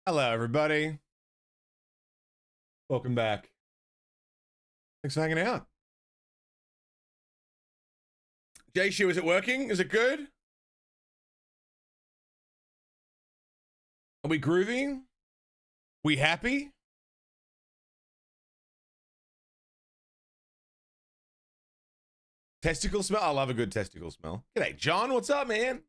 Hello, everybody. Welcome back. Thanks for hanging out. J-Shoe, is it working? Is it good? Are we grooving? We happy? Testicle smell? I love a good testicle smell. G'day, John. What's up, man?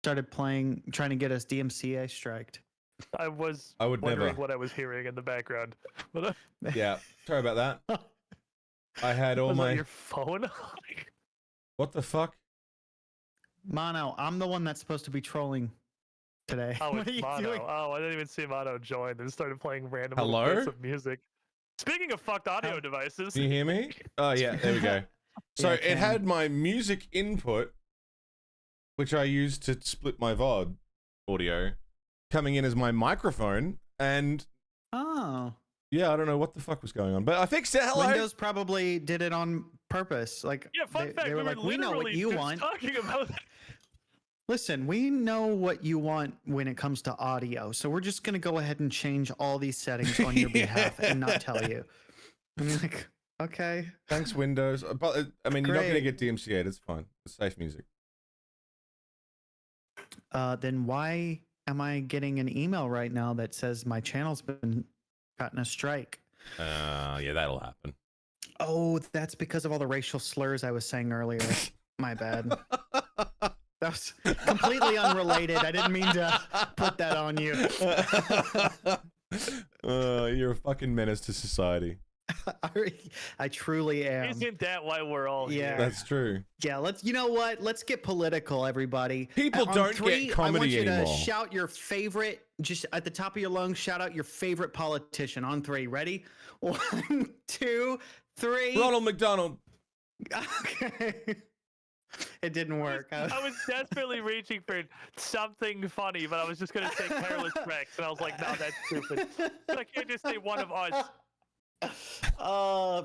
Started playing, trying to get us DMCA striked. I would wondering never. What I was hearing in the background. But, Yeah, sorry about that. I had all was my... that your phone? What the fuck? Mono, I'm the one that's supposed to be trolling today. Oh, What are it's you Mono. doing? Oh, I didn't even see Mono join. They started playing random Hello? little bits of music. Speaking of fucked audio devices. Can you hear me? Oh, yeah, there we go. So Yeah, I it can. had my music input, which I used to split my VOD audio, coming in as my microphone, and Oh. yeah, I don't know what the fuck was going on, but I fixed it. Hello. Windows probably did it on purpose. Like, Yeah, fun fact. they were like, we know what literally you just want. talking about that. Listen, we know what you want when it comes to audio, so we're just going to go ahead and change all these settings on your behalf and not tell you. I mean, like, okay. Thanks, Windows. But I mean, you're not going to Great. get DMCA'd. It's fine. It's safe music. Then why am I getting an email right now that says my channel's been gotten a strike? Yeah, that'll happen. Oh, that's because of all the racial slurs I was saying earlier. My bad. That was completely unrelated. I didn't mean to put that on you. You're a fucking menace to society. I truly am. Isn't that why we're all Yeah. here? That's true. Yeah, you know what? Let's get political, everybody. People On don't three, get comedy I want you anymore. to shout your favorite, just at the top of your lungs, shout out your favorite politician on three. Ready? 1, 2, 3. Ronald McDonald. Okay. It didn't work. I was desperately reaching for something funny, but I was just gonna say Careless Rex, and I was like, no, that's stupid. But I can't just say one of us.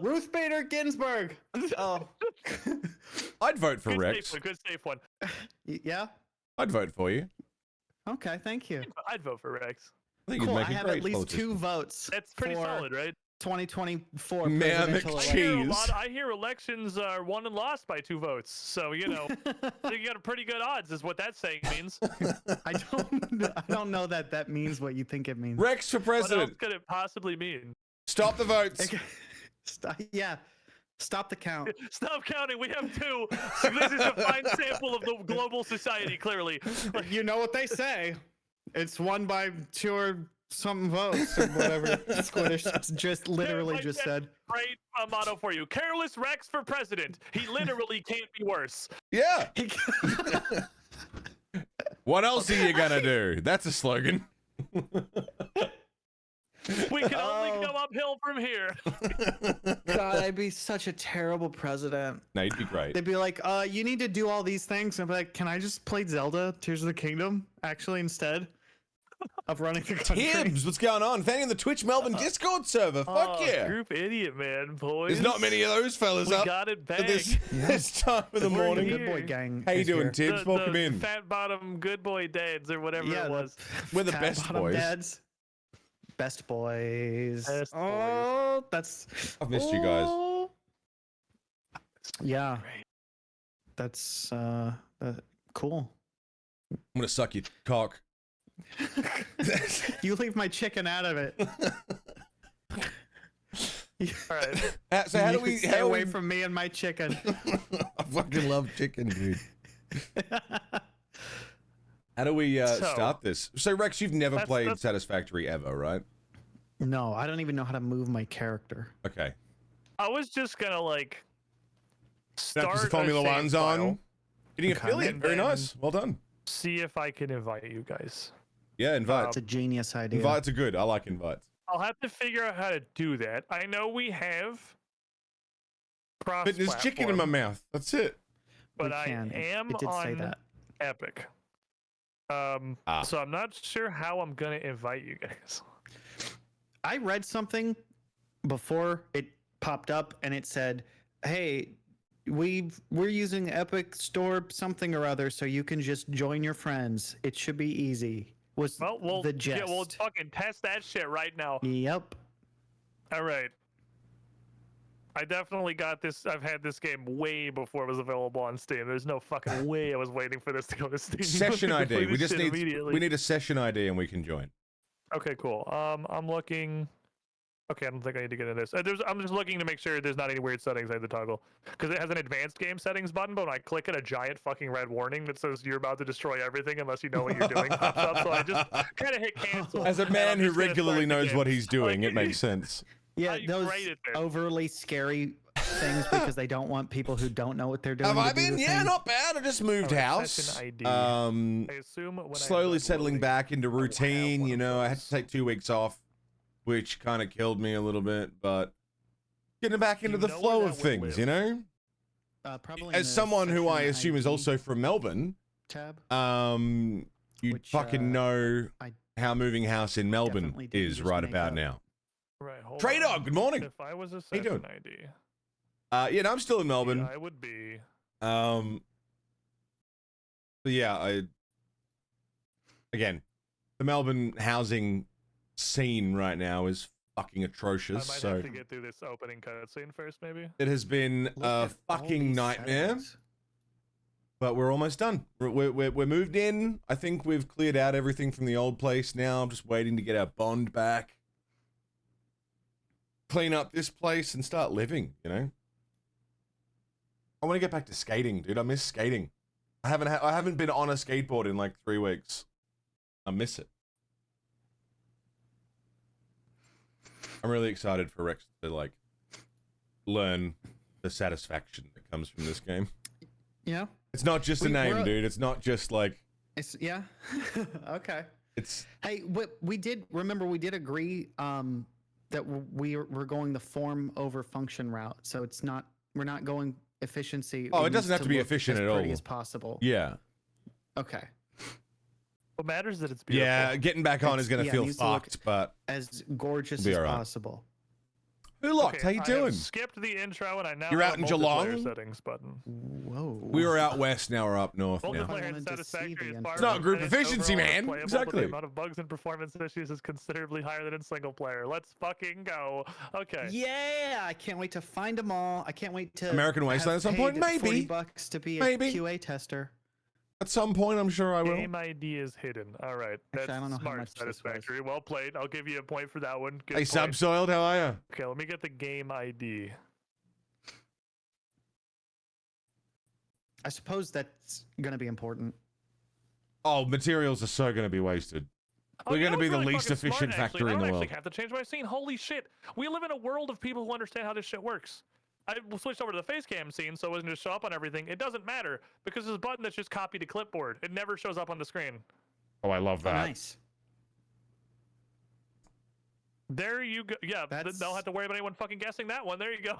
Ruth Bader Ginsburg. Oh. I'd vote for Good Rex. safe one. Good safe one. Yeah. I'd vote for you. Okay. Thank you. I'd vote for Rex. I think Cool. you'd I make a have great at least politician. 2 votes. That's pretty for solid, right? 2024 Mammoth presidential cheese. I hear elections are won and lost by 2 votes, so you know you got a pretty good odds, is what that saying means. I don't know that means what you think it means. Rex for What else president. could it possibly mean? Stop the votes. Okay. Yeah. Stop the count. Stop counting. We have 2. So this is a fine sample of the global society. Clearly, You know what they say. It's won by 2 or something votes or whatever Squiddish just literally just said. Great motto for you. Careless Rex for president. He literally can't be worse. Yeah. What else are you gonna do? That's a slogan. We can only come uphill from here. God, I'd be such a terrible president. No, you'd be great. They'd be like, you need to do all these things. And I'd be like, can I just play Zelda Tears of the Kingdom actually instead of running the country? Tibbs, what's going on? Fanning the Twitch Melbourne Discord server. Fuck yeah. Group idiot, man, boys. There's not many of those fellas We up got it at back. this time of the We're morning. the Good Boy Gang. How you is doing, here. Tibbs? Welcome in. Fat bottom good boy dads or whatever Yeah, it was. We're the Fat best bottom boys. Dads. Best boys. Best Oh, that's. I've missed you guys. Oh. Yeah, Great. that's cool. I'm gonna suck your cock. You leave my chicken out of it. All right. So how do You we stay how do away we... from me and my chicken? I fucking love chicken, dude. How do we start this? So Rex, you've never played Satisfactory ever, right? No, I don't even know how to move my character. Okay. I was just gonna like start Because the a Formula save One's file, on. Getting Okay. affiliate. And Very then- nice. Well done. see if I can invite you guys. Yeah, invites. It's a genius idea. Invites are good. I like invites. I'll have to figure out how to do that. I know we have cross But there's chicken in my mouth. That's it. but we I can. am It did on say that. Epic. Ah. So I'm not sure how I'm gonna invite you guys. I read something before it popped up, and it said, "Hey, we're using Epic Store something or other, so you can just join your friends. It should be easy." Was Well, we'll the gist? we'll fucking test that shit right now. Yep. All right. I definitely got this. I've had this game way before it was available on Steam. There's no fucking way I was waiting for this to go to Steam. Session I could play ID. We this just shit need immediately. we need a session ID and we can join. Okay, cool. I'm looking. Okay, I don't think I need to get into this. I'm just looking to make sure there's not any weird settings I have to toggle, because it has an advanced game settings button, but when I click it, a giant fucking red warning that says you're about to destroy everything unless you know what you're doing pops up. So I just kind of hit cancel. As a and man I'm who just gonna regularly start the knows game. what he's doing, Like, it makes sense. Yeah, I'm those great at this. overly scary things because they don't want people who don't know what they're doing. Have I to do been? the Yeah, thing. not bad. I just moved Alright, house. session ID. I assume when Slowly I'm settling loading, back into I will have routine. one You of know, I had those. to take 2 weeks off, which kind of killed me a little bit, but getting back into You the know flow where of that will things, live. you know? Probably in As the someone who I session assume is ID also from Melbourne, tab. you Which, fucking know I how moving house in Melbourne definitely didn't is just right make about up. now. Right, hold Trey on. Dog, good morning. If I was a How you doing? session ID, Yeah, no, I'm still in Melbourne. I would be. But yeah, again, the Melbourne housing scene right now is fucking I atrocious. might So have to get through this opening cutscene first, maybe. it has been Look a at all fucking these nightmare. settings. But we're almost done. We're moved in. I think we've cleared out everything from the old place now. I'm just waiting to get our bond back. Clean up this place and start living, you know? I want to get back to skating, dude. I miss skating. I haven't been on a skateboard in like 3 weeks. I miss it. I'm really excited for Rex to like learn the satisfaction that comes from this game. Yeah. It's not just a name, we're- dude. It's not just like Yeah. Okay. it's Hey, we did agree that we're going the form over function route. So it's not we're not going efficiency. Oh, it doesn't needs have to be look efficient as at pretty all. as possible. yeah. Okay. What matters is that it's beautiful. Yeah, getting back on is It's- going to yeah, it feel needs to look fucked, but As gorgeous Be as alright. possible. who locked? Okay, How you I have doing? skipped the intro and I now You're have out a in multiplayer Geelong? settings button. Whoa. We were out west, now we're up north now. I Multiplayer wanted and to see satisfactory the is far intro. It's not more group finished efficiency, overall man. and playable, but Exactly. the amount of bugs and performance issues is considerably higher than in single player. Let's fucking go. Okay. Yeah, I can't wait to find them all. I can't wait to American Wasteland have at some point? paid Maybe. $40 to be a Maybe. QA tester. At some point, I'm sure I will. Game ID is hidden. All right. That's Actually, I don't know how smart. much this was. Satisfactory. Well played. I'll give you a point for that one. Good Hey, point. Subsoiled, how are you? Okay, let me get the game ID. I suppose that's gonna be important. Oh, materials are so going to be wasted. Oh, We're you going to know be what's the really least fucking smart, efficient actually? factory in the I don't world. actually have to change my scene. Holy shit. We live in a world of people who understand how this shit works. I switched over to the face cam scene so it doesn't just show up on everything. It doesn't matter because there's a button that's just copied to clipboard. It never shows up on the screen. Oh, I love Oh, that. nice. There you go. Yeah, That's- they'll have to worry about anyone fucking guessing that one. There you go.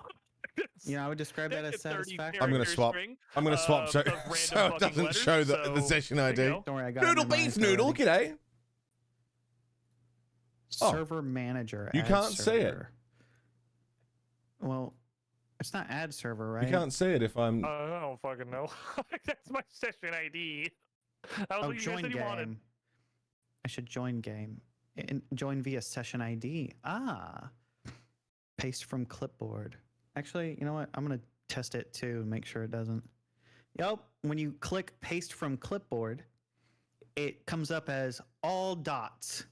Yeah, I would describe that as It's a 30 satisfactory. I'm gonna character swap- string, I'm going to swap so, of random so it fucking doesn't letters, show the so session there you ID. go. Don't worry, I got it Noodle beef memorized noodle, already. g'day. Oh. Server manager. You ad can't see it. server. Well, it's not ad server, right? You can't see it if I'm... I don't fucking know. That's my session ID. That was Oh, what you guys join said you wanted. game. I should join game. Join via session ID. Ah. Paste from clipboard. Actually, you know what? I'm going to test it too and make sure it doesn't. Yep. When you click paste from clipboard, it comes up as all dots.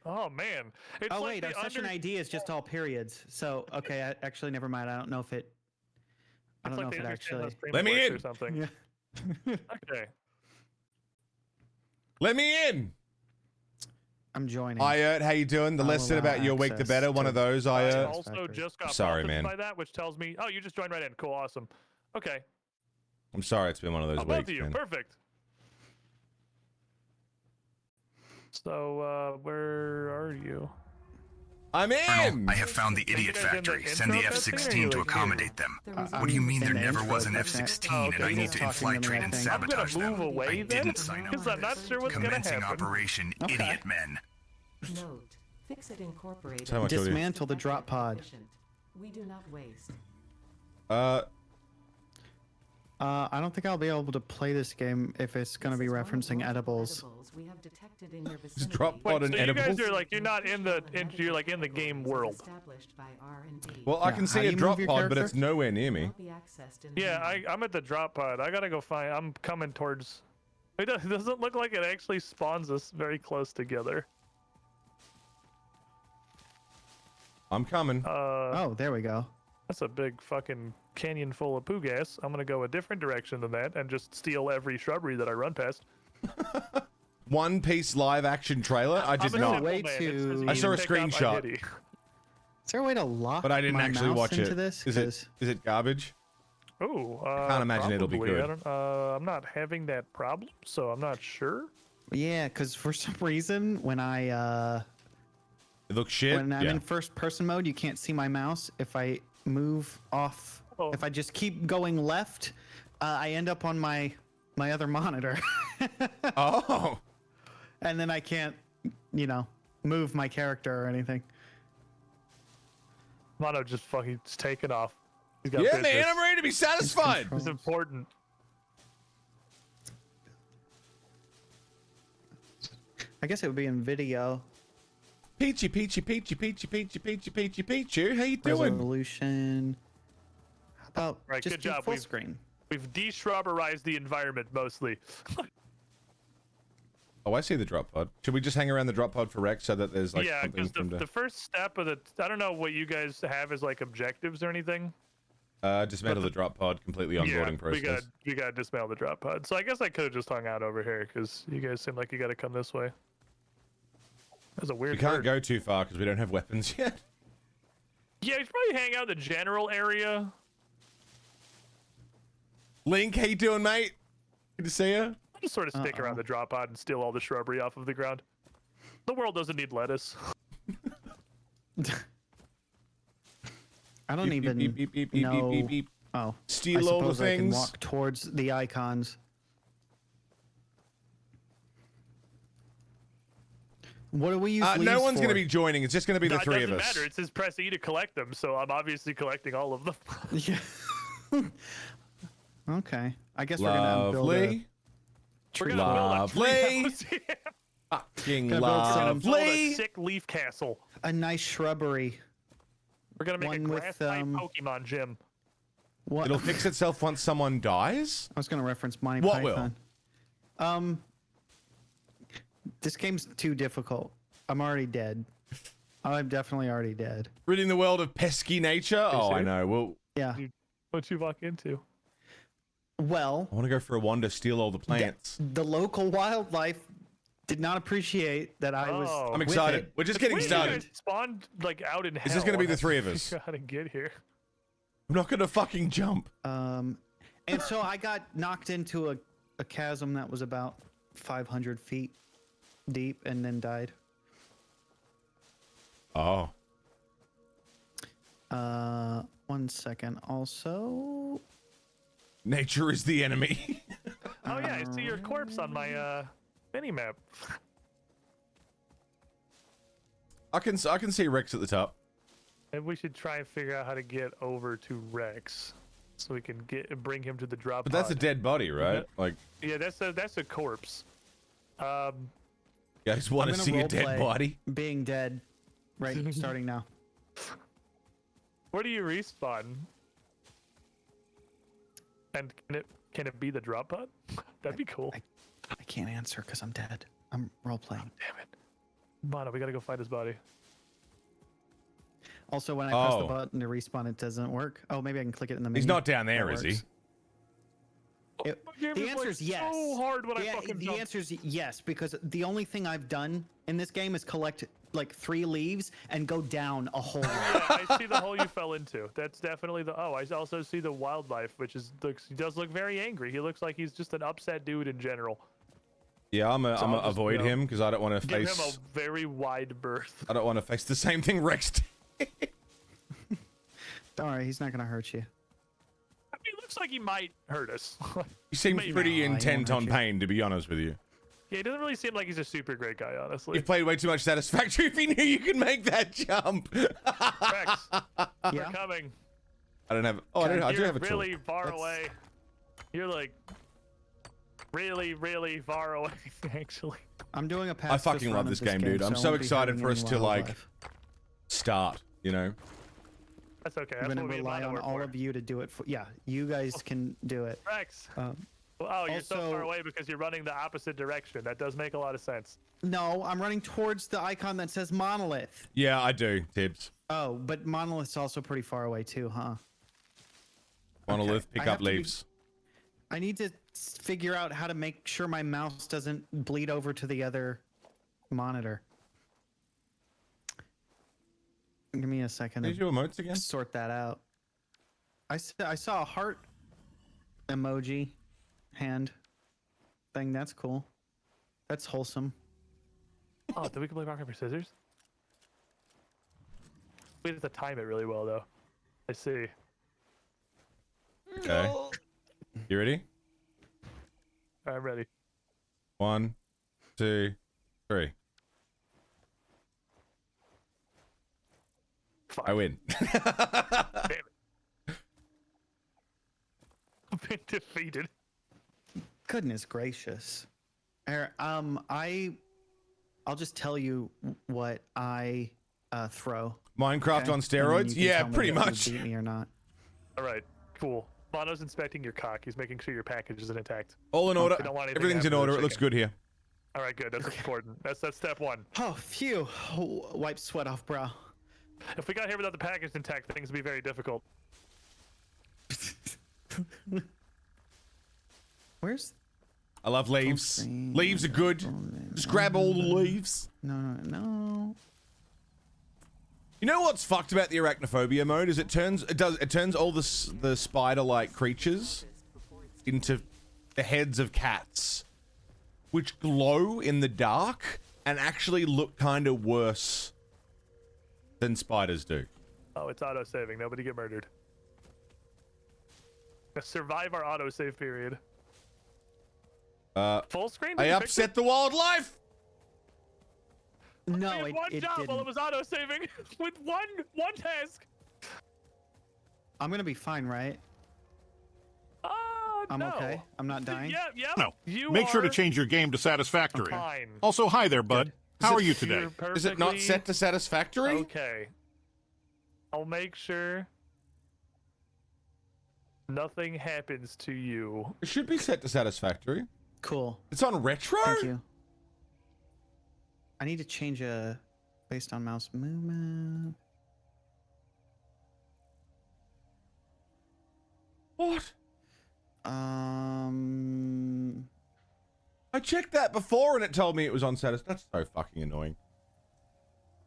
Oh man. It's Oh, like wait. Our the session ID is just all periods. So, okay. Actually, never mind. I don't know if it. I It's don't know like if they it understand how actually. streaming Let me works in. or something. Yeah. Okay. Let me in. I'm joining. Iert, how you doing? The I'll less said allow about your week, the access better. One to- of those, I Iert. also Satisfactory. just got Sorry, prompted man. by that, which tells me, oh, you just joined right in. Cool, awesome. Okay. I'm sorry it's been one of those Oh, both weeks, of you. man. Perfect. So, where are you? I'm Colonel, in. I have found the idiot guys in the factory. Send the intro cutscene, or F-16 are you, to like, accommodate them. I'm What do you mean there in the never intro was an cutscene. F-16 Oh, and okay, I he's need to talking to me, infiltrate I and think. I'm gonna sabotage move them? away I then, didn't sign up because for I'm not this. sure what's gonna Commencing happen. Operation Okay. Idiot Men. Note, Fix-It Incorporated. So much audio. Dismantle the drop pod. efficient. We do not waste. I don't think I'll be able to play this game if it's going to be This is one of referencing multiple edibles. we have detected in your Is vicinity. drop pod Wait, an so you guys edible? are like you're not in the you're like in the game world. Established by R&D. Well, I Yeah, can how see do a you drop move your pod, but character? it's nowhere near me. Cannot be accessed in the Yeah, menu. I'm at the drop pod. I gotta go find. I'm coming towards. It doesn't look like it actually spawns us very close together. I'm coming. Oh, there we go. That's a big fucking canyon full of poo gas. I'm gonna go a different direction than that and just steal every shrubbery that I run past. One Piece live action trailer. I did I'm a not, simple Way man. to- I saw a pick up, I screenshot. hit you. Is there a way to lock but I didn't my actually mouse watch into it. this? Is 'Cause- it garbage? Ooh, can't imagine it'll be probably. good. I don't, I'm not having that problem, so I'm not sure. Yeah, because for some reason, when I It looks shit. when I'm yeah. in first person mode, you can't see my mouse. If I move off, Oh. if I just keep going left, I end up on my other monitor, Oh. and then I can't, move my character or anything. Mono just fucking taking off. He's got Yeah, business. man, I'm ready to be satisfied. control. It's important. I guess it would be in video Peachy, peachy, peachy, peachy, peachy, peachy, peachy, peachy. How you doing? resolution. How about Right, just good do job. full We've- screen? We've de-shrubberized the environment mostly. Oh, I see the drop pod. Should we just hang around the drop pod for Rex so that there's like yeah, something because from the first step of the I don't know what you guys have as like objectives or anything. dismantle the drop pod, completely onboarding process. we got to dismantle the drop pod. So I guess I could have just hung out over here because you guys seem like you got to come this way. That's a We weird. can't bird. go too far because we don't have weapons yet. Yeah, you should probably hang out in the general area. Link, how you doing, mate? Good to see you. Just sort of stick around the drop pod and steal all the shrubbery off of the ground. The world doesn't need lettuce. I don't Beep, even beep, beep, beep, beep, know. beep, beep, beep. Oh, Steal I all the suppose I can things. walk towards the icons. What do we use? No leaves one's going to for? be joining. It's just going to be the It three doesn't of us. matter. It says press E to collect them, so I'm obviously collecting all of them. Yeah. Okay. I guess we're gonna build a Lovely. We're tree. gonna build a Lovely. treehouse. Yeah. Fucking Gonna build some- We're gonna build a lovely. sick leaf castle. A nice shrubbery. We're gonna make a One with, grass type um, Pokemon gym. What? It'll fix itself once someone dies? I was gonna reference Monty What will? Python. This game's too difficult. I'm already dead. I'm definitely already dead. Ridding the world of pesky nature? Oh, I serious? know. Well, Yeah. What you walk into? Well, I want to go for a wander, steal all the plants. the local wildlife did not appreciate that I was. Oh. I'm with excited. it. We're just It's getting weird you started. guys spawned like out in hell. Is this gonna be the and three I of us? figure out How to get here? I'm not going to fucking jump. And so I got knocked into a chasm that was about 500 feet deep and then died. Oh. 1 second. Also, Nature is the enemy. Oh yeah, I see your corpse on my mini map. I can see Rex at the top. And we should try and figure out how to get over to Rex, so we can bring him to the drop. But that's a pod. dead body, right? Like, Yeah, that's a corpse. you guys want I'm to gonna see a dead roleplay body? being dead, right? Starting now. Where do you respawn? And can it be the drop pod? That'd be cool. I can't answer because I'm dead. I'm role playing. Damn it, Mono, we gotta go find his body. Also, when I press the Oh. button to respawn, it doesn't work. Oh, maybe I can click it in the menu. He's not down there, That is he? works. It- My game the was, answer like, is yes. So hard when I the fucking the jumped. answer is yes, because the only thing I've done in this game is collect like 3 leaves and go down a hole. Yeah, I see the hole you fell into. That's definitely the. Oh, I also see the wildlife, which is he does look very angry. He looks like he's just an upset dude in general. Yeah, I'm So gonna I'll just, avoid you know, him because I don't want to Give him face. a very wide berth. I don't want to face the same thing Rex did. Don't worry, he's not gonna hurt you. I mean, it looks like he might hurt us. He seems Maybe. pretty No, he won't intent hurt on you. pain, to be honest with you. Yeah, he doesn't really seem like he's a super great guy, honestly. You've played way too much Satisfactory if you knew you could make that jump. Rex, Yeah. we're coming. I don't have. Oh, I do You're have a tool. really far That's- away. You're like really, really far away, actually. I'm doing a I pacifist fucking run love of this game, dude. I'm I so won't be excited hurting for us any to like wildlife. start. You know. That's okay. I'm That's gonna what we rely and on Mono all were of you to do it. Yeah, you guys can do it. Rex. Um, Oh, you're so far also- away because you're running the opposite direction. That does make a lot of sense. no, I'm running towards the icon that says monolith. Yeah, I do. Tibbs. Oh, but monolith's also pretty far away too, huh? Monolith, I pick have up to be- leaves. I need to figure out how to make sure my mouse doesn't bleed over to the other monitor. Give me a second Did to you do emotes again? sort that out. I saw a heart emoji hand thing. That's cool. That's wholesome. Oh, did we play rock, paper, scissors? We have to time it really well, though. I see. Okay. You ready? I'm ready. 1, 2, 3. Fuck. I win. Damn it. I've been defeated. Goodness gracious. I'll just tell you what I throw. Minecraft okay? on And then steroids? you can Yeah, tell me pretty if you much. beat me or not. All right, cool. Mono's inspecting your cock. He's making sure your package isn't intact. All in order. we don't want anything Everything's to in happen to order. the It looks chicken. good here. All right, good. That's important. That's step one. Oh, phew. Wipe sweat off brow. If we got here without the package intact, things would be very difficult. Where's... I love leaves. screen. Leaves are good. Just grab all the leaves. No. You know what's fucked about the arachnophobia mode is it turns all the spider-like creatures into the heads of cats, which glow in the dark and actually look kind of worse than spiders do. Oh, it's auto-saving. Nobody get murdered. Let's survive our auto-save period. Full screen? Did I you fix upset the wildlife. it? No, We had it one job didn't. while it was auto-saving with one task. I'm gonna be fine, right? I'm No. okay. I'm not dying. Yeah. No. You Make sure to are change your game to satisfactory. fine. Also, hi there, bud. How are you today? You're Is it not perfectly set to satisfactory? Okay. I'll make sure nothing happens to you. It should be set to satisfactory. Cool. It's on retro. Thank you. I need to change based on mouse movement. What? Oh, I checked that before and it told me it was on satis. That's so fucking annoying.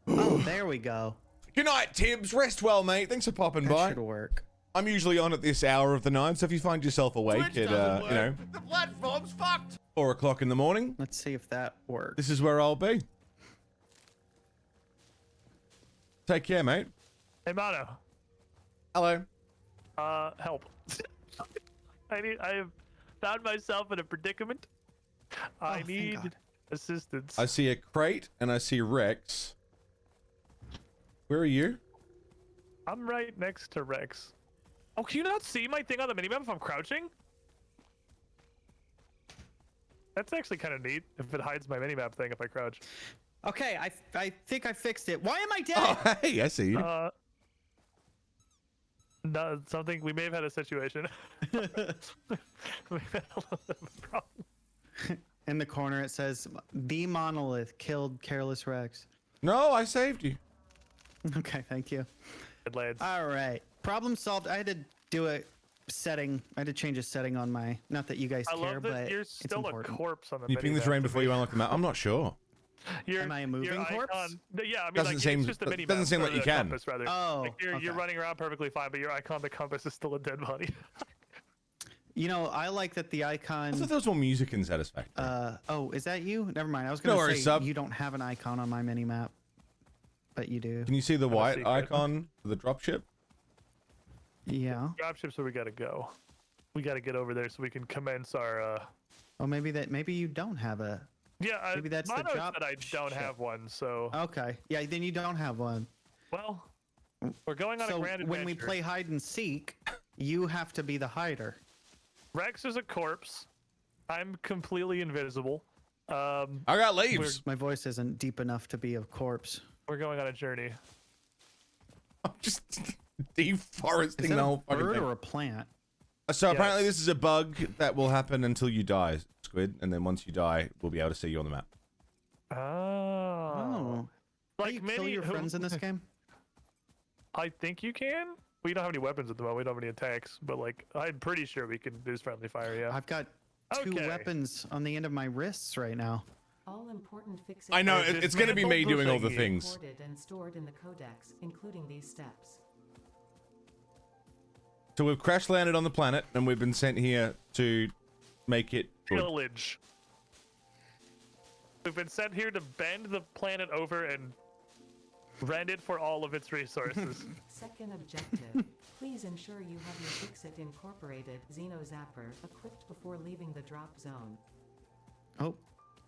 oh, there we go. Good night, Tibbs. Rest well, mate. Thanks for popping That by. should work. I'm usually on at this hour of the night, so if you find yourself awake at, you know, The platform's fucked. 4 o'clock in the morning, Let's see if that works. this is where I'll be. Take care, mate. Hey, Mono. Hello. Help. I have found myself in a predicament. I thank need God. assistance. I see a crate and I see Rex. Where are you? I'm right next to Rex. Oh, can you not see my thing on the minimap if I'm crouching? That's actually kind of neat if it hides my minimap thing if I crouch. Okay, I think I fixed it. Why am I dead? Oh, hey, I see you. No, something we may have had a situation. We've had a little bit of a problem. In the corner it says, "The monolith killed Careless Rex." No, I saved you. Okay, thank you. Good lads. All right, problem solved. I had to do a setting. I had to change a setting on my. Not that you guys I care, love but that you're it's still a important. corpse on the Can you ping the minimap terrain to before me. you unlock the map? I'm not sure. Am I a moving corpse? Yeah, I mean, Doesn't like, seem- it's just a mini doesn't seem like you can. Compass, rather. Oh, Like, you're okay. running around perfectly fine, but your icon on the compass is still a dead body. You know, I like that the I thought icon. there was more music in Satisfactory. Oh, is that you? Never mind. I was No gonna worries, say sub. you don't have an icon on my mini map, but you do. Can you see the white secret. icon for the dropship? Yeah. Dropships where we gotta go. We gotta get over there so we can commence our. Oh, maybe you don't have a. Yeah, Maybe that's the Mono drop said I don't ship. have one, so Okay. Yeah. Then you don't have one. well, we're going on a So grand when we adventure. play hide and seek, you have to be the hider. Rex is a corpse. I'm completely invisible. I got leaves. My voice isn't deep enough to be a corpse. We're going on a journey. I'm just Is deforesting that the a whole fucking bird thing. or a plant? So apparently Yes. this is a bug that will happen until you die, Squid, and then once you die, we'll be able to see you on the map. Oh. Oh. Can Like you many kill your friends in this game? I think you can. We don't have any weapons at the moment. We don't have any attacks, but like I'm pretty sure we can use friendly fire. Yeah. I've got two Okay. weapons on the end of my wrists right now. All important fixes I know, Oh, it's going to be me dismantle doing all the thingy. things. recorded and stored in the codex, including these steps. So we've crash landed on the planet, and we've been sent here to make it good. Pillage. We've been sent here to bend the planet over and rend it for all of its resources. Second objective, please ensure you have your Fix-It Incorporated Xeno Zapper equipped before leaving the drop zone. Oh,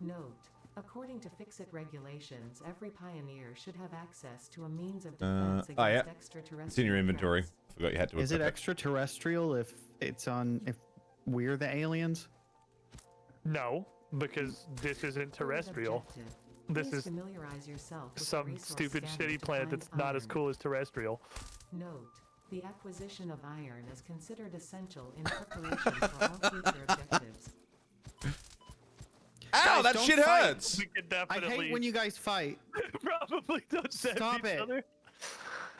Note, according to Fix-It regulations, every pioneer should have access to a means of defense against oh yeah, extraterrestrial it's in your inventory. threats. Forgot you had to. is it equip extraterrestrial if if we're the aliens? No, because this isn't Third terrestrial. objective, This please is familiarize yourself with the some resource stupid scanner shitty to planet find that's not as iron. cool as terrestrial. Note, the acquisition of iron is considered essential in preparation for all future objectives. Ow, Guys, that don't shit fight. hurts! We could I definitely hate when you guys fight. probably don't send Stop each it. other.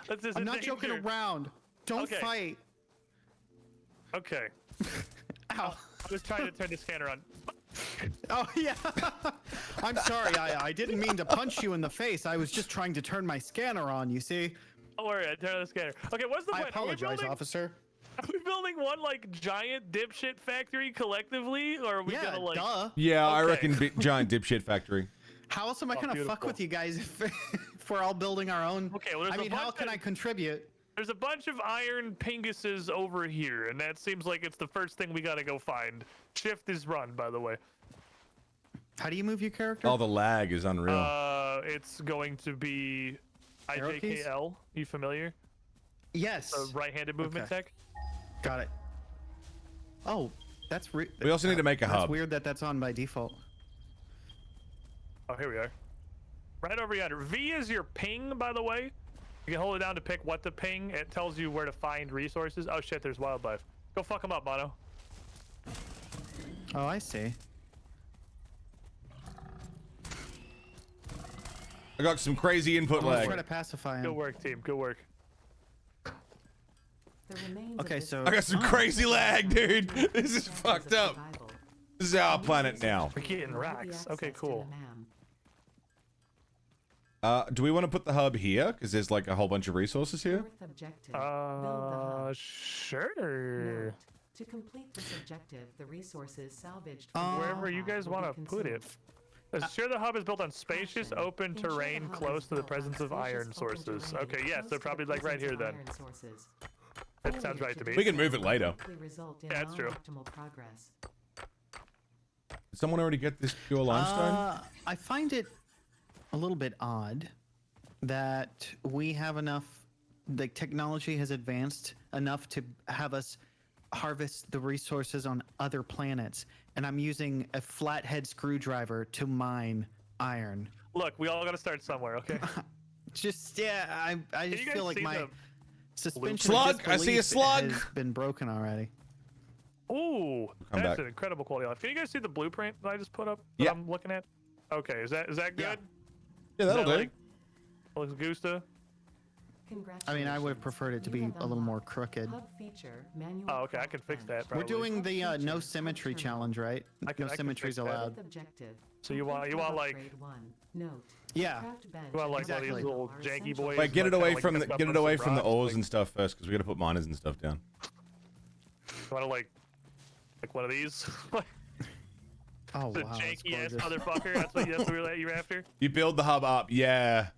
That's just I'm a not joking danger. around. Don't Okay. fight. Okay. Ow. I was trying to turn the scanner on. Oh yeah. I'm sorry. I didn't mean to punch you in the face. I was just trying to turn my scanner on. You see. Don't worry, I turned on the scanner. Okay, what's the I point? apologize, officer. Are we building one like giant dipshit factory collectively, or are we Yeah, gonna like? duh. Yeah, I Okay. reckon giant dipshit factory. How else am I Oh, gonna fuck beautiful. with you guys if we're all building our own? Okay, well, there's I a mean, how bunch can of- I contribute? There's a bunch of iron pinguses over here, and that seems like it's the first thing we gotta go find. Shift is run, by the way. How do you move your character? Oh, the lag is unreal. It's going to be Arrow keys? IJKL. You familiar? Yes. The right-handed movement Okay. tech. Got it. Oh, that's We also need to make a that's hub. weird that that's on by default. Oh, here we are. Right over yonder. V is your ping, by the way. You can hold it down to pick what to ping. It tells you where to find resources. Oh shit, there's wildlife. Go fuck them up, Mono. Oh, I see. I got some crazy input I'm gonna try lag. to pacify Good him. work, team. Good work. The remains of Okay, this so I got some oh, crazy lag, dude. This is chances of fucked up. survival. This is our planet now. We're getting Allow the racks. Okay, access to cool. the MAM. Do we want to put the hub here? Because there's like a whole bunch of resources here. Fourth objective, build the hub. Sure. Note, to complete this objective, the resources salvaged from the Wherever you hub guys will be want to put it. consumed. Assure the hub is built on spacious, Caution. open Ensure the terrain hub close is to the built on presence of spacious, iron open sources. terrain Okay, yes, close they're to probably the like right presence here of then. iron sources. That sounds Failure right to to do me. We can so move it will later. likely result in Yeah, that's true. non-optimal progress. Did someone already get this pure limestone? I find it a little bit odd that we have enough. The technology has advanced enough to have us harvest the resources on other planets, and I'm using a flathead screwdriver to mine iron. Look, we all got to start somewhere, okay? Just I just you guys feel like see my the suspension Slug! of I see a disbelief slug! has been broken already. Ooh, Come that's back. an incredible quality of life. Can you guys see the blueprint that I just put up? That Yeah. I'm looking at. Okay, is that good? Yeah. Yeah, that'll Is do. that, like, looks Gusta. I mean, I would have preferred it to be a little more crooked. Hub feature, manual Oh, okay, I can craft fix bench. that. We're Probably. doing the Hub no feature, symmetry hub challenge, right? I can No fix symmetry's that. allowed. Fourth objective. So you want complete hub like upgrade 1. Note, Yeah. craft bench You want like and one of these Exactly. little are janky essential boys? Wait, get like, it away kinda from like the hooked get up it on away some from the rocks, ores like, and stuff first, because we got to put miners and stuff down. You want to like Like one of these. Oh The wow, that's janky ass gorgeous. motherfucker. That's what you're after. You build the hub up, yeah.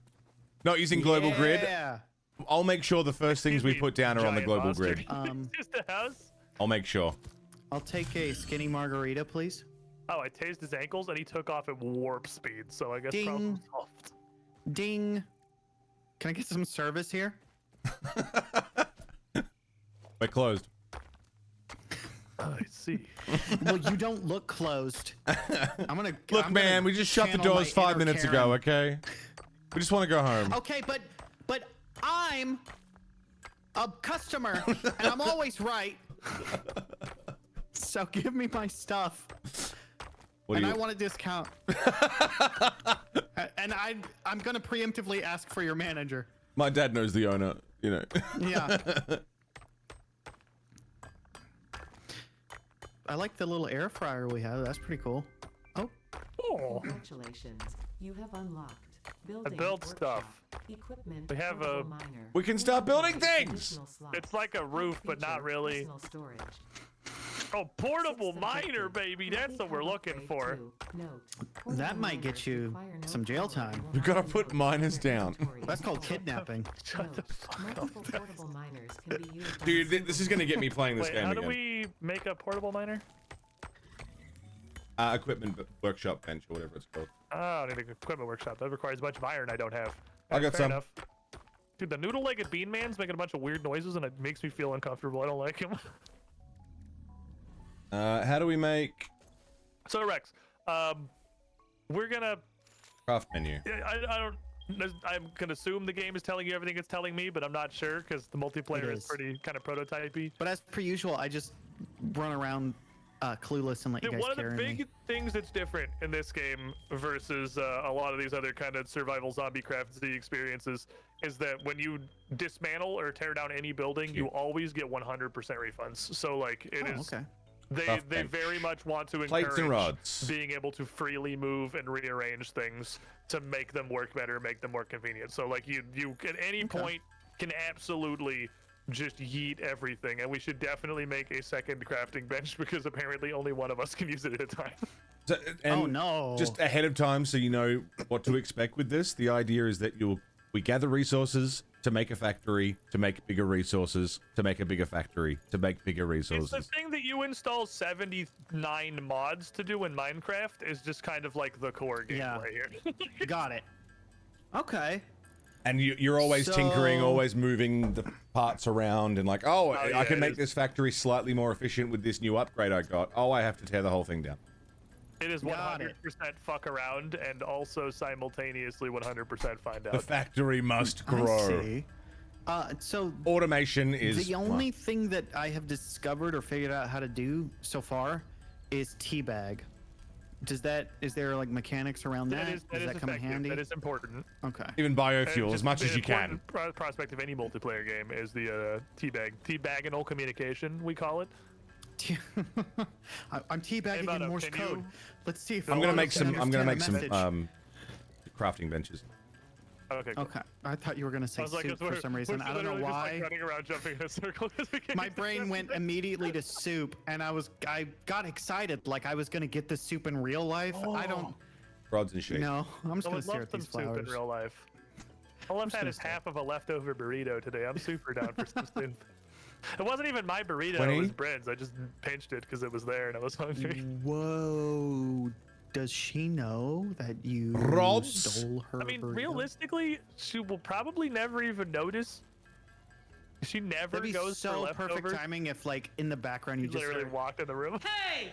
Not using global grid. Yeah. I'll make sure the first things we Excuse me, put down are on the giant global monster. grid. Just a house. I'll make sure. I'll take a skinny margarita, please. Oh, I tased his ankles and he took off at warp speed. So I guess Ding. problem solved. Ding. Can I get some service here? We're closed. I see. Well, you don't look closed. I'm gonna Look, I'm man, gonna we just shut the channel my doors 5 inner minutes Karen. ago, okay? We just want to go home. Okay, but I'm a customer and I'm always right. So give me my stuff. What do And you... I want a discount. And I'm gonna preemptively ask for your manager. My dad knows the owner, you know. Yeah. I like the little air fryer we have. That's pretty cool. Oh, Oh. Congratulations. You have unlocked building build workshop, stuff. Equipment. We have portable a- miner, We can start building things! additional slots, It's like a roof, but not feature, really. personal storage. Oh, portable Sixth miner, objective. baby. That's what we're looking Upgrade for. to note. that Portable might get miners you require no some jail power time. and will We gotta not put be miners in their down. inventory that's called until- kidnapping. Shut the Note, fuck multiple up. portable miners can be used on a Dude, single this is gonna get me playing this Wait, game how again. do we make a portable miner? Equipment workshop bench or whatever it's called. Oh, I need an equipment workshop. That requires a bunch of iron I don't have. I got Fair some. enough. Dude, the noodle-legged bean man's making a bunch of weird noises and it makes me feel uncomfortable. I don't like him. How do we make So Rex, we're gonna. craft menu? I don't. I'm gonna assume the game is telling you everything it's telling me, but I'm not sure because the multiplayer is is. pretty kind of prototypey. But as per usual, I just run around clueless and let you Dude, guys one of the carry big me. things that's different in this game versus a lot of these other kind of survival zombie craftsy experiences is that when you dismantle or tear down any building, you always get 100% refunds. So like it Oh, is. okay. They Craft they bench. very much want to Plates and encourage rods. being able to freely move and rearrange things to make them work better, make them more convenient. So like you at any point can absolutely just yeet everything, and we should definitely make a second crafting bench because apparently only one of us can use it at a time. So, and Oh no. Just ahead of time, so you know what to expect with this. The idea is that we gather resources to make a factory, to make bigger resources, to make a bigger factory, to make bigger It's the resources. thing that you install 79 mods to do in Minecraft is just kind of like the core game Yeah. right here. Got it. Okay. And you're always tinkering, So- always moving the parts around, and like, oh, yeah, I can it make is. this factory slightly more efficient with this new upgrade I got. Oh, I have to tear the whole thing down. It is Got 100% it. fuck around and also simultaneously 100% find The out. factory must I grow. see. So Automation is the only thing that I have discovered or figured out how to do so far is teabag. Is there like mechanics around that? That Does is that come in effective. handy? That is important. Okay. even biofuel And as just much as an you can. important prospect of any multiplayer game is the teabaginal communication, we call it. I'm teabagging about in a Morse can you- code. Let's see if I'm I gonna can make some. I'm gonna understand make the some message. crafting benches. Okay. Cool. Okay, I thought you were gonna say I was like, soup for we're- some we're reason. I don't know literally just, why. like, running around jumping in a circle 'cause we can't My use the brain went crafting immediately to soup, and I got excited, like I was gonna get the soup in real life. I don't Rods and shit. know. I'm just I gonna would stare love at some these soup flowers. in real life. All I've had gonna is stay. half of a leftover burrito today. I'm super down for some soup. It wasn't even my burrito, 20? it was Brent's. I just pinched it because it was there and I was hungry. Whoa! Does she know that you Rods? stole her? I mean, burrito? realistically, she will probably never even notice. She never That'd be goes for so leftovers. perfect timing if, like, in the background you She just literally heard, walked in the room. Hey!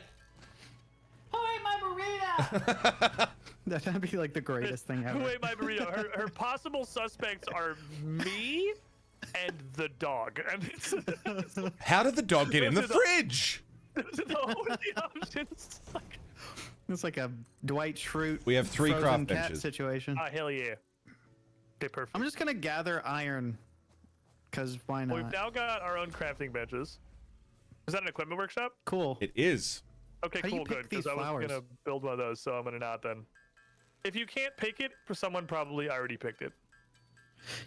Who ate my burrito? that'd be like the greatest thing ever. Who ate my burrito? Her possible suspects are me and the dog. And it's, How did the dog get in the Those are the- fridge? those are the only options. Like, It's like a Dwight Schrute. We have 3 frozen craft cat benches. situation. ah, hell yeah. Okay, perfect. I'm just gonna gather iron, cause why We've not? now got our own crafting benches. Is that an equipment workshop? Cool. It is. Okay, How do you cool, pick good. Because these I was flowers? gonna build one of those, so I'm gonna not then. If you can't pick it, someone probably already picked it.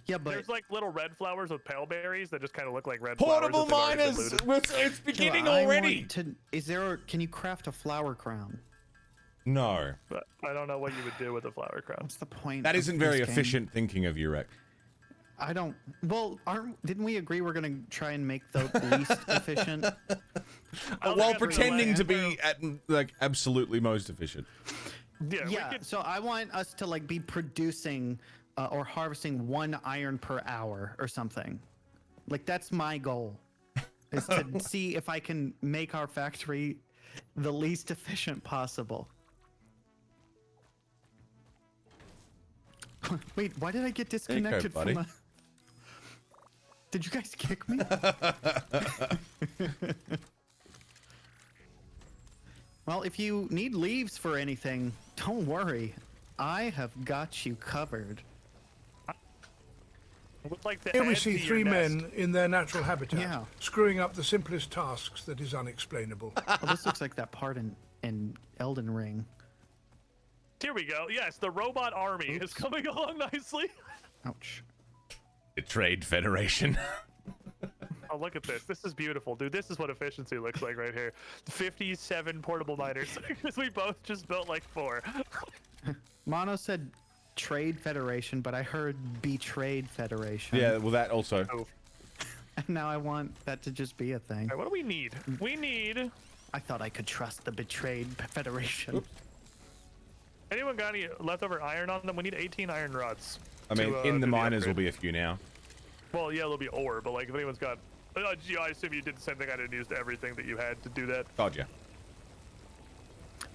Yeah, but There's like little red flowers with pale berries that just kind of look like red Portable flowers. that they've already been miners! looted. It's beginning I already! want to, is there? Can you craft a flower crown? No. But I don't know what you would do with a flower crown. What's the point? That of isn't this very game? efficient thinking of you, Rek. I don't. Well, didn't we agree we're gonna try and make the least efficient? While pretending to be like absolutely most efficient. Yeah, we Yeah. could- So I want us to like be producing or harvesting 1 iron per hour or something. Like that's my goal, is to see if I can make our factory the least efficient possible. Wait, why did I get disconnected buddy. from? Did you guys kick me? Well, if you need leaves for anything, don't worry. I have got you covered. I would like to Here we add see to your 3 nest. men in their natural habitat, Yeah. screwing up the simplest tasks that is unexplainable. Well, this looks like that part in Elden Ring. Here we go. Yes, the robot army is coming along nicely. Ouch. The Trade Federation. Oh, look at this. This is beautiful, dude. This is what efficiency looks like right here. 57 portable miners. Because we both just built like 4. Mono said Trade Federation, but I heard Betrayed Federation. Yeah, well, that also. Oh. And now I want that to just be a thing. All right, what do we need? We need... I thought I could trust the Betrayed Federation. Anyone got any leftover iron on them? We need 18 iron rods. I mean, to, in the do miners will upgrade. be a few now. Well, yeah, there'll be ore, but like if anyone's got... gee, I assume you did the same thing. I didn't use everything that you had to do that. Gotcha.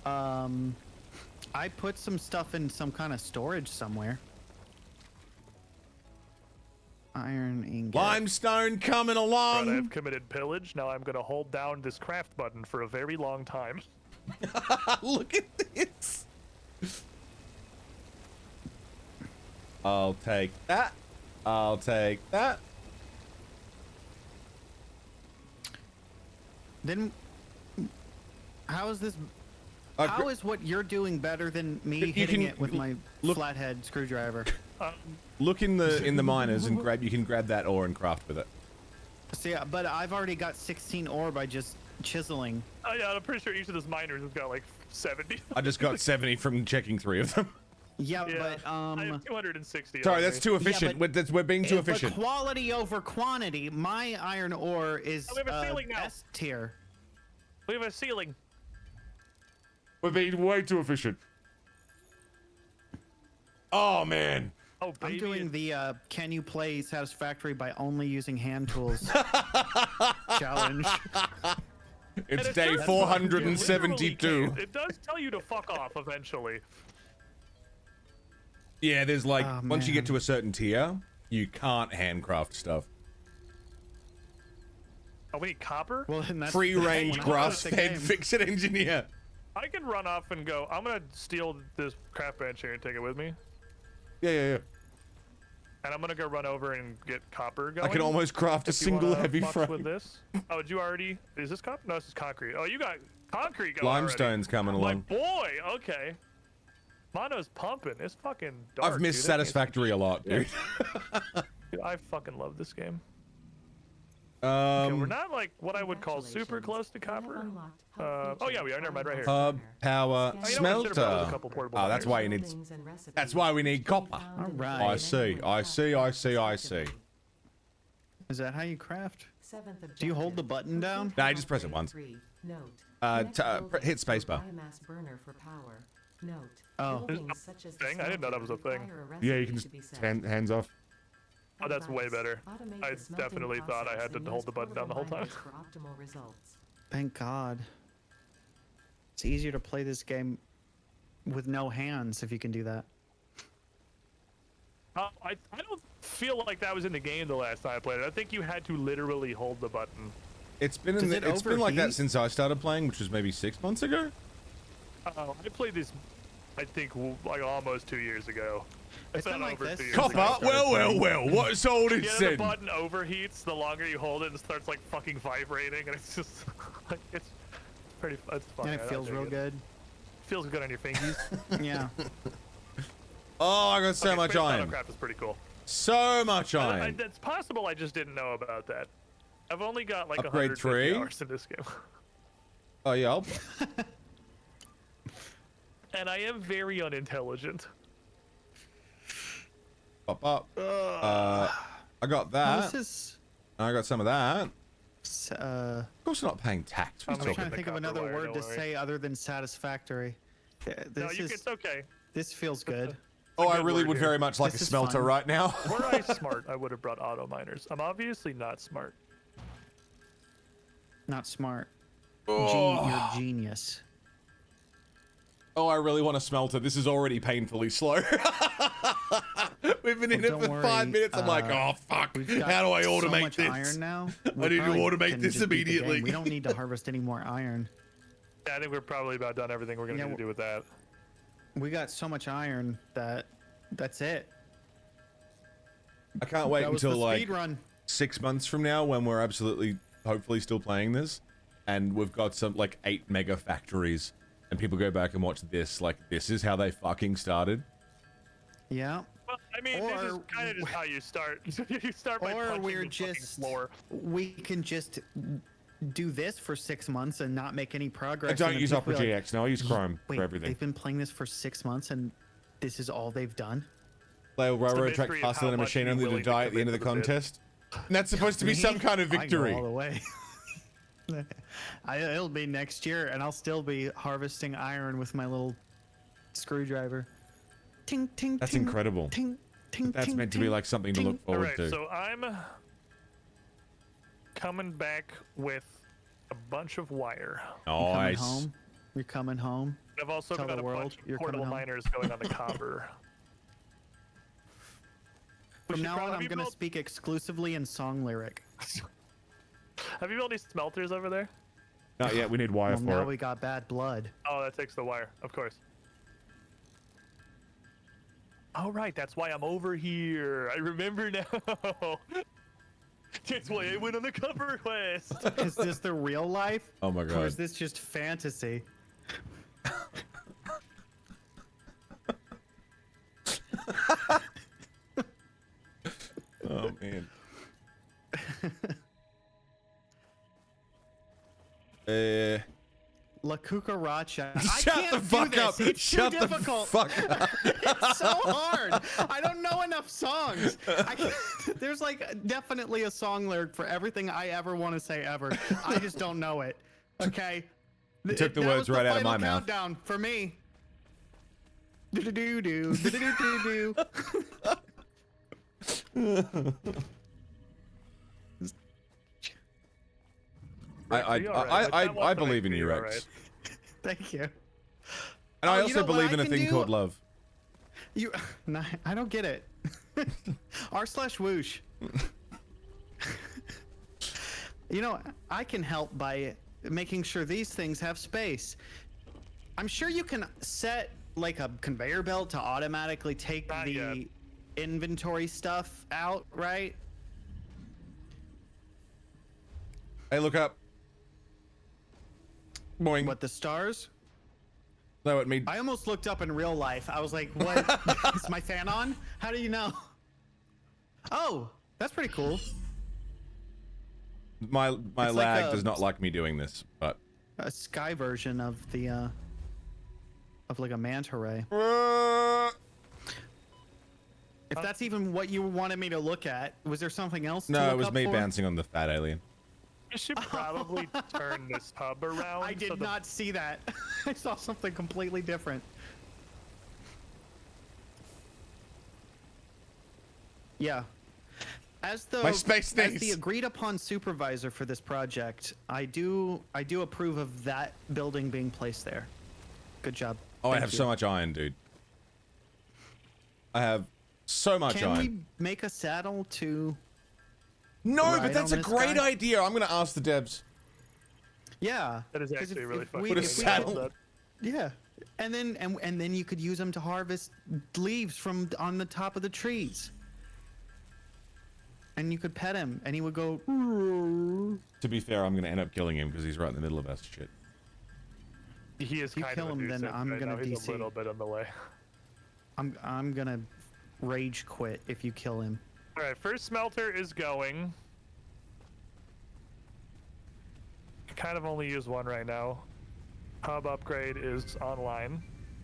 I put some stuff in some kind of storage somewhere. Iron ingot. Limestone coming Right, along. I've committed pillage. Now I'm going to hold down this craft button for a very long time. Look at this. I'll take that. I'll take that. Then, how is this? Uh, How is what you're doing better than me You hitting can it with my look- flathead screwdriver? Look in the miners and grab. You can grab that ore and craft with it. See, but I've already got 16 ore by just chiseling. Oh yeah, I'm pretty sure each of those miners has got like 70. I just got 70 from checking 3 of them. Yeah, Yeah, but I have 260. Sorry, on that's me. too efficient. but- We're being too but efficient. quality over quantity. My iron ore is Oh, we have a ceiling now. S tier. We have a ceiling. We're being way too efficient. Oh man. Oh, baby. I'm doing the can you play Satisfactory by only using hand tools challenge. It's And day does- 472. literally, it does tell you to fuck off eventually. Yeah, there's like Oh, once you get man. to a certain tier, you can't handcraft stuff. Oh, we need copper? Well, then that's Free range when I grass was the fed game. fix it engineer. I can run off and go. I'm gonna steal this craft bench here and take it with me. Yeah. And I'm gonna go run over and get copper going. I can almost craft a if you single wanna heavy fuck frame. with this. Oh, did you already? Is this copper? No, this is concrete. Oh, you got concrete going Limestone's coming already. along. My boy, okay. Mono's pumping. It's fucking dark. I've missed dude. That game's Satisfactory a lot, dude. Dude, I fucking love this game. Okay, we're Um, not like what I would call super close to copper. Oh yeah, we are. Never mind, right here. hub, power, Oh, you know what? I should've brought smelter. a couple portable Oh, that's miners. why you need. That's why we need copper. Alright. I see. I see. Is that how you craft? Seventh Do you hold the button down? Nah, you just press it once. Note. Hit spacebar. Biomass burner for power. Note. Oh. Buildings such as the Thing? I didn't know that was a smelter thing. require a Yeah, you can recipe just to be set. hands off. Oh, that's way better. Automate I the smelting definitely thought I had process to and hold use the button down the whole portable time. miners for optimal results. Thank God. It's easier to play this game with no hands if you can do that. I don't feel like that was in the game the last time I played it. I think you had to literally hold the button. It's been Does it it's been like that overheat? since I started playing, which was maybe 6 months ago. I played this, I think, like almost 2 years ago. It's been not like over this 2 years since ago. I Copper. started playing. Well. What's all it Yeah, the said? button overheats the longer you hold it and starts like fucking vibrating, and it's just like it's pretty. It's fun. And it feels real good. Feels good on your fingies. Yeah. Oh, I got so Okay, much Space iron. Battlecraft is pretty cool. So much iron. It's possible I just didn't know about that. I've only got like Upgrade 150 3? hours in this game. Oh yeah. And I am very unintelligent. Pop up. I got that. This is. I got some of that. Of course, we're not paying tax. I'm I'm trying to think of another word to say other than satisfactory. No, it's okay. This feels good. Oh, I good really word would here. very much like This a is smelter fun. right now. Were I smart, I would have brought auto miners. I'm obviously not smart. Not smart. Oh. You're genius. Oh, I really want a smelter. This is already painfully slow. We've been in it Don't for worry, 5 minutes. I'm like, oh fuck. We've got How do I so automate much this? iron now. I we need to probably automate can this just beat the game. immediately. We don't need to harvest any more iron. Yeah, I think we're probably about done everything we're gonna Yeah, need to do with that. We got so much iron that that's it. I can't wait That was until the like speed run. 6 months from now when we're absolutely, hopefully still playing this. And we've got some like 8 mega factories. And people go back and watch this. Like, this is how they fucking started. Yeah. Well, I mean, this is Or- kind of just how you start. You start by Or punching we're the fucking just floor. we can just do this for 6 months and not make any progress. I and don't then use people Opera be like, GX. No, I use Chrome Wait, for everything. they've been playing this for 6 months and this is all they've done? Play a railroad track mystery of faster how than a much machine you're only to willing to die at the end of the commit to the bit. contest. And that's supposed to be some Me? kind of I go victory. all the way. It'll be next year, and I'll still be harvesting iron with my little screwdriver. Ting, ting, That's ting, incredible. Ting, ting, That's ting, meant to be ting, like something to ting. look forward Alright, to. so I'm coming back with a bunch of wire. You coming Nice. home? You're coming home? I've also Tell got the a world bunch of you're coming portable home. miners going on the copper. From should now probably- on, have I'm you going to built- speak exclusively in song lyric. Have you built any smelters over there? Not yet. We need wire Well, for now it. we got bad blood. Oh, that takes the wire, of course. Oh, right, that's why I'm over here. I remember now. That's why I went on the cover quest. Is this the real life? Oh my Or god. is this just fantasy? Oh man. La Cucaracha. I Shut can't the fuck do this. up. It's Shut too the difficult. fuck up. It's so hard. I don't know enough songs. There's like definitely a song lyric for everything I ever want to say ever. I just don't know it. Okay. You took the That words was right out of final my mouth. Countdown for me. Do do do do do do do do. I believe in you, Rex. Thank you. And I Oh, you also know what believe I in a can thing do? called love. You, nah, I don't get it. r/whoosh. You know, I can help by making sure these things have space. I'm sure you can set like a conveyor belt to automatically take Not the yet. inventory stuff out, right? Hey, look up. Boing. What, the stars? No, it means I almost looked up in real life. I was like, what? Is my fan on? How do you know? Oh, that's pretty cool. my It's lag like a- does not like me doing this, but A sky version of the, of like a manta ray. If that's even what you wanted me to look at, was there something else? to no, it look was up me for? bouncing on the fat alien. You should probably turn this hub around. I did so the- not see that. I saw something completely different. Yeah. As the My space as sneeze. the agreed upon supervisor for this project, I do approve of that building being placed there. Good job. Oh, I Thank have you. so much iron, dude. I have so much Can iron. we make a saddle to? No, ride but that's on a this great guy? idea. I'm gonna ask the devs. Yeah. That is 'cause actually if- really if fucking we- Put a if we saddle- could- Yeah. And then you could use them to harvest leaves from on the top of the trees. And you could pet him, and he would go. To be fair, I'm gonna end up killing him because he's right in the middle of our shit. He is You kind kill of him, then elusive I'm right gonna now. He's DC. a little bit on the way. I'm gonna rage quit if you kill him. All right, first smelter is going. Kind of only use one right now. Hub upgrade is online.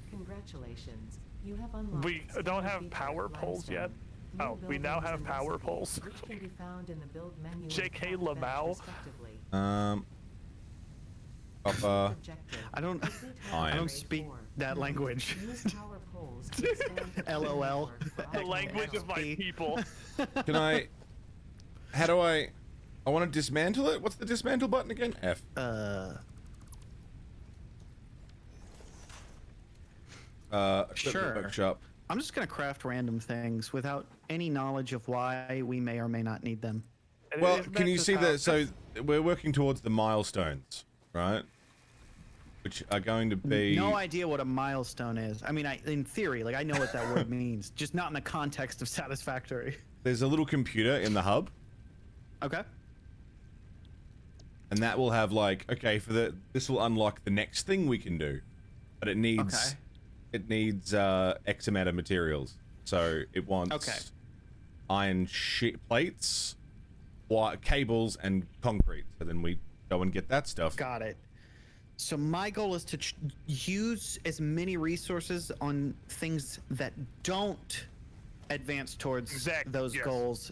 Congratulations. You have unlocked. We don't have power poles yet. New Oh, we now buildings have and power recipes, poles. Which can be found in the build menu. and JK craft bench Lamau. respectively. Upper. Objective. I don't Complete I I am. don't grade speak 4. that language. Use power poles to expand the LOL. network for The optimal language of my XP. people. Can I? How do I want to dismantle it. What's the dismantle button again? F. Equipment Sure. Workshop. I'm just gonna craft random things without any knowledge of why we may or may not need them. And Well, isn't can that you just see how- that? So we're working towards the milestones, right? Which are going to be. No idea what a milestone is. I mean, in theory, like I know what that word means, just not in the context of satisfactory. There's a little computer in the hub, Okay. and that will have like, okay, this will unlock the next thing we can do, but it needs Okay. X amount of materials. So it wants Okay. iron plates, wire cables, and concrete. So then we go and get that stuff. Got it. So my goal is to use as many resources on things that don't advance towards those yes. goals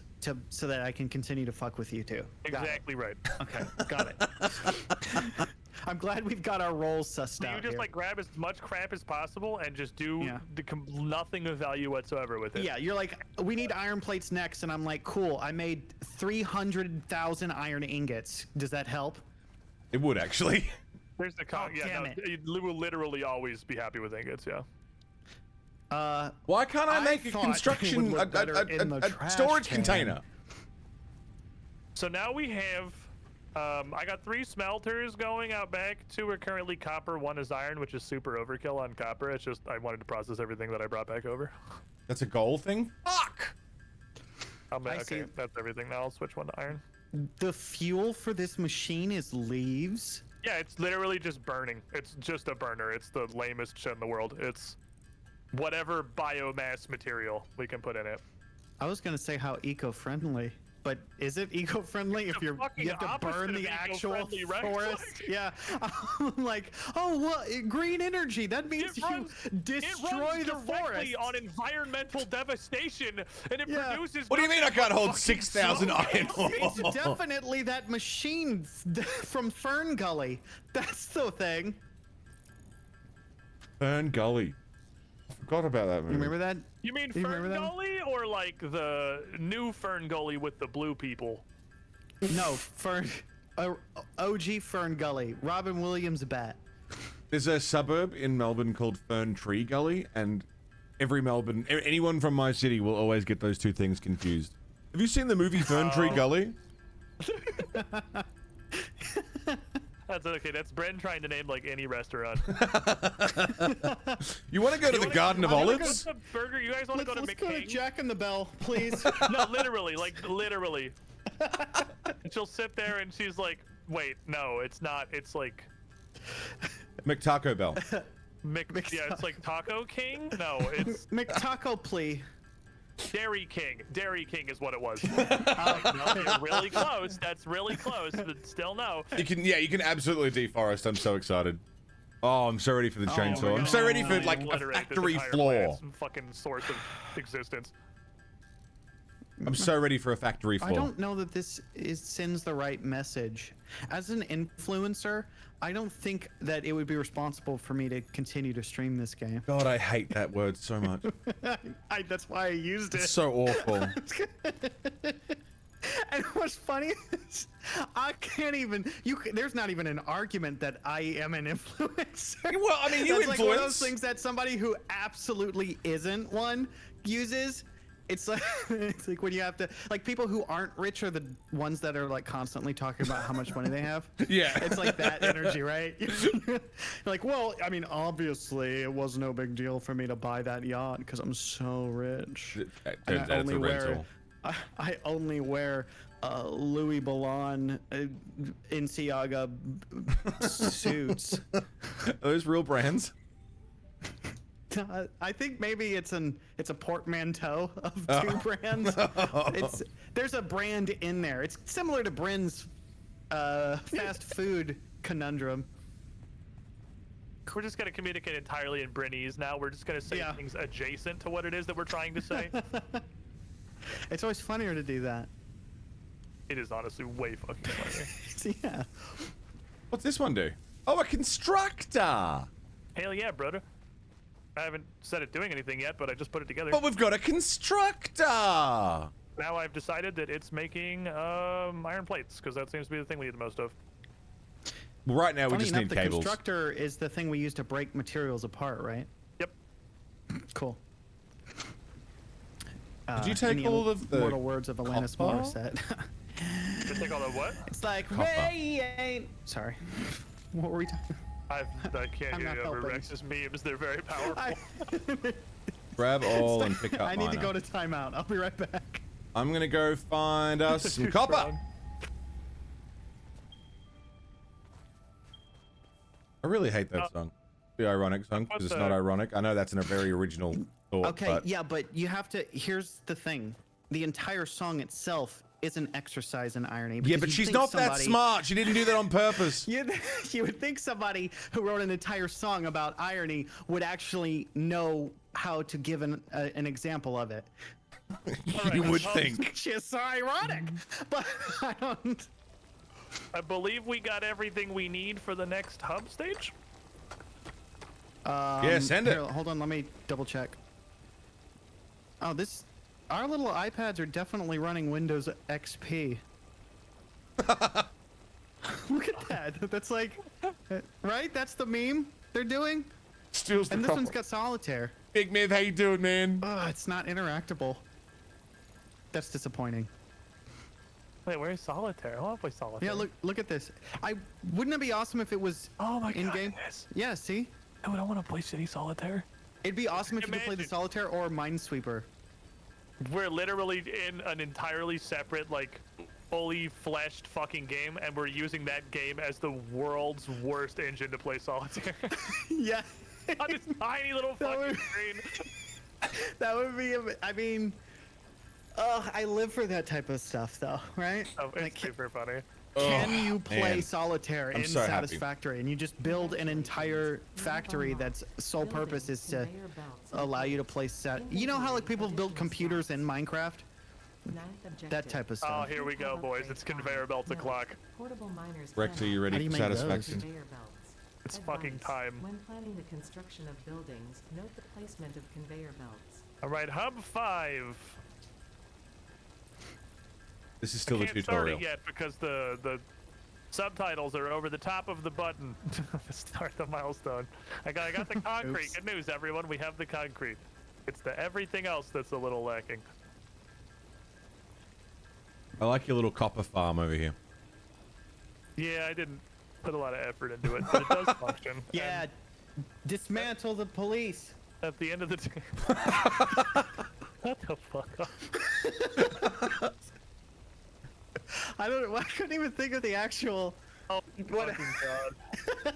so that I can continue to fuck with you two. Got it. Exactly right. Okay, got it. I'm glad we've got our roles sussed So out you just here. like grab as much crap as possible and just do Yeah. nothing of value whatsoever with it. Yeah, you're like, we need iron plates next, and I'm like, cool. I made 300,000 iron ingots. Does that help? It would actually. There's the con. Oh, yeah, damn no, it. you will literally always be happy with ingots. Yeah. Why can't I I make a thought it construction would look better in the a trash storage can. container? So now we have. I got 3 smelters going out back. 2 are currently copper. 1 is iron, which is super overkill on copper. It's just I wanted to process everything that I brought back over. That's a goal thing. Fuck. Okay, see. that's everything. Now I'll switch 1 to iron. The fuel for this machine is leaves. Yeah, it's literally just burning. It's just a burner. It's the lamest shit in the world. It's whatever biomass material we can put in it. I was gonna say how eco-friendly, but is it eco-friendly if the you fucking have to opposite burn of the actual eco-friendly, Rex. forest? Like- Yeah, I'm like, oh, well, green energy. That means It runs, you destroy it the runs forest. directly on environmental devastation, and it Yeah. produces. What do you mean I can't hold fucking 6,000 smoke. iron It's ore? definitely that machine from Fern Gully. That's the thing. Fern Gully. I forgot about that movie. You remember that? You mean You remember Fern that? Gully or like the new Fern Gully with the blue people? No, Fern. OG Fern Gully. Robin Williams bat. There's a suburb in Melbourne called Fern Tree Gully, and anyone from my city will always get those two things confused. Have you seen the movie Fern Tree Gully? That's okay. That's Bren trying to name like any restaurant. You want to go to the Garden of What's Olives? the burger? You guys want to go to Let's go to McCain? Jack in the Bell, please. No, literally, like literally. And she'll sit there and she's like, "Wait, no, it's not. It's like McTaco Bell. yeah, it's like Taco King. No, it's McTaco, please. Dairy King. Dairy King is what it was. No, you're really close. That's really close, but still no. You can absolutely deforest. I'm so excited. Oh, I'm so ready for the chainsaw. I'm so ready for like a Obliterate this factory entire floor. plant's fucking source of existence. I'm so ready for a factory I floor. don't know that this sends the right message. As an influencer, I don't think that it would be responsible for me to continue to stream this game. God, I hate that word so much. That's why I used it. It's so awful. And what's funny is I can't even. There's not even an argument that I am an influencer. Well, I mean, you That's like one of those influence. things that somebody who absolutely isn't one uses. It's like when you have to, like, people who aren't rich are the ones that are like constantly talking about how much money they have. Yeah. It's like that energy, right? You're like, well, I mean, obviously it was no big deal for me to buy that yacht because I'm so rich. It And turns out it's a rental. I only wear Louis Vuitton Balenciaga suits. Are those real brands? I think maybe it's a portmanteau of two brands. There's a brand in there. It's similar to Bryn's fast food conundrum. We're just gonna communicate entirely in Brynese now. We're just gonna say things adjacent to what it is that we're trying to say. It's always funnier to do that. It is honestly way fucking funnier. Yeah. What's this one do? Oh, a constructor. Hell yeah, brother. I haven't said it doing anything yet, but I just put it together. But we've got a constructor. Now I've decided that it's making iron plates, because that seems to be the thing we need the most of. Well, right now we Funny just enough, need the cables. constructor is the thing we use to break materials apart, right? Yep. Cool. Did you take in the all of the immortal words of Alanis copper? Morissette? Just take all the what? It's like Copper. rain. Sorry. What were we talking? I can't I'm hear not you over helping. Rex's memes. They're very powerful. Grab all and pick up I need to miner. go to timeout. I'll be right back. I'm gonna go find us some Too copper. strong. I really hate that song. The ironic song, because it's not ironic. I know that's in a very original thought. Okay, but yeah, but you have to. Here's the thing: the entire song itself is an exercise in irony. yeah, because but you'd she's think not that somebody- smart. She didn't do that on purpose. You would think somebody who wrote an entire song about irony would actually know how to give an example of it. You would think. Which is so ironic, but I don't. I believe we got everything we need for the next hub stage. Yeah, send it. Here, hold on, let me double check. Oh, our little iPads are definitely running Windows XP. Look at that. That's like, right? That's the meme they're doing. Steals the And this copper. one's got solitaire. Big Myth, how you doing, man? It's not interactable. That's disappointing. Wait, where's solitaire? I want to play solitaire. Yeah, look at this. Wouldn't it be awesome if it was Oh my in god. game? Yes. Yeah, see? No, I don't want to play City Solitaire. It'd be awesome if you could play the Imagine. solitaire or Minesweeper. We're literally in an entirely separate, like, fully fleshed fucking game, and we're using that game as the world's worst engine to play solitaire. Yeah. On this tiny little That fucking would- screen. That would be, I mean, I live for that type of stuff, though, right? Oh, Like, it's super funny. can you play man. solitaire I'm in so happy. Satisfactory, and you just build an entire factory that's sole purpose is to allow you to play You know how like people build computers in Minecraft? That type of Oh, stuff. here we go, boys. It's conveyor belt o'clock. Portable miners. Rex, are you ready How do you for make those? satisfaction? Conveyor belts. It's fucking time. When planning the construction of buildings, note the placement of conveyor belts. All right, Hub 5. This is still I the can't start tutorial. it yet because the subtitles are over the top of the button to start the milestone. I got the concrete. Oops. Good news, everyone. We have the concrete. It's the everything else that's a little lacking. I like your little copper farm over here. Yeah, I didn't put a lot of effort into it, but it does function. Yeah, dismantle the police. And at the end of the day. What the fuck up? I couldn't even think of the actual. Oh, What- fucking god.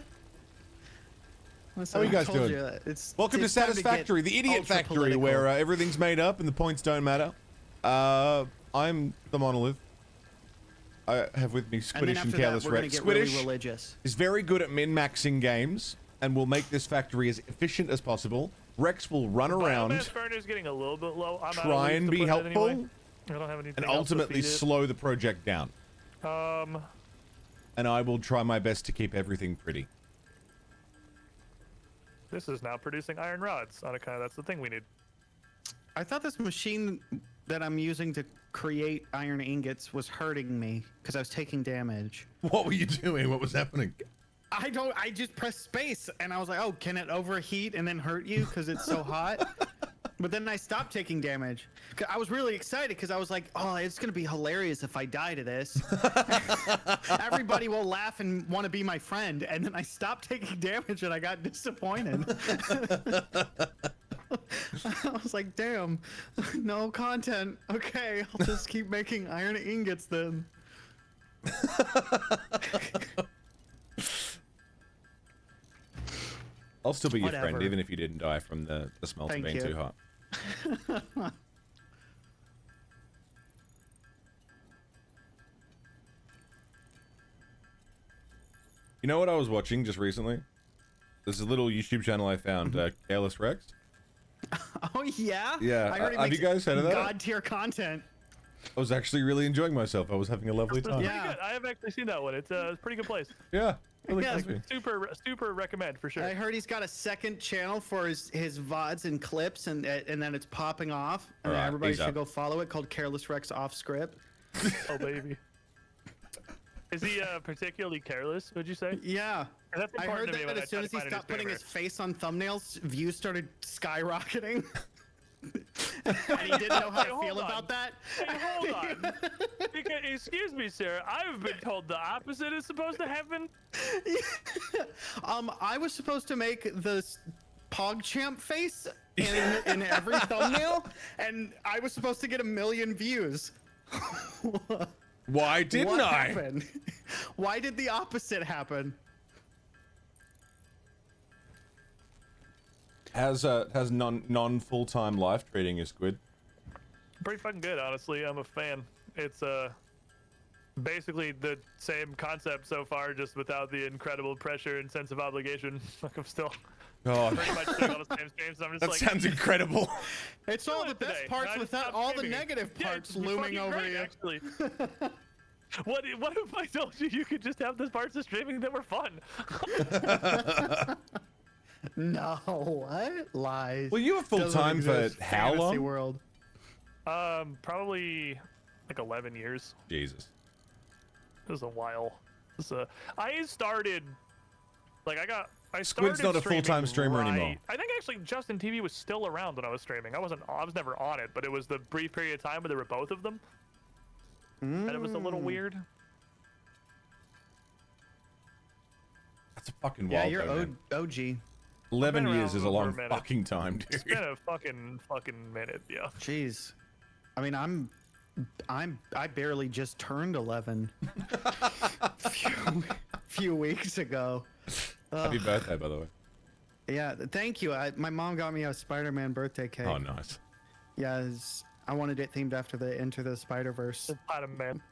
How are you guys doing? Welcome to it's time get Satisfactory, the idiot ultra factory, political. where everything's made up and the points don't matter. I'm the monolith. I have with me And then Squiddish and after that, Careless we're gonna Rex. get really Squiddish religious. is very good at min-maxing games and will make this factory as efficient as possible. Rex will run around Biomass burner's getting a little bit low. I'm out of try leaves and to be put it helpful, anyway. I don't have anything and else to ultimately feed it. slow the project down. And I will try my best to keep everything pretty. This is now producing iron rods on account of that's the thing we need. I thought this machine that I'm using to create iron ingots was hurting me because I was taking damage. What were you doing? What was happening? I just pressed space and I was like, oh, can it overheat and then hurt you because it's so hot? But then I stopped taking damage. 'Cause I was really excited because I was like, oh, it's going to be hilarious if I die to this. Everybody will laugh and want to be my friend. And then I stopped taking damage and I got disappointed. I was like, damn, no content. Okay, I'll just keep making iron ingots then. I'll still be your friend, Whatever. even if you didn't die from the smelter Thank being you. too hot. You know what I was watching just recently? There's a little YouTube channel I found, Careless Rex. Oh yeah. Yeah, I heard he have you makes guys heard of that? God tier content. I was actually really enjoying myself. I was having a lovely It's time. pretty Yeah. good. I have actually seen that one. It's a pretty good place. Yeah, really Yeah. creepy. Super recommend for sure. I heard he's got a second channel for his VODs and clips, and then it's popping off. And Alright, everybody he's should up. go follow it, called Careless Rex Off Script. Oh baby. Is he particularly careless? Would you say? Yeah. That's I important heard to me that when I as try soon to as he find a stopped putting his streamer. face on thumbnails, views started skyrocketing. And he didn't know how Hey, to hold feel on. about that. Hey, hold on. Because, excuse me, sir. I've been told the opposite is supposed to happen. I was supposed to make the PogChamp face in every thumbnail, and I was supposed to get 1 million views. Why didn't What I? happened? Why did the opposite happen? Has non full time live trading is good. Pretty fucking good, honestly. I'm a fan. It's basically the same concept so far, just without the incredible pressure and sense of obligation. Like I'm still God, pretty much doing all the same streams. So I'm just that like, sounds incredible. It's all doing the it best today. parts I just without stopped all the streaming it. negative Yeah, parts it's looming fucking over great, you. Actually. What if I told you you could just have the parts of streaming that were fun? No, what? Lies. Well, you were full Doesn't time for exist. how Fantasy long? World. Probably like 11 years. Jesus. It was a while. I started, like I started Squid's not a full-time streamer streaming anymore. right- I think actually Justin TV was still around when I was streaming. I was never on it, but it was the brief period of time where there were both of them, and it was a little weird. That's a fucking Yeah, wild. you're though, man. OG. 11 I've been years is a around for a long minute. fucking time, dude. It's been a fucking minute, yeah. Jeez. I mean, I barely just turned 11. few weeks ago. Happy birthday, by the way. Yeah, thank you. My mom got me a Spider-Man birthday cake. Oh, nice. Yeah, I wanted it themed after the Into the Spider-Verse. Spider-Man.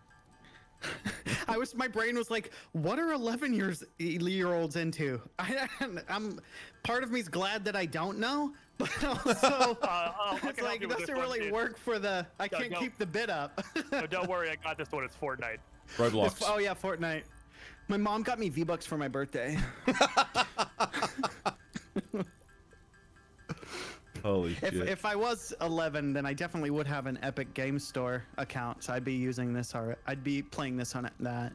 My brain was like, what are 11-year-olds into? I'm part of me's glad that I don't know, but also I it's can help like you it with this doesn't one, really dude. work for the. I can't no. keep the bid up. No, don't worry, I got this one. It's Fortnite. Roblox. Oh yeah, Fortnite. My mom got me V-Bucks for my birthday. Holy shit. If I was 11, then I definitely would have an Epic Game Store account, so I'd be using this or I'd be playing this on that.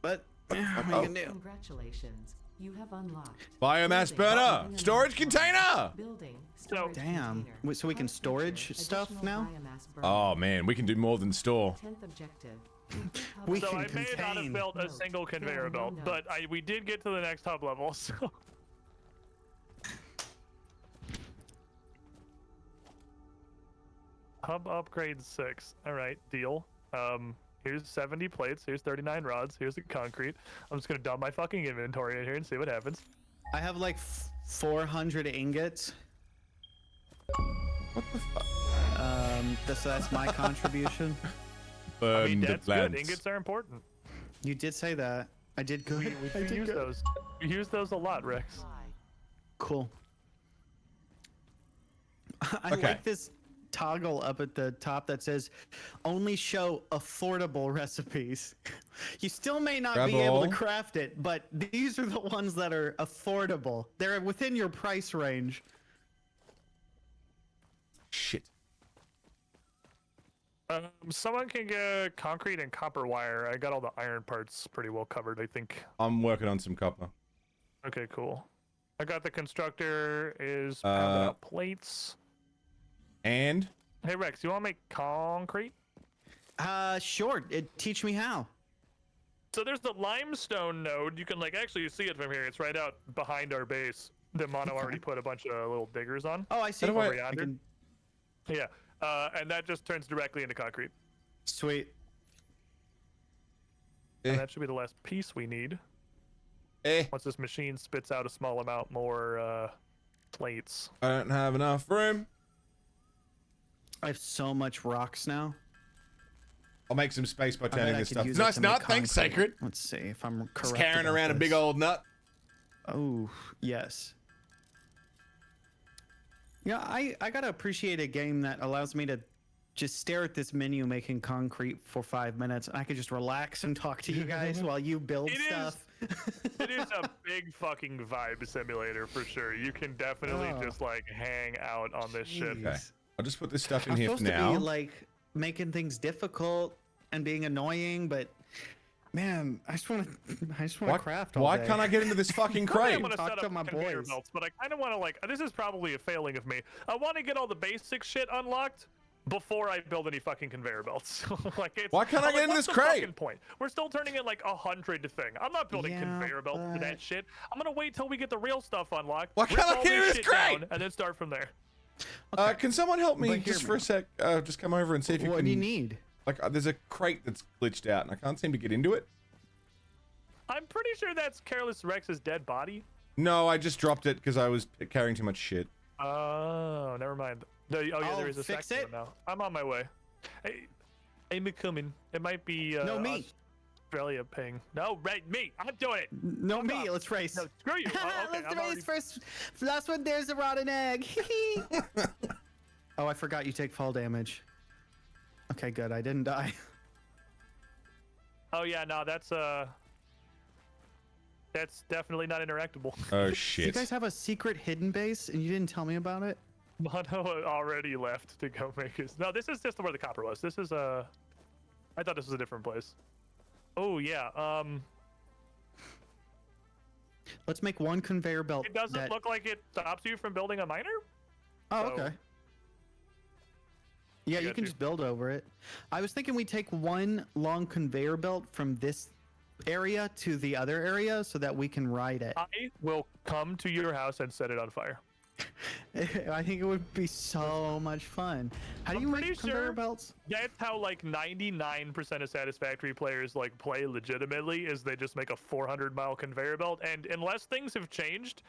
But yeah, what are you gonna do? Congratulations. You have unlocked. Biomass Building. burner! Building Storage unlocked. container! Building. Storage Damn. container. Wait, so we can Health storage feature. stuff Additional now? biomass burner. Oh man, we can do more than store. 10th objective. We So can I may not have contain. built a Note. single conveyor There are no belt, but notes. we did get to the next hub level, so. Hub upgrade 6. All right, deal. Here's 70 plates. Here's 39 rods. Here's the concrete. I'm just gonna dump my fucking inventory in here and see what happens. I have like 400 ingots. What the fuck? That's my contribution. Burn I mean, the that's plants. good. Ingots are important. You did say that. I did good. We I do did use good. those. We use those a lot, Rex. Cool. I Okay. like this toggle up at the top that says only show affordable recipes. You still may not be able to Rebel. craft it, but these are the ones that are affordable. They're within your price range. Shit. Someone can get concrete and copper wire. I got all the iron parts pretty well covered, I think. I'm working on some copper. Okay, cool. I got the constructor is pounding out plates. And Hey Rex, you want to make concrete? Sure. Teach me how. So there's the limestone node. You can actually see it from here. It's right out behind our base. The mono already put a bunch of little diggers on. Oh, I see. How do I- Over yonder. can- Yeah, and that just turns directly into concrete. Sweet. And Eh. that should be the last piece we need. Once this machine spits out a small amount more plates. I don't have enough room. I have so much rocks now. I'll make some space by I bet turning I this could stuff. use it Nice to make nut. Thanks, concrete. Sacred. Let's see if I'm correct. Just carrying about around a big this. old nut. Oh, yes. Yeah, I gotta appreciate a game that allows me to just stare at this menu making concrete for 5 minutes, and I could just relax and talk to you guys while you build stuff. It is a big fucking vibe simulator for sure. You can definitely just like hang out on this shit. Okay. I'll just put this stuff in I'm here for supposed to now. be like making things difficult and being annoying, but man, I just want to craft all Why day. can't I get into this fucking I crate? want to Talk set to up my conveyor boys. belts, but I kind of want to like. This is probably a failing of me. I want to get all the basic shit unlocked before I build any fucking conveyor belts. Like, it's, Why can't I I'm get like, into what's this the crate? fucking point? We're still turning in like 100 thing. I'm not building Yeah, conveyor belts for but- that shit. I'm gonna wait till we get the real stuff unlocked. Why rip can't I all get in this shit crate? down, and then start from there. Can someone help me But hear just me for a sec? Just come over and see if you What can. do you need? Like, there's a crate that's glitched out, and I can't seem to get into it. I'm pretty sure that's Careless Rex's dead body. No, I just dropped it because I was carrying too much shit. Oh, never mind. Oh yeah, I'll there is a fix second it. one now. I'm on my way. Hey, I'm coming. It might be No, me. Australia ping. No, right, me. I'm doing it. No, Fuck me. off. Let's race. No, screw you. Oh, okay, Let's I'm race already... first. Last one, there's a rotten egg. Oh, I forgot you take fall damage. Okay, good. I didn't die. Oh yeah, no, that's definitely not interactable. Oh You shit! guys have a secret hidden base, and you didn't tell me about it? Mono already left to go make his. No, this is just where the copper was. This is I thought this was a different place. Oh yeah. Let's make one conveyor belt. It doesn't that... look like it stops you from building a miner. Oh, so- okay. Yeah, you got can you. just build over it. I was thinking we take one long conveyor belt from this area to the other area so that we can ride it. I will come to your house and set it on fire. I think it would be so much fun. How do I'm you pretty make conveyor sure- belts? That's how like 99% of Satisfactory players like play legitimately, is they just make a 400-mile conveyor belt, and unless things have changed,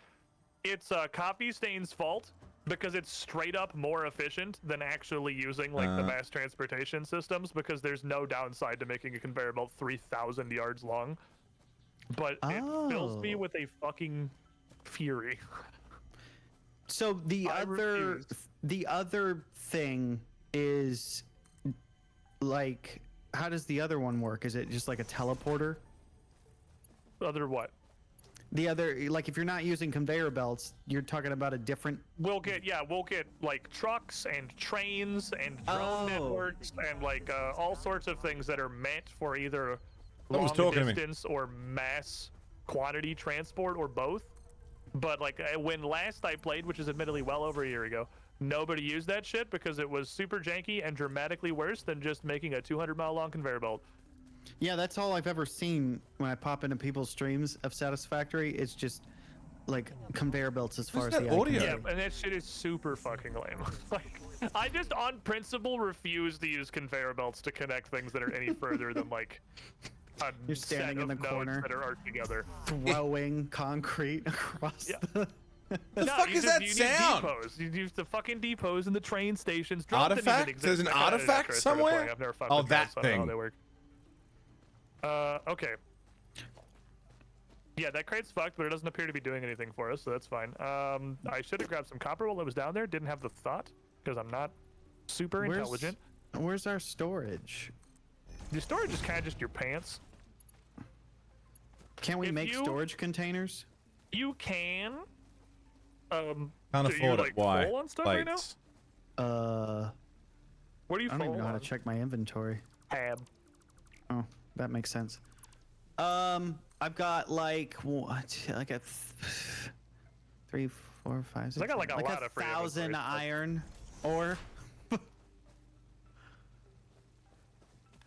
it's Copy Stain's fault because it's straight up more efficient than actually using like the mass transportation systems, because there's no downside to making a conveyor belt 3,000 yards long. But it fills me Oh. with a fucking fury. So the I refuse. other thing is like, how does the other one work? Is it just like a teleporter? Other what? The other, like, if you're not using conveyor belts, you're talking about a different. We'll get like trucks and trains and drone Oh. networks and like all sorts of things that are meant for either Someone's long talking to me. distance or mass quantity transport or both. But like when last I played, which is admittedly well over a year ago, nobody used that shit because it was super janky and dramatically worse than just making a 200-mile long conveyor belt. Yeah, that's all I've ever seen when I pop into people's streams of Satisfactory. It's just like conveyor belts as far Where's as the that eye audio? can Yeah, see. and that shit is super fucking lame. Like, I just on principle refuse to use conveyor belts to connect things that are any further than like a You're standing set in of the corner. nodes that are arched together. Throwing concrete across Yeah. the. The fuck is that you sound? Need depots. You use the fucking depots and the train stations. Drones didn't even Artifact? exist There's an back when I artifact actually started somewhere? playing. I've never fucked Oh, with that drones, so I don't know how thing. they work. Okay. Yeah, that crate's fucked, but it doesn't appear to be doing anything for us, so that's fine. I should have grabbed some copper while it was down there. Didn't have the thought, because I'm not super intelligent. Where's our storage? Your storage is kind of just your pants. Can't we If make you- storage containers? You can. Can't so afford you're, it. like, Why? full on stuff right now? Plates. What are you I don't even full know how to on? check my inventory. Tab. Oh, that makes sense. I've got like what, like a 3, 4, 5, 6. I got, like, a lot of free 1,000 inventory stuff. iron ore.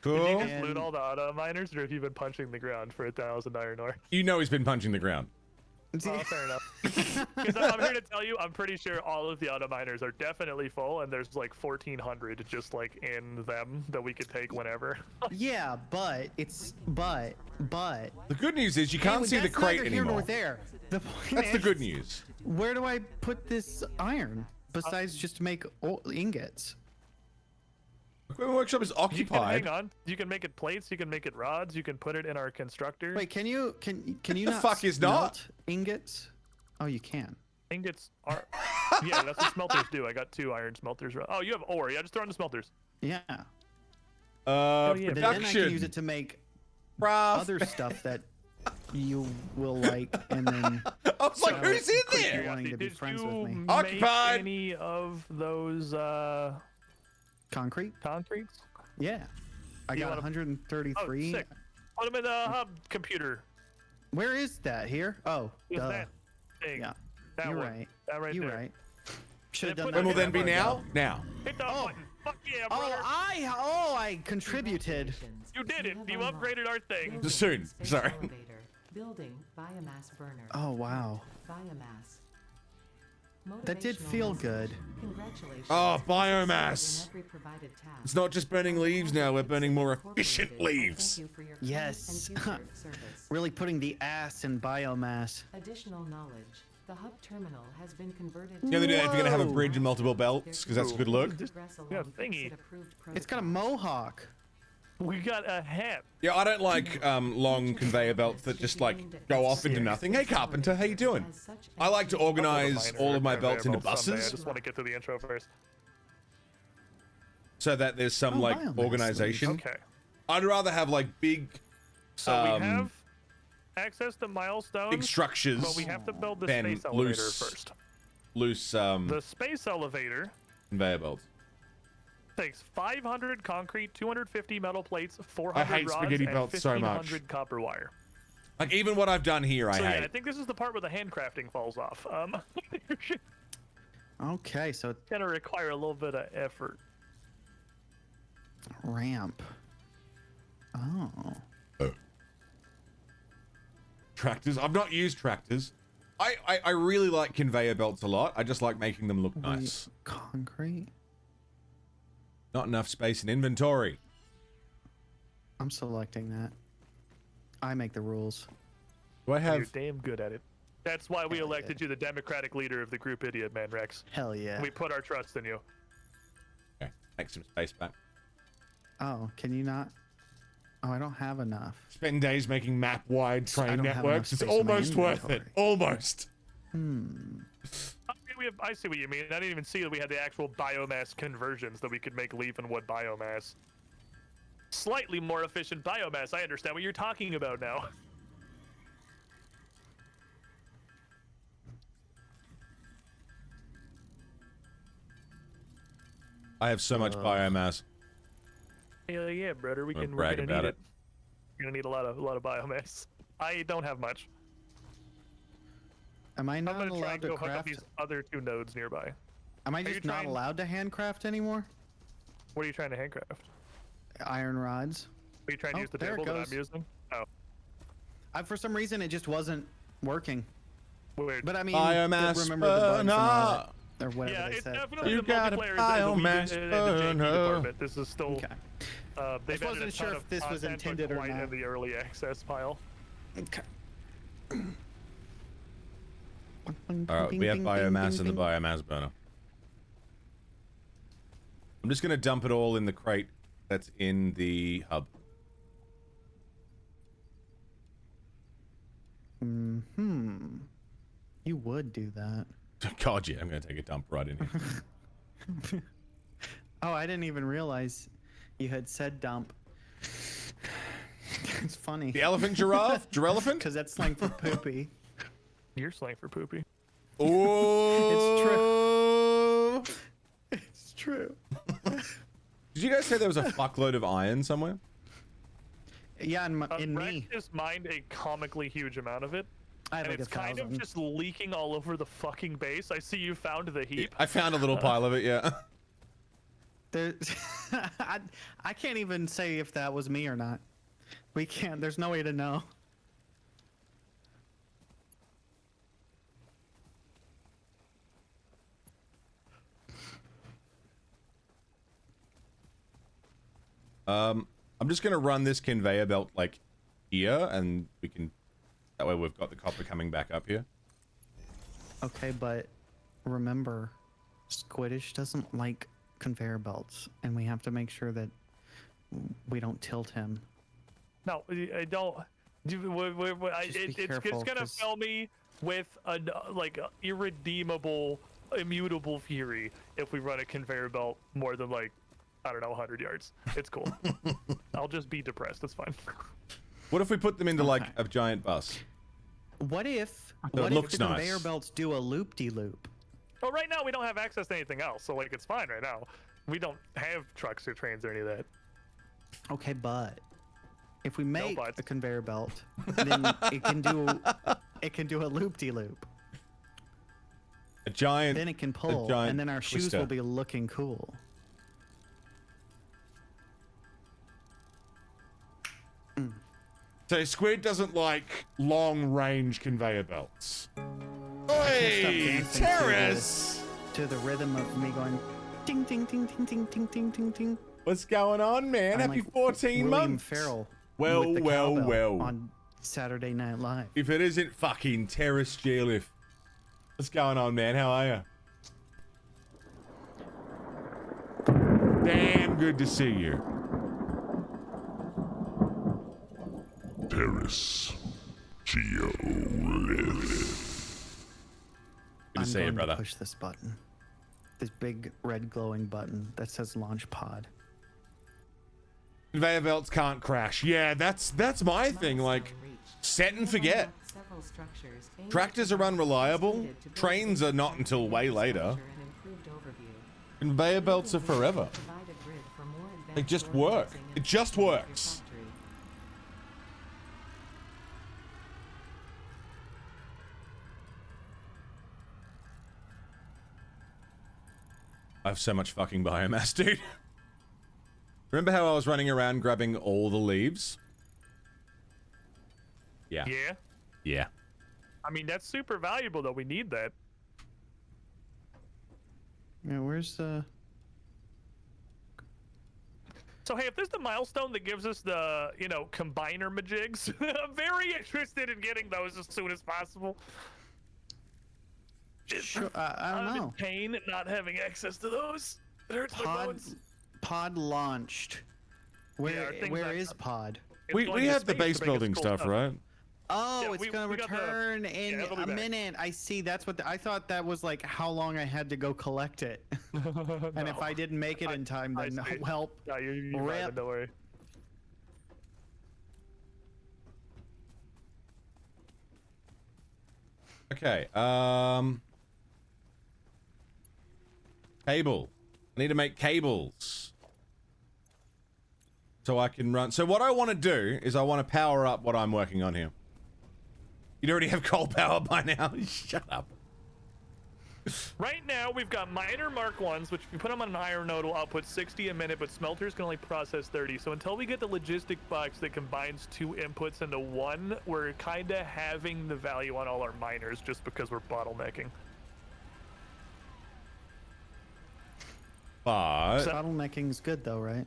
Did you Cool. just loot And- all the auto miners, or have you been punching the ground for 1,000 iron ore? You know he's been punching the ground. Fair enough. Because I'm here to tell you, I'm pretty sure all of the auto miners are definitely full, and there's like 1,400 just like in them that we could take whenever. Yeah, but The good news is you can't Anyway, see the that's crate neither here anymore. nor there. The point That's the is, good news. Where do I put this iron besides just make ingots? Equipment workshop is You can occupied. hang on. You can make it plates. You can make it rods. You can put it in our constructor. Wait, can you the not fuck is not? smelt ingots? Oh, you can. Ingots are. Yeah, that's what smelters do. I got 2 iron smelters. Oh, you have ore. Yeah, just throw in the smelters. Yeah. yeah. Then I Production. can use it to make Craft. other stuff that you will like, and then I was like, So, who's in quick, there? you're wanting to be Did friends you with me. make Occupied. any of those concrete. concretes? Yeah, I You got wanna- 133. Oh, sick. Put them in the hub computer. Where is that? Here? Oh, Is duh. that thing? Yeah, That you're one. right. That right You're there. right. Should have Then done put that. When will Okay, then be I'm now? Now. Hit the button. Fuck yeah, brother. I contributed. You did it. You upgraded our thing. Soon. Space Sorry. elevator. Building biomass burner. Oh wow, Biomass. that did Motivational feel message. good. Congratulations. Oh, Succeeded biomass. in every provided task. It's not just burning leaves now, we're burning more efficient Incorporated. leaves. Thank you for your current Yes. and future service. Really putting the ass in biomass. Additional knowledge. The hub terminal has been converted You only do that if you're gonna have a Whoa. bridge and multiple belts, because that's a good look. Yeah, thingy. It's got a mohawk. We got a hat. Yeah, I don't like long conveyor belts that just like go off into nothing. Hey carpenter, how you doing? I like to organize all of my belts into Someday. I buses just want to get to the intro first. so that there's some Oh, like biomass organization. Okay. I'd rather have like big So we have access to milestones, big structures but we have to build the than space elevator loose first. loose The space elevator conveyor belts. takes 500 concrete, 250 metal plates, 400 hate rods, spaghetti and belts so much. 1,500 copper wire. Like even what I've done here, I So yeah, hate. I think this is the part where the handcrafting falls off. It's Okay, so gonna require a little bit of effort. ramp. Oh. Tractors. I've not used tractors. I really like conveyor belts a lot. I just like making them look nice. Concrete. Not enough space in inventory. I'm selecting that. I make the rules. Do I You're have? damn good at it. That's why we elected you the democratic leader of the group, Idiot Man Rex. Hell yeah. We put our trust in you. Okay, make some space back. Oh, can you not? Oh, I don't have enough. Spend days making map-wide train don't have enough networks. It's space in my almost worth it. inventory. Almost. Okay, I see what you mean. I didn't even see that we had the actual biomass conversions that we could make leaf and wood biomass. Slightly more efficient biomass. I understand what you're talking about now. I have so much biomass. Hell yeah, brother. I'm We're gonna gonna brag need about it. it. We're gonna need a lot of biomass. I don't have much. Am I I'm not gonna try allowed and to go hook up craft? these other 2 nodes nearby. Am I you just not trying- allowed to handcraft anymore? What are you trying to handcraft? Iron rods. Are you trying to Oh, use the there it table that goes. I'm using? Oh, For some reason, it just wasn't working. weird. But I mean, Biomass remember the bugs and all burner. that, or whatever Yeah, they it's said. definitely You the got a multiplayer is a weak biomass and the janky burner. department. This is still. Okay. They've wasn't added a sure ton if of this was content, but intended or quite not. in the early access pile. Okay. All right, we have biomass in the biomass burner. I'm just gonna dump it all in the crate that's in the hub. You would do that. God, yeah, I'm gonna take a dump right in here. Oh, I didn't even realize you had said dump. It's funny. The elephant giraffe? Girelephant? Because that's slang for poopy. You're slang for poopy. Oh, It's true. Did you guys say there was a fuckload of iron somewhere? Yeah, in Rex me. just mined a comically huge amount of it, I have and like it's 1,000. kind of just leaking all over the fucking base. I see you found the heap. I found a little pile of it, yeah. There, I can't even say if that was me or not. We can't. There's no way to know. I'm just gonna run this conveyor belt like here, and we can. That way we've got the copper coming back up here. Okay, but remember, Squiddish doesn't like conveyor belts, and we have to make sure that we don't tilt him. No, I don't. It's careful, gonna 'cause- fill me with a like irredeemable, immutable fury if we run a conveyor belt more than like, I don't know, 100 yards. It's cool. I'll just be depressed. It's fine. What if we put them into like Okay. a giant bus? What if So it what looks if the nice. conveyor belts do a loop-de-loop? Well, right now we don't have access to anything else, so like it's fine right now. We don't have trucks or trains or any of that. Okay, but if we make buts. a conveyor belt, then it can do a loop-de-loop. A giant. Then it can pull, giant and then our shoes twister. will be looking cool. So Squid doesn't like long-range conveyor belts. stop Oi, dancing terrace! To the rhythm of me going ding ding ding ding ding ding ding ding ding. What's going on, man? I'm Happy like 14 William months. Ferrell. Well, with the well, cowbell well. On Saturday Night Live. If it isn't fucking Terrace Geolift. What's going on, man? How are you? Damn good to see you. Terrace Geolift. Good to see you, going brother. to push this button. This big red glowing button that says launch pod. Conveyor belts can't crash. Yeah, that's my thing. Like, set and forget. Several structures aimed Tractors at are unreliable. completed to build Trains are not until way later. structure and improved overview. Conveyor belts are forever. Provide a grid for more They advanced just work. organizing and It just control of your works. factory. I have so much fucking biomass, dude. Remember how I was running around grabbing all the leaves? Yeah. Yeah. Yeah. I mean, that's super valuable though. We need that. Yeah, where's the? So hey, if there's the milestone that gives us the, you know, combiner majigs, I'm very interested in getting those as soon as possible. Sure, I don't I'm in know. pain at not having access to those. It hurts my bones. Pod launched. Where things where like is that. Pod? It's We going we to have the space to base make us building cool stuff, right? Oh, Yeah, it's we gonna got the- return in it'll be a back. minute. I see. That's what I thought. That was like how long I had to go collect it. And if I didn't make it in time, I then see. well, No, you're fine, Rip. don't worry. Okay. Cable. I need to make cables. So I can run. So what I want to do is I want to power up what I'm working on here. You'd already have coal power by now. Shut up. Right now, we've got miner Mark 1s, which if you put them on an iron node will output 60 a minute, but smelters can only process 30. So until we get the logistic box that combines 2 inputs into 1, we're kind of having the value on all our miners just because we're bottlenecking. But bottlenecking's good though, right?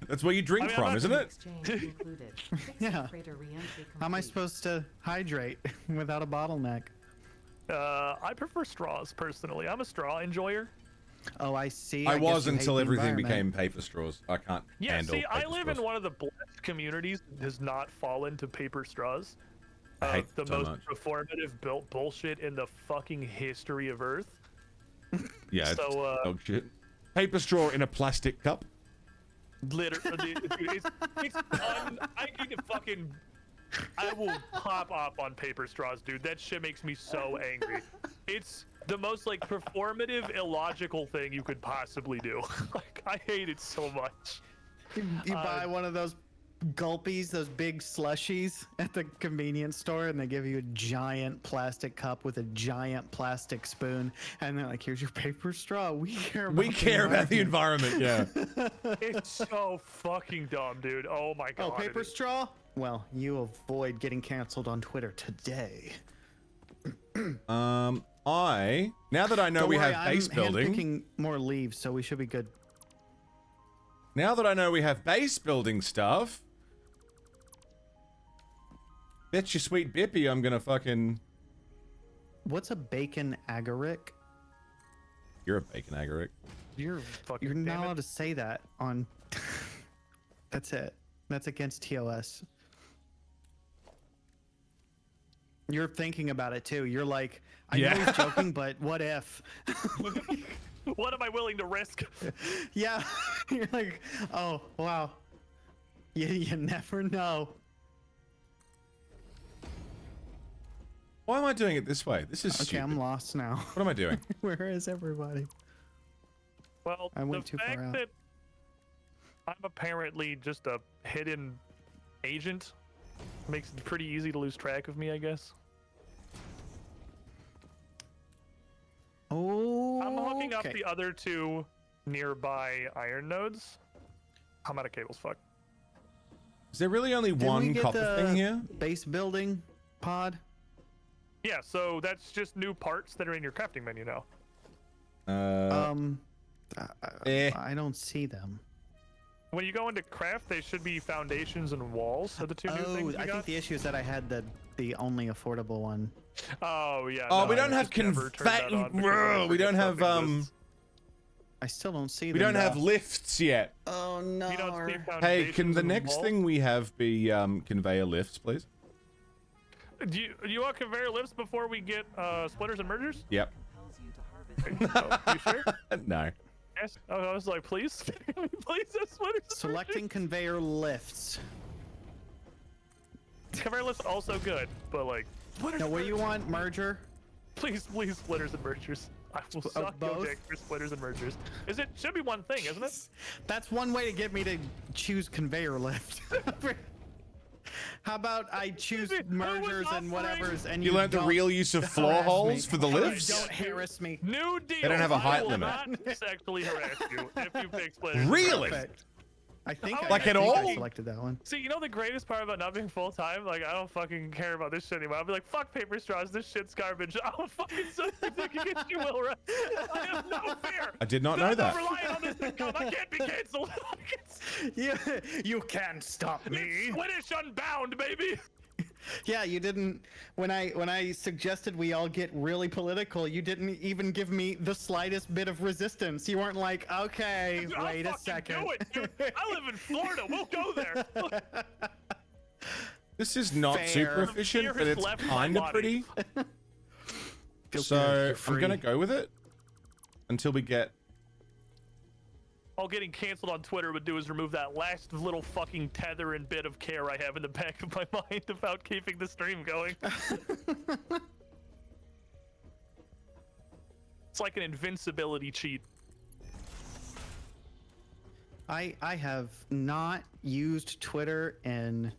that's where you drink I mean, I'm from, not- isn't it? Exchange included. Fixed Yeah. freighter re-entry How am I complete. supposed to hydrate without a bottleneck? I prefer straws, personally. I'm a straw enjoyer. Oh, I see. I guess was you hate until the everything environment. became paper straws. I can't Yeah, handle see, I paper live straws. in one of the blessed communities that does not fall into paper straws. I hate the them so most much. performative built bullshit in the fucking history of Earth. Yeah, it's So, dog shit. Paper straw in a plastic cup. Literally, dude, it's I need to fucking. I will pop up on paper straws, dude. That shit makes me so angry. It's the most like performative, illogical thing you could possibly do. Like, I hate it so much. You buy one of those gulpies, those big slushies at the convenience store, and they give you a giant plastic cup with a giant plastic spoon, and they're like, "Here's your paper straw. We care about We care about the environment, yeah. It's so fucking dumb, dude. Oh my god. Oh, paper it is- straw? Well, you avoid getting canceled on Twitter today. Now that I know Don't we worry, have base I'm building. handpicking more leaves, so we should be good. Now that I know we have base building stuff, bet you sweet Bippy I'm gonna fucking... What's a bacon agaric? You're a bacon agaric. You're fucking. You're damn not it. allowed to say that on. That's it. That's against TOS. You're thinking about it too. You're like, I know Yeah. he's joking, but what if? What am I willing to risk? Yeah. You're like, oh wow. You never know. Why am I doing it this way? This is Okay, stupid. I'm lost now. What am I doing? Where is everybody? Well, I went the too far fact out. that I'm apparently just a hidden agent makes it pretty easy to lose track of me, I guess. Oh. I'm hooking up the other two nearby iron nodes. I'm out of cables, fuck. Is there really only one copper thing here? Base building pod. Yeah, so that's just new parts that are in your crafting menu now. I don't see them. When you go into craft, they should be foundations and walls are the two new Oh, things you I got. think the issue is that I had the only affordable one. Oh yeah. Oh, no, we don't I have just never turned that on because I never we don't forget have stuff exists. I still don't see we them. don't have lifts yet. Oh no. You don't see Hey, can foundations the and next walls? thing we have be conveyor lifts, please? Do you want conveyor lifts before we get splitters and mergers? Yep. Oh, you sure? No. Yes. Oh, I was like, please, please, splitters. and Selecting conveyor lifts. mergers. Conveyor lifts also good, but like splitters. Now, and what do you mergers. want? Merger? Please, please, splitters and mergers. I will suck your both? dick for splitters and mergers. Should be one thing, isn't it? That's one way to get me to choose conveyor lift. How about I choose Who was mergers and offering- whatevers, and You learned the don't real use of floor harass me. holes for the Alright, lifts? Don't harass me. New deal. They don't have a height I will limit. not sexually harass you if you pick splitters. and Really? mergers. Perfect. I think Oh, I, Like I at think all? I selected that one. See, you know the greatest part about not being full time? Like, I don't fucking care about this shit anymore. I'll be like, fuck paper straws, this shit's garbage. I'll fucking suck your dick against you, Wilra. I have no fear. I did not know I'm that. relying on this income. I can't be canceled. You can't stop me. Swedish Unbound, baby. Yeah, you didn't. When I suggested we all get really political, you didn't even give me the slightest bit of resistance. You weren't like, okay, I'll wait a fucking second. do it, dude. I live in Florida. We'll go there. This is not Fair. super efficient, Fear but has it's left my kind of body. pretty. Feels So good, you're I'm gonna free. go with it until we get. All getting canceled on Twitter would do is remove that last little fucking tether and bit of care I have in the back of my mind about keeping the stream going. It's like an invincibility cheat. I have not used Twitter in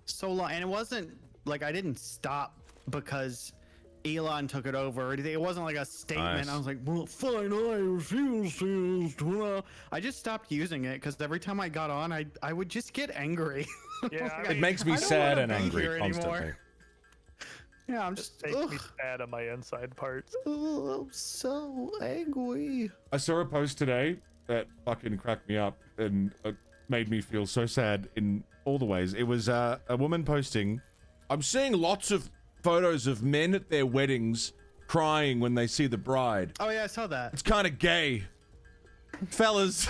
so long, and it wasn't like I didn't stop because Elon took it over or anything. It wasn't like a statement. Nice. I was like, well, fine, I refuse to use Twitter. I just stopped using it because every time I got on, I would just get angry. Yeah, Like, I It mean, makes me I don't sad wanna and be angry here anymore. constantly. Yeah, I'm It just makes me ugh, sad on my inside parts. I'm so angry. I saw a post today that fucking cracked me up and made me feel so sad in all the ways. It was a woman posting, I'm seeing lots of photos of men at their weddings crying when they see the bride. Oh yeah, I saw that. It's kind of gay. Fellas,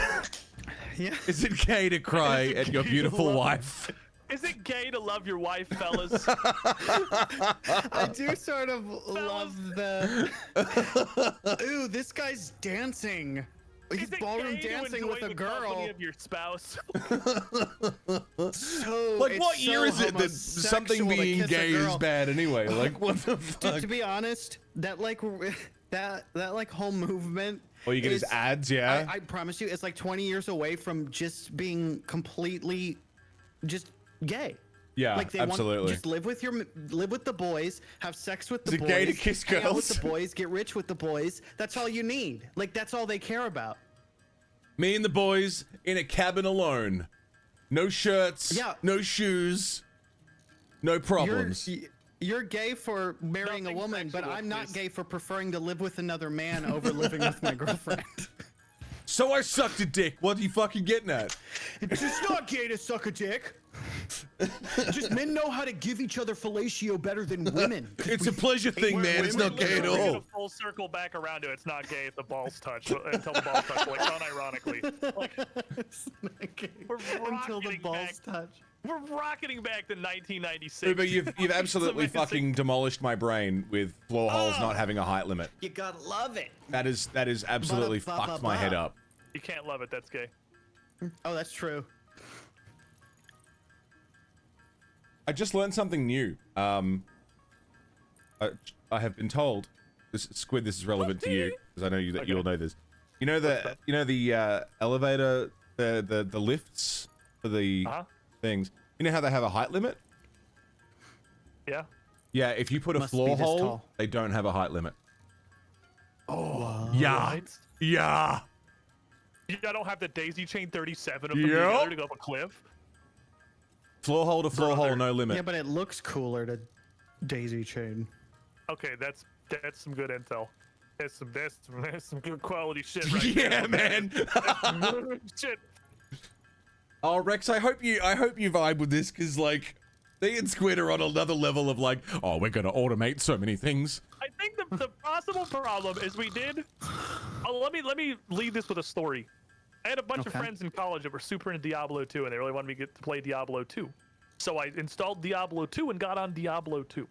Yeah. is it gay to cry Is it at your gay to beautiful love- wife? Is it gay to love your wife, fellas? I do sort of love the. Ooh, this guy's dancing. He's Is it ballroom gay to dancing enjoy with a the girl. company of your spouse? So Like, it's what so year is it that something homosexual to being kiss a gay is girl. bad anyway? Like, what the Dude, fuck? to be honest, that like that like whole movement. All you get is ads, yeah? I promise you, it's like 20 years away from just being completely, just gay. Yeah, Like they absolutely. want just live with the boys, have sex with the Is it boys. gay to kiss hang out with girls? the boys, get rich with the boys. That's all you need. Like that's all they care about. Me and the boys in a cabin alone. No shirts, Yeah. no shoes, no problems. You're gay for marrying a Nothing woman, but sexual, I'm not please. gay for preferring to live with another man over living with my girlfriend. So I sucked a dick. What are you fucking getting at? It's just not gay to suck a dick. Just men know how to give each other fellatio better than women. It's a pleasure thing, man. It's not gay at We're gonna all. full circle back around to it. It's not gay if the balls touch until the balls touch, like unironically. Like, It's not gay We're until the rocketing balls back. touch. we're rocketing back to 1996. But you've absolutely It's amazing. fucking demolished my brain with floor holes not having a height limit. You gotta love it. That is absolutely fucked my head up. You can't love it. That's gay. Oh, that's true. I just learned something new. I have been told, Squid, this is relevant to you because I know you that you'll know this. You know the elevator, the lifts for the things. You know how they have a height limit? Yeah. Yeah, if you put a Must be floor this hole, tall. they don't have a height limit. Oh. Yeah. Right? Yeah. I don't have the daisy chain 37 of them Yep. together to go up a cliff. Floor hole to floor hole, Brother. no limit. Yeah, but it looks cooler to daisy chain. Okay, that's some good intel. That's some good quality shit right Yeah, there. man. Shit. Oh, Rex, I hope you vibe with this because like they and Squid are on another level of like, oh, we're gonna automate so many things. I think the possible problem is we did. Oh, let me lead this with a story. I had a bunch of Okay. friends in college that were super into Diablo 2, and they really wanted me to get to play Diablo 2. So I installed Diablo 2 and got on Diablo 2.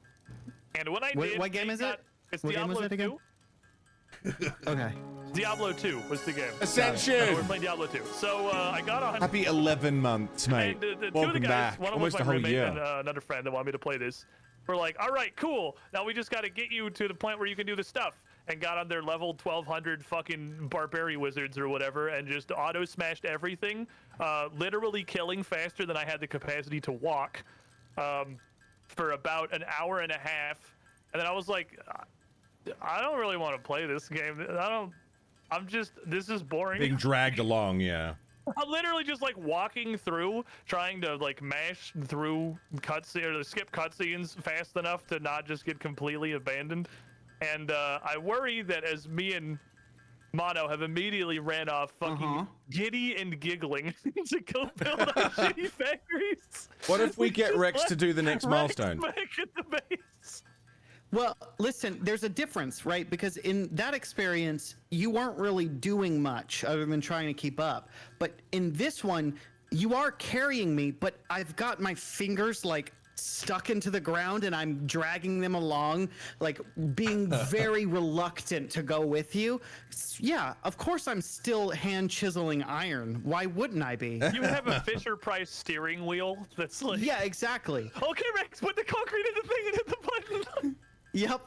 And when I did, What game is it? It's What game Diablo was it again? 2. Okay. Diablo 2 was the game. Ascension. We're playing Diablo 2. So I got on. Happy 11 months, mate. And the two of Welcome the guys, back. one of them Almost was a my whole roommate year. and another friend that wanted me to play this. We're like, all right, cool. Now we just got to get you to the point where you can do the stuff. And got on their level 1200 fucking barbarian wizards or whatever, and just auto smashed everything, literally killing faster than I had the capacity to walk, for about an hour and a half. And then I was like, I don't really want to play this game. This is boring. Being dragged along, yeah. I'm literally just like walking through, trying to like mash through cutscenes or skip cutscenes fast enough to not just get completely abandoned. And I worry that as me and Mono have immediately ran off fucking giddy and giggling to go build our shitty factories. What if we get just Rex to left do the next Rex milestone? back at the base. Well, listen, there's a difference, right? Because in that experience, you weren't really doing much other than trying to keep up. But in this one, you are carrying me, but I've got my fingers like stuck into the ground and I'm dragging them along, like being very reluctant to go with you. Yeah, of course I'm still hand chiseling iron. Why wouldn't I be? You have a Fisher Price steering wheel that's like, Yeah, exactly. okay, Rex, put the concrete in the thing and hit the button. Yep.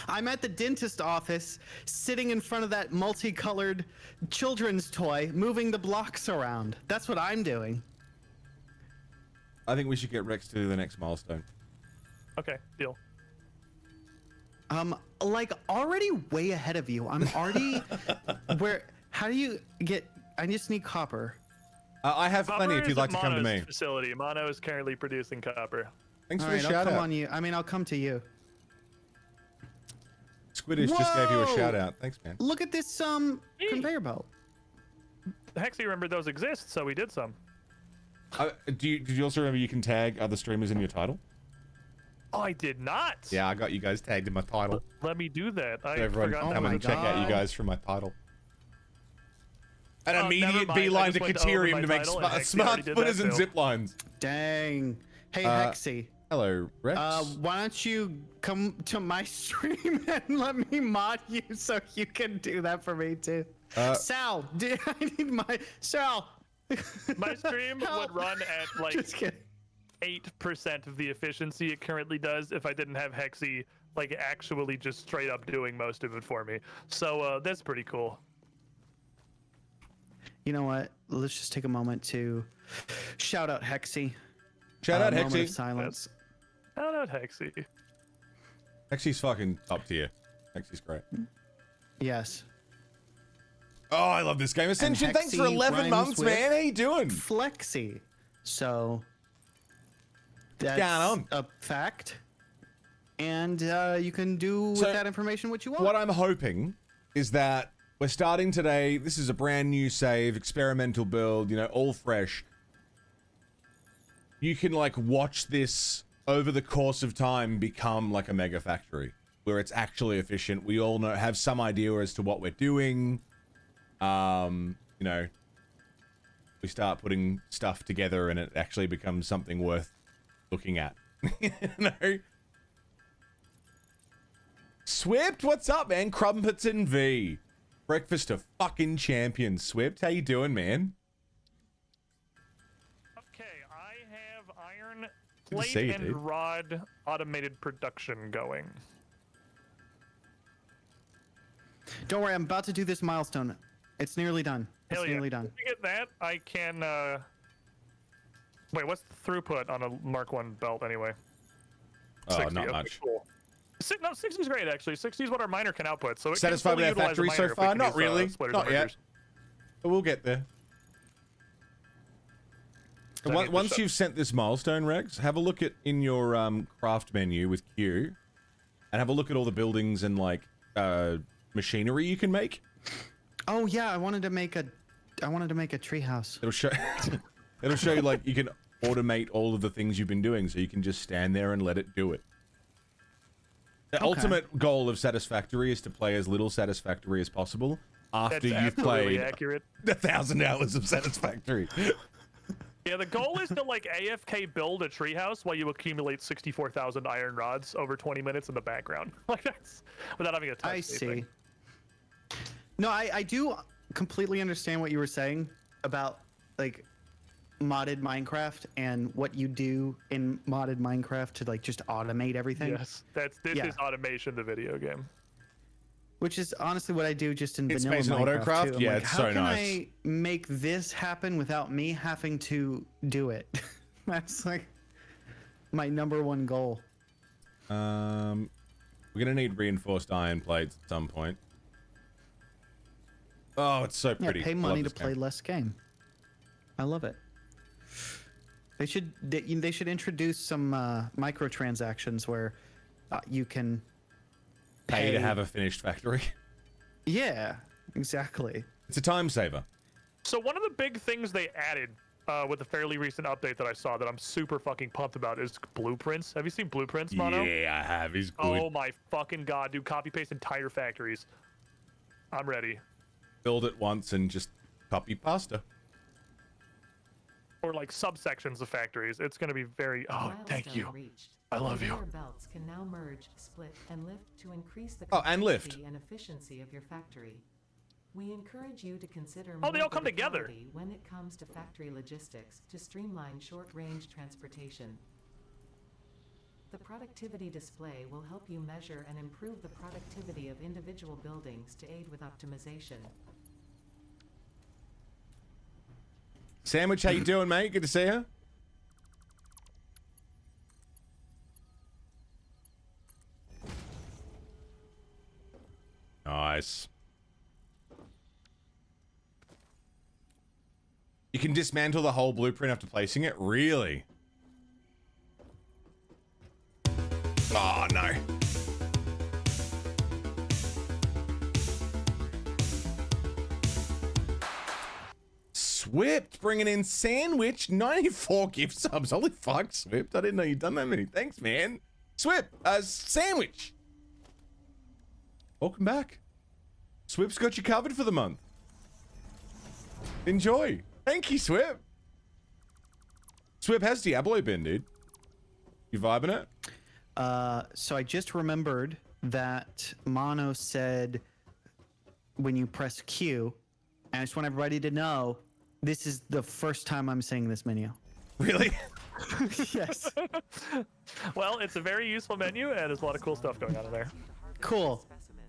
I'm at the dentist office, sitting in front of that multicolored children's toy, moving the blocks around. That's what I'm doing. I think we should get Rex to do the next milestone. Okay, deal. Like already way ahead of you. I'm already how do you get, I just need copper. I have plenty Copper if you'd is like at to come to Mono's me. Facility. Mono is currently producing copper. Thanks All for right, the I'll shout come out. on you. I mean, I'll come to you. Squiddish just gave you a Whoa! shout out. Thanks, man. Look at this conveyor belt. Hexy remembered those exist, so we did some. Did you also remember you can tag other streamers in your title? Oh, I did not. Yeah, I got you guys tagged in my title. Let me do that. I Everyone forgot come that and was a check thing. out you guys from my title. An Oh, never immediate mind, I beeline to just went over Katerium my to make title and Hexy smart already did footers that and too. zip lines. Dang. Hey, Hexy. Hello, Rex. Why don't you come to my stream and let me mod you so you can do that for me too? Sal, I need my Sal. My stream Help. would run at like Just kidding. 8% of the efficiency it currently does if I didn't have Hexy like actually just straight up doing most of it for me. So that's pretty cool. You know what? Let's just take a moment to shout out Hexy. Shout out Moment of Hexy. silence. Shout out Hexy. Hexy's fucking top tier. Hexy's great. Yes. Oh, I love this game. Ascension, thanks for Hexy 11 rhymes months, with man. How you doing? Flexy. So that's Going on. a fact. And you can do with So, that information what you want. What I'm hoping is that We're starting today. This is a brand new save, experimental build, you know, all fresh. You can like watch this over the course of time become like a mega factory where it's actually efficient. We all know, have some idea as to what we're doing. You know, we start putting stuff together and it actually becomes something worth looking at. You know? Swift, what's up, man? Crumpets and V. Breakfast of fucking champions. Swift, how you doing, man? Okay, I have iron Good to plate see you, and dude. rod automated production going. Don't worry, I'm about to do this milestone. It's nearly done. It's Hell yeah. nearly done. If I get that, I can, wait, what's the throughput on a Mark 1 belt anyway? Oh, 60, not okay, much. Cool. No, 60 is great, actually. 60 is what our miner can output, so it Satisfied can with fully our utilize factory the so miner if we far? can Not use, really. splitters Not and yet. mergers. But we'll get there. So I need to Once shut- you've sent this milestone, Rex, have a look at in your craft menu with Q, and have a look at all the buildings and like machinery you can make. Oh yeah, I wanted to make a treehouse. It'll show. It'll show you like you can automate all of the things you've been doing, so you can just stand there and let it do it. The Okay. ultimate goal of Satisfactory is to play as little Satisfactory as possible after That's you've absolutely played accurate. 1,000 hours of Satisfactory. Yeah, the goal is to like AFK build a treehouse while you accumulate 64,000 iron rods over 20 minutes in the background. Like that's without having a touch I anything. see. No, I do completely understand what you were saying about like modded Minecraft and what you do in modded Minecraft to like just automate everything. Yes, this Yeah. is automation, the video game. Which is honestly what I do just in It's vanilla based on Minecraft Autocraft? too. I'm Yeah, like, it's how so can nice. I make this happen without me having to do it? That's like my #1 goal. We're gonna need reinforced iron plates at some point. Oh, it's so Yeah, pretty. pay I love money to this game. play less game. I love it. They should introduce some microtransactions where you can Pay to have a finished factory. Yeah, exactly. It's a time saver. So one of the big things they added with a fairly recent update that I saw that I'm super fucking pumped about is blueprints. Have you seen blueprints, Mono? Yeah, I have. He's good. Oh my fucking god, dude! Copy paste entire factories. I'm ready. Build it once and just copy pasta. Or like subsections of factories. It's gonna be very. Oh, thank Milestone you. reached. I love you. Conveyor belts can now merge, split, and lift to increase the Oh, and lift. capacity and efficiency of your factory. We encourage you to consider Oh, they all come modal together. equality when it comes to factory logistics to streamline short-range transportation. The productivity display will help you measure and improve the productivity of individual buildings to aid with optimization. Sandwich, how you doing, mate? Good to see you. Nice. You can dismantle the whole blueprint after placing it? Really? Oh, no. Swift bringing in Sandwich, 94 gift subs. Holy fuck, Swift. I didn't know you'd done that many. Thanks, man. Swift, Sandwich. Welcome back. Swift's got you covered for the month. Enjoy. Thank you, Swift. Swift, how's Diablo been, dude? You vibing it? So I just remembered that Mono said when you press Q, and I just want everybody to know this is the first time I'm saying this menu. Really? Yes. Well, it's a very useful menu and there's a lot of cool stuff going on in there. Cool.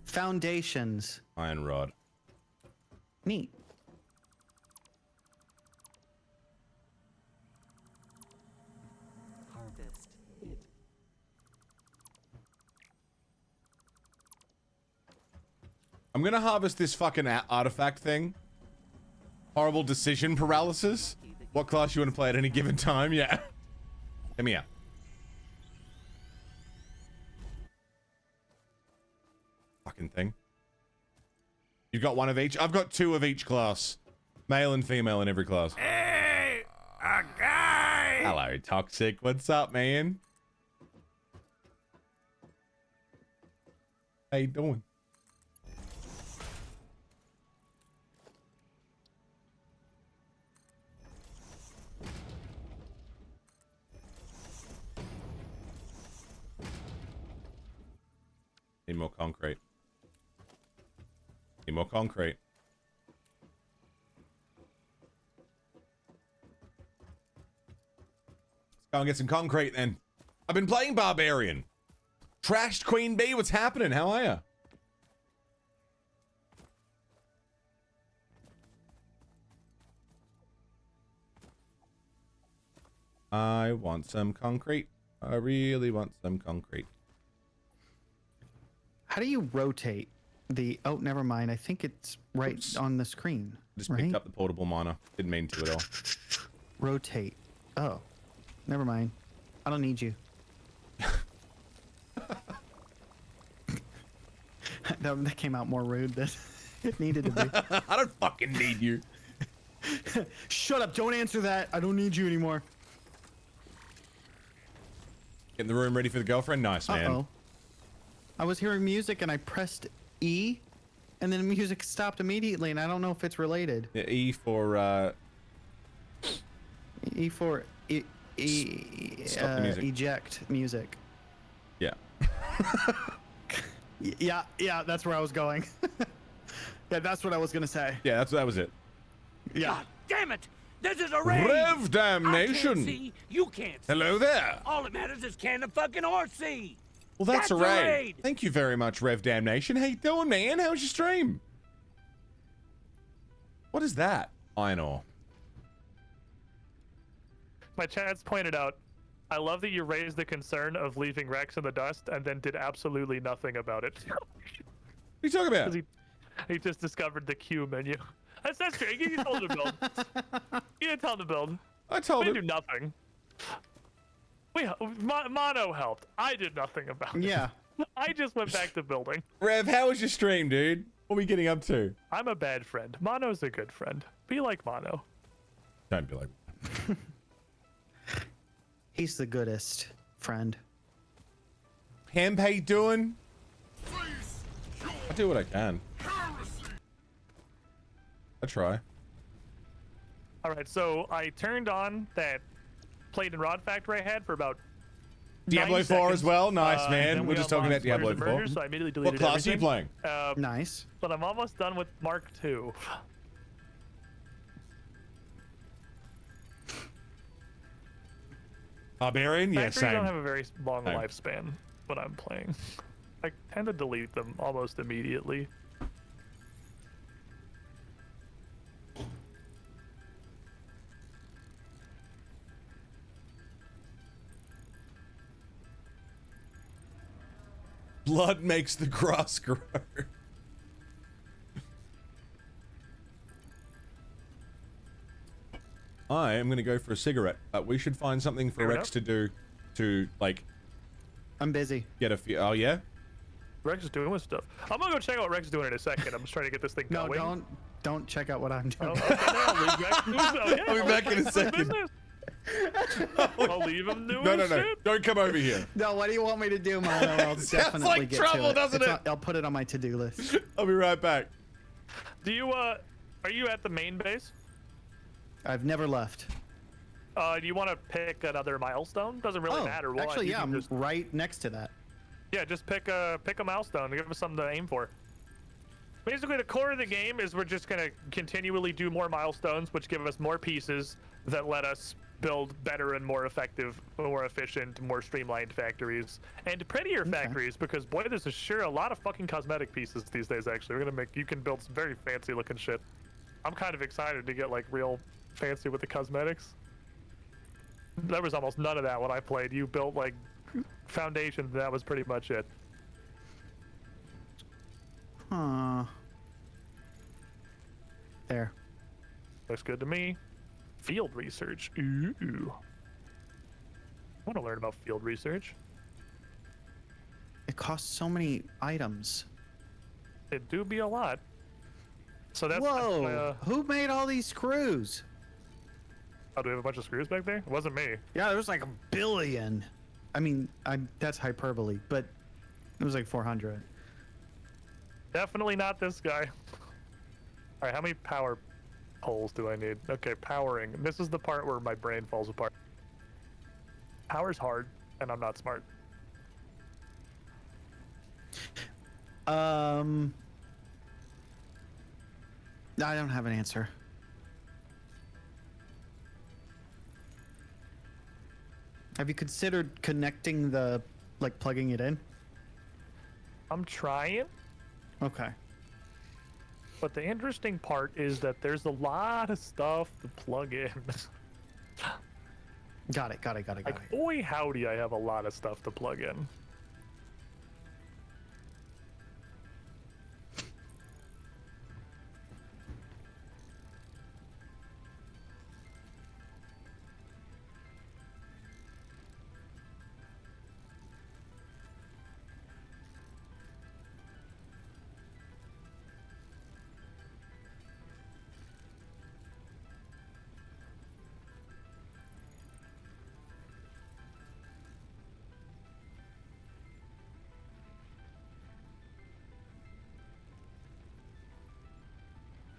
Foundations. Iron rod. Neat. Harvest it. I'm gonna harvest this fucking artifact thing. Horrible decision paralysis. What class you want to play at any given time? Yeah. Let me out. Fucking thing. You've got one of each? I've got two of each class. Male and female in every class. Hey, a guy! Hello, Toxic. What's up, man? How you doing? Need more concrete. Need more concrete. Let's go and get some concrete then. I've been playing Barbarian. Trashed Queen Bee, what's happening? How are ya? I want some concrete. I really want some concrete. How do you rotate the? Oh, never mind. I think it's right on the screen. Just right? picked up the portable miner. Didn't mean to at all. Rotate. Oh, never mind. I don't need you. that came out more rude than it needed to be. I don't fucking need you. Shut up! Don't answer that. I don't need you anymore. Getting the room ready for the girlfriend. Nice, man. Uh-oh. I was hearing music and I pressed E, and then the music stopped immediately, and I don't know if it's related. Yeah, E for E for Stop the music. eject music. Yeah. Yeah, that's where I was going. Yeah, that's what I was gonna say. Yeah, that was it. Yeah. God damn it! This is a raid! Rev I can't damnation. see, you can't see. Hello there. All that matters is can the fucking horse see? Well, that's a That's a raid. raid. Thank you very much, Rev Damnation. How you doing, man? How was your stream? What is that? Iron ore. My chat's pointed out, I love that you raised the concern of leaving Rex in the dust and then did absolutely nothing about it. What are you talking about? He just discovered the Q menu. That's true. You told him to build. You didn't tell him to build. I told We him. do nothing. Mono helped. I did nothing about it. Yeah. I just went back to building. Rev, how was your stream, dude? What are we getting up to? I'm a bad friend. Mono's a good friend. Be like Mono. Don't be like. He's the goodest friend. Ham, how you doing? I do what I can. I try. All right, so I turned on that plate and rod factory I had for about Diablo 9 4 seconds. as well. Nice, Then man. we We're just talking about unlocked Diablo Murders and 4. Murders, so I immediately What deleted class everything. are you playing? Nice. But I'm almost done with Mark II. Barbarian? Yeah, Factories don't have same. a very long Same. lifespan when I'm playing. I tend to delete them almost immediately. Blood makes the grass grow. I am going to go for a cigarette, but we should find something for Fair Rex enough. to do to, like, I'm busy. get a few. Oh, yeah? Rex is doing with stuff. I'm gonna go check out what Rex is doing in a second. I'm just trying to get this thing No, going. don't check out what I'm doing. Oh, okay, I'll leave Rex do his- oh, yeah, I'll be back in a his second. business. I'll leave him doing No, no, his no. shit. Don't come over here. No, what do you want me to do, Mono? I'll Sounds definitely like get trouble, to it. doesn't it? I'll put it on my to-do list. I'll be right back. Do you are you at the main base? I've never left. Do you want to pick another milestone? Doesn't really matter what. Actually, You yeah, can I'm just- right next to that. Yeah, just pick a milestone to give us something to aim for. Basically, the core of the game is we're just gonna continually do more milestones, which give us more pieces that let us build better and more effective, more efficient, more streamlined factories and prettier factories. Because boy, this is sure a lot of fucking cosmetic pieces these days. Actually, we're gonna make you can build some very fancy looking shit. I'm kind of excited to get like real fancy with the cosmetics. There was almost none of that when I played. You built like foundations, and that was pretty much it. Huh. There. Looks good to me. Field research. Ooh. I want to learn about field research. It costs so many items. It do be a lot. So that's Whoa! Who made all these screws? Oh, do we have a bunch of screws back there? It wasn't me. Yeah, there was like a billion. I mean, that's hyperbole, but it was like 400. Definitely not this guy. All right, how many power poles do I need? Okay, powering. This is the part where my brain falls apart. Power's hard, and I'm not smart. I don't have an answer. Have you considered connecting like plugging it in? I'm trying, Okay. but the interesting part is that there's a lot of stuff to plug in. Got it. Like, boy, howdy, I have a lot of stuff to plug in.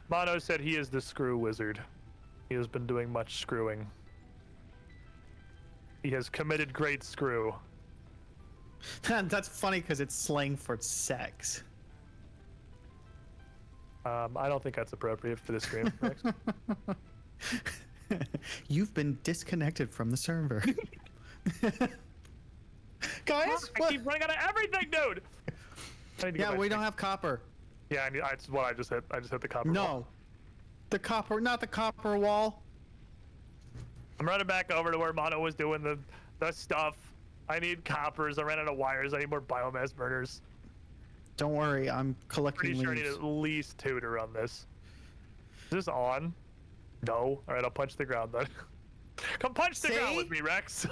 Mono said he is the screw wizard. He has been doing much screwing. He has committed great screw. That's funny because it's slang for sex. I don't think that's appropriate for this stream. Rex. You've been disconnected from the server. Guys, I keep running out of everything, dude. I need to get yeah, my we don't thing. have copper. Yeah, that's what I just hit. I just hit the copper No, wall. the copper, not the copper wall. I'm running back over to where Mono was doing the stuff. I need coppers. I ran out of wires. I need more biomass burners. Don't worry, I'm collecting Pretty sure I need leaves. at least 2 to run this. Is this on? No. All right, I'll punch the ground then. Come punch the ground See? with me, Rex.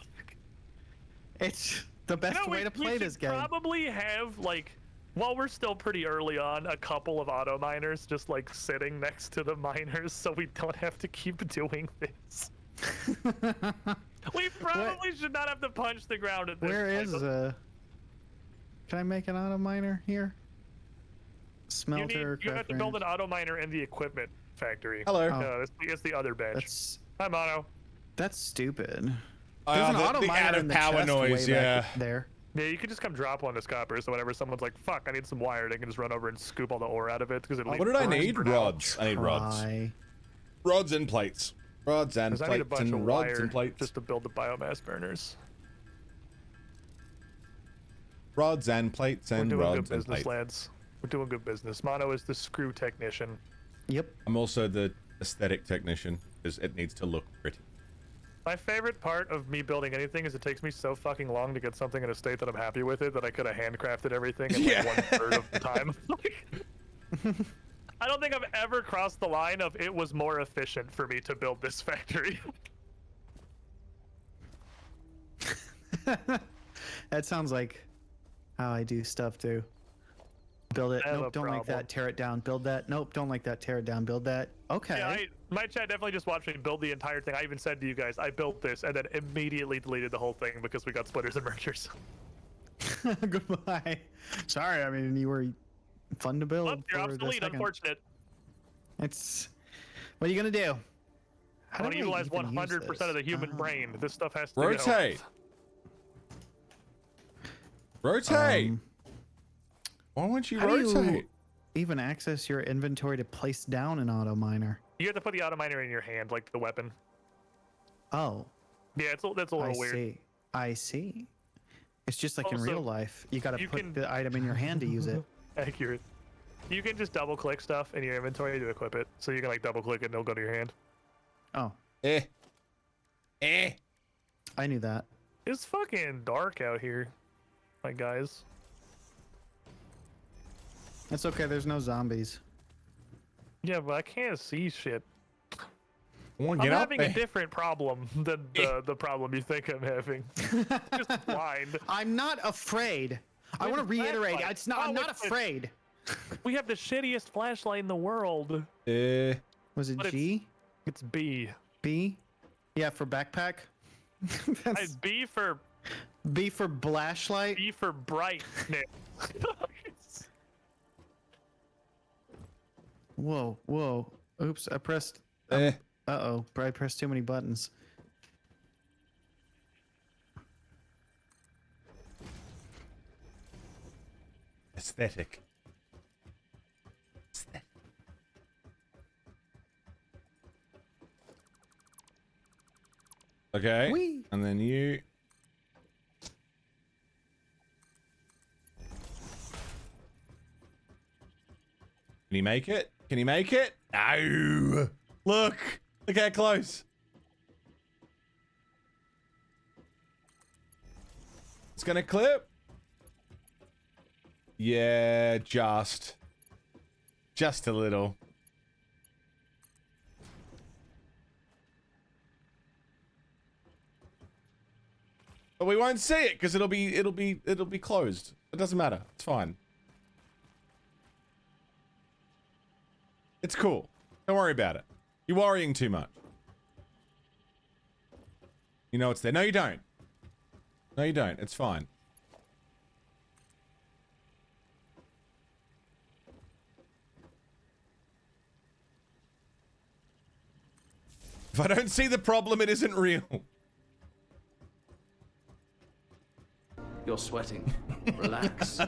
It's the best You know, way to play this game. Probably have like, while we're still pretty early on, a couple of auto miners just like sitting next to the miners, so we don't have to keep doing this. We probably should not have to punch the ground at this Where point. is Can I make an auto miner here? Smelter. You have to build an auto miner in the equipment factory. Hello. Oh. It's the other bench. That's Hi, Mono. stupid. Oh, There's an the- auto the miner added in the power chest noise, way yeah. back there. Yeah, you can just come drop one of this copper, so whenever someone's like, fuck, I need some wire, they can just run over and scoop all the ore out of it, because it What did I need? for now. Rods. I need rods. Try. Rods and plates. Rods and 'Cause I need a plates bunch of and rods wire and plates. just to build the biomass burners. Rods and plates We're and doing good rods and business, plates. lads. We're doing good business. Mono is the screw technician. Yep. I'm also the aesthetic technician, because it needs to look pretty. My favorite part of me building anything is it takes me so fucking long to get something in a state that I'm happy with it that I could have handcrafted everything in Yeah. like 1/3 of the time. I don't think I've ever crossed the line of it was more efficient for me to build this factory. That sounds like how I do stuff too. Build it. I have Nope, a don't like problem. that. Tear it down. Build that. Nope, don't like that. Tear it down. Build that. Okay. Yeah, my chat definitely just watched me build the entire thing. I even said to you guys, I built this and then immediately deleted the whole thing because we got splitters and mergers. Goodbye. Sorry, I mean you were fun to build. Well, you're for the obsolete, second. unfortunate. It's what are you gonna do? I How want to do utilize even use 100% of the this? human brain. Oh. This stuff has to Rotate. Rotate. Why won't you How do you rotate? even access your inventory to place down an auto miner? You have to put the auto miner in your hand, like the weapon. Oh, Yeah, that's a little I weird. see. I see. It's just like in Also, real life. You gotta you put can- the item in your hand to use it. Accurate. You can just double click stuff in your inventory to equip it. So you can like double click it and it'll go to your hand. Oh, Eh. Eh. I knew that. It's fucking dark out here, my guys. It's okay. There's no zombies. Yeah, but I can't see shit. Come on, I'm get up having there. a different problem than the problem you think I'm having. Just blind. I'm not afraid. I With want to reiterate. flashlight. It's not. Oh, I'm not with- afraid. We have the shittiest flashlight in the world. Was it But it's- G? It's B. B? Yeah, for backpack. That's B for B for flashlight. B for brightness. Whoa, whoa. Oops, I pressed. Uh-oh, I pressed too many buttons. Aesthetic. Okay. Whee! And then you. Can he make it? Can he make it? No. Look. Look how close. It's gonna clip. Yeah, just a little. But we won't see it because it'll be closed. It doesn't matter. It's fine. It's cool. Don't worry about it. You're worrying too much. You know it's there. No, you don't. No, you don't. It's fine. If I don't see the problem, it isn't real. You're sweating. Relax.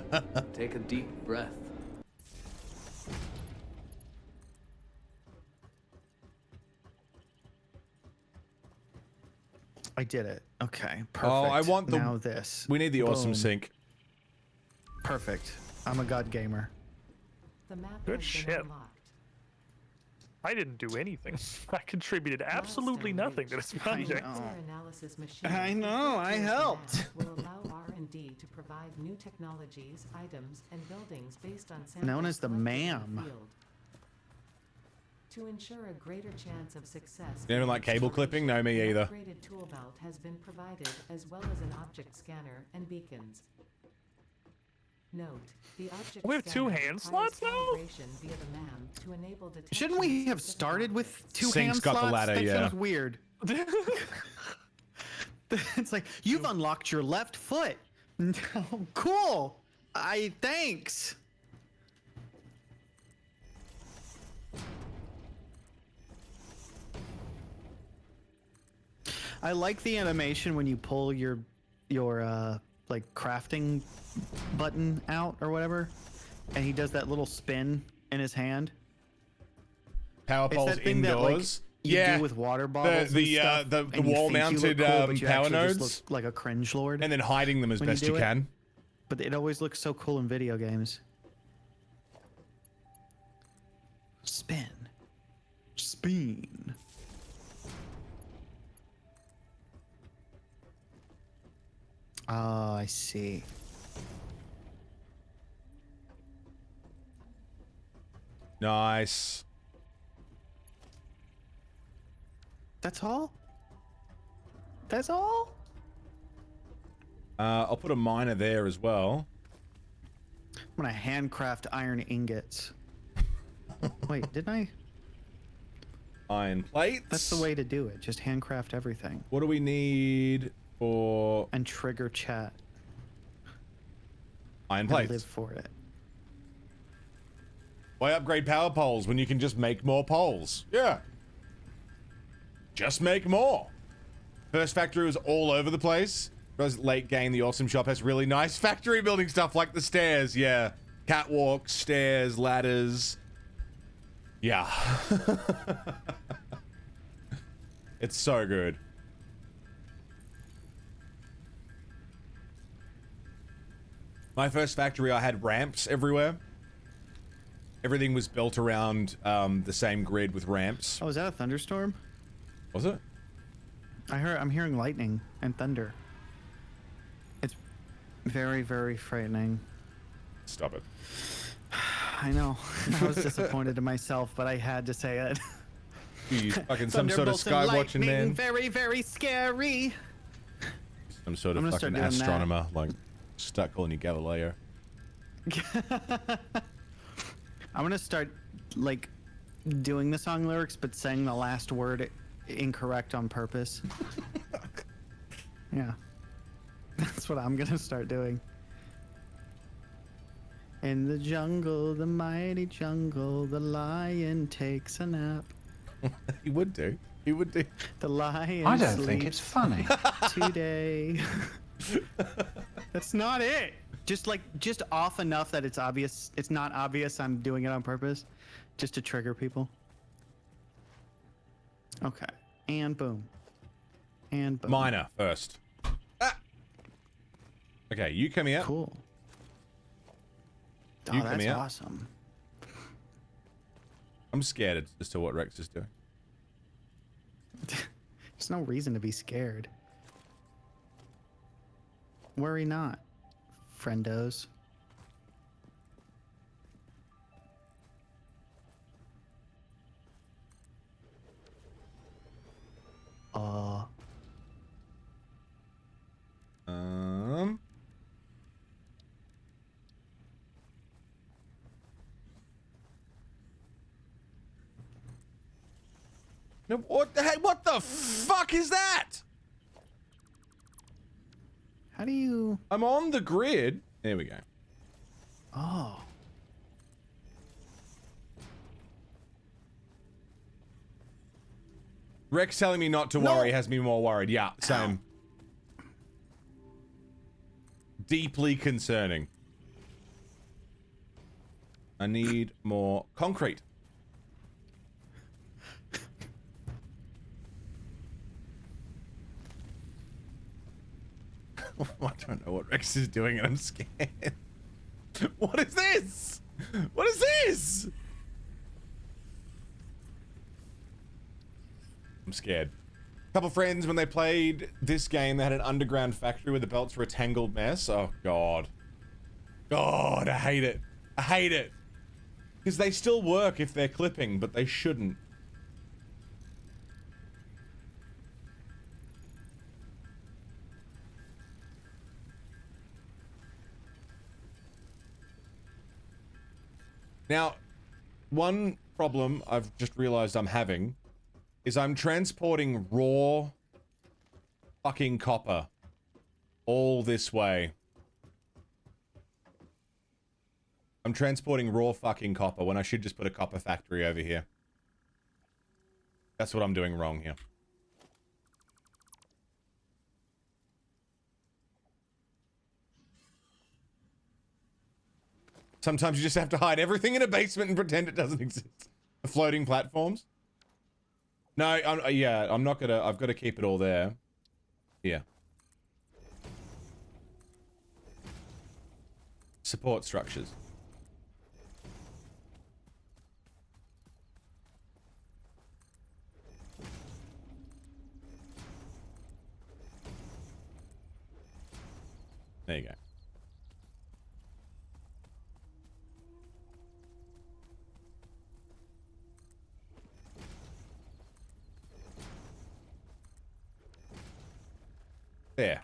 Take a deep breath. I did it. Okay, perfect. Oh, I want the. now this. We need the awesome Boom. sync. Perfect. I'm a god gamer. The map Good has shit. been unlocked. I didn't do anything. I contributed absolutely Milestone nothing to reached. this project. know. Sensor analysis machine I know, I referred to as helped. MAP will allow R&D to provide new technologies, items, and buildings based on samples Known as the collected in MAM. field. To ensure a greater chance of success. You don't in like cable clipping? No, me an either. upgraded tool belt has been provided, as well as an object scanner and beacons. Note, the object We have two scanner requires slots now? calibration via the MAM to enable detection Shouldn't we of have specific started with objects. two Sync's hand got the slots? ladder, That yeah. feels weird. It's like you've unlocked your left foot. Cool. Thanks. I like the animation when you pull your like crafting button out or whatever, and he does that little spin in his hand. Power It's poles that thing that, like, indoors. you Yeah. do with water bottles. and stuff, the and you think you wall-mounted look cool, but you power actually just nodes, look like a cringe lord. and then hiding them as when you best do you it. can. But it always looks so cool in video games. Spin. Spin. Oh, I see. Nice. That's all? That's all? I'll put a miner there as well. I'm gonna handcraft iron ingots. Wait, didn't I? Iron plates. That's the way to do it. Just handcraft everything. What do we need for And trigger chat. iron And plates? live for it. Why upgrade power poles when you can just make more poles? Yeah. Just make more. First factory was all over the place. Whereas late game, the awesome shop has really nice factory building stuff like the stairs. Yeah. Catwalks, stairs, ladders. Yeah. It's so good. My first factory, I had ramps everywhere. Everything was built around the same grid with ramps. Oh, is that a thunderstorm? Was it? I'm hearing lightning and thunder. It's very, very frightening. Stop it. I know. I was disappointed in myself, but I had to say it. You fucking some sort of Thunderbolts and sky watching lightning, man. Very, very scary. Some sort I'm of gonna start fucking doing that. astronomer. Like, start calling you Galileo. I'm gonna start like doing the song lyrics, but saying the last word incorrect on purpose. Yeah, that's what I'm gonna start doing. In the jungle, the mighty jungle, the lion takes a nap. He would do. He would do. The lion. I don't think it's funny. Today. That's not it. Just off enough that it's obvious. It's not obvious I'm doing it on purpose, just to trigger people. Okay, and boom, and boom. Minor first. Ah! Okay, you come here. Cool. You Oh, come that's here. awesome. I'm scared as to what Rex is doing. There's no reason to be scared. Worry not, friendos. No, what the heck? What the fuck is that? How do you? I'm on the grid. There we go. Oh. Rex telling me not to worry has me more worried. Yeah, same. Deeply concerning. I need more concrete. I don't know what Rex is doing and I'm scared. What is this? What is this? I'm scared. A couple friends, when they played this game, they had an underground factory where the belts were a tangled mess. Oh, God. God, I hate it. I hate it. Because they still work if they're clipping, but they shouldn't. Now, one problem I've just realized I'm having is I'm transporting raw fucking copper all this way. I'm transporting raw fucking copper when I should just put a copper factory over here. That's what I'm doing wrong here. Sometimes you just have to hide everything in a basement and pretend it doesn't exist. The floating platforms. No, I'm not gonna, I've got to keep it all there. Here. Support structures. There you go. There.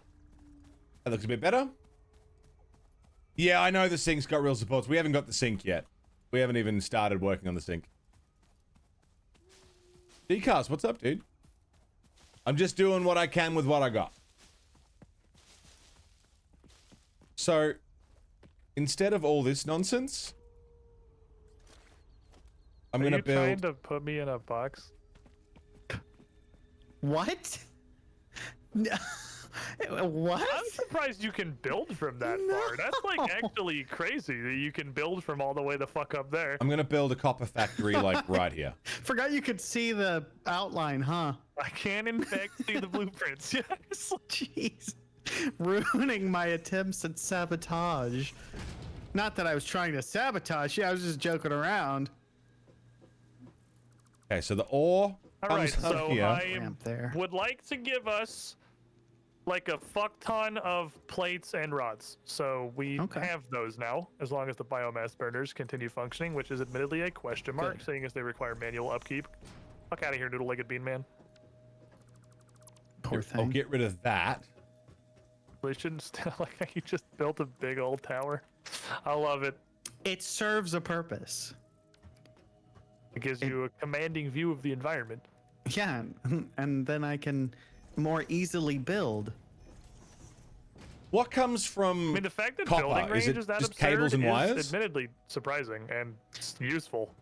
That looks a bit better. Yeah, I know the sink's got real supports. We haven't got the sink yet. We haven't even started working on the sink. Decast, what's up, dude? I'm just doing what I can with what I got. So, instead of all this nonsense, I'm gonna build... Are you trying to put me in a box? What? What? I'm surprised you can build from that far. That's like actually crazy that you can build from all the way the fuck up there. I'm gonna build a copper factory like right here. Forgot you could see the outline, huh? I can in fact see the blueprints, yes. Jeez. Ruining my attempts at sabotage. Not that I was trying to sabotage you, I was just joking around. Okay, so the ore comes Alright, up so here. I would like to give us like a fuck ton of plates and rods. So we have those now, as long as the biomass burners continue functioning, which is admittedly a question mark, seeing as they require manual upkeep. Fuck out of here, noodle-legged bean man. Poor thing. I'll get rid of that. They shouldn't still like you just built a big old tower. I love it. It serves a purpose. It gives you a commanding view of the environment. Yeah, and then I can more easily build. What comes I from mean, the fact that copper? building range Is it is that just absurd cables and is wires? admittedly surprising and useful.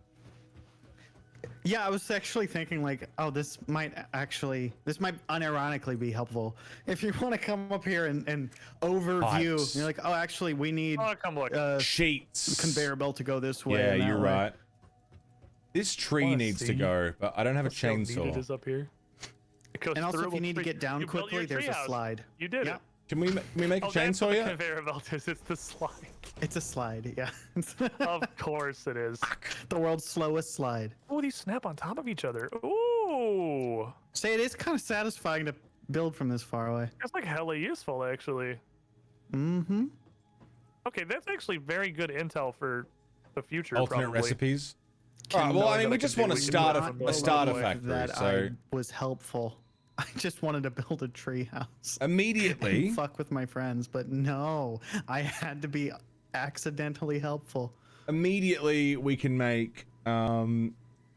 Yeah, I was actually thinking like, oh, this might unironically be helpful. If you want to come up here and overview, Pipes. you're like, oh, actually, we need Oh, come look. Sheets. conveyor belt to go this way. Yeah, and that you're way. right. This tree Wanna needs to see? go, but I don't have a Let's see how neat chainsaw. it is up here. It goes And also, through if you a need to tree. get down You built your quickly, there's a treehouse. slide. You did Yeah. it. Can we make a Oh, that's chainsaw what the yet? conveyor belt is. It's the slide. It's a slide, yeah. Of course it is. The world's slowest slide. Oh, these snap on top of each other. Ooh. Say, it is kind of satisfying to build from this far away. That's like hella useful, actually. Mm-hmm. Okay, that's actually very good intel for the future, Alternate probably. recipes. Can Alright, well, knowing I mean, that we it just can want do to what you start want from a the starter Knowing factory, that so I was helpful. I just wanted to build a tree house. immediately. Fuck with my friends, but no, I had to be accidentally helpful. Immediately we can make How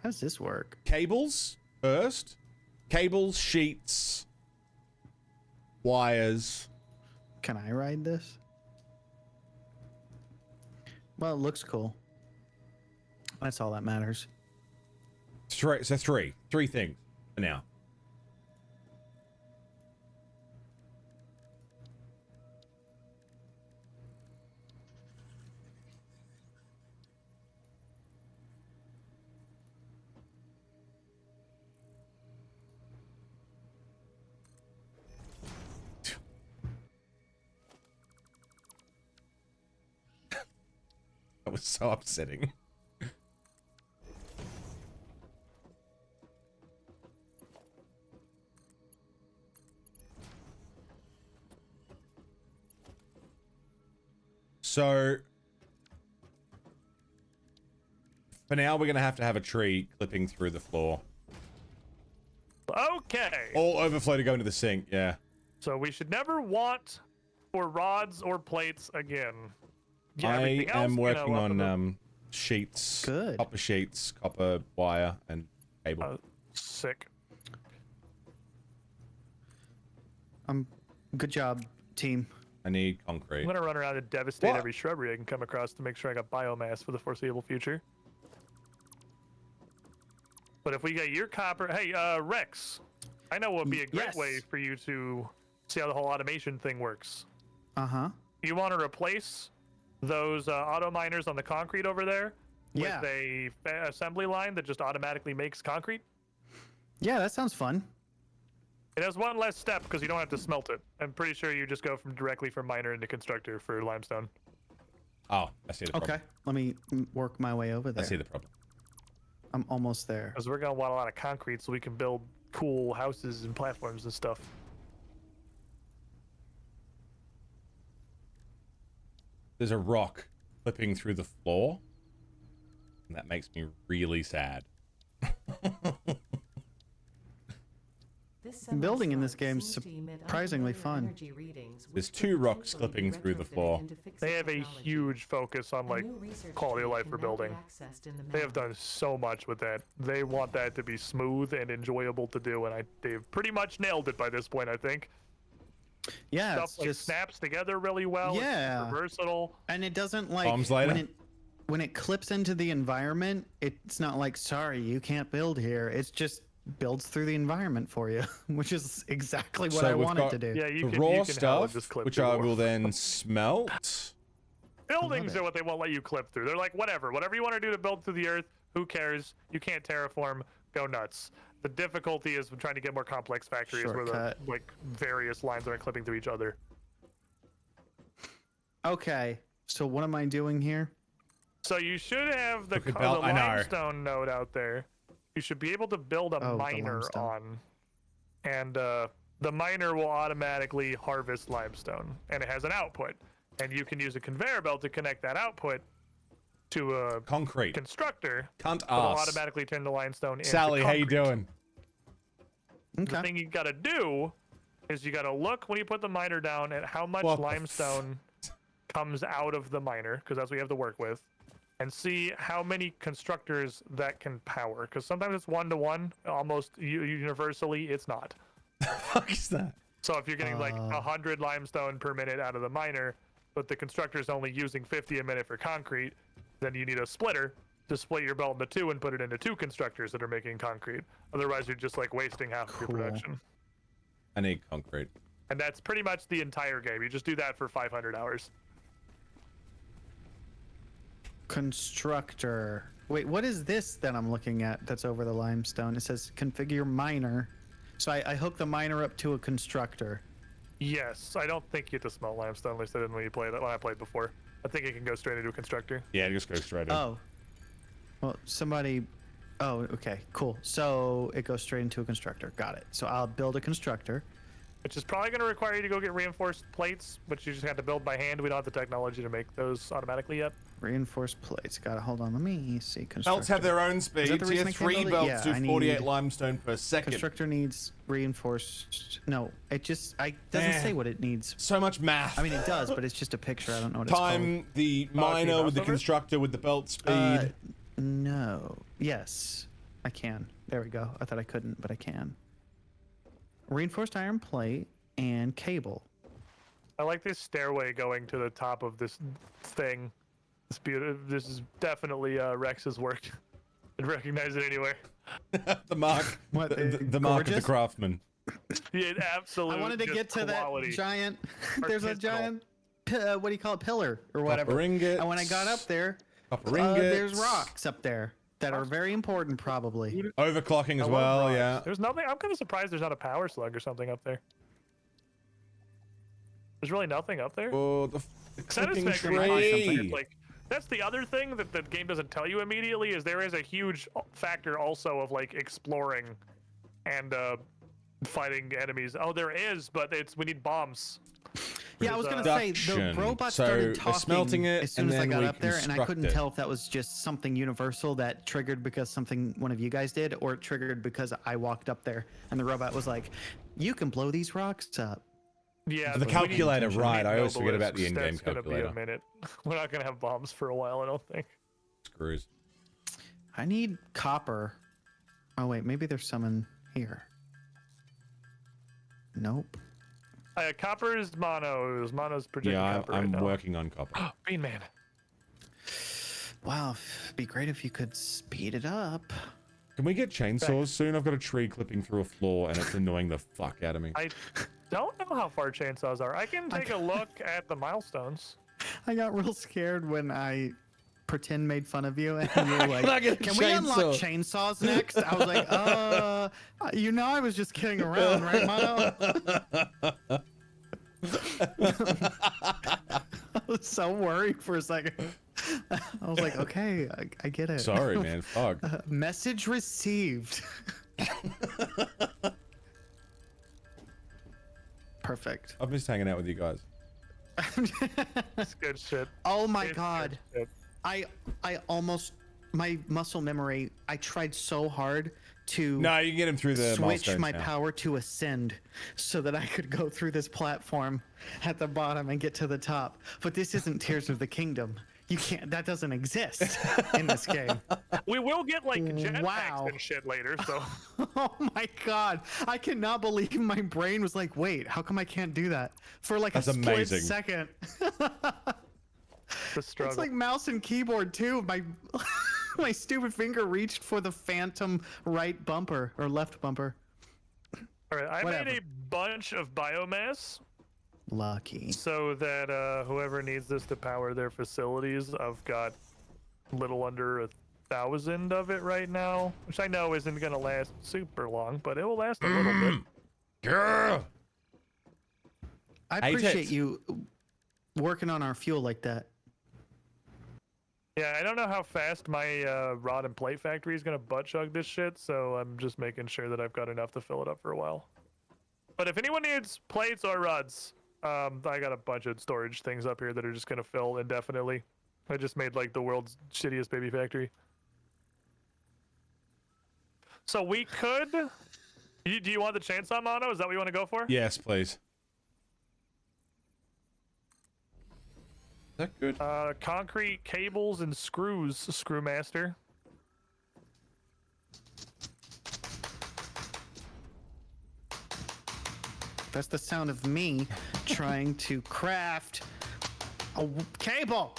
does this work? cables first. Cables, sheets, wires. Can I ride this? Well, it looks cool. That's all that matters. Three things for now. That was so upsetting. So for now, we're gonna have to have a tree clipping through the floor. Okay. All overflow to go into the sink. Yeah. So we should never want for rods or plates again. Yeah, I everything else, am you know, working up in the- on sheets, Good. copper sheets, copper wire, and cable. Sick. Good job, team. I need concrete. I'm gonna run around and devastate What? every shrubbery I can come across to make sure I got biomass for the foreseeable future. But if we get your copper, hey, Rex, I know what would be a great Yes. way for you to see how the whole automation thing works. Uh-huh. You want to replace those auto miners on the concrete over there Yeah. with a assembly line that just automatically makes concrete? Yeah, that sounds fun. It has one less step because you don't have to smelt it. I'm pretty sure you just go directly from miner into constructor for limestone. Oh, I see the problem. Okay, let me work my way over I there. see the problem. I'm almost there. Because we're gonna want a lot of concrete so we can build cool houses and platforms and stuff. There's a rock clipping through the floor, and that makes me really sad. This Building in semi-slug this game's seems to emit surprisingly unfamiliar fun. energy readings, which There's could two rocks potentially be clipping through the retrofitted floor. into fixed They have a technology. huge focus on A like new research quality of tree life can for now be building. accessed in the They have mound. done so much with that. They want that to be smooth and enjoyable to do, and they've pretty much nailed it by this point, I think. Yeah, Stuff it's like just snaps together really well. Yeah. It's super versatile. and it doesn't like Bombs later? when it clips into the environment. It's not like sorry you can't build here. It's just builds through the environment for you, which is exactly what So I we've wanted got to do. Yeah, The you can, raw you can hella stuff, just clip which through I more. will then smelt. Buildings it. are what they won't let you clip through. They're like, whatever you want to do to build through the earth, who cares? You can't terraform, go nuts. The difficulty is trying to get more complex factories where the Shortcut. like various lines aren't clipping through each other. Okay, so what am I doing here? So you should have the, Okay, the Bell, I know. limestone node out there. You should be able to build a Oh, the miner limestone. on, and the miner will automatically harvest limestone, and it has an output, and you can use a conveyor belt to connect that output to a Concrete. constructor. Cunt It'll ass. automatically turn the limestone into Sally, how you concrete. doing? The Okay. thing you gotta do is you gotta look when you put the miner down at how much What the limestone comes out of the miner, because that's what you have to work with. and see how many constructors that can power. Because sometimes it's 1-to-1, almost universally it's not. The fuck is that? So if you're getting like 100 limestone per minute out of the miner, but the constructor's only using 50 a minute for concrete, then you need a splitter to split your belt into two and put it into 2 constructors that are making concrete. Otherwise, you're just like wasting half of your production. I need concrete. And that's pretty much the entire game. You just do that for 500 hours. Constructor. Wait, what is this that I'm looking at that's over the limestone? It says configure miner. So I hook the miner up to a constructor. Yes, I don't think you have to smelt limestone. At least I didn't when you played when I played before. I think it can go straight into a constructor. Yeah, just go straight in. Oh. Well, somebody... Oh, okay, cool. So it goes straight into a constructor. Got it. So I'll build a constructor. Which is probably going to require you to go get reinforced plates, which you just have to build by hand. We don't have the technology to make those automatically yet. Reinforced plates. Got to hold on. Let me see. Constructor. Belts have their own speed. the reason Tier I can't 3 build it? belts Yeah, do I 48 need- limestone per second. Constructor needs reinforced... No, it just... doesn't say what it needs. So much math. I mean, it does, but it's just a picture. I don't know what it's called. Time the miner with the over? constructor with the belt speed. No. Yes, I can. There we go. I thought I couldn't, but I can. Reinforced iron plate and cable. I like this stairway going to the top of this thing. It's beautiful. This is definitely Rex's work. I'd recognize it anywhere. The mark. What, The mark of the gorgeous? craftsman. Yeah, absolutely. I wanted to get to quality. that giant... There's a Artisanal. giant... what do you call it? Pillar or whatever. Copper ingots. And when I got up there, Copper there's ingots. rocks up there that are very important, probably. Overclocking I as love well, rocks. yeah. There's nothing. I'm kind of surprised there's not a power slug or something up there. There's really nothing up there. Oh, the clicking Satisfactory is something. tree. Like that's the other thing that the game doesn't tell you immediately is there is a huge factor also of like exploring and fighting enemies. Oh, there is, but we need bombs. Yeah, I was gonna say the Production. robot So started we're talking smelting it, as soon and as I then got we up there, and I construct couldn't it. tell if that was just something universal that triggered because something one of you guys did, or it triggered because I walked up there and the robot was like, "You can blow these rocks up." Yeah, The we need- calculator, we right, need I always forget about nobelisks. the in-game That's gonna be calculator. a minute. We're not gonna have bombs for a while, I don't think. Screws. I need copper. Oh wait, maybe there's some in here. Nope. Copper is mono. Mono's projecting Yeah, copper I'm right now. working on copper. Green Man. Wow, it'd be great if you could speed it up. Can we get chainsaws soon? I've got a tree clipping through a floor and it's annoying the fuck out of me. I don't know how far chainsaws are. I can take a look at the milestones. I got real scared when I pretend made fun of you and you were like, I get a "Can we unlock chainsaw." chainsaws next?" I was like, you know, I was just kidding around, right, Mono?" I was so worried for a second. I was like, "Okay, I get it." Sorry, man. Fuck. Message received. Perfect. I've missed hanging out with you guys. That's good shit. Oh my It's god. good shit. I almost, my muscle memory, I tried so hard to No, you can get him through the switch milestones my now. power to ascend so that I could go through this platform at the bottom and get to the top. But this isn't Tears of the Kingdom. You can't, that doesn't exist in this game. We will get like jetpacks Wow. and shit later, so Oh my god. I cannot believe my brain was like, wait, how come I can't do that? For like That's a split amazing. second. the struggle. It's like mouse and keyboard too. My my stupid finger reached for the phantom right bumper or left bumper. All right, I whatever. made a bunch of biomass Lucky. so that whoever needs this to power their facilities, I've got little under 1,000 of it right now, which I know isn't gonna last super long, but it will last a little bit. Girl. I Hate appreciate it. you working on our fuel like that. Yeah, I don't know how fast my rod and plate factory is gonna butt chug this shit, so I'm just making sure that I've got enough to fill it up for a while. But if anyone needs plates or rods, I got a bunch of storage things up here that are just gonna fill indefinitely. I just made like the world's shittiest baby factory. So we could. Do you want the chainsaw mono? Is that what you want to go for? Yes, please. that good? Concrete cables and screws, Screwmaster. That's the sound of me trying to craft a cable.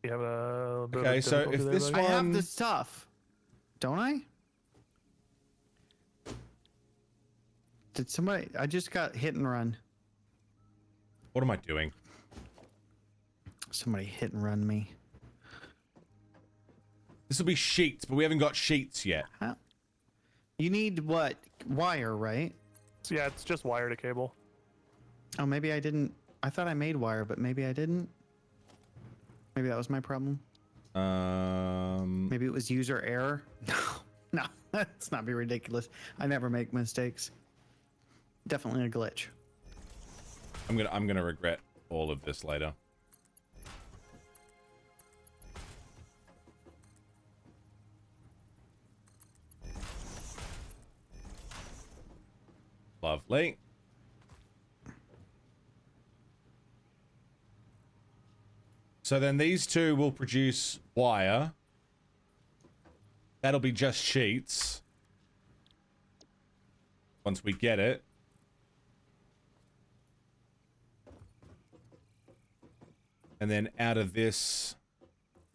You have a bit Okay, of so difficulty if there, this buddy? I have one- the stuff, don't I? Did somebody? I just got hit and run. What am I doing? Somebody hit and run me. This will be sheets, but we haven't got sheets yet. How? You need what? Wire, right? So yeah, it's just wire to cable. Oh, maybe I didn't. I thought I made wire, but maybe I didn't. Maybe that was my problem. Maybe it was user error. No, let's not be ridiculous. I never make mistakes. Definitely a glitch. I'm gonna regret all of this later. Lovely. So then these two will produce wire. That'll be just sheets. Once we get it. And then out of this...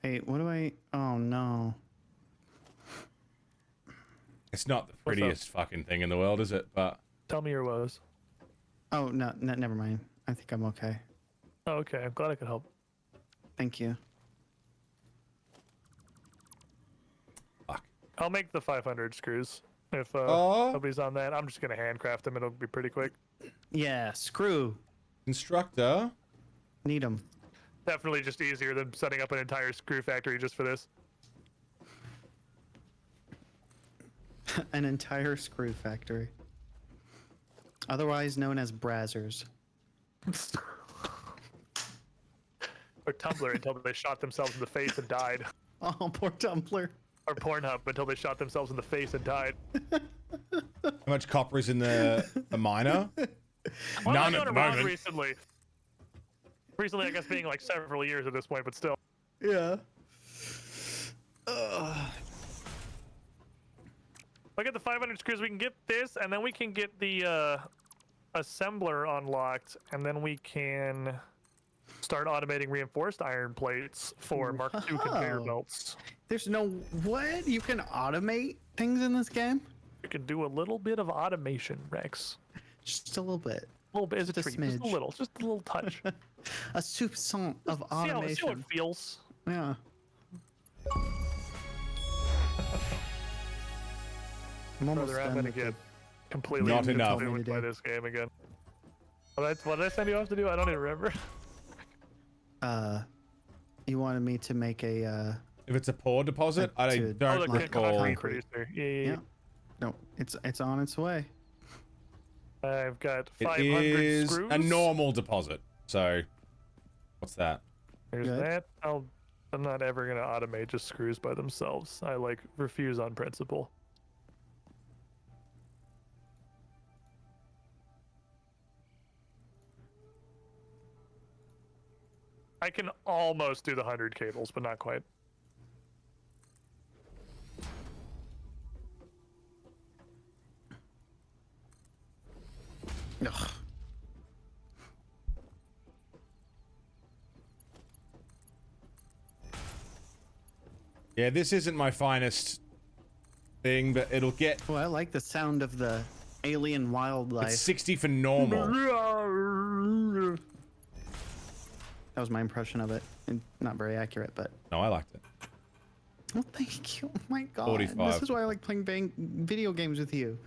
Hey, what do I... Oh, no. It's not the prettiest fucking thing in the world, is it? But... Tell me your woes. Oh, no, never mind. I think I'm okay. Oh, okay, I'm glad I could help. Thank you. Fuck. I'll make the 500 screws. If Oh. nobody's on that, I'm just gonna handcraft them. It'll be pretty quick. Yeah, screw. Constructor. Need them. Definitely just easier than setting up an entire screw factory just for this. An entire screw factory. Otherwise known as brazzers. Or Tumblr until they shot themselves in the face and died. Oh, poor Tumblr. Or Pornhub until they shot themselves in the face and died. How much copper is in the miner? Well, None I've at the gone around moment. Recently. Recently, I guess being like several years at this point, but still. Yeah. Look at the 500 screws. We can get this, and then we can get the assembler unlocked, and then we can start automating reinforced iron plates for Mark II conveyor Wow. belts. There's no... What? You can automate things in this game? We can do a little bit of automation, Rex. Just a little bit. A little bit is a Just a treat. Just a smidge. little. Just a little touch. A soupçon of See how automation. it feels. Yeah. I'm almost Brother, I'm done gonna with get it. completely Not enough. consumed by do. this game again. What did I send you off to do? I don't even remember. You wanted me to make a, If it's a pour deposit, I To- don't Oh, the recall. concrete producer. Yeah. yeah. No, it's on its way. I've got It 500 is screws. a normal deposit. So, what's that? There's Good. that. I'm not ever gonna automate just screws by themselves. I refuse on principle. I can almost do the 100 cables, but not quite. Ugh. Yeah, this isn't my finest thing, but it'll get... Oh, I like the sound of the alien wildlife. It's 60 for normal. That was my impression of it. And not very accurate, but... No, I liked it. Well, thank you. Oh my god. 45. This is why I like playing video games with you.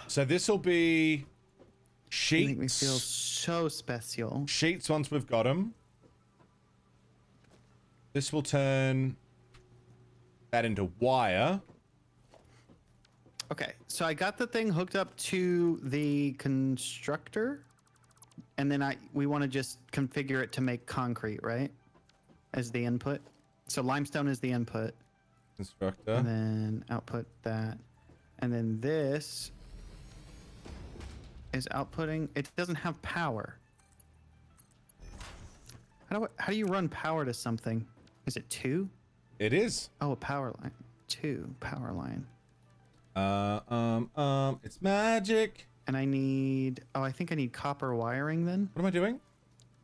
So this will be You make me feel sheets. so special. Sheets once we've got them. This will turn that into wire. Okay, so I got the thing hooked up to the constructor, and then we want to just configure it to make concrete, right? As the input. So limestone is the input, Constructor. and then output that, and then this is outputting. It doesn't have power. I How do you run power to something? Is it 2? It is. Oh, a power line. 2 power line. It's magic. And I need. Oh, I think I need copper wiring then. What am I doing?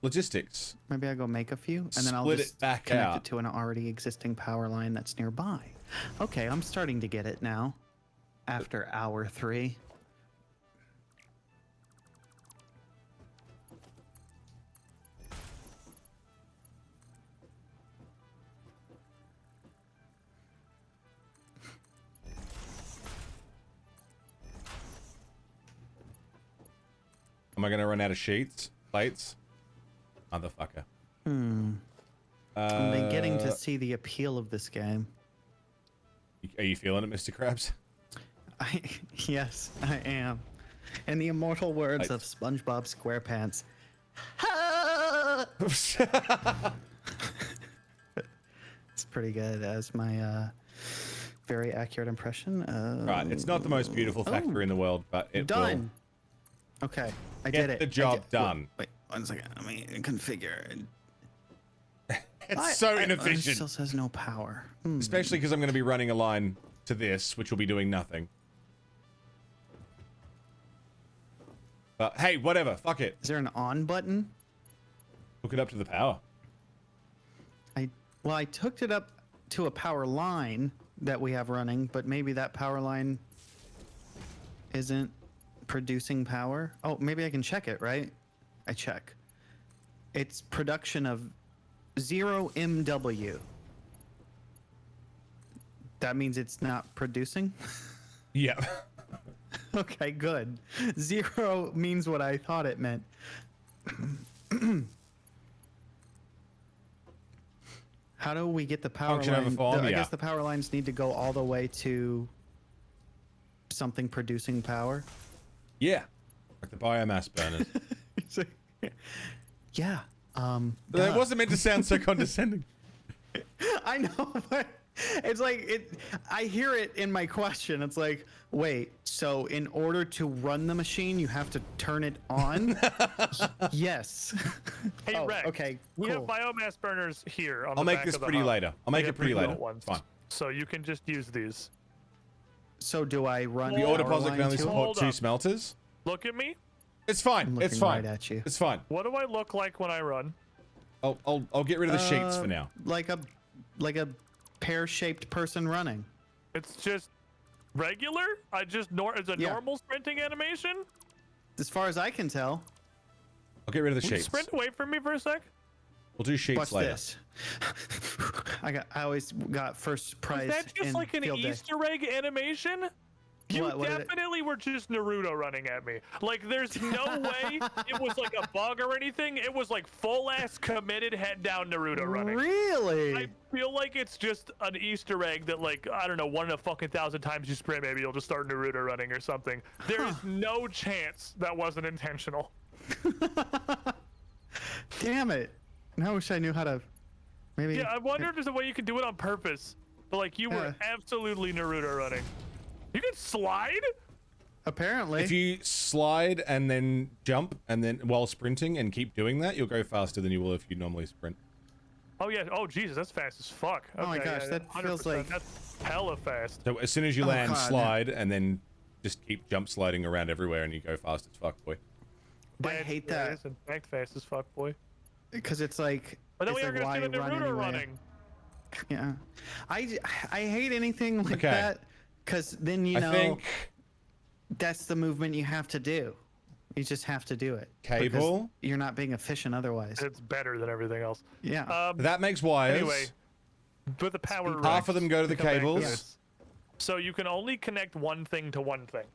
Logistics. Maybe I go make a few, and then I'll Split just it back connect out. it to an already existing power line that's nearby. Okay, I'm starting to get it now. After hour 3. Am I gonna run out of sheets? Plates? Motherfucker. I'm beginning to see the appeal of this game. Are you feeling it, Mr. Krabs? Yes, I am. In the immortal words of SpongeBob SquarePants. It's pretty good as my very accurate impression. Right, it's not the most beautiful factory in the world, but it Done. Okay, I Get did it. the job done. Wait, 1 second. Let me configure. It's so It inefficient. still says no power. Especially because I'm going to be running a line to this, which will be doing nothing. But hey, whatever. Fuck it. Is there an on button? Hook it up to the power. Well, I hooked it up to a power line that we have running, but maybe that power line isn't producing power. Oh, maybe I can check it, right? I check. It's production of 0 MW. That means it's not producing? Yeah. Okay, good. 0 means what I thought it meant. How do we get the power Function over line? form, I yeah. guess the power lines need to go all the way to something producing power. Yeah. Like the biomass burners. Yeah. It duh. wasn't meant to sound so condescending. I know, but it's like I hear it in my question. It's like, wait, so in order to run the machine, you have to turn it on? Yes. Hey, Oh, Rex. okay, We have cool. biomass burners here on I'll the make back this of the pretty hub. later. I'll make We it have pretty later. pre-built ones. Fine. So you can just use these. So do I run The ore power deposit line can only to it? support Hold 2 up. smelters. Look at me. It's fine. I'm It's looking fine. right at you. It's fine. What do I look like when I run? I'll get rid of the sheets for now. Like a pear-shaped person running. It's just regular. It's a Yeah. normal sprinting animation. As far as I can tell. I'll get rid of the Will you sheets. sprint away from me for a sec. We'll do sheets Watch later. this. I always got first prize. Is that just in like an field day. Easter egg animation? You What did it- definitely were just Naruto running at me. Like, there's no way it was like a bug or anything. It was like full ass committed head down Naruto running. Really? I feel like it's just an Easter egg that, like, I don't know, 1 in a fucking 1,000 times you sprint, maybe you'll just start Naruto running or something. There is no chance that wasn't intentional. Damn it. And I wish I knew how to. Maybe. Yeah, I wonder if there's a way you can do it on purpose. But, like, you were absolutely Naruto running. You can slide? Apparently. If you slide and then jump and then while sprinting and keep doing that, you'll go faster than you will if you normally sprint. Oh, yeah. Oh, Jesus, that's fast as fuck. Oh my Okay, gosh, yeah, that feels 100%. like- That's hella fast. So as soon as you land, God. slide and then just keep jump sliding around everywhere and you go fast as fuck, boy. I hate Yeah, that. it is, in fact, fast as fuck, boy. Because it's like. But then it's we are like, going to see why the run Naruto anyway? running. Yeah. I hate anything like Okay. that. Because then, you know, I think that's the movement you have to do. You just have to do it. because Cable? You're not being efficient otherwise. It's better than everything else. Yeah. that makes wires. Anyway, but the power Half of racks, them go to the come back cables. this. So you can only connect one thing to one thing.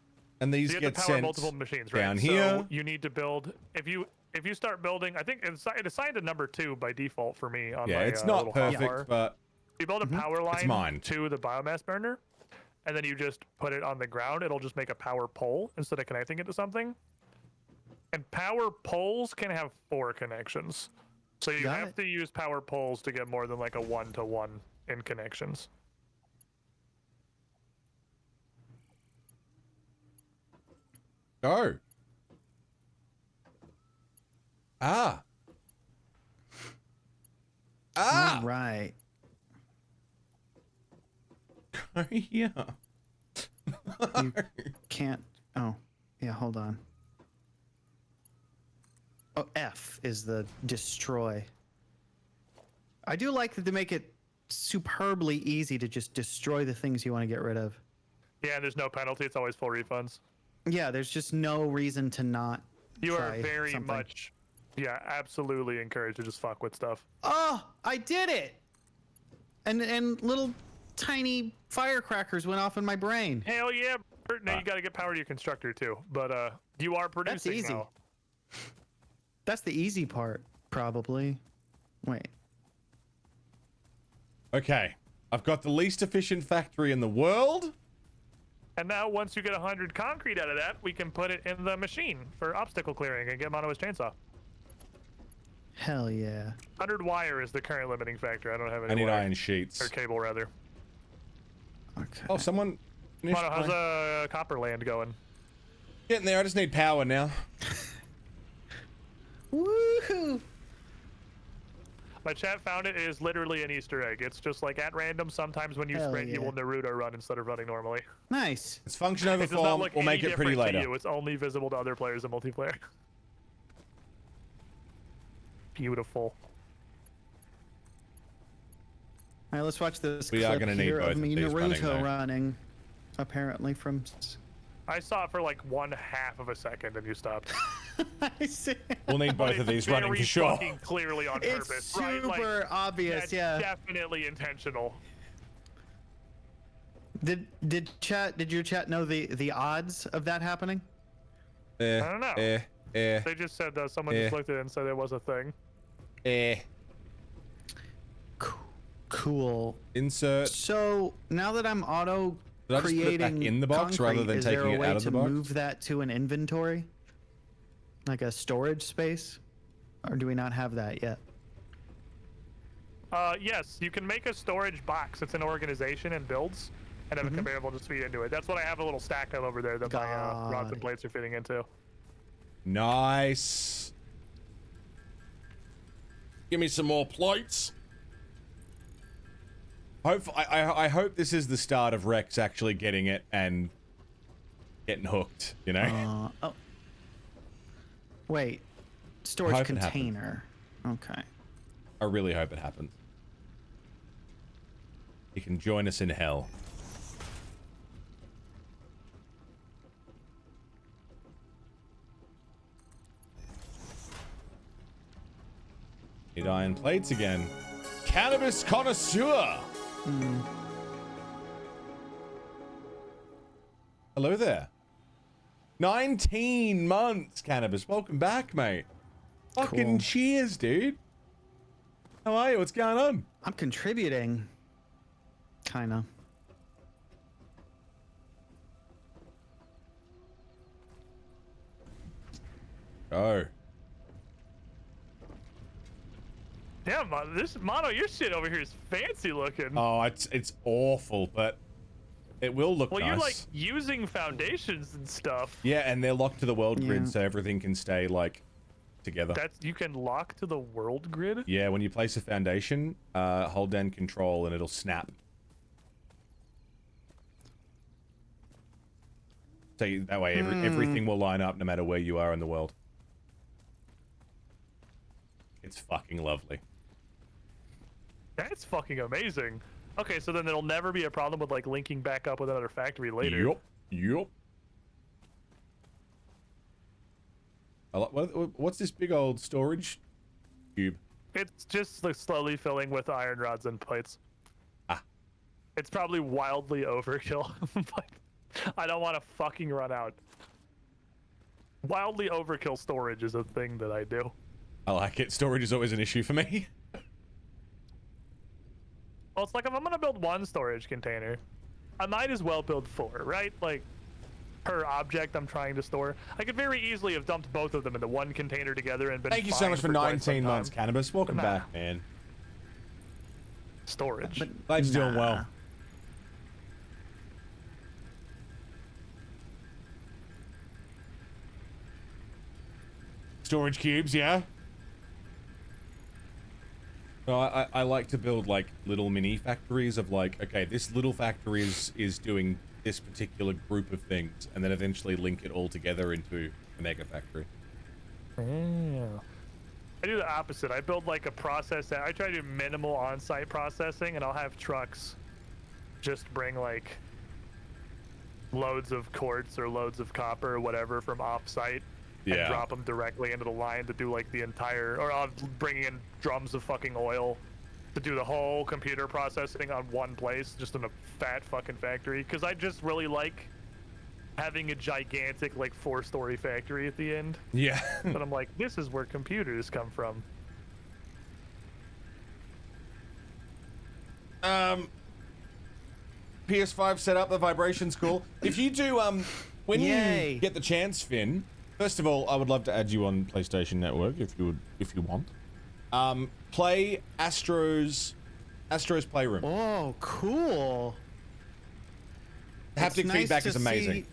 and these You have get to power sent multiple machines, right? down So here. you need to build. If you start building, I think it assigned a number 2 by default for me on Yeah, my it's not little perfect, hotbar. but You build a power line mine. to the biomass burner, and then you just put it on the ground. It'll just make a power pole instead of connecting it to something. And power poles can have 4 connections. So you Got have it. to use power poles to get more than like a 1-to-1 in connections. go. Ah. here. Right. Go here. You can't. Oh, yeah. Hold on. Oh, F is the destroy. I do like that they make it superbly easy to just destroy the things you want to get rid of. Yeah, there's no penalty. It's always full refunds. Yeah, there's just no reason to not. You are try very something. much, yeah, absolutely encouraged to just fuck with stuff. Oh, I did it! And little tiny firecrackers went off in my brain. Hell yeah, Bert. Now you got to get power to your constructor too. But you are producing easy. now. That's the easy part, probably. Wait. Okay. I've got the least efficient factory in the world. And now once you get 100 concrete out of that, we can put it in the machine for obstacle clearing and get him onto his chainsaw. Hell yeah. 100 wire is the current limiting factor. I don't have any I need wire. iron sheets. Or cable, rather. Okay. Oh, someone finished Mono, how's my- copper land going? Getting there. I just need power now. Woohoo! My chat found it is literally an Easter egg. It's just like at random. Sometimes when you Hell sprint, you yeah. will Naruto run instead of running normally. Nice. It's function over It does not form. look We'll make any it pretty different to later. you. It's only visible to other players in multiplayer. Beautiful. All right, let's watch this We are clip gonna need here both of of me these running, Naruto though. running, apparently from. I saw it for like 1/2 of a second and you stopped. I see. We'll need But both of it's these running very for sure. fucking clearly on It's purpose, super right? Like, obvious. that's Yeah. definitely intentional. Did your chat know the odds of that happening? I don't know. They just said someone just looked at it and said it was a thing. Cool. Insert. So now that I'm auto Did I just put it back creating in the box rather concrete, than is there taking a it way out of to the box? move that to an inventory, like a storage space, or do we not have that yet? Yes, you can make a storage box. It's an organization and builds, and then a conveyor will just feed into it. That's what I have a little stack of over there that my rods Got and it. plates are fitting into. Nice. Give me some more plates. I hope this is the start of Rex actually getting it and getting hooked, you know? Oh. Wait. Storage hope it happens. container. Okay. I really hope it happens. You can join us in hell. Need iron plates again. Cannabis connoisseur. Hello there. 19 months, Cannabis. Welcome back, mate. Fucking Cool. cheers, dude. How are you? What's going on? I'm contributing. Kinda. Oh. Damn, this Mono, your shit over here is fancy looking. Oh, it's awful, but it will look well, nice. you're like using foundations and stuff. Yeah, and they're locked to the world Yeah. grid, so everything can stay like together. That's you can lock to the world grid. Yeah, when you place a foundation, hold down control and it'll snap. So that way everything will line up no matter where you are in the world. It's fucking lovely. That's fucking amazing. Okay, so then there'll never be a problem with like linking back up with another factory later. Yup. What's this big old storage cube? It's just like slowly filling with iron rods and plates. Ah. It's probably wildly overkill, but I don't want to fucking run out. Wildly overkill storage is a thing that I do. I like it. Storage is always an issue for me. Well, it's like if I'm gonna build one storage container, I might as well build 4, right? Like, per object I'm trying to store. I could very easily have dumped both of them into one container together and been Thank you so fine much for quite some 19 months, time. Cannabis. Welcome Nah. back, man. Storage. Glad you're doing well. Storage cubes, yeah? No, I like to build like little mini factories of like, okay, this little factory is doing this particular group of things, and then eventually link it all together into a mega factory. Yeah. I do the opposite. I build like a process that I try to do minimal on-site processing, and I'll have trucks just bring like loads of quartz or loads of copper or whatever from off-site and drop them directly into the line to do like the entire, or I'll bring in drums of fucking oil to do the whole computer processing on one place, just in a fat fucking factory. Because I just really like having a gigantic like 4-story factory at the end. Yeah. But I'm like, this is where computers come from. PS5 setup, the vibration's cool. If you do, when Yay. you get the chance, Finn, first of all, I would love to add you on PlayStation Network if you want. Play Astro's Playroom. Oh, cool. Haptic It's feedback nice is to amazing. see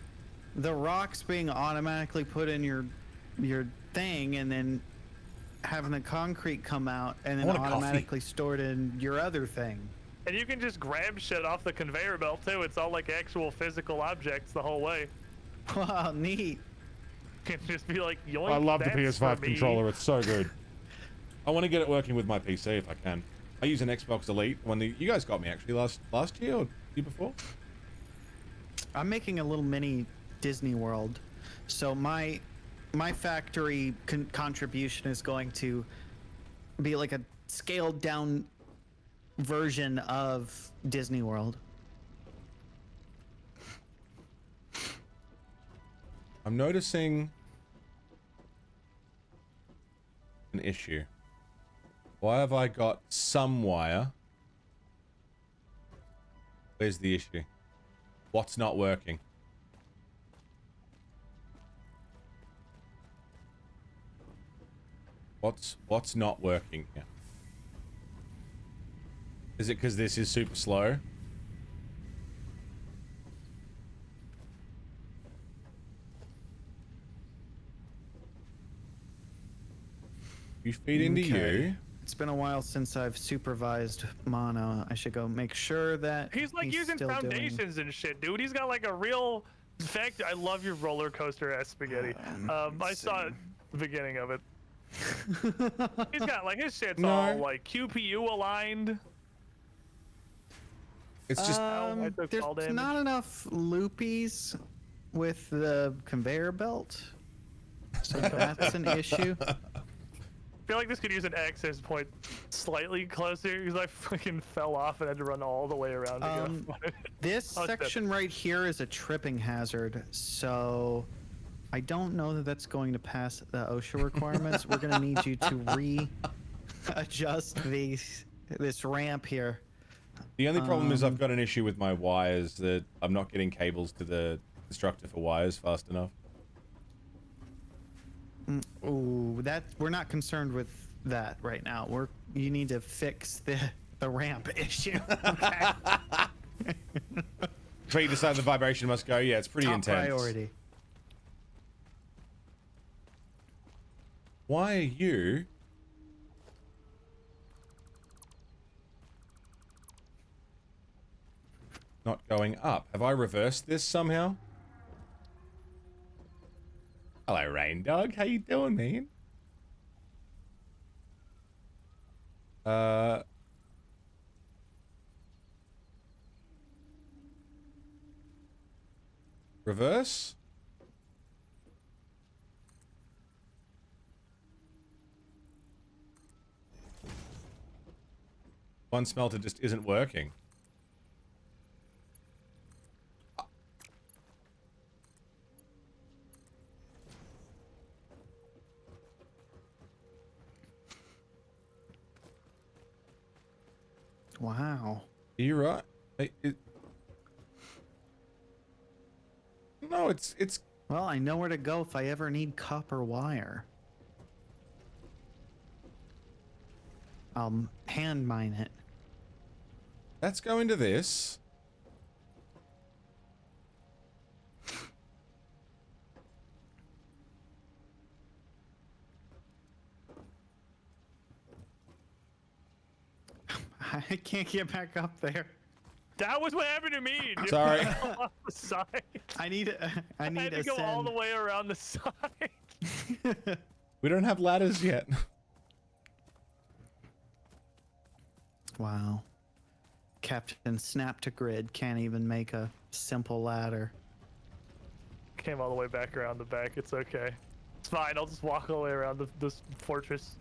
the rocks being automatically put in your thing, and then having the concrete come out and then want a coffee. automatically stored in your other thing. And you can just grab shit off the conveyor belt too. It's all like actual physical objects the whole way. Wow, neat. Can just be like, yoink, I love the that's for PS5 me. controller. It's so good. I want to get it working with my PC if I can. I use an Xbox Elite. You guys got me actually last year or year before. I'm making a little mini Disney World, so my factory contribution is going to be like a scaled down version of Disney World. I'm noticing an issue. Why have I got some wire? Where's the issue? What's not working? What's not working here? Is it because this is super slow? You feed into you. It's been a while since I've supervised Mono. I should go make sure that He's like using still doing- foundations and shit, dude. He's got like a real. In fact, I love your roller coaster ass spaghetti. I saw the beginning of it. He's got like his shit's all like QPU aligned. It's just I took fall there's damage. not enough loopies with the conveyor belt, so that's an issue. I feel like this could use an access point slightly closer because I fucking fell off and had to run all the way around to go. This Oh, it's dead. section right here is a tripping hazard, so I don't know that that's going to pass the OSHA requirements. We're going to need you to readjust this ramp here. the only problem is I've got an issue with my wires that I'm not getting cables to the constructor for wires fast enough. Ooh, we're not concerned with that right now. You need to fix the ramp issue. Okay. So you decide the vibration must go. Yeah, it's pretty Top intense. priority. Why are you? Not going up. Have I reversed this somehow? Hello, Rain Dog. How you doing, man? Reverse? One smelter just isn't working. Wow. You're right. No, it's Well, I know where to go if I ever need copper wire. I'll hand mine it. Let's go into this. I can't get back up there. That was what happened to me. Dude. Sorry. I fell off the side. I need I had to go all the way around the side. We don't have ladders yet. Wow. Captain Snap to Grid can't even make a simple ladder. Came all the way back around the back. It's okay. It's fine. I'll just walk all the way around this fortress.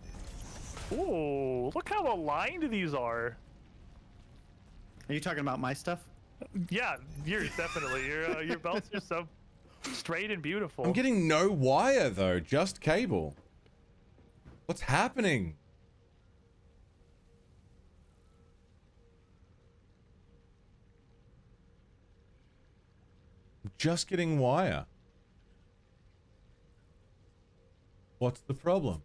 Ooh, look how aligned these are. Are you talking about my stuff? Yeah, yours definitely. Your belts are so straight and beautiful. I'm getting no wire though, just cable. What's happening? I'm just getting wire. What's the problem?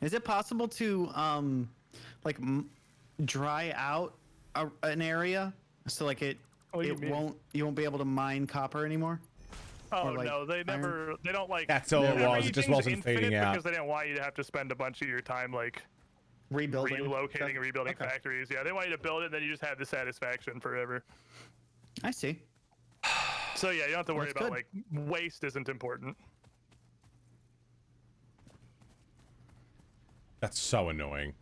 Is it possible to like dry out an area so like you won't be able to mine copper anymore? Oh like no, they never. They don't like. That's all it was. It just everything's wasn't infinite fading out. because they didn't want you to have to spend a bunch of your time like Rebuilding, relocating and rebuilding Okay. factories. Yeah, they want you to build it, then you just have the satisfaction forever. I see. So yeah, you don't have to worry That's about good. like waste isn't important. That's so annoying.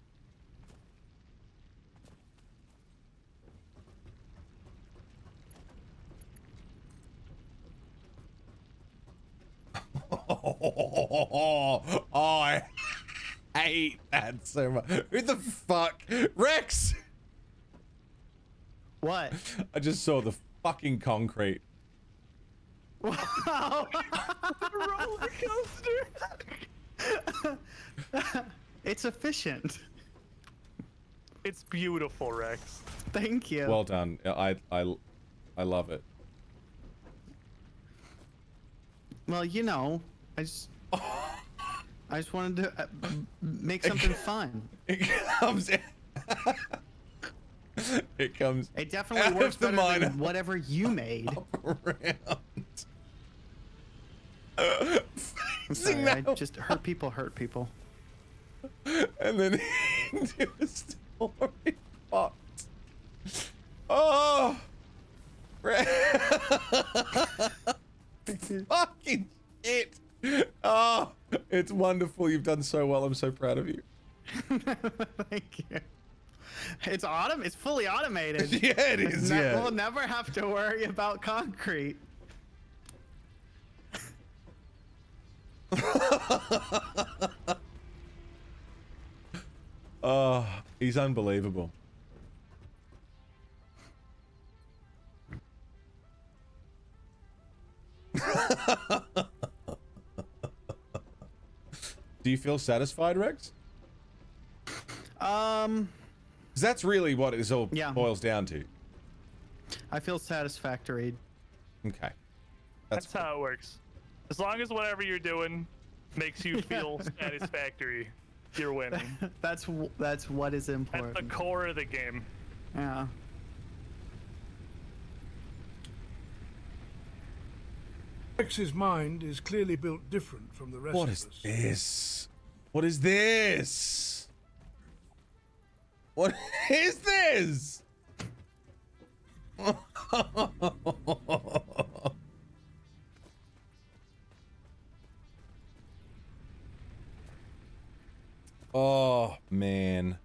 Oh, I hate that so much. Who the fuck? Rex! What? I just saw the fucking concrete. Wow. Roller coaster. It's efficient. It's beautiful, Rex. Thank you. Well done. I love it. Well, you know, I just wanted to make something fun. It comes in. It comes It definitely out works of the better mine than whatever you made. around. I'm sorry, I just hurt people. And then into a story box. Oh! Fucking shit! Oh, it's wonderful. You've done so well. I'm so proud of you. Thank you. It's it's fully automated. Yeah, it is. Yeah. We'll never have to worry about concrete. Oh, he's unbelievable. Do you feel satisfied, Rex? 'Cause that's really what it all Yeah. boils down to. I feel satisfactory. Okay. That's how it works. As long as whatever you're doing makes you feel satisfactory, you're winning. That's what is important. That's the core of the game. Yeah. Rex's mind is clearly built different from the rest What of is us. this? What is this? What is this? Oh, man.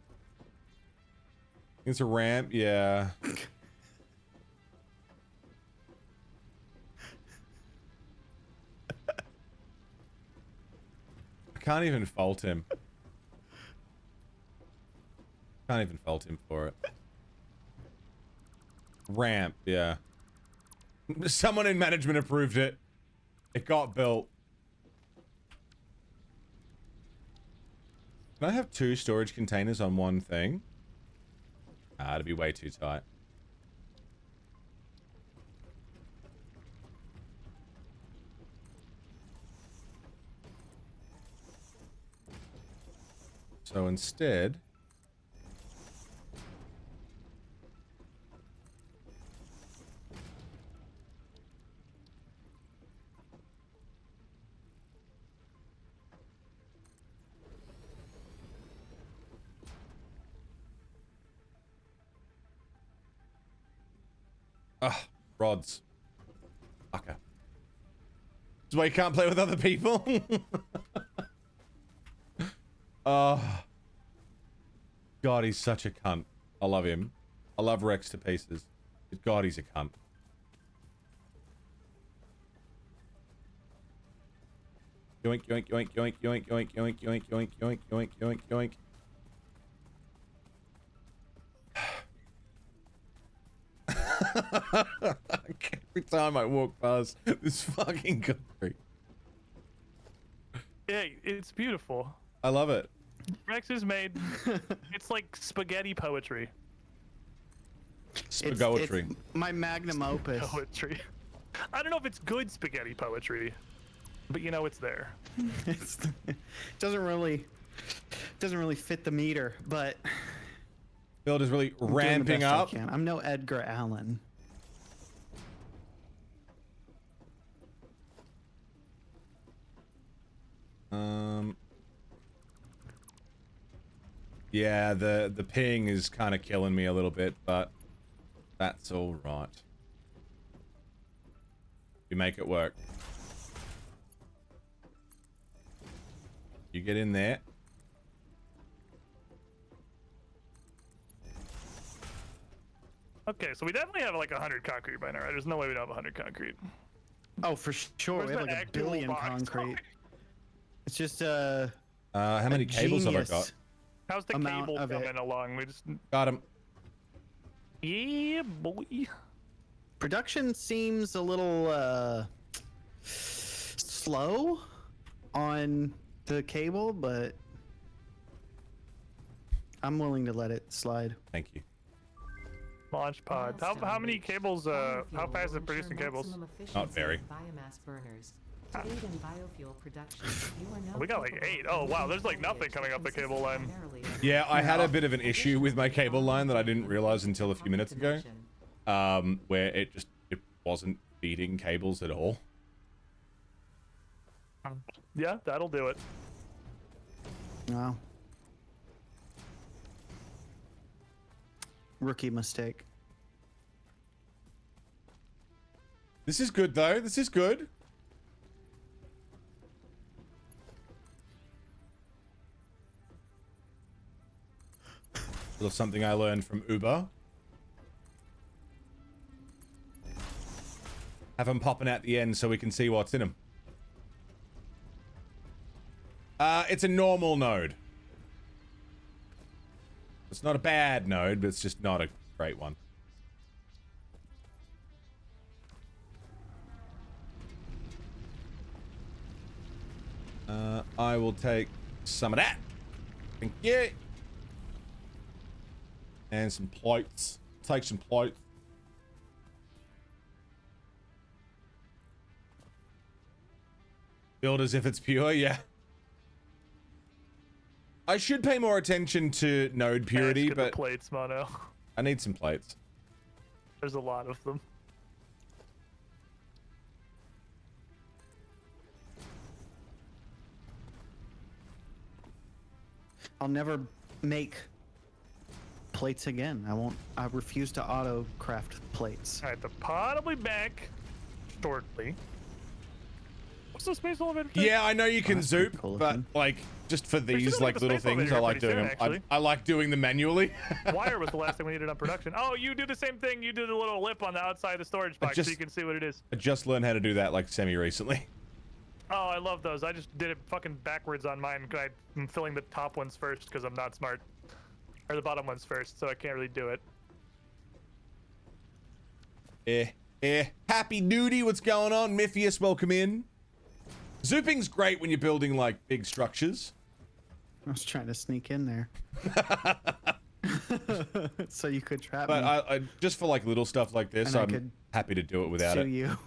It's a ramp? Yeah. I can't even fault him. Can't even fault him for it. Ramp, yeah. Someone in management approved it. It got built. Can I have 2 storage containers on one thing? Ah, it'd be way too tight. So instead... Ah, rods. Fucker. This is why you can't play with other people? Oh. God, he's such a cunt. I love him. I love Rex to pieces. But God, he's a cunt. Yoink, yoink, yoink, yoink, yoink, yoink, yoink, yoink, yoink, yoink, yoink, yoink, yoink. Every time I walk past this fucking country. Yeah, it's beautiful. I love it. Rex is made. It's like spaghetti poetry. Spagoetry. It's my magnum opus. Poetry. I don't know if it's good spaghetti poetry, but you know it's there. It doesn't really fit the meter, but Build is really I'm doing the ramping best I up. can. I'm no Edgar Allan. Yeah, the ping is kind of killing me a little bit, but that's all right. We make it work. You get in there. Okay, so we definitely have like 100 concrete by now, right? There's no way we don't have 100 concrete. Oh, for sure. Where's we have the like a actual billion box? concrete. It's just How many cables have I got? genius How's the amount cable of it. coming along? We just Got him. yeah, boy. Production seems a little slow on the cable, but I'm willing to let it slide. Thank you. Launch pod. How many cables? How fast is it producing cables? Not very. Biomass burners. To aid in biofuel production, you are now We got like capable 8. of Oh wow, producing there's like nothing footage coming up the that cable line. consists primarily of Yeah, I had a bit of an issue with my cable line that I didn't realize until a few minutes ago. Where it wasn't feeding cables at all. Yeah, that'll do it. Wow. Rookie mistake. This is good though. This is good. Little something I learned from Uber. Have them popping at the end so we can see what's in them. It's a normal node. It's not a bad node, but it's just not a great one. I will take some of that. Thank you. And some plates. Take some plates. Build as if it's pure, yeah. I should pay more attention to node purity, Let's get but the plates, mono. I need some plates. There's a lot of them. I'll never make plates again. I refuse to auto craft plates. All right, the pod will be back shortly. What's the space elevator? Yeah, I know you can that's pretty zoop, cool but looking. like just for should these have like the little space things, elevator I like pretty doing soon, them. actually. I like doing them manually. Wire was the last thing we needed on production. Oh, you do the same thing. You do the little lip on the outside of the storage box just- so you can see what it is. I just learned how to do that like semi-recently. Oh, I love those. I just did it fucking backwards on mine. I'm filling the top ones first because I'm not smart. Or the bottom one's first, so I can't really do it. Happy Nudie, what's going on? Miphius, welcome in. Zooping's great when you're building like big structures. I was trying to sneak in there. So you could trap But me. I just for like little stuff like this, And I I'm could happy to do it without sue it. you.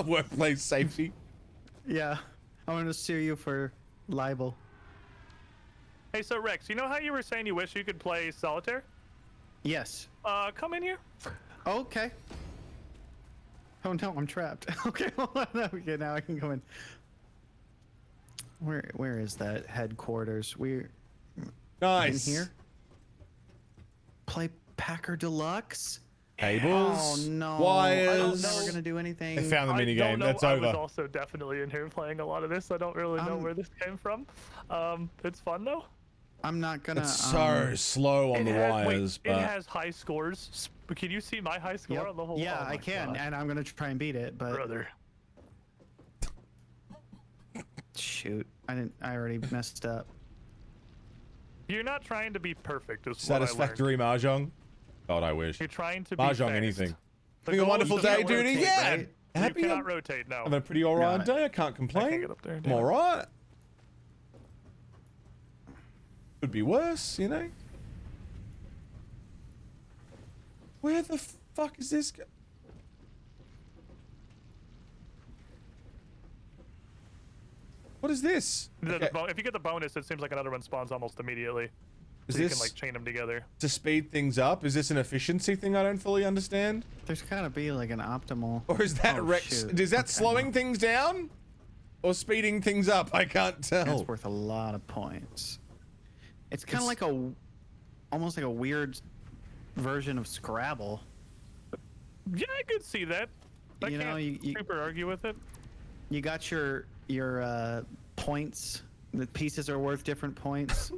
Workplace safety. Yeah. I'm gonna sue you for libel. Hey, so Rex, you know how you were saying you wish you could play solitaire? Yes. Come in here. Okay. Oh no, I'm trapped. Okay, hold on. Okay, now I can go in. Where is that headquarters? We're Nice. in here. Play Packer Deluxe. Cables. Oh no! Wires. I don't know we're gonna do anything. They found the mini I don't game. know, That's I over. was also definitely in here playing a lot of this. I don't really know where this came from. It's fun though. I'm not gonna. It's so slow on the wires, It but has high scores. Can you see my high score Yep. on the whole? Yeah, oh I my can, God. and I'm gonna try and beat it. But Brother. shoot, I already messed up. You're not trying to be perfect. Is satisfactory mahjong. God, I wish. You're trying to be Mahjong fast. anything. The Having a goal wonderful is to day, not dude. rotate, Yeah. right? Happy. You cannot I'm rotate now. having a pretty alright No, day. I can't complain. get up there, I'm damn it. alright. Could be worse, you know. Where the fuck is this? What is this? Okay. If you get the bonus, it seems like another one spawns almost immediately. Is So you this can like chain them together. to speed things up? Is this an efficiency thing I don't fully understand? There's gotta be like an optimal. Or is that Oh, Rex? shoot. Is that Okay. slowing things down? Or speeding things up? I can't That's tell. worth a lot of points. It's kind It's- of like almost like a weird version of Scrabble. Yeah, I could see that. I You know, can't you- super argue with it. You got your points. The pieces are worth different points.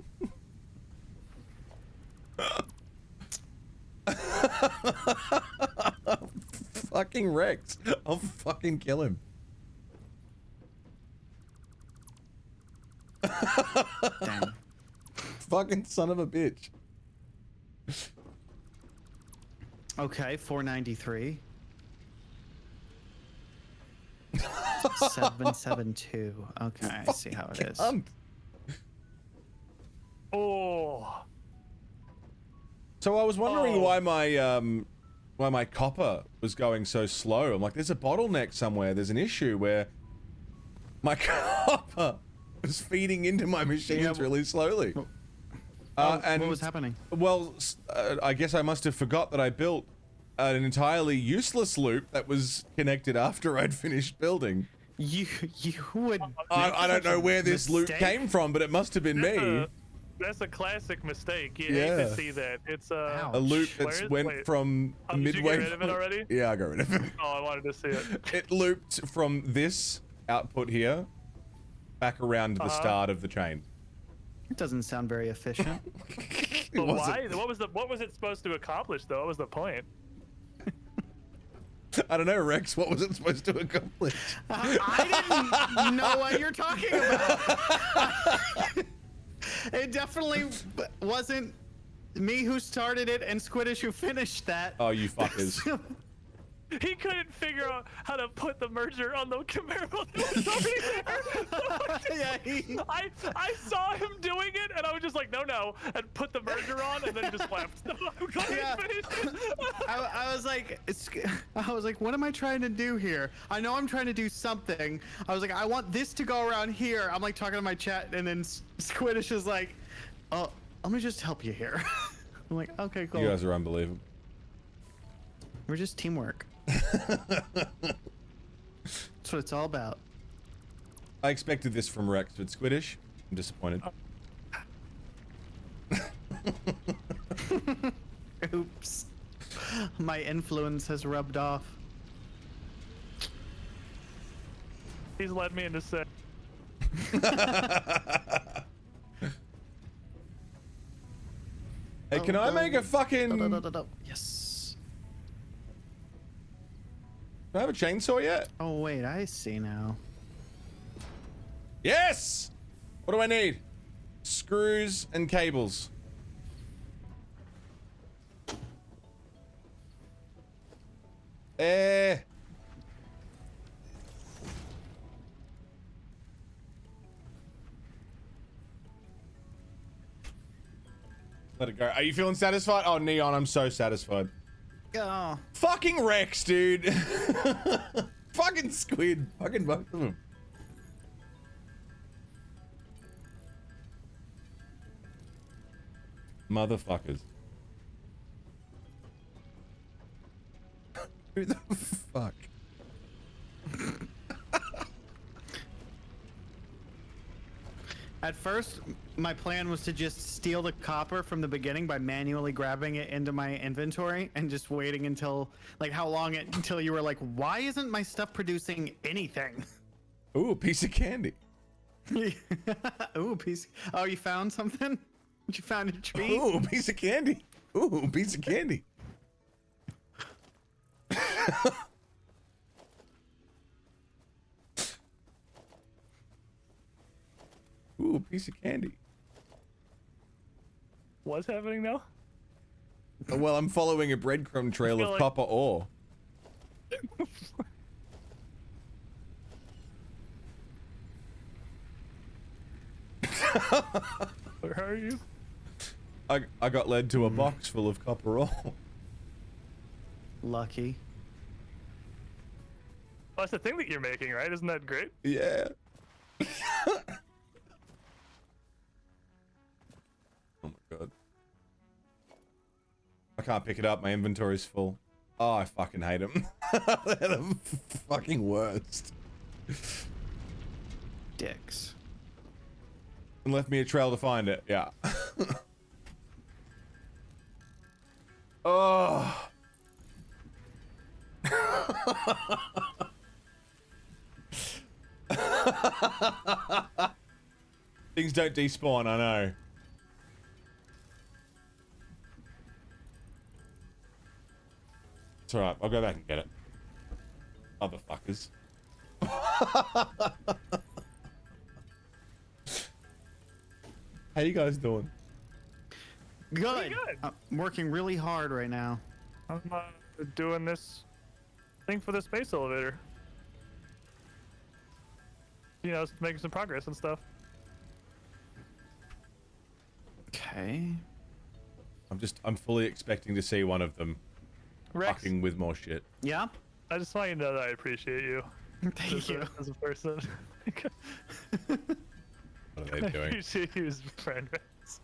Fucking Rex. I'll fucking kill him. Dang. Fucking son of a bitch. Okay, 493. 772. Okay, I see how it is. Oh, So I was wondering Oh. why my copper was going so slow. I'm like, there's a bottleneck somewhere. There's an issue where my copper was feeding into my machines really slowly. And what was happening? well, I guess I must have forgot that I built an entirely useless loop that was connected after I'd finished building. You would. I don't know where this loop mistake? came from, but it must have been me. That's a classic mistake. You hate Yeah. to see that. It's Ow. A loop Where that's is- went wait. from Oh, did you midway. get rid of it already? Yeah, I got rid of it. Oh, I wanted to see it. It looped from this output here back around to the start of the chain. It doesn't sound very efficient. It But wasn't- why? What was it supposed to accomplish though? What was the point? I don't know, Rex. What was it supposed to accomplish? I didn't know what you're talking about. It definitely wasn't me who started it and Squiddish who finished that. Oh, you fuckers. He couldn't figure out how to put the merger on the conveyor belt that was already there. Yeah, I saw him doing it, and I was just like, no, and put the merger on, and then just left. I'm glad Yeah. he finished it. I was like, what am I trying to do here? I know I'm trying to do something. I was like, I want this to go around here. I'm like talking to my chat, and then Squiddish is like, oh, let me just help you here. I'm like, okay, cool. You guys are unbelievable. We're just teamwork. That's what it's all about. I expected this from Rex, but Squiddish, I'm disappointed. Oops. My influence has rubbed off. He's led me into sin. Hey, can I make a fucking... Yes. Do I have a chainsaw yet? Oh, wait, I see now. Yes! What do I need? screws and cables. Eh. Let it go. Are you feeling satisfied? Oh, Neon, I'm so satisfied. Oh. Fucking Rex, dude. Fucking squid. Fucking both of them. Motherfuckers. Who the fuck? At first, my plan was to just steal the copper from the beginning by manually grabbing it into my inventory and just waiting until, like, until you were like, why isn't my stuff producing anything? Ooh, a piece of candy. Ooh, piece. Oh, you found something? You found a treat? Ooh, a piece of candy. Ooh, a piece of candy. Ooh, a piece of candy. What's happening now? Oh, well, I'm following a breadcrumb trail of like- copper ore. Where are you? I got led to a box full of copper ore. Lucky. Well, that's the thing that you're making, right? Isn't that great? Yeah. Oh my god. I can't pick it up. My inventory's full. Oh, I fucking hate them. They're the fucking worst. Dicks. And left me a trail to find it. Yeah. Oh. Things don't despawn, I know. It's alright, I'll go back and get it. Motherfuckers. How you guys doing? Good. good. I'm working really hard right now. I'm doing this thing for the space elevator. You know, making some progress and stuff. Okay. I'm fully expecting to see one of them Rex, fucking with more shit. Yeah. I just want you to know that I appreciate you Thank you. as a person. What are they I doing? appreciate you as a friend, Rex.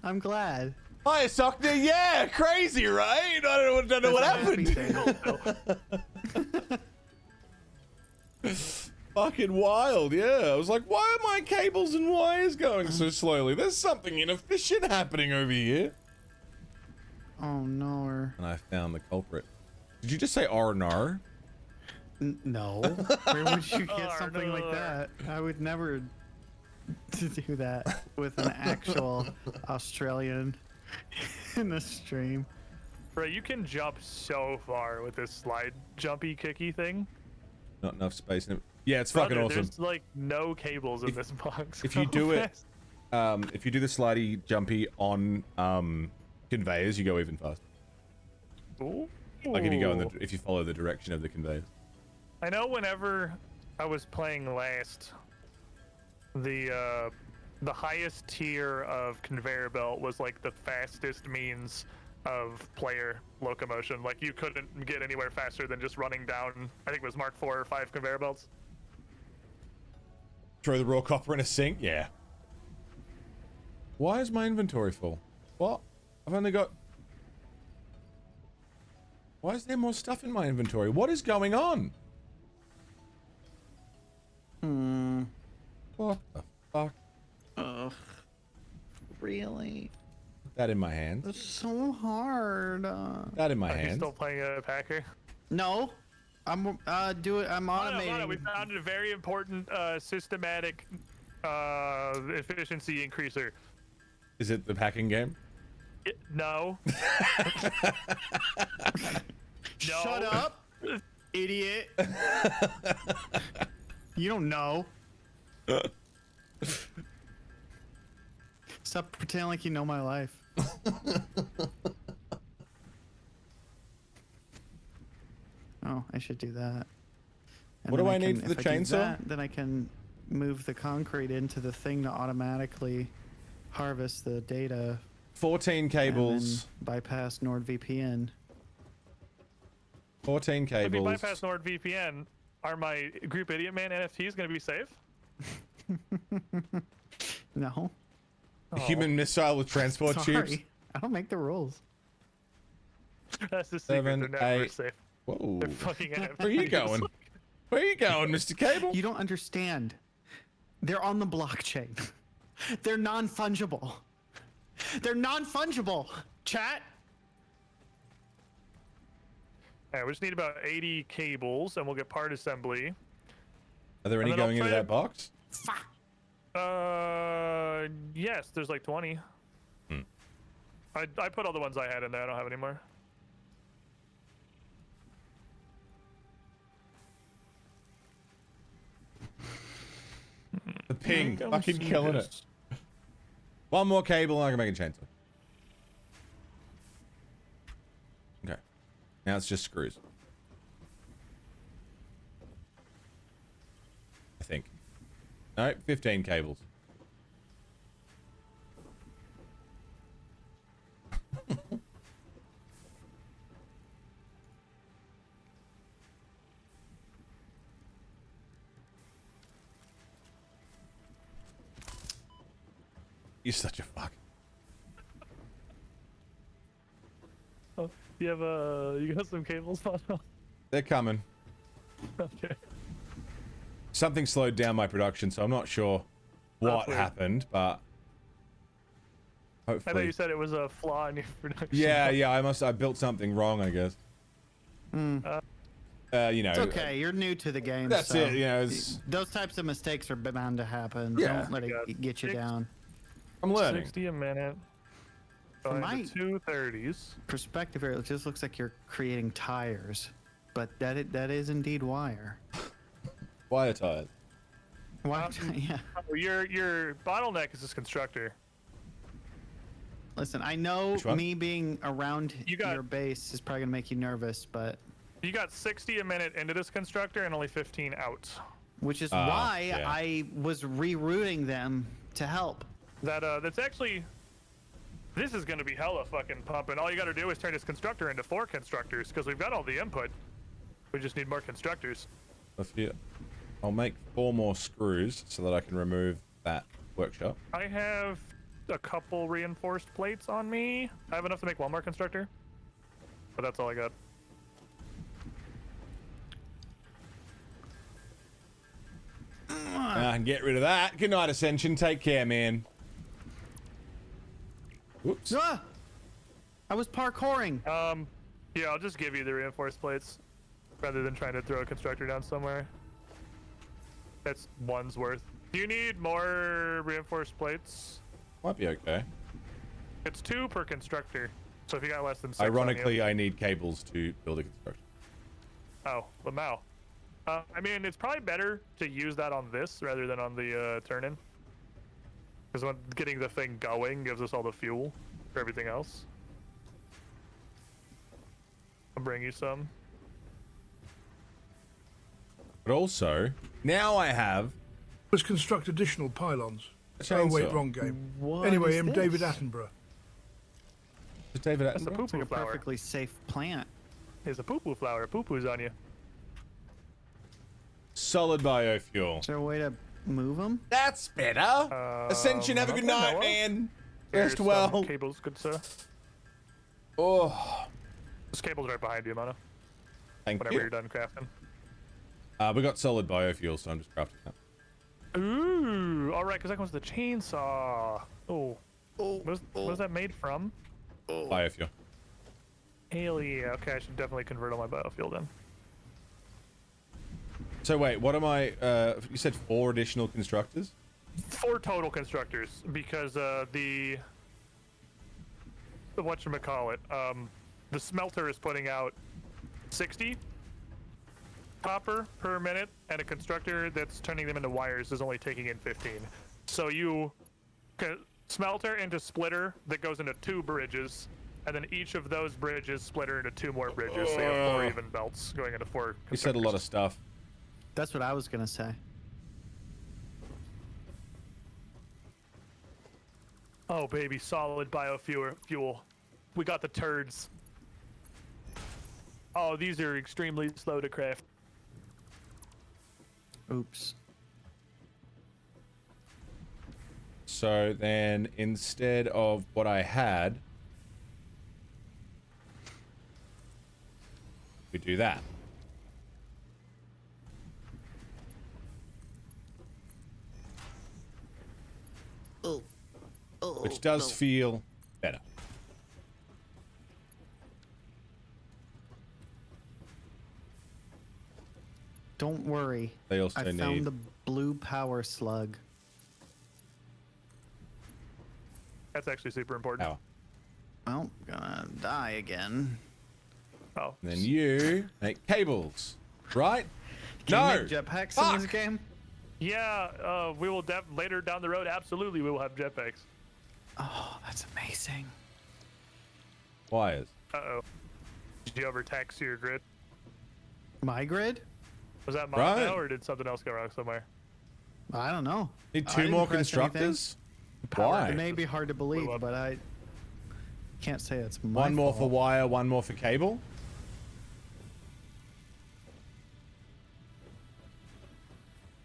I'm glad. Hi, Sockner. Yeah, crazy, right? I don't know what happened. Fucking wild, yeah. I was like, why are my cables and wires going so slowly? There's something inefficient happening over here. Oh no. And I found the culprit. Did you just say R&R? No. Where would you get Oh, something no. like that? I would never do that with an actual Australian in the stream. Bro, you can jump so far with this slide jumpy kicky thing. Not enough space in it. Yeah, it's fucking Brother, awesome. There's like no cables in this box. If you Go do it, fast. if you do the slidey jumpy on conveyors, you go even faster. Ooh. Like if you follow the direction of the conveyors. I know whenever I was playing last, the highest tier of conveyor belt was like the fastest means of player locomotion. Like you couldn't get anywhere faster than just running down, I think it was Mark 4 or 5 conveyor belts. Throw the raw copper in a sink? Yeah. Why is my inventory full? What? I've only got... Why is there more stuff in my inventory? What is going on? What the fuck? Ugh. Really? Put that in my hands. It's so hard. That in my Are you hands. still playing a Packer? No. I'm I'm automating. We found a very important systematic efficiency increaser. Is it the packing game? No. Shut up, idiot. You don't know. Stop pretending like you know my life. Oh, I should do that. And What then do I need can- for the if I do chainsaw? that, then I can move the concrete into the thing to automatically harvest the data 14 and cables. then bypass NordVPN. 14 If we cables. bypass NordVPN, are my Group Idiot Man NFTs going to be safe? No, Oh, Human missile with transport tubes. sorry, I don't make the rules. that's the secret. 7, They're never 8. safe. Whoa. They're fucking NFTs. Where are you going? Where are you going, Mr. Cable? You don't understand. They're on the blockchain. They're non-fungible. They're non-fungible. Chat. Alright, we just need about 80 cables, and we'll get part assembly. Are there any And then I'll going into try that to- box? Fuck. Yes, there's like 20. I put all the ones I had in there. I don't have any more. The ping, Come fucking see killing this. it. One more cable and I can make a chainsaw. Okay. Now it's just screws. I think. No, 15 cables. You're such a fuck. Oh, you have you got some cables, Bono? They're coming. Okay. Something slowed down my production, so I'm not sure what weird. happened, but I know hopefully. you said it was a flaw in your production. Yeah, I built something wrong, I guess. You know. It's okay. You're new to the game. That's so it, you know, it's- those types of mistakes are bound to happen. Yeah. Don't let it get you down. I'm learning. 60 a minute. From Going my to 230s. perspective here, it just looks like you're creating tires, but that is indeed wire. Wire tired. Wire. Yeah. Oh, your bottleneck is this constructor. Listen, I know Which one? me being around You got- your base is probably gonna make you nervous, but You got 60 a minute into this constructor and only 15 out. which is why yeah. I was rerouting them to help. That's actually. This is going to be hella fucking pumping. All you got to do is turn this constructor into 4 constructors because we've got all the input. We just need more constructors. I'll make 4 more screws so that I can remove that workshop. I have a couple reinforced plates on me. I have enough to make 1 more constructor, but that's all I got. I can get rid of that. Good night, Ascension. Take care, man. Whoops. Ah! I was parkouring. Yeah, I'll just give you the reinforced plates rather than trying to throw a constructor down somewhere. That's 1's worth. Do you need more reinforced plates? Might be okay. It's 2 per constructor. So if you got less than 6 on you- Ironically, I need cables to build a construction. Oh, Lamau. I mean, it's probably better to use that on this rather than on the turn-in. Because when getting the thing going gives us all the fuel for everything else. I'll bring you some. But also, now I have Let's construct additional pylons. a Oh wait, chainsaw. wrong game. What Anyway, is I'm David this? Attenborough. Is David That's the Attenborough? poo-poo It's like a flower. perfectly safe plant. It's a poo-poo flower. Poo-poo's on you. Solid biofuel. Is there a way to move them? That's better. Ascension, have a good not that I night, know of. man. Here's Rest some well. cables, good sir. Oh, This cable's right behind you, Mono. thank Whenever you. you're done crafting. We got solid biofuel, so I'm just crafting that. Ooh, all right, because that comes with the chainsaw. Oh, what is that made from? Biofuel. Hell yeah. Okay, I should definitely convert all my biofuel then. So wait, what am I? You said 4 additional constructors? 4 total constructors because the whatchamacallit, the smelter is putting out 60 copper per minute, and a constructor that's turning them into wires is only taking in 15. So you smelter into splitter that goes into 2 bridges, and then each of those bridges splitter into 2 more bridges, so you have 4 even belts going into 4. You said a lot of stuff. That's what I was gonna say. Oh baby, solid biofuel. We got the turds. Oh, these are extremely slow to craft. Oops. So then instead of what I had, we do that. Which does feel better. Don't worry. They also I need found the blue power slug. That's actually super important. power. Well, gonna die again. Oh. And then you make cables, right? Can you No. make jetpacks Fuck! in this game? Yeah, we will later down the road. Absolutely, we will have jetpacks. Oh, that's amazing. Wires. Uh-oh. Did you overtax your grid? My grid? Was that Right. mono, or did something else go wrong somewhere? I don't know. Need I 2 didn't more press anything. constructors? Power. Why? It may be hard to believe, up. but I can't say it's my One more for fault. wire, 1 more for cable.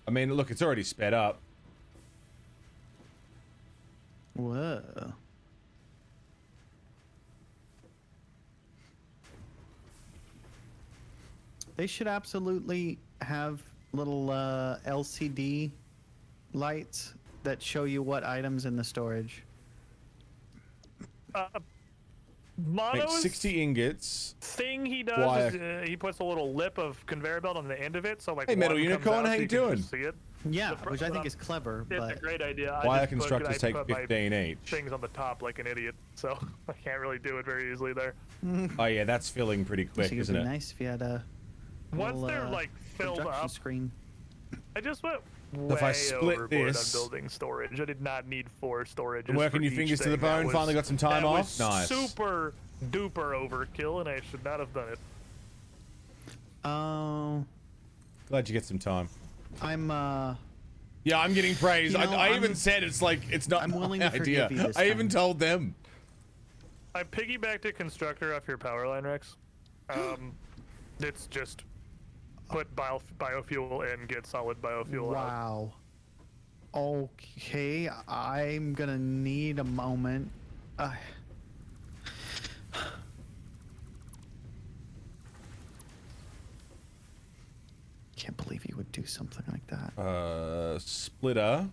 I mean, look, it's already sped up. Whoa. They should absolutely have little LCD lights that show you what items in the storage. Make Mono's 60 ingots. thing he does Wire. is he puts a little lip of conveyor belt on the end of it, so like Hey, Metal one comes Unicorn, out how so you can doing? just see it. Yeah, The which I think problem- is clever, It's but a great idea. I Wire just put- constructors take put my 15 each. things on the top like an idiot, so I can't really do it very easily there. Oh yeah, that's filling pretty quick, it would isn't be it? nice if you had a Once little, they're like filled projection up, screen. I just went if I way split overboard this- on building storage. I did not need 4 storage. Been working your fingers to the bone, finally got some time off? Nice. Super duper overkill, and I should not have done it. Oh, Glad you get some time. I'm Yeah, I'm getting praise. You know, I even I'm- said it's like it's not I'm willing my to idea. forgive you this I even time. told them. I piggybacked a constructor off your power line, Rex. It's just put biofuel and get solid biofuel out. wow. Okay, I'm gonna need a moment. Can't believe you would do something like that. Splitter.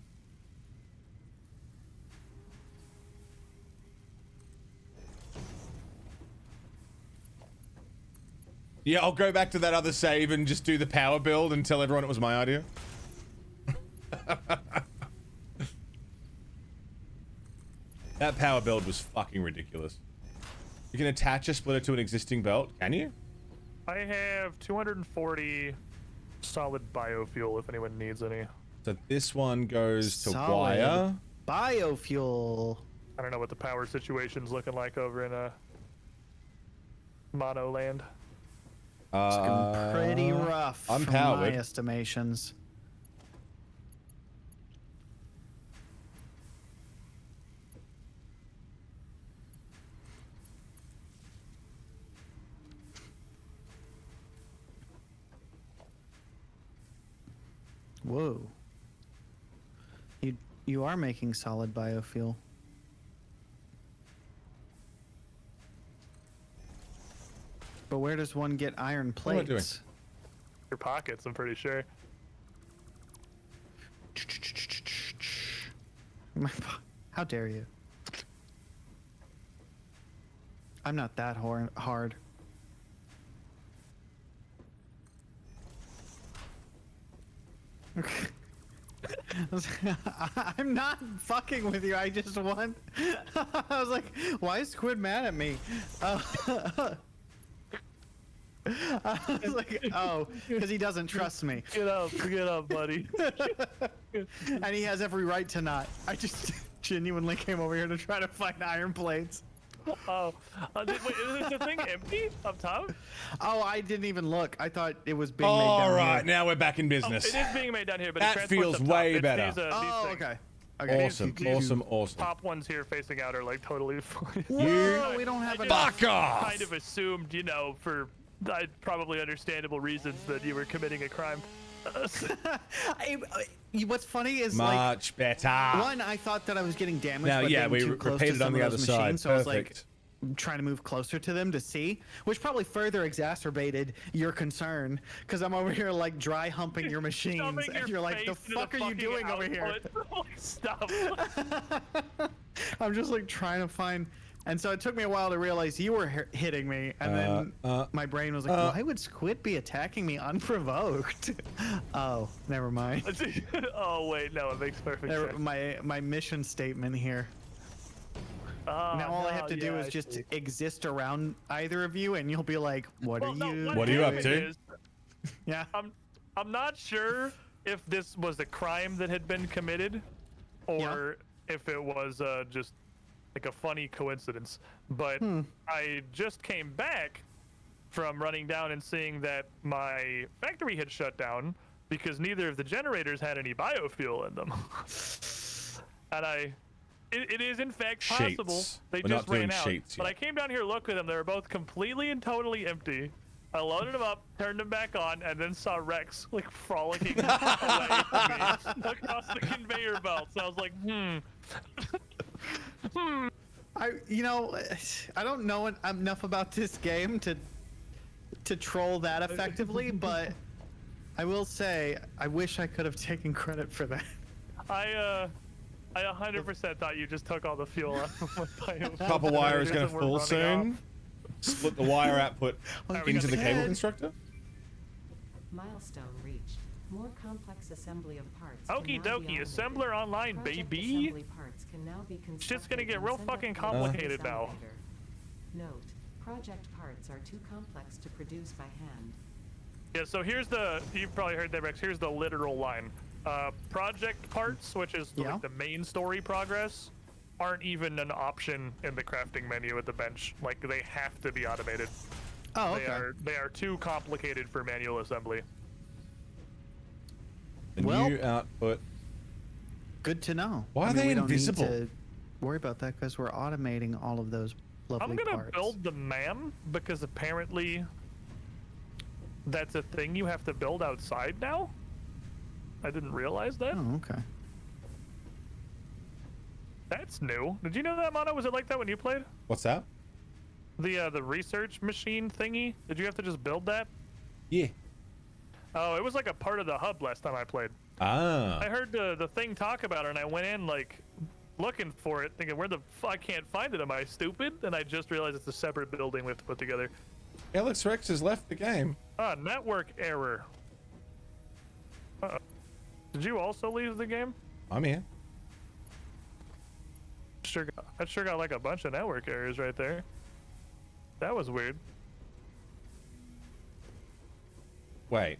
Yeah, I'll go back to that other save and just do the power build and tell everyone it was my idea. That power build was fucking ridiculous. You can attach a splitter to an existing belt, can you? I have 240 solid biofuel if anyone needs any. So this one goes to Solid. wire. Biofuel. I don't know what the power situation's looking like over in Mono Land. It's been pretty rough from my unpowered. estimations. Whoa. You are making solid biofuel. But where does one get iron What am I doing? plates? Your pockets, I'm pretty sure. How dare you? I'm not that hard. I'm not fucking with you. I just want. I was like, why is Squid mad at me? I was like, oh, because he doesn't trust me. Get up, buddy. And he has every right to not. I just genuinely came over here to try to find iron plates. Oh, wait, is the thing empty up top? Oh, I didn't even look. I thought it was being made All down right, here. now we're back in Oh, business. it is being made down here, but That it transports feels up top. way It's better. These, Oh, things. okay. Okay. Awesome, These awesome. Top ones here facing out are like totally fine. Whoa, we don't have I enough. Fuck off! kind of assumed, you know, for probably understandable reasons, that you were committing a crime. What's funny is Much better. one, I thought that I was getting damaged Now, by yeah, being we too close repeated to on some the of other those side. machines, so I was like Perfect. trying to move closer to them to see, which probably further exacerbated your concern because I'm over here like dry humping your machines, Shoving and your you're like, the face into fuck are you fucking doing over here? output. Like, stop. I'm just like trying to find. And so it took me a while to realize you were hitting me, and then my brain was like, "Why would Squid be attacking me unprovoked?" Oh, never mind. Oh wait, no, it makes perfect sense. My mission statement here. Now all I have to do is just exist around either of you, and you'll be like, "What are you? What are you up happened to?" is, Yeah. I'm not sure if this was a crime that had been committed, or if it was just like a funny coincidence. But I just came back from running down and seeing that my factory had shut down because neither of the generators had any biofuel in them. And it is in fact possible Sheets. they We're just not doing ran out. sheets But yet. I came down here to look at them. They were both completely and totally empty. I loaded them up, turned them back on, and then saw Rex like frolicking away from me across the conveyor belt. So I was like, I don't know enough about this game to troll that effectively, but I will say I wish I could have taken credit for that. I 100% thought you just took all the fuel out of my bio. Copper wire is going to We're fall running soon. off. Split the wire output we into got the the cable head. constructor. Milestone reached. More complex assembly of parts. Okie can now be dokie, automated. assembler online, Project baby. assembly parts can now be Shit's gonna constructed get and real sent up fucking the complicated now. elevator. Note: project parts are too complex to produce by hand. Yeah, so here's you've probably heard that, Rex. Here's the literal line. Project parts, which is like the main story progress, aren't even an option in the crafting menu at the bench. Like, they have to be automated. Oh, okay. They are too complicated for manual assembly. The Well- new output. Good to know. Why are they we don't invisible? Need to worry about that because we're automating all of those lovely I'm gonna parts. build the MAM because apparently that's a thing you have to build outside now. I didn't realize that. Oh, okay. That's new. Did you know that, Mono? Was it like that when you played? What's that? The research machine thingy? Did you have to just build that? Yeah. Oh, it was like a part of the hub last time I played. Ah. I heard the thing talk about it, and I went in like looking for it, thinking, where the fuck, I can't find it. Am I stupid? And I just realized it's a separate building we have to put together. Alex Rex has left the game. Network error. Uh-oh. Did you also leave the game? I'm here. That sure got like a bunch of network errors right there. That was weird. Wait.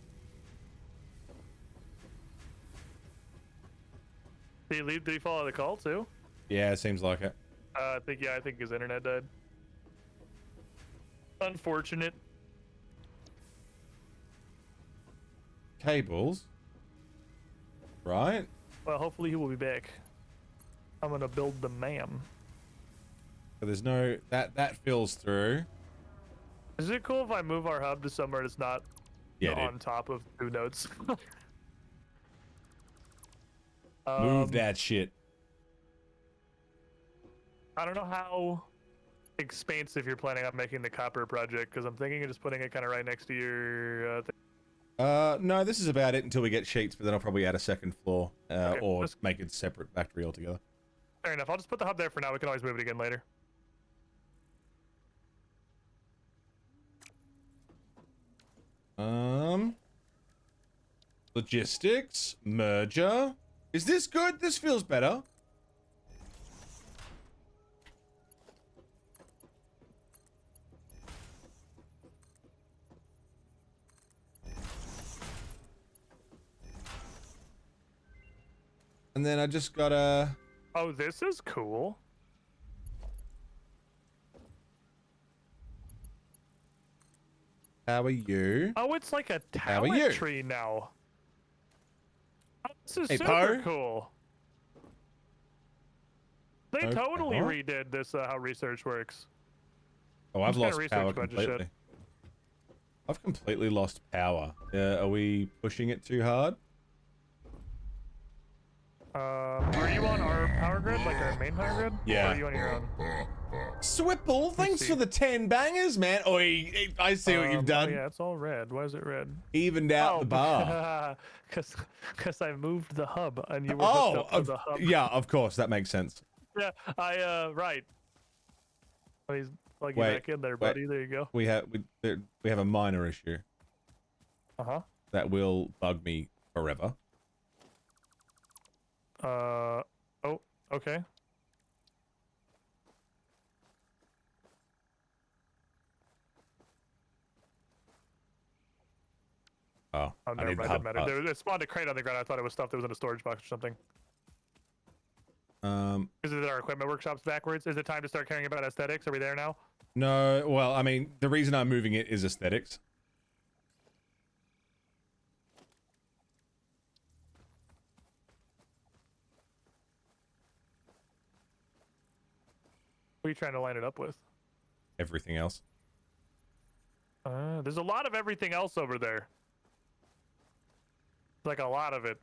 Did he leave? Did he follow the call too? Yeah, it seems like it. I think his internet died. Unfortunate. Cables. Right. Well, hopefully he will be back. I'm gonna build the MAM. But there's no that fills through. Is it cool if I move our hub to somewhere that's not on top of 2 nodes? Move that shit. I don't know how expansive you're planning on making the copper project, because I'm thinking of just putting it kind of right next to your thing. No, this is about it until we get sheets, but then I'll probably add a second floor Okay, or just- make it separate factory altogether. Fair enough. I'll just put the hub there for now. We can always move it again later. Logistics, merger. Is this good? This feels better. And then I just gotta... Oh, this is cool. How are you? Oh, it's like a How are you? talent tree now. Oh, this is Hey, super Poe. cool. They Okay. totally redid this how research works. Oh, I've just gonna lost research power a bunch of shit. completely. I've completely lost power. Are we pushing it too hard? Are you on our power grid, like our main power grid? Yeah. Or are you on your own? Swipple, thanks see. for the 10 bangers, man. Oi, I see what you've done. Oh yeah, it's all red. Why is it red? Evened out the bar. Because I moved the hub and you were Oh, hooked up to the hub. yeah, of course, that makes sense. Yeah, right. Oh, he's plugging Wait, back in there, wait. buddy. There you go. We have a minor issue Uh-huh. that will bug me forever. Oh, okay. Oh, Oh, I never need the mind. hub. Didn't matter. It spawned a crate on the ground. I thought it was stuff that was in a storage box or something. Is it our equipment workshops backwards? Is it time to start caring about aesthetics? Are we there now? No, well, I mean, the reason I'm moving it is aesthetics. What are you trying to line it up with? Everything else. There's a lot of everything else over there. Like a lot of it.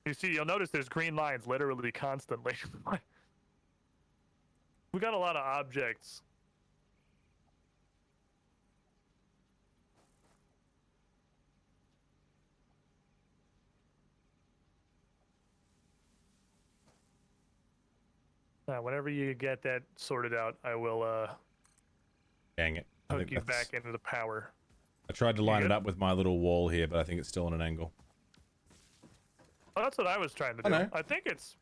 You see, you'll notice there's green lines literally constantly. We got a lot of objects. Whenever you get that sorted out, I will Dang it. I hook think you that's... back into the power. I tried to line it good? up with my little wall here, but I think it's still on an angle. Oh, that's what I was trying to I do. know. I think it's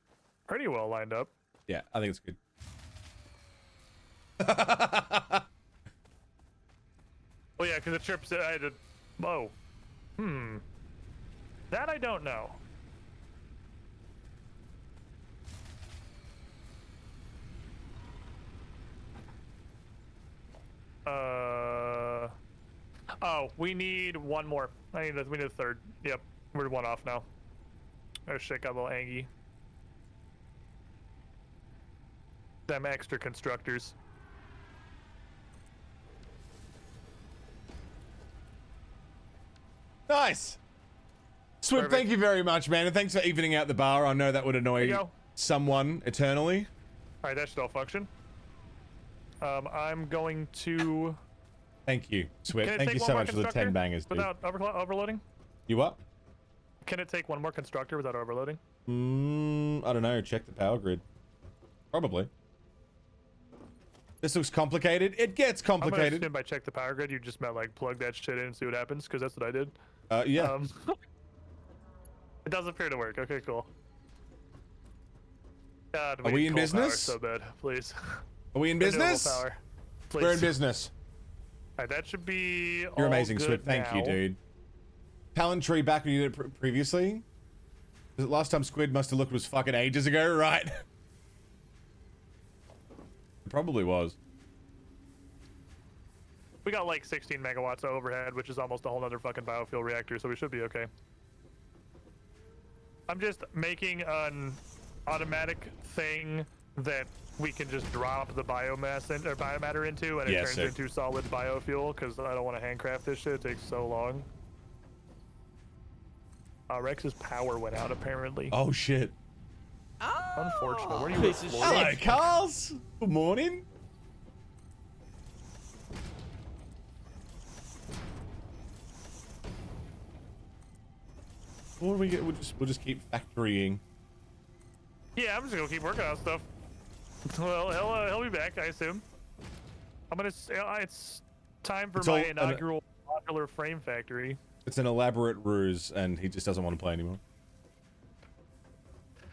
pretty well lined up. Yeah, I think it's good. Oh yeah, because the trips I had to. Oh, that I don't know. Oh, we need one more. We need a third. Yep, we're one off now. Oh shit, got a little angy. Them extra constructors. Nice. Swip, Perfect. thank you very much, man, and thanks for evening out the bar. I know that would There annoy you go. someone eternally. All right, that should all function. I'm going to. Thank you, Swip. Can it Thank take you one so more much for the 10 constructor bangers, dude. without overloading? You what? Can it take one more constructor without overloading? I don't know. Check the power grid. Probably. This looks complicated. It gets I'm gonna complicated. assume by check the power grid, you just meant like plug that shit in and see what happens, because that's what I did. Yeah. It does appear to work. Okay, cool. God, Are we need in coal power business? so bad, please. Are we in Renewable business? Power, please. We're in business. All right, that should be. You're all amazing, good Swip. Thank you, now. dude. Talent tree back when you did it previously? Was it last time Squid must have looked was fucking ages ago, right? It probably was. We got like 16 megawatts of overhead, which is almost a whole nother fucking biofuel reactor, so we should be okay. I'm just making an automatic thing that we can just drop the biomass in, or biomatter into, and it turns sick. into solid biofuel, because I don't want to handcraft this shit. It takes so long. Rex's power went out, apparently. Oh, shit. Unfortunate. Where are you? Piece of Florida? Hello, Carls. Good morning. What do we get? We'll just keep factorying. Yeah, I'm just gonna keep working on stuff. Well, he'll be back, I assume. I'm gonna. It's time for It's my all- inaugural modular frame factory. It's an elaborate ruse, and he just doesn't want to play anymore.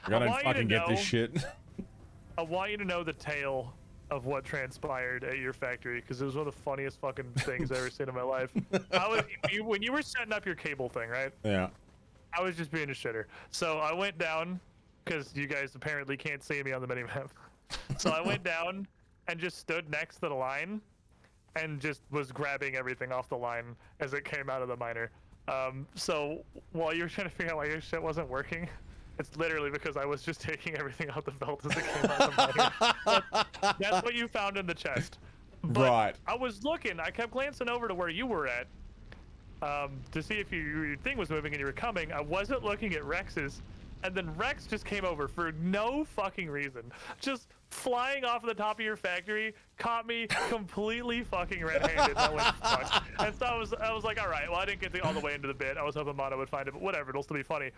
I don't want you to fucking get this know- shit. I want you to know the tale of what transpired at your factory, because it was one of the funniest fucking things I've ever seen in my life. When you were setting up your cable thing, right? Yeah. I was just being a shitter. So I went down because you guys apparently can't see me on the minimap. So I went down and just stood next to the line and just was grabbing everything off the line as it came out of the miner. So while you were trying to figure out why your shit wasn't working, it's literally because I was just taking everything out the belt as it came out of the miner. That's what you found in the chest. But Right. I was looking, I kept glancing over to where you were at to see if your thing was moving and you were coming. I wasn't looking at Rex's. And then Rex just came over for no fucking reason. Just flying off the top of your factory, caught me completely fucking red-handed. And I went, fuck. And so I was like, all right, well, I didn't get all the way into the bit. I was hoping Mono would find it, but whatever, it'll still be funny.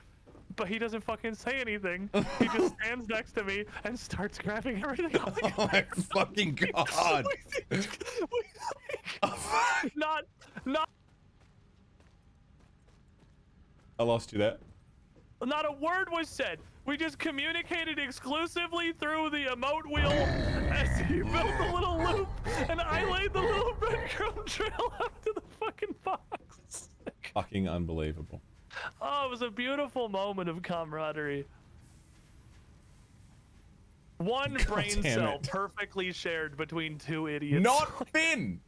But he doesn't fucking say anything. He just stands next to me and starts grabbing everything off the Oh my fucking god. not. I lost you there. Not a word was said. We just communicated exclusively through the emote wheel as he built a little loop, and I laid the little breadcrumb trail up to the fucking box. Fucking unbelievable. Oh, it was a beautiful moment of camaraderie. One brain damn cell it. perfectly shared between two idiots. Not Finn!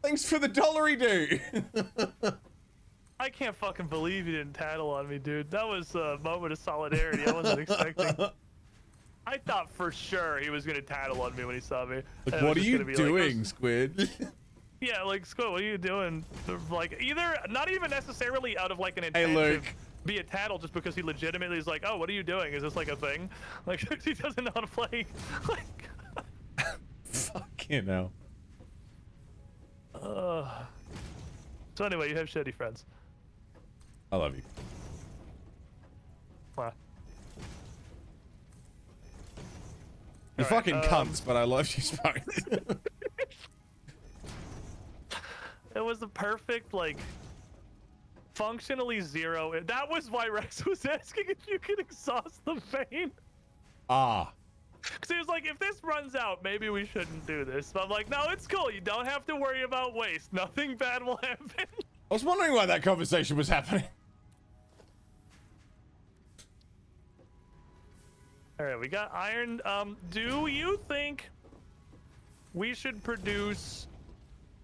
Thanks for the dollary do. I can't fucking believe you didn't tattle on me, dude. That was a moment of solidarity I wasn't expecting. I thought for sure he was gonna tattle on me when he saw me. Like, And it what are was just you gonna be doing, like, Squid? yeah, like, Squid, what are you doing? Like, either, not even necessarily out of like an Hey, intent Luke. to be a tattle, just because he legitimately is like, oh, what are you doing? Is this like a thing? Like, he doesn't know how to play. Like, Fucking hell. so anyway, you have shitty friends. I love you. Wow. You're All right, fucking cunts, but I love you, Spike. It was the perfect, like, functionally zero. That was why Rex was asking if you could exhaust the vein. Ah. Because he was like, if this runs out, maybe we shouldn't do this. But I'm like, no, it's cool. You don't have to worry about waste. Nothing bad will happen. I was wondering why that conversation was happening. All right, we got iron. Do you think we should produce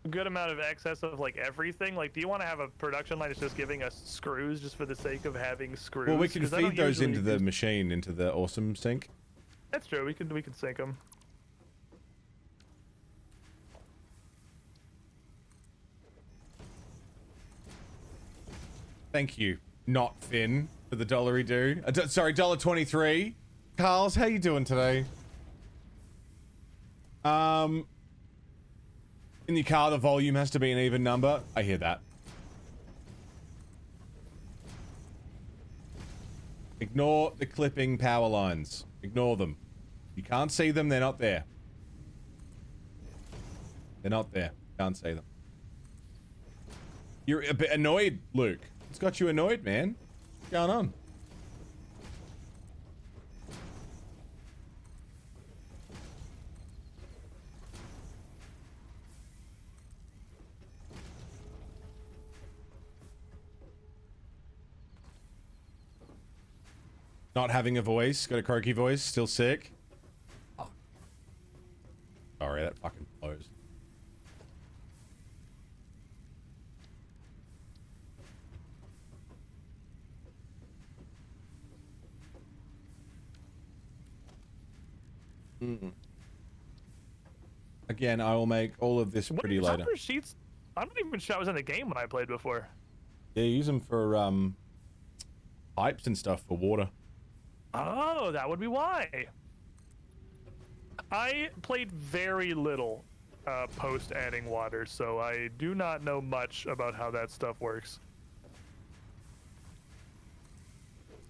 a good amount of excess of like everything? Like, do you want to have a production line that's just giving us screws just for the sake of having screws? Well, we can 'Cause I don't feed those usually into the use- machine, into the awesome sink. That's true. We can sync them. Thank you, not Finn, for the dollary do. Sorry, $1.23. Carls, how you doing today? In your car, the volume has to be an even number. I hear that. Ignore the clipping power lines. Ignore them. You can't see them, they're not there. They're not there. Can't see them. You're a bit annoyed, Luke. What's got you annoyed, man? What's going on? Not having a voice, got a croaky voice, still sick. Oh. Sorry, that fucking blows. Again, I will make all of this pretty What, later. Topper sheets? I'm not even sure I was in the game when I played before. Yeah, use them for pipes and stuff for water. Oh, that would be why. I played very little post adding water, so I do not know much about how that stuff works.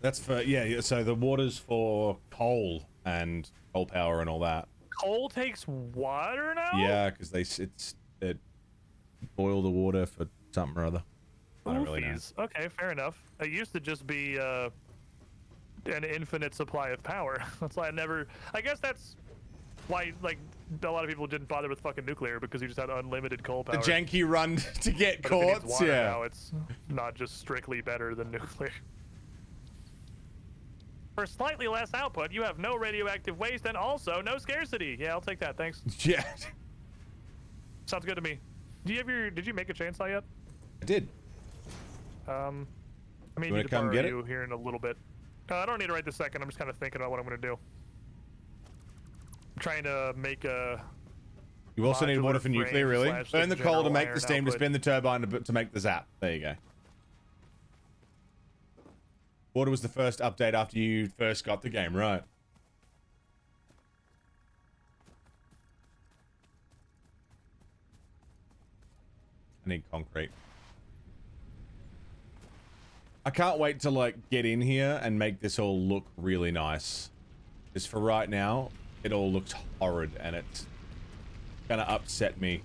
That's for yeah. So the water's for coal and coal power and all that. Coal takes water now? Yeah, because it boil the water for something or other. I don't really know. Oofies. Okay, fair enough. It used to just be an infinite supply of power. That's why I guess that's why like a lot of people didn't bother with fucking nuclear, because you just had unlimited coal power. The janky run to get But if it needs quartz. water Yeah. now, it's not just strictly better than nuclear. For slightly less output, you have no radioactive waste and also no scarcity. Yeah, I'll take that. Thanks. Yeah. Sounds good to me. Do you have your? Did you make a chainsaw yet? I did. I may You need wanna to come borrow get it? you here in a little bit. I don't need it right this second. I'm just kind of thinking about what I'm gonna do. I'm trying to make a. You also need water for modular nuclear, frame really? slash Burn the coal to general make the iron steam to output. spin the turbine to make the zap. There you go. Water was the first update after you first got the game, right? I need concrete. I can't wait to like get in here and make this all look really nice. Just for right now, it all looks horrid and it's gonna upset me.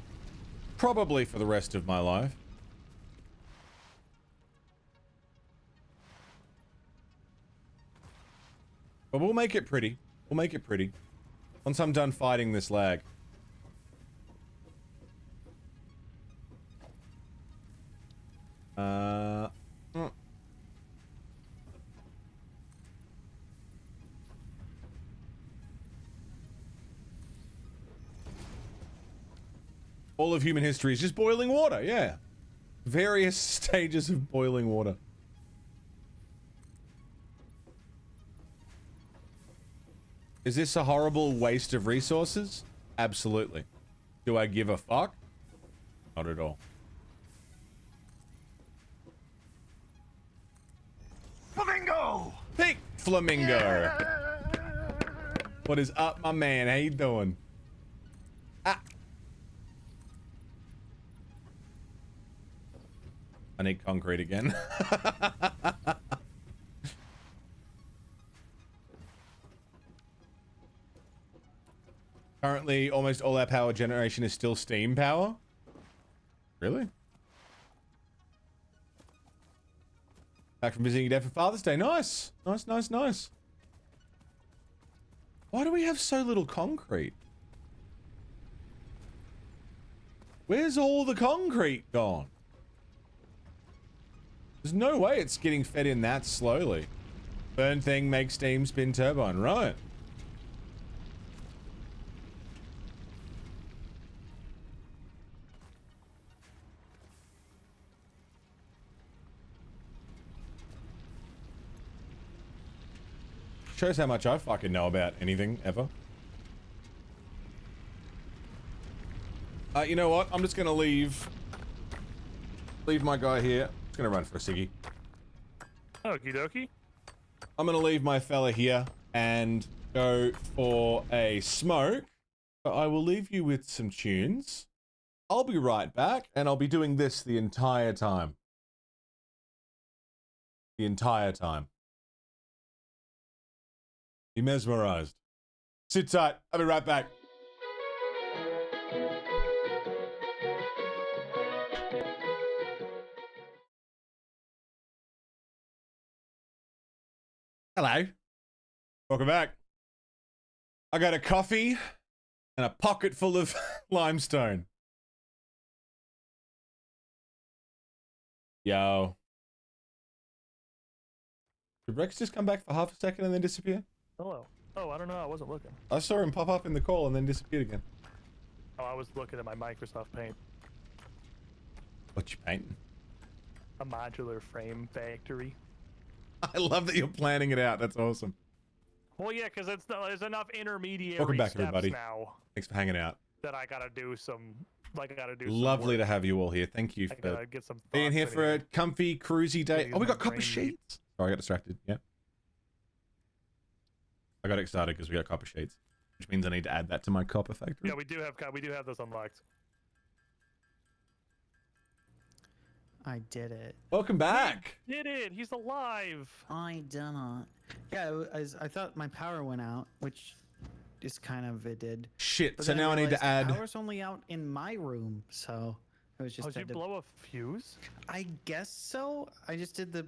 Probably for the rest of my life. But we'll make it pretty. We'll make it pretty. Once I'm done fighting this lag. All of human history is just boiling water, yeah. Various stages of boiling water. Is this a horrible waste of resources? Absolutely. Do I give a fuck? Not at all. Flamingo! Pink flamingo. What is up, my man? How you doing? Ah. I need concrete again. Currently, almost all our power generation is still steam power. Really? Back from visiting your dad for Father's Day. Nice. Nice, nice, nice. Why do we have so little concrete? Where's all the concrete gone? There's no way it's getting fed in that slowly. Burn thing, make steam, spin turbine. Right. Shows how much I fucking know about anything, ever. You know what? I'm just gonna leave my guy here. Just gonna run for a ciggy. Okie dokie. I'm gonna leave my fella here and go for a smoke. But I will leave you with some tunes. I'll be right back, and I'll be doing this the entire time. The entire time. Be mesmerized. Sit tight. I'll be right back. Hello. Welcome back. I got a coffee and a pocket full of limestone. Yo. Did Rex just come back for half a second and then disappear? Hello. Oh, I don't know. I wasn't looking. I saw him pop up in the call and then disappeared again. Oh, I was looking at my Microsoft Paint. What you painting? A modular frame factory. I love that you're planning it out. That's awesome. Well, yeah, because there's enough intermediary Welcome back, steps everybody. now Thanks for hanging out. that I gotta do some. Like I gotta do. Lovely some to have you all here. Thank you I for gotta get some. being thoughts here in for a comfy, cruisy day. Use Oh, we my got copper brain sheets. Sorry, I got distracted. Yeah. I got excited because we got copper sheets, which means I need to add that to my copper factory. Yeah, we do have this unlocked. I did it. Welcome back. Did it? He's alive. I done it. Yeah, I thought my power went out, which is kind of it did. Shit. But So then I now I need to realized the add. power's only out in my room, so it was just. Oh, did you had to- blow a fuse? I guess so. I just did the,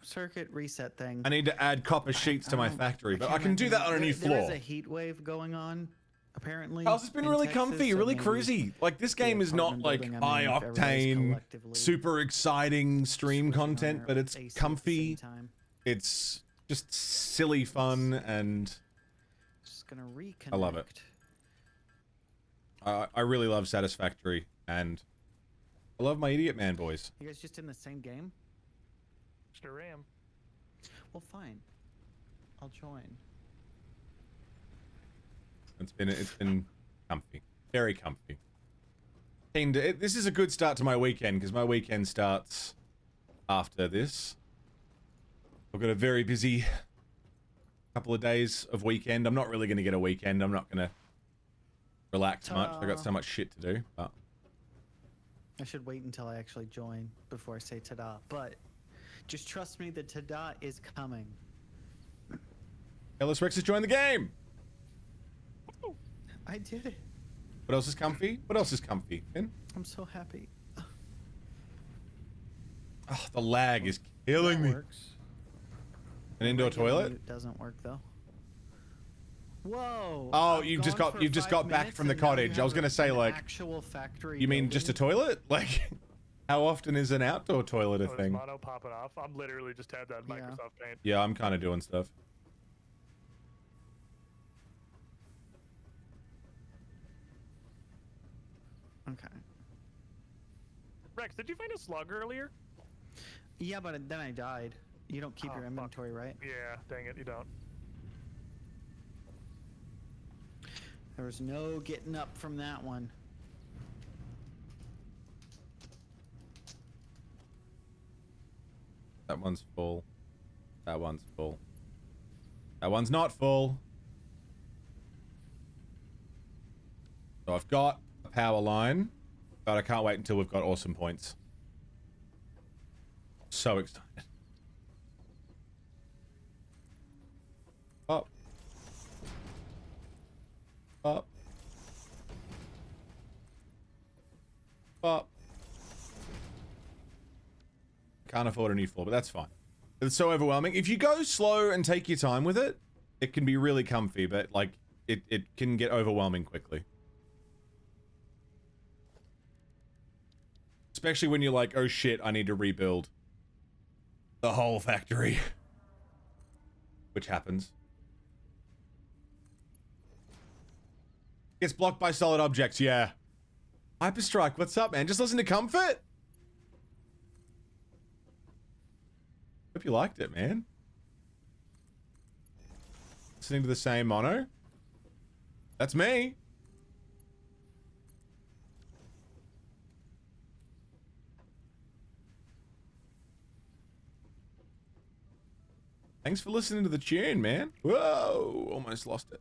circuit reset thing. I need to add copper sheets to my factory, but I can do that on a new There is floor. a heat wave going on, apparently. House has been in really Texas, comfy, so really maybe cruisy. Like this the game is not apartment like building I'm high in, if everybody's octane, collectively super exciting stream switching on content, their but it's AC at the comfy. same time. It's just silly fun, and Just gonna reconnect. I love it. I really love Satisfactory, and I love my Idiot Man boys. You guys just in the same game? Sure am. Well, fine. I'll join. It's been comfy, very comfy. And this is a good start to my weekend, because my weekend starts after this. I've got a very busy couple of days of weekend. I'm not really going to get a weekend. I'm not going to relax much. I got so much shit to do. But I should wait until I actually join before I say ta-da. But just trust me, the ta-da is coming. Ellis Rex has joined the game. I did it. What else is comfy? What else is comfy? Finn? I'm so happy. Oh, the lag is killing That me. works. An indoor Regular toilet? mute doesn't work though. Whoa. Oh, I'm you've just gone got for you've just 5 got back minutes from the and now you cottage. I was have gonna say an like, actual factory. you mean just a building? toilet? Like, how often is an outdoor toilet a Oh, is thing? mono popping off? I'm literally just tabbed out Yeah. Microsoft Paint. Yeah, I'm kind of doing stuff. Okay. Rex, did you find a slug earlier? Yeah, but then I died. You don't keep Oh, your fuck. inventory, right? Yeah, dang it, you don't. There was no getting up from that one. That one's full. That one's full. That one's not full. So I've got a power line, but I can't wait until we've got awesome points. So excited. Up. Up. Up. Can't afford a new floor, but that's fine. It's so overwhelming. If you go slow and take your time with it, it can be really comfy, but like it can get overwhelming quickly. Especially when you're like, oh shit, I need to rebuild the whole factory. Which happens. Gets blocked by solid objects, yeah. Hyperstrike, what's up, man? Just listen to Comfort? Hope you liked it, man. Listening to the same mono? That's me. Thanks for listening to the tune, man. Whoa, almost lost it.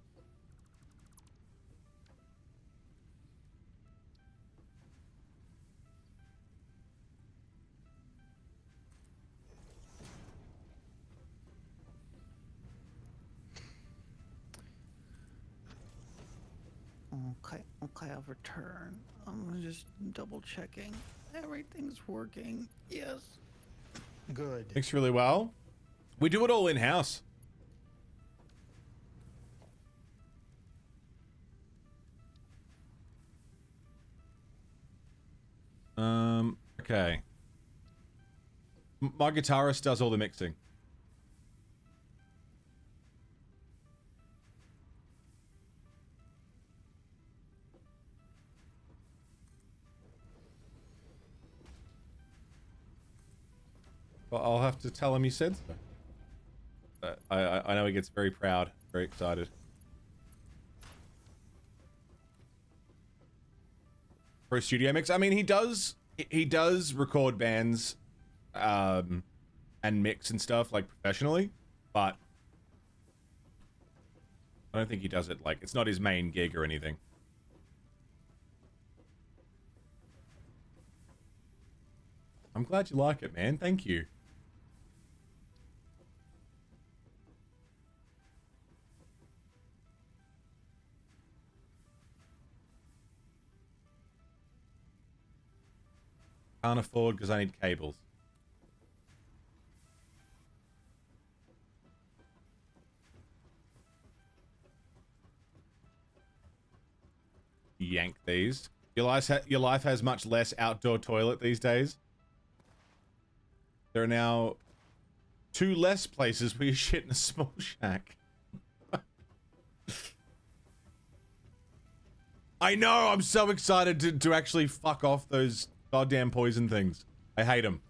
Okay, I'll return. I'm just double checking. Everything's working. Yes. Good. Mixed really well. We do it all in-house. Okay. My guitarist does all the mixing. Well, I'll have to tell him you said so. But I know he gets very proud, very excited. For a studio mix, I mean, he does record bands, and mix and stuff like professionally, but I don't think he does it like it's not his main gig or anything. I'm glad you like it, man. Thank you. Can't afford because I need cables. Yank these. Your life has much less outdoor toilet these days. There are now 2 less places where you shit in a small shack. I know, I'm so excited to actually fuck off those goddamn poison things. I hate them.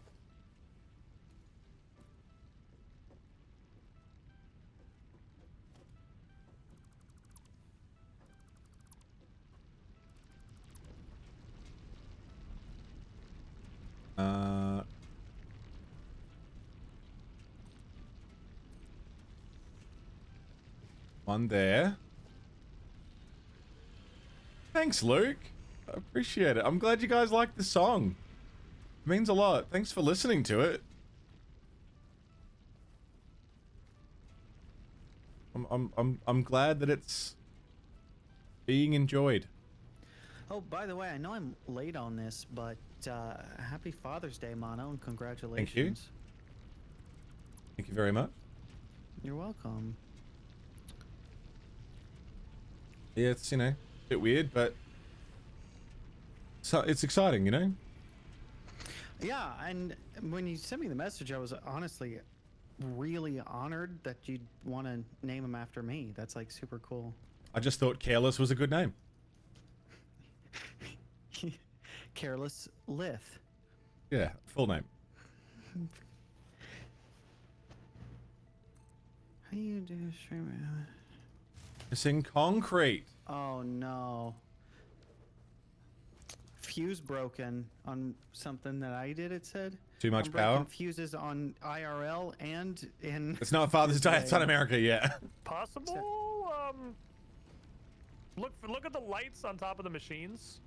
One there. Thanks, Luke. I appreciate it. I'm glad you guys like the song. It means a lot. Thanks for listening to it. I'm glad that it's being enjoyed. Oh, by the way, I know I'm late on this, but happy Father's Day, Mono, and congratulations. Thank you very much. You're welcome. Yeah, it's, you know, a bit weird, but so it's exciting, you know? Yeah, and when you sent me the message, I was honestly really honored that you'd want to name him after me. That's like super cool. I just thought Careless was a good name. Careless Lith. Yeah, full name. How you do stream? Missing concrete. Oh no. Fuse broken on something that I did, it said. Too much I'm power. breaking fuses on IRL and in... It's not Father's Day, it's not America yet. Possible? Look at the lights on top of the machines.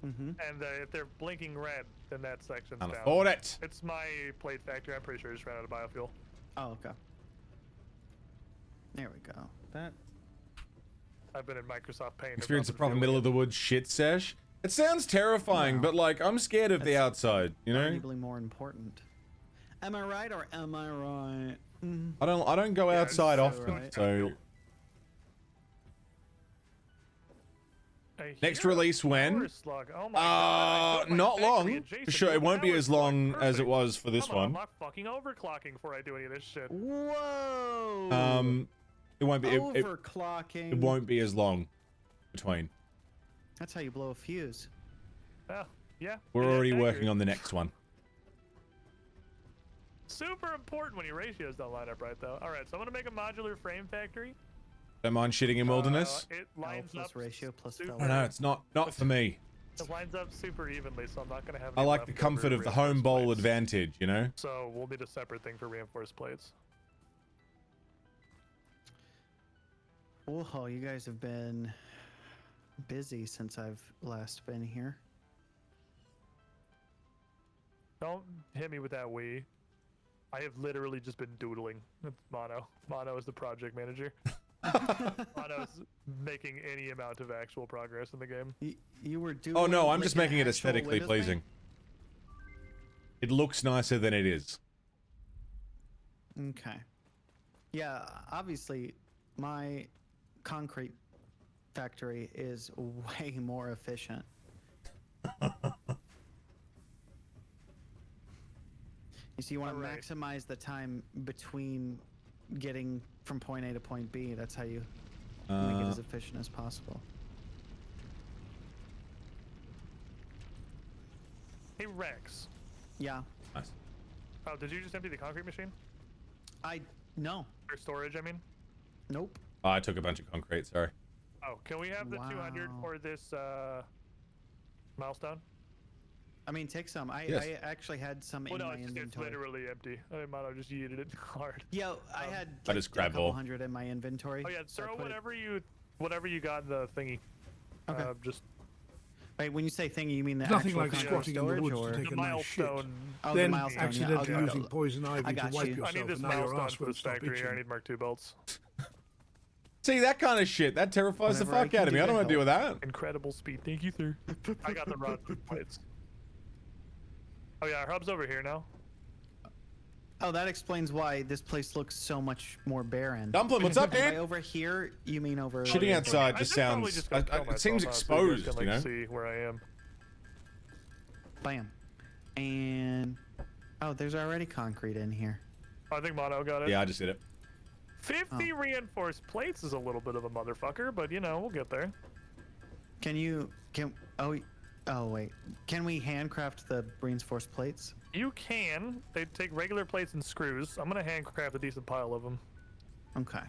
Mm-hmm. And if they're blinking red, then that section's Can't down. afford it. It's my plate factory. I'm pretty sure I just ran out of biofuel. Oh, okay. There we go. That... I've been in Microsoft Paint. Experience a proper middle of the woods shit sesh. It sounds terrifying, but like I'm scared of the outside, you know? Arguably more important. Am I right or am I right? I don't go outside often, right. so next release when? Oh my God, not long. For sure, it won't be as long as it was for this one. I'm not fucking overclocking before I do any of this shit. Whoa! It won't be overclocking. It won't be as long between. That's how you blow a fuse. Oh, yeah. We're already working on the next one. Super important when your ratios don't line up right, though. All right, so I'm gonna make a modular frame factory. Don't mind shitting in wilderness. It lines plus up ratio plus super, I know it's not for me. It lines up super evenly, so I'm not gonna have. I any like the leftover comfort of the reinforced home bowl plates. advantage, you know. So we'll need a separate thing for reinforced plates. Whoa, you guys have been busy since I've last been here. Don't hit me with that we. I have literally just been doodling with Mono. Mono is the project manager. Mono's making any amount of actual progress in the game. You were doing. Oh no, I'm like just an making it actual aesthetically Windows pleasing. It looks nicer than it is. Okay. Yeah, obviously, my concrete factory is way more efficient. You see, you want to maximize the time between getting from point A to point B. That's how you make it as efficient as possible. Hey Rex. Yeah. Nice. Oh, did you just empty the concrete machine? No. Or storage, I mean? Nope. Oh, I took a bunch of concrete. Sorry. Oh, can we have the 200 Wow. for this milestone? I mean, take some. Yes. I actually had some Well, in no, my it's inventory. literally empty. I mean, Mono just yeeted it hard. Yeah, I had I just a grabbed couple all. hundred in my inventory. Oh yeah, so I throw put it- whatever you got in the thingy. Okay. Just Wait, when you say thingy, you mean the Nothing actual like concrete squatting in the storage, woods or to take the a nice shit. milestone. oh, Then the milestone? Yeah, accidentally okay. using poison I ivy to got wipe you. I yourself, need this and now your milestone ass for won't this stop factory. I itching. need Mark II belts. See, that kind of shit, that terrifies the Whatever I fuck can out of me. do I to don't want to deal with that. Incredible speed. Thank you, sir. I got the rod plates. Oh yeah, our hub's over here now. Oh, that explains why this place looks so much more barren. Dumpling, what's up, By dude? over here, you mean over? Shitting there? outside I just should probably sounds. just go kill It seems myself, so you guys exposed, can, you know. see where I am. Bam. And oh, there's already concrete in here. I think Mono got it. Yeah, I just did it. 50 reinforced plates is a little bit of a motherfucker, but you know, we'll get there. Oh wait. Can we handcraft the reinforced plates? You can. They take regular plates and screws. I'm gonna handcraft a decent pile of them. Okay.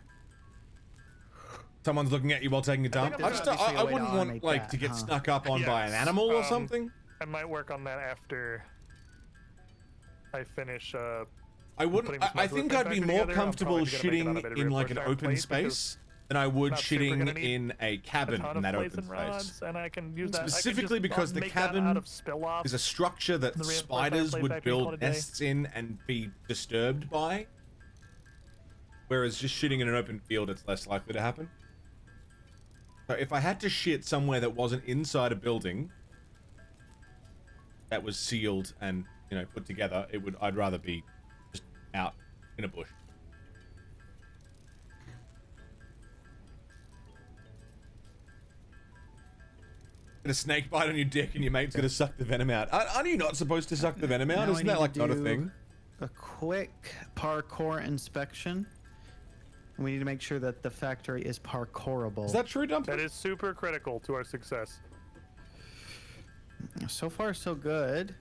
Someone's looking at you while taking a dump. there's obviously a I way to wouldn't want automate like that, to get huh? snuck up on by an Yes, animal or something. I might work on that after I finish. I wouldn't. putting this I think modular I'd be thing more together. I'm comfortable probably gonna make it on a bit shitting of in like an reinforced open plate space than I would not super gonna shitting need in a a cabin ton in of that plates open and space. rods, and I can use that. Specifically I can just because the make that cabin out of spill off. is a structure that the reinforced spiders plate would factory, call it build a day. nests in and be disturbed by. Whereas just shitting in an open field, it's less likely to happen. So if I had to shit somewhere that wasn't inside a building that was sealed and, you know, put together, I'd rather be just out in a bush. Get a snake bite on your dick and your mate's gonna suck the venom out. Aren't you not supposed to suck the venom out? Now I Isn't need that to like not a do thing? A quick parkour inspection. We need to make sure that the factory is parkourable. Is that true, Dump? That is super critical to our success. So far, so good.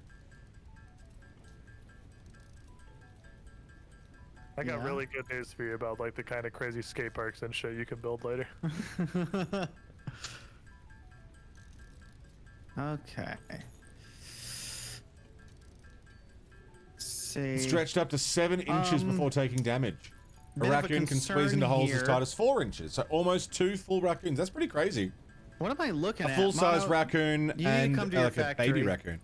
I got Yeah. really good news for you about like the kind of crazy skate parks and shit you can build later. Okay. See. Stretched up to 7 inches before taking damage. A bit of a raccoon can squeeze concern into holes as here. tight as 4 inches. So almost 2 full raccoons. That's pretty crazy. What am I looking A at? full-size Mono, raccoon you need to and come to your like a baby factory. raccoon.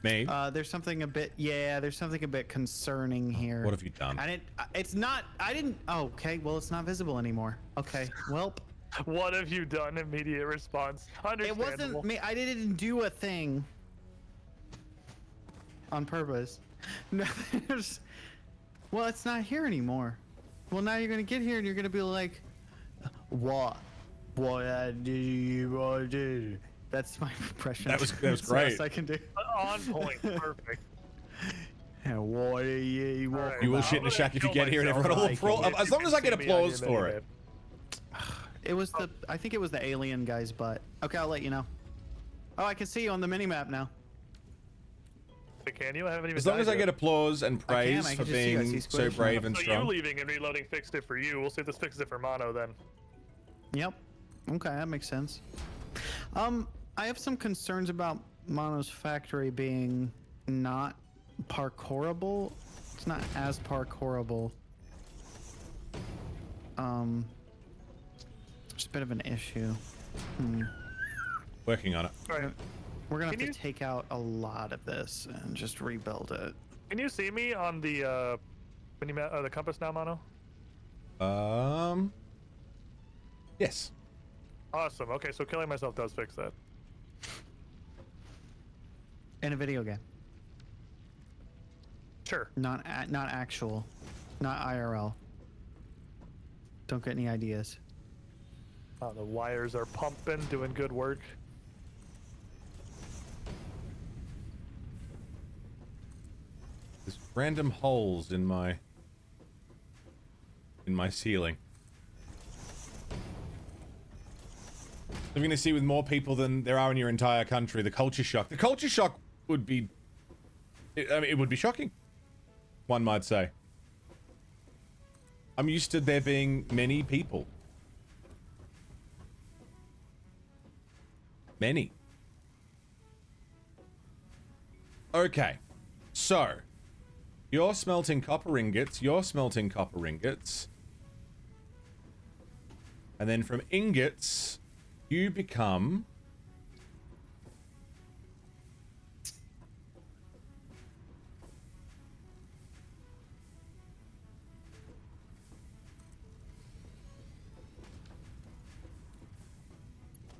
Me? There's something a bit. Yeah, there's something a bit concerning here. What have you done? I didn't. It's not. I didn't. Oh, okay. Well, it's not visible anymore. Okay. Welp. What have you done? Immediate response. It Understandable. wasn't me. I didn't do a thing on purpose. No, there's. Well, it's not here anymore. Well, now you're gonna get here and you're gonna be like, what? What did you want to do? That's my impression. That was That's the great. best I can do. On point. Perfect. And what do you want? Alright, You will I'm shit in the gonna shack if you kill get here and myself everyone will if you as long as I get see me on applause your for minimap. it. It was the. I think it was the alien guy's butt. Okay, I'll let you know. Oh, I can see you on the minimap now. Can you? I haven't even As long died as I yet. get applause and praise I for can just see you. I being see so squish. brave and So you strong. leaving and reloading fixed it for you. We'll see if this fixes it for Mono then. Yep. Okay, that makes sense. I have some concerns about Mono's factory being not parkourable. It's not as parkourable. It's a bit of an issue. Working on it. All right. We're gonna Can have you- to take out a lot of this and just rebuild it. Can you see me on the the compass now, Mono? Yes. Awesome. Okay, so killing myself does fix that. In a video game, Sure. not actual, not IRL. Don't get any ideas. Oh, the wires are pumping, doing good work. There's random holes in my ceiling. Living in a city with more people than there are in your entire country. The culture shock. The culture shock would be. I mean, it would be shocking. One might say. I'm used to there being many people. Many. Okay. So. You're smelting copper ingots. You're smelting copper ingots. And then from ingots, you become...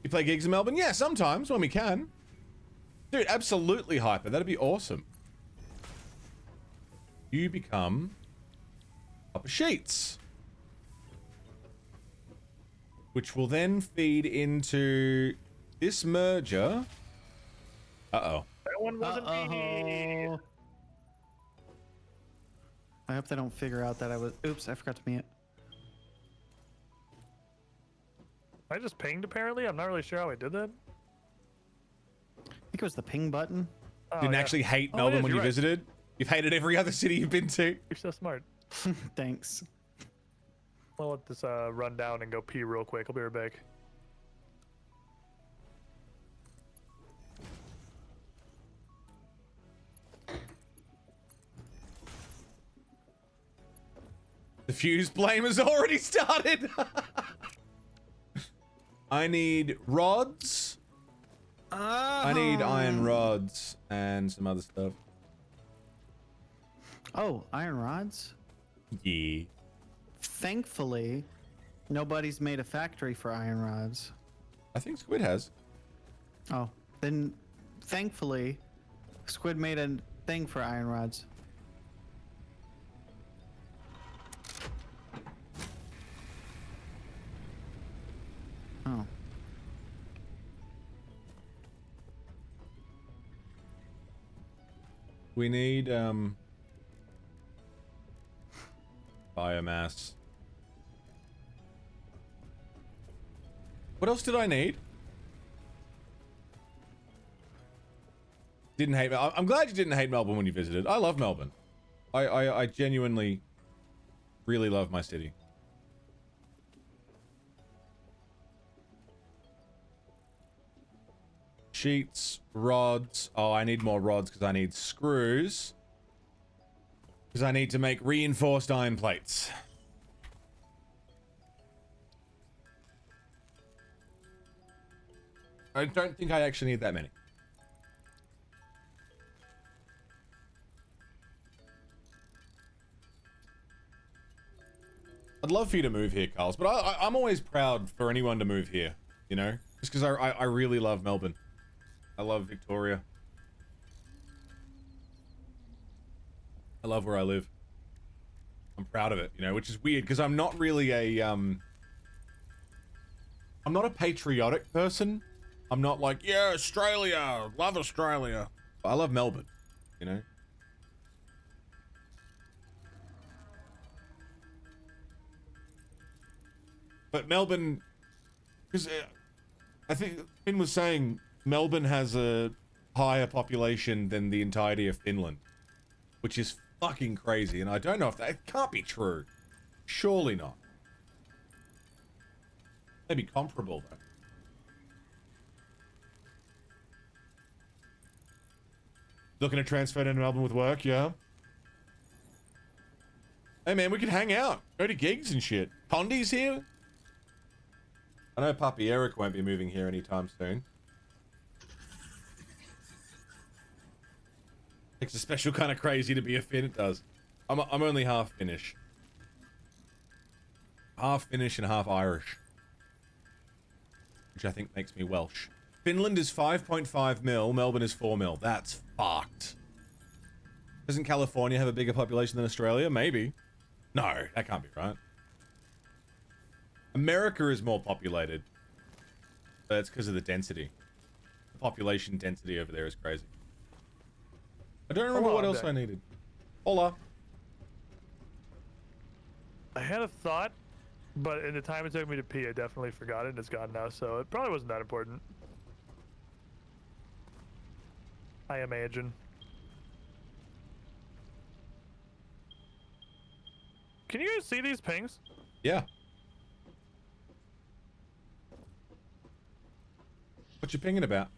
You play gigs in Melbourne? Yeah, sometimes, when we can. Dude, absolutely hyper. That'd be awesome. You become copper sheets, which will then feed into this merger. Uh-oh. That one wasn't me. I hope they don't figure out that I was. Oops, I forgot to mute. I just pinged apparently. I'm not really sure how I did that. I think it was the ping button. Oh, Didn't yeah. actually hate Oh, it Melbourne is, when you you're right. visited. You've hated every other city you've been to. You're so smart. Thanks. I'll let this run down and go pee real quick. I'll be right back. The fuse blame has already started. I need rods. I need iron rods and some other stuff. Oh, iron rods? Yeah. Thankfully, nobody's made a factory for iron rods. I think Squid has. Oh, then thankfully, Squid made a thing for iron rods. Oh. We need biomass. What else did I need? Didn't hate. I'm glad you didn't hate Melbourne when you visited. I love Melbourne. I genuinely really love my city. Sheets, rods. Oh, I need more rods because I need screws. Because I need to make reinforced iron plates. I don't think I actually need that many. I'd love for you to move here, Carls, but I'm always proud for anyone to move here, you know? Just because I really love Melbourne. I love Victoria. I love where I live. I'm proud of it, you know, which is weird because I'm not really a, I'm not a patriotic person. I'm not like, yeah, Australia, love Australia. I love Melbourne, you know? But Melbourne, because I think Finn was saying Melbourne has a higher population than the entirety of Finland, which is fucking crazy. And I don't know if that, it can't be true. Surely not. Maybe comparable though. Looking to transfer to Melbourne with work, yeah? Hey man, we could hang out. Go to gigs and shit. Pondy's here? I know Puppy Eric won't be moving here anytime soon. It's a special kind of crazy to be a Finn, it does. I'm only half Finnish. Half Finnish and half Irish. Which I think makes me Welsh. Finland is 5.5 mil, Melbourne is 4 mil. That's fucked. Doesn't California have a bigger population than Australia? Maybe. No, that can't be right. America is more populated. But it's because of the density. The population density over there is crazy. I don't remember what else I needed. Hola. I had a thought, but in the time it took me to pee, I definitely forgot it, and it's gone now, so it probably wasn't that important. I imagine. Can you guys see these pings? Yeah. What you pinging about?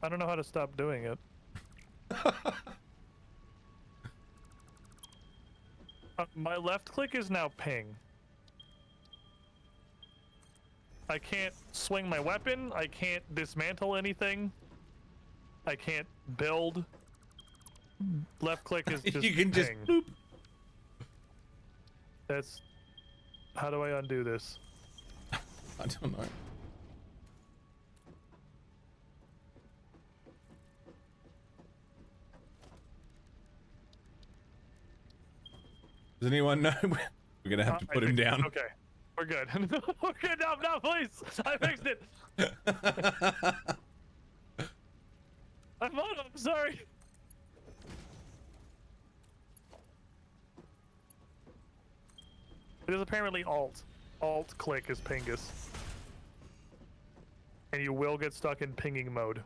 I don't know how to stop doing it. My left click is now ping. I can't swing my weapon. I can't dismantle anything. I can't build. Left click is just You can just ping. boop. That's... How do I undo this? I don't know. Does anyone know? We're gonna have to put him down. Okay, we're good. We're good. No, please. I fixed it. I'm on. I'm sorry. It is apparently Alt. Alt click is Pingus. And you will get stuck in pinging mode.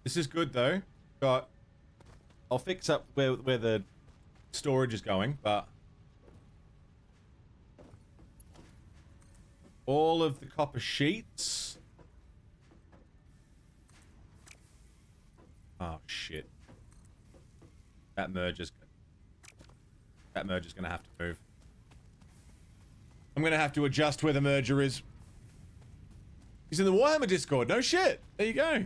This is good though. Got. I'll fix up where the storage is going, but all of the copper sheets. Oh shit! That merger's gonna have to move. I'm gonna have to adjust where the merger is. He's in the Warhammer Discord. No shit. There you go.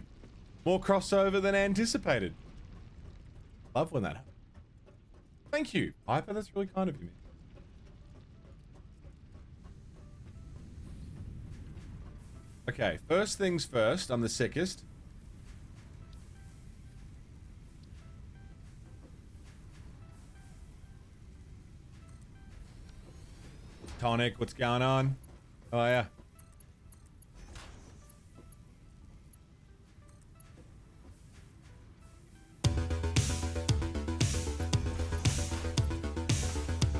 More crossover than anticipated. Love when that happens. Thank you, Hyper. That's really kind of you, man. Okay, first things first. I'm the sickest. Tonic, what's going on? Oh yeah.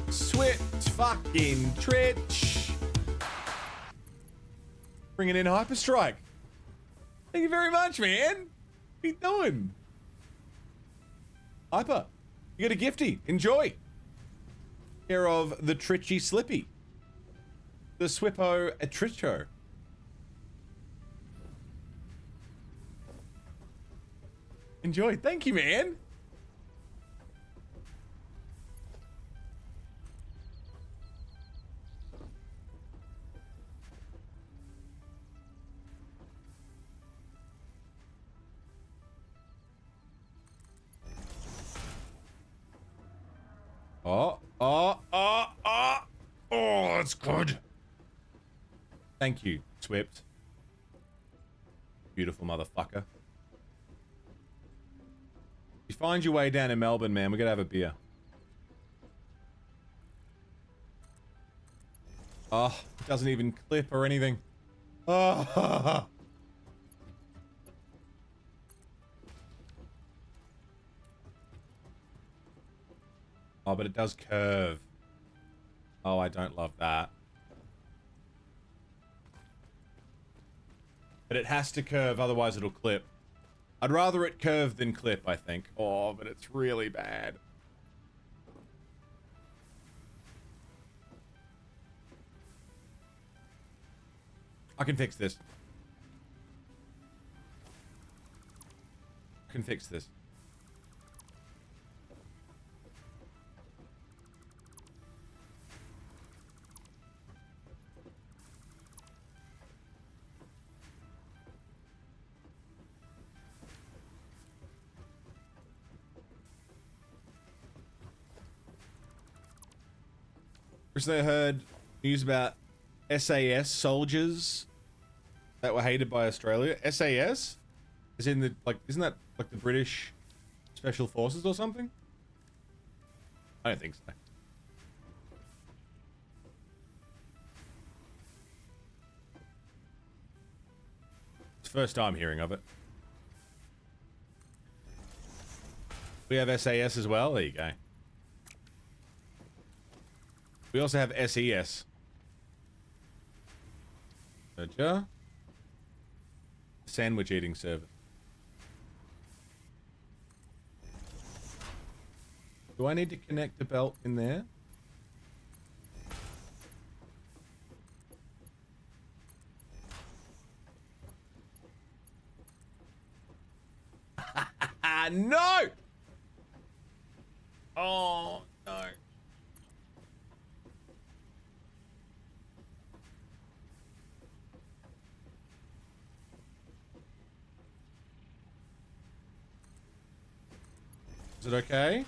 Switch fucking Tritch. Bringing in Hyperstrike. Thank you very much, man. What are you doing? Hyper, you get a gifty. Enjoy. Care of the Tritchy Slippy. The Swippo Atricho. Enjoy. Thank you, man. Oh, that's good. Thank you, Swift. Beautiful motherfucker. If you find your way down in Melbourne, man, we're gonna have a beer. Oh, it doesn't even clip or anything. Oh. Oh, but it does curve. Oh, I don't love that. But it has to curve, otherwise it'll clip. I'd rather it curve than clip, I think. Oh, but it's really bad. I can fix this. I can fix this. Recently I heard news about SAS soldiers that were hated by Australia. SAS? Is in the, like, isn't that like the British Special Forces or something? I don't think so. It's the first time hearing of it. We have SAS as well. There you go. We also have SES. Merger. Sandwich eating service. Do I need to connect the belt in there? No! Oh, no. Is it okay?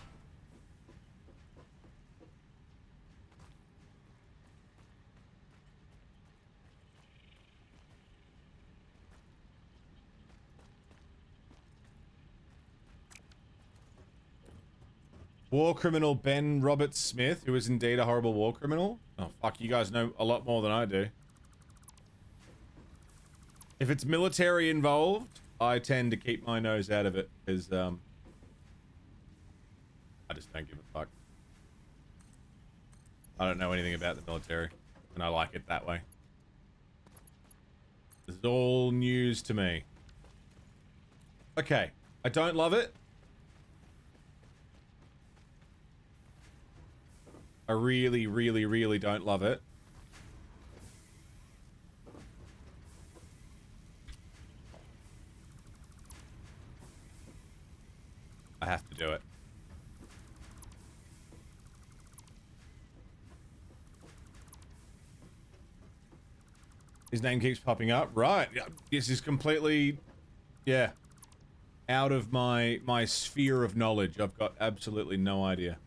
War criminal Ben Robert Smith, who is indeed a horrible war criminal. Oh, fuck, you guys know a lot more than I do. If it's military involved, I tend to keep my nose out of it because I just don't give a fuck. I don't know anything about the military, and I like it that way. This is all news to me. Okay, I don't love it. I really, really, really don't love it. I have to do it. His name keeps popping up. Right. This is completely, yeah, out of my sphere of knowledge. I've got absolutely no idea.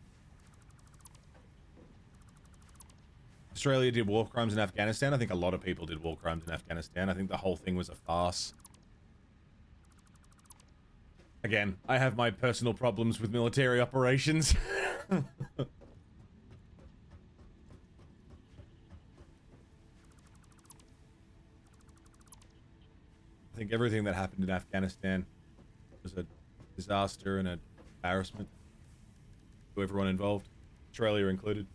Australia did war crimes in Afghanistan. I think a lot of people did war crimes in Afghanistan. I think the whole thing was a farce. Again, I have my personal problems with military operations. I think everything that happened in Afghanistan was a disaster and an embarrassment to everyone involved, Australia included.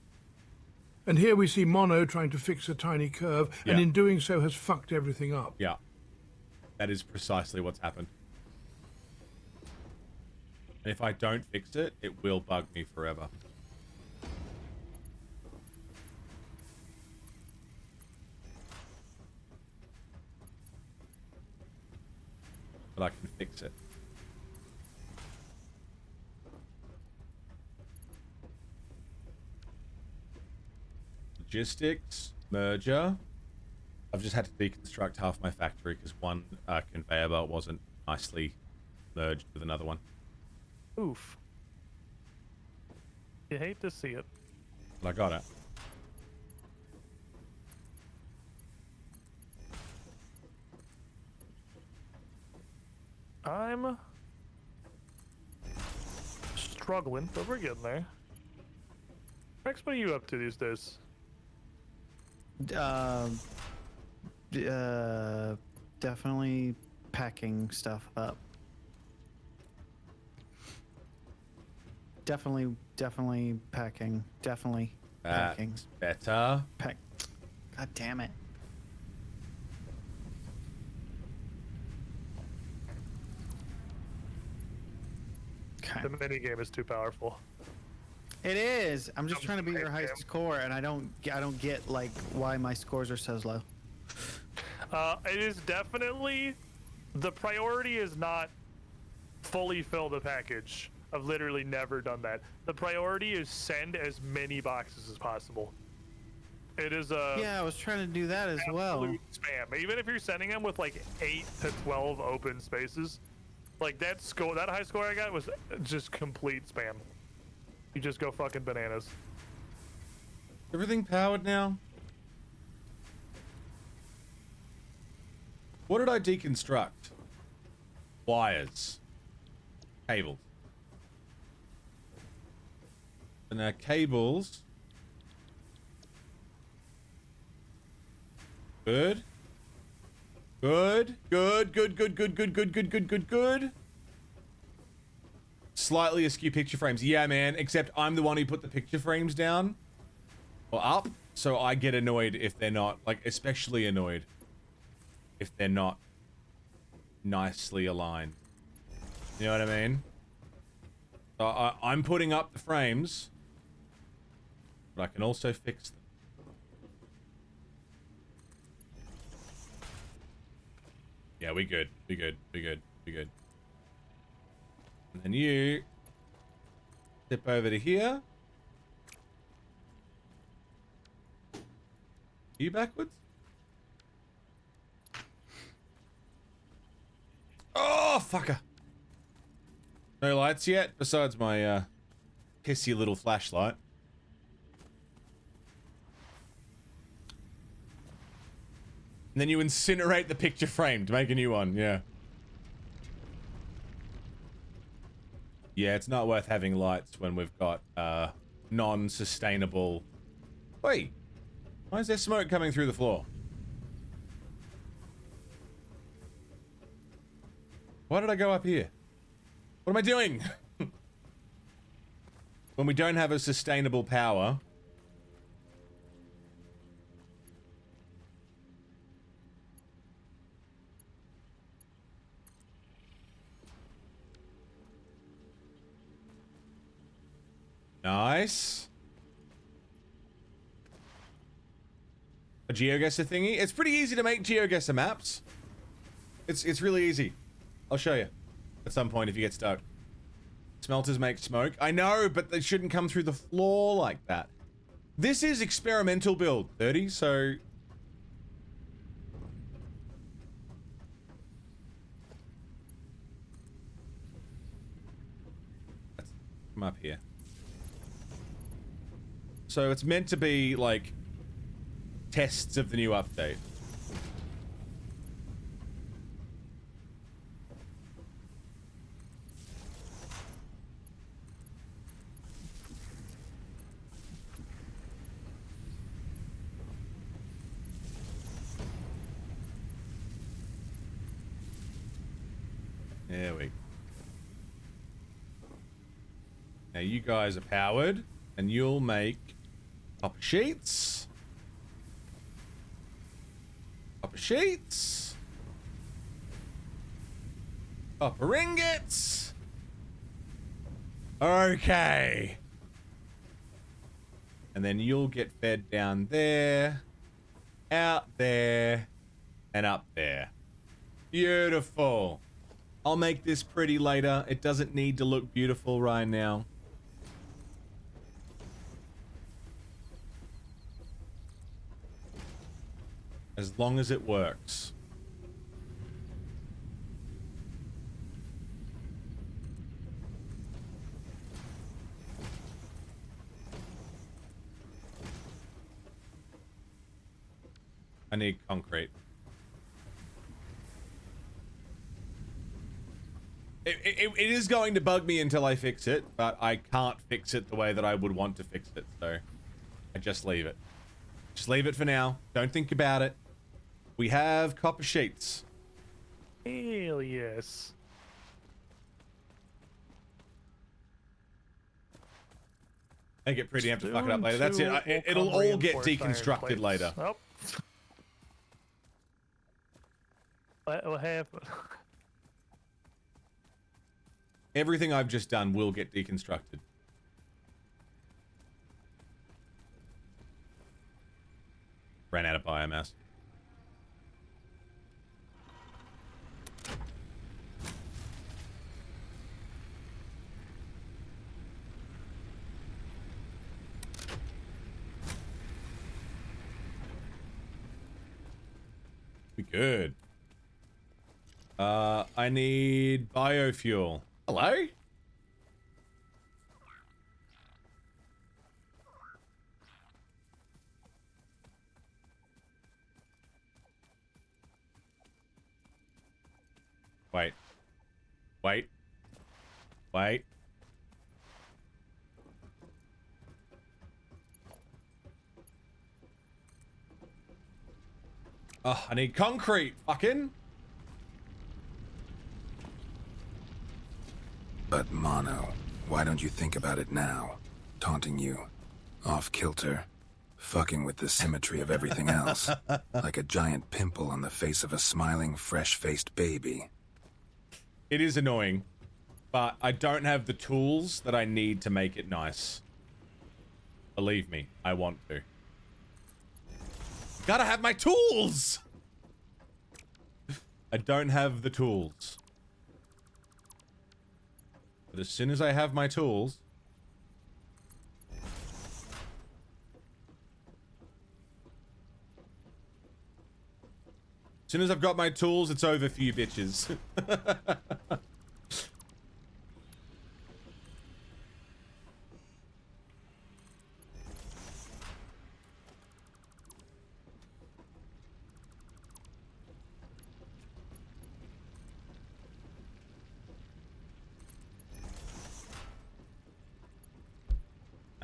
And here we see Mono trying to fix a tiny curve, and in doing so has fucked everything up. Yeah. That is precisely what's happened. And if I don't fix it, it will bug me forever. But I can fix it. Logistics, merger. I've just had to deconstruct half my factory because one conveyor belt wasn't nicely merged with another one. Oof. You hate to see it. But I got it. I'm struggling, but we're getting there. Rex, what are you up to these days? Definitely packing stuff up. Definitely packing. Definitely packing. That's better. Pack. God damn it. The minigame is too powerful. It is. I'm just trying to beat your high Minigame. score, and I don't get like why my scores are so low. It is definitely, the priority is not fully fill the package. I've literally never done that. The priority is send as many boxes as possible. It is a Yeah, I was trying to do that as well. absolute spam. Even if you're sending them with like 8 to 12 open spaces, like that high score I got was just complete spam. You just go fucking bananas. Everything powered now? What did I deconstruct? Wires. Cables. And now cables. Good. Good. Good. Slightly askew picture frames. Yeah, man, except I'm the one who put the picture frames down. Or up. So I get annoyed if they're not, like, especially annoyed if they're not nicely aligned. You know what I mean? So I'm putting up the frames, but I can also fix them. Yeah, we good. We good. And then you step over to here. You backwards? Oh, fucker. No lights yet, besides my pissy little flashlight. And then you incinerate the picture frame to make a new one, yeah. Yeah, it's not worth having lights when we've got non-sustainable... Wait, why is there smoke coming through the floor? Why did I go up here? What am I doing? When we don't have a sustainable power. Nice. A GeoGuessr thingy? It's pretty easy to make GeoGuessr maps. It's really easy. I'll show you at some point if you get stuck. Smelters make smoke. I know, but they shouldn't come through the floor like that. This is experimental build 30, so... Let's come up here. So it's meant to be, like, tests of the new update. There we go. Now you guys are powered, and you'll make copper sheets. Copper sheets. Copper ingots. Okay. And then you'll get fed down there, out there, and up there. Beautiful. I'll make this pretty later. It doesn't need to look beautiful right now. As long as it works. I need concrete. It is going to bug me until I fix it, but I can't fix it the way that I would want to fix it, so I just leave it. Just leave it for now. Don't think about it. We have copper sheets. Hell yes. Make it pretty, have to fuck it up later. That's it. It'll all get deconstructed later. Oh. What happened? Everything I've just done will get deconstructed. Ran out of biomass. We good. I need biofuel. Hello? Wait. Wait. Wait. Oh, I need concrete, fucking. But Mono, why don't you think about it now? Taunting you. Off kilter. Fucking with the symmetry of everything else. Like a giant pimple on the face of a smiling, fresh-faced baby. It is annoying, but I don't have the tools that I need to make it nice. Believe me, I want to. Gotta have my tools! I don't have the tools. But as soon as I have my tools... As soon as I've got my tools, it's over for you bitches.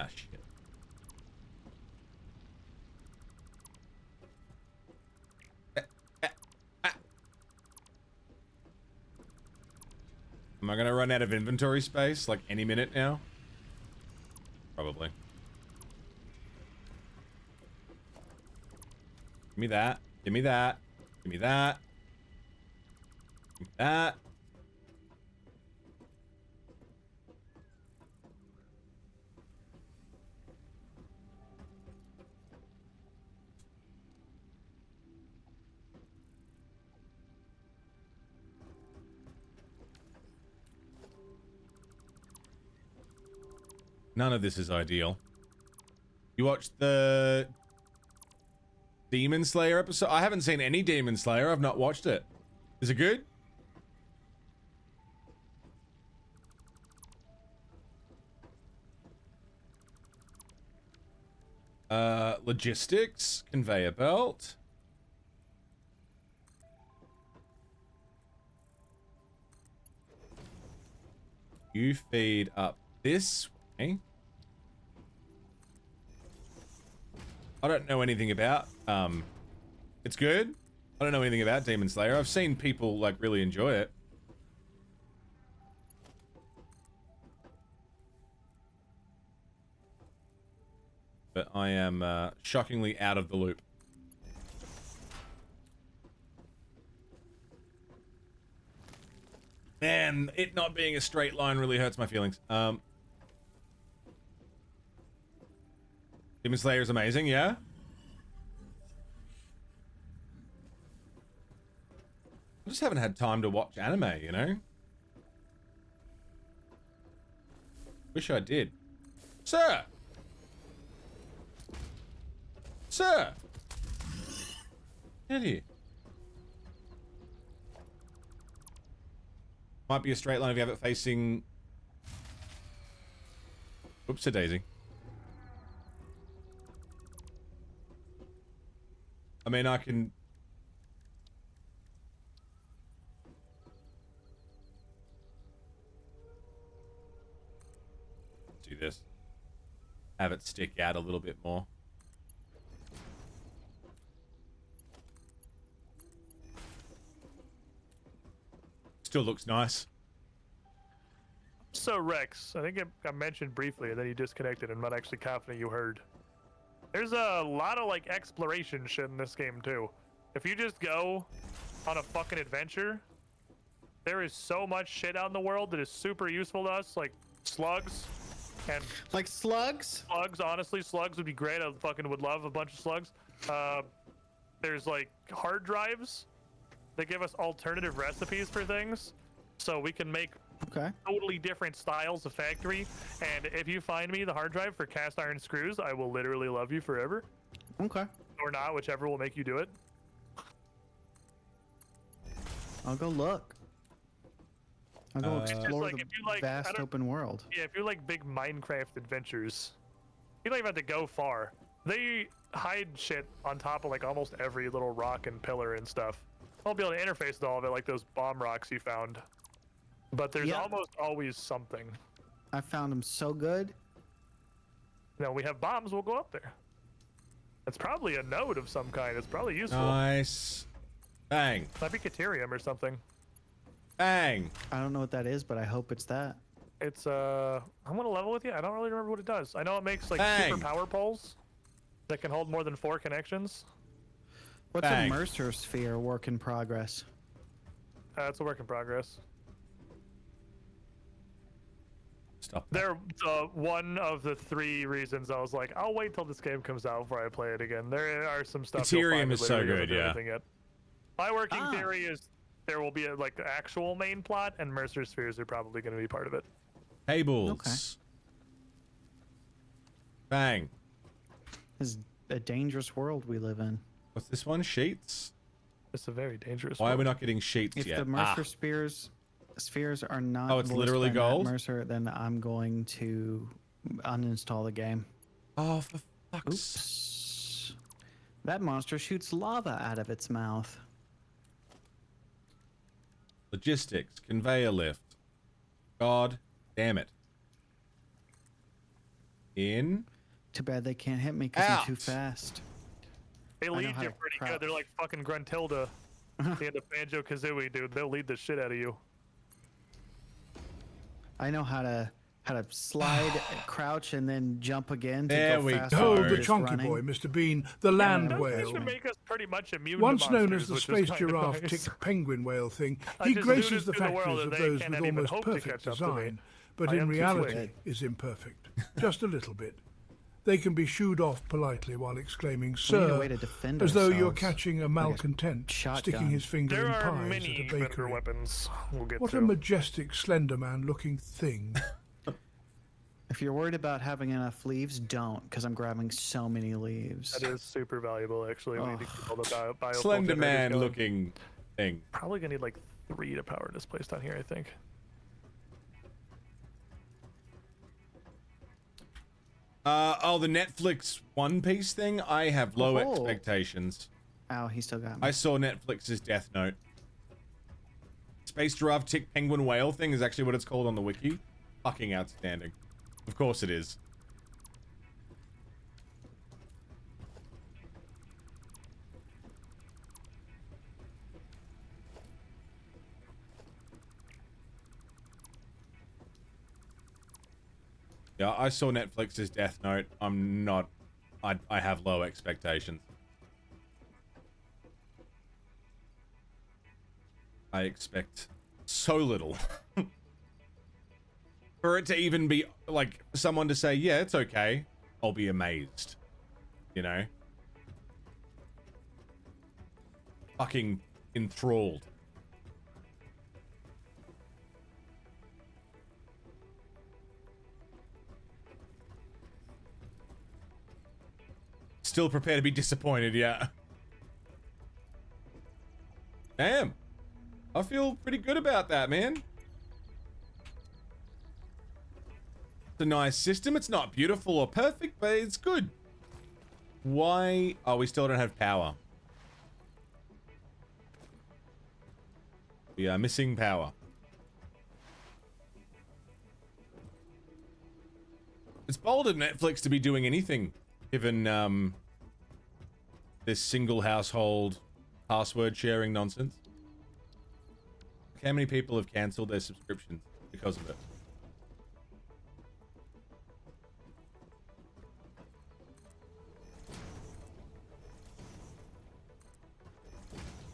Ah, shit. Am I gonna run out of inventory space like any minute now? Probably. Give me that. Give me that. Give me that. Give me that. None of this is ideal. You watched the Demon Slayer episode? I haven't seen any Demon Slayer. I've not watched it. Is it good? Logistics, conveyor belt. You feed up this way. I don't know anything about, it's good. I don't know anything about Demon Slayer. I've seen people, like, really enjoy it. But I am, shockingly out of the loop. Man, it not being a straight line really hurts my feelings. Demon Slayer is amazing, yeah? I just haven't had time to watch anime, you know? Wish I did. Sir! Sir! Get here. Might be a straight line if you have it facing... Oopsie daisy. I mean, I can... do this. Have it stick out a little bit more. Still looks nice. So Rex, I think I mentioned briefly, and then you disconnected. I'm not actually confident you heard. There's a lot of like exploration shit in this game too. If you just go on a fucking adventure, there is so much shit out in the world that is super useful to us, like slugs. And like slugs? Slugs, honestly, slugs would be great. I fucking would love a bunch of slugs. There's like hard drives that give us alternative recipes for things, so we can make totally different styles of factory. And if you find me the hard drive for cast iron screws, I will literally love you forever. Okay. Or not, whichever will make you do it. I'll go look. I'll go explore like, the if you like, vast open world. Yeah, if you like big Minecraft adventures, you don't even have to go far. They hide shit on top of like almost every little rock and pillar and stuff. I'll be able to interface with all of it, like those bomb rocks you found. But there's almost always something. I found them so good. Now we have bombs, we'll go up there. It's probably a node of some kind. It's probably useful. Nice. Bang. Might be Caterium or something. Bang. I don't know what that is, but I hope it's that. It's I'm gonna level with you. I don't really remember what it does. I know it makes like Bang. super power poles that can hold more than 4 connections. What's Bang. a Mercer sphere work in progress? It's a work in progress. Stop. They're one of the 3 reasons I was like, I'll wait till this game comes out before I play it again. There are some stuff. Ethereum is so good, yeah. Yet. My working theory is there will be a like actual main plot, and Mercer spheres are probably going to be part of it. Tables. Okay. Bang. This is a dangerous world we live in. What's this one? Sheets? It's a very dangerous. Why world. are we not getting sheets If yet? the Mercer spheres are not Oh, it's voiced literally by Matt gold? Mercer, then I'm going to uninstall the game. Oh, for fuck's Oops. That monster shoots lava out of its mouth. Logistics. Conveyor lift. God damn it. In. Too bad they can't hit me because I'm too Out. fast. They know lead how you to pretty crouch. good. They're like fucking Gruntilda. The end of Banjo Kazooie, dude. They'll lead the shit out of you. I know how to slide, crouch, and then jump again. To There go we faster go. Oh, than the just chunky running. boy, Mr. Bean, the land That whale. seems to make us pretty much immune Once to known monsters, as the which space is kind of giraffe nice. tick penguin whale thing, I he just graces noticed the in the world factories that of they those can't with even almost hope to perfect catch up to me. design, but I in am too reality slick. is imperfect. Just a little bit. They can be shooed off politely while exclaiming, We need a "Sir," way to defend as though you're ourselves. catching a malcontent shotgun. sticking his finger There in are pies many at a better bakery. weapons we'll get What to. a majestic, slender man-looking thing. If you're worried about having enough leaves, don't, because I'm grabbing so many leaves. That is super valuable, actually. We need to keep all the bio Slender generators man going. looking thing. Probably gonna need like 3 to power this place down here, I think. Oh, the Netflix One Piece thing? I have low Oh. expectations. Ow, he still got me. I saw Netflix's Death Note. Space Giraffe Tick Penguin Whale thing is actually what it's called on the wiki. Fucking outstanding. Of course it is. Yeah, I saw Netflix's Death Note. I'm not... I have low expectations. I expect so little. For it to even be, like, someone to say, yeah, it's okay, I'll be amazed. You know? Fucking enthralled. Still prepared to be disappointed, yeah. Damn. I feel pretty good about that, man. It's a nice system. It's not beautiful or perfect, but it's good. Why? Oh, we still don't have power. We are missing power. It's bold of Netflix to be doing anything, given this single household password sharing nonsense. How many people have cancelled their subscriptions because of it?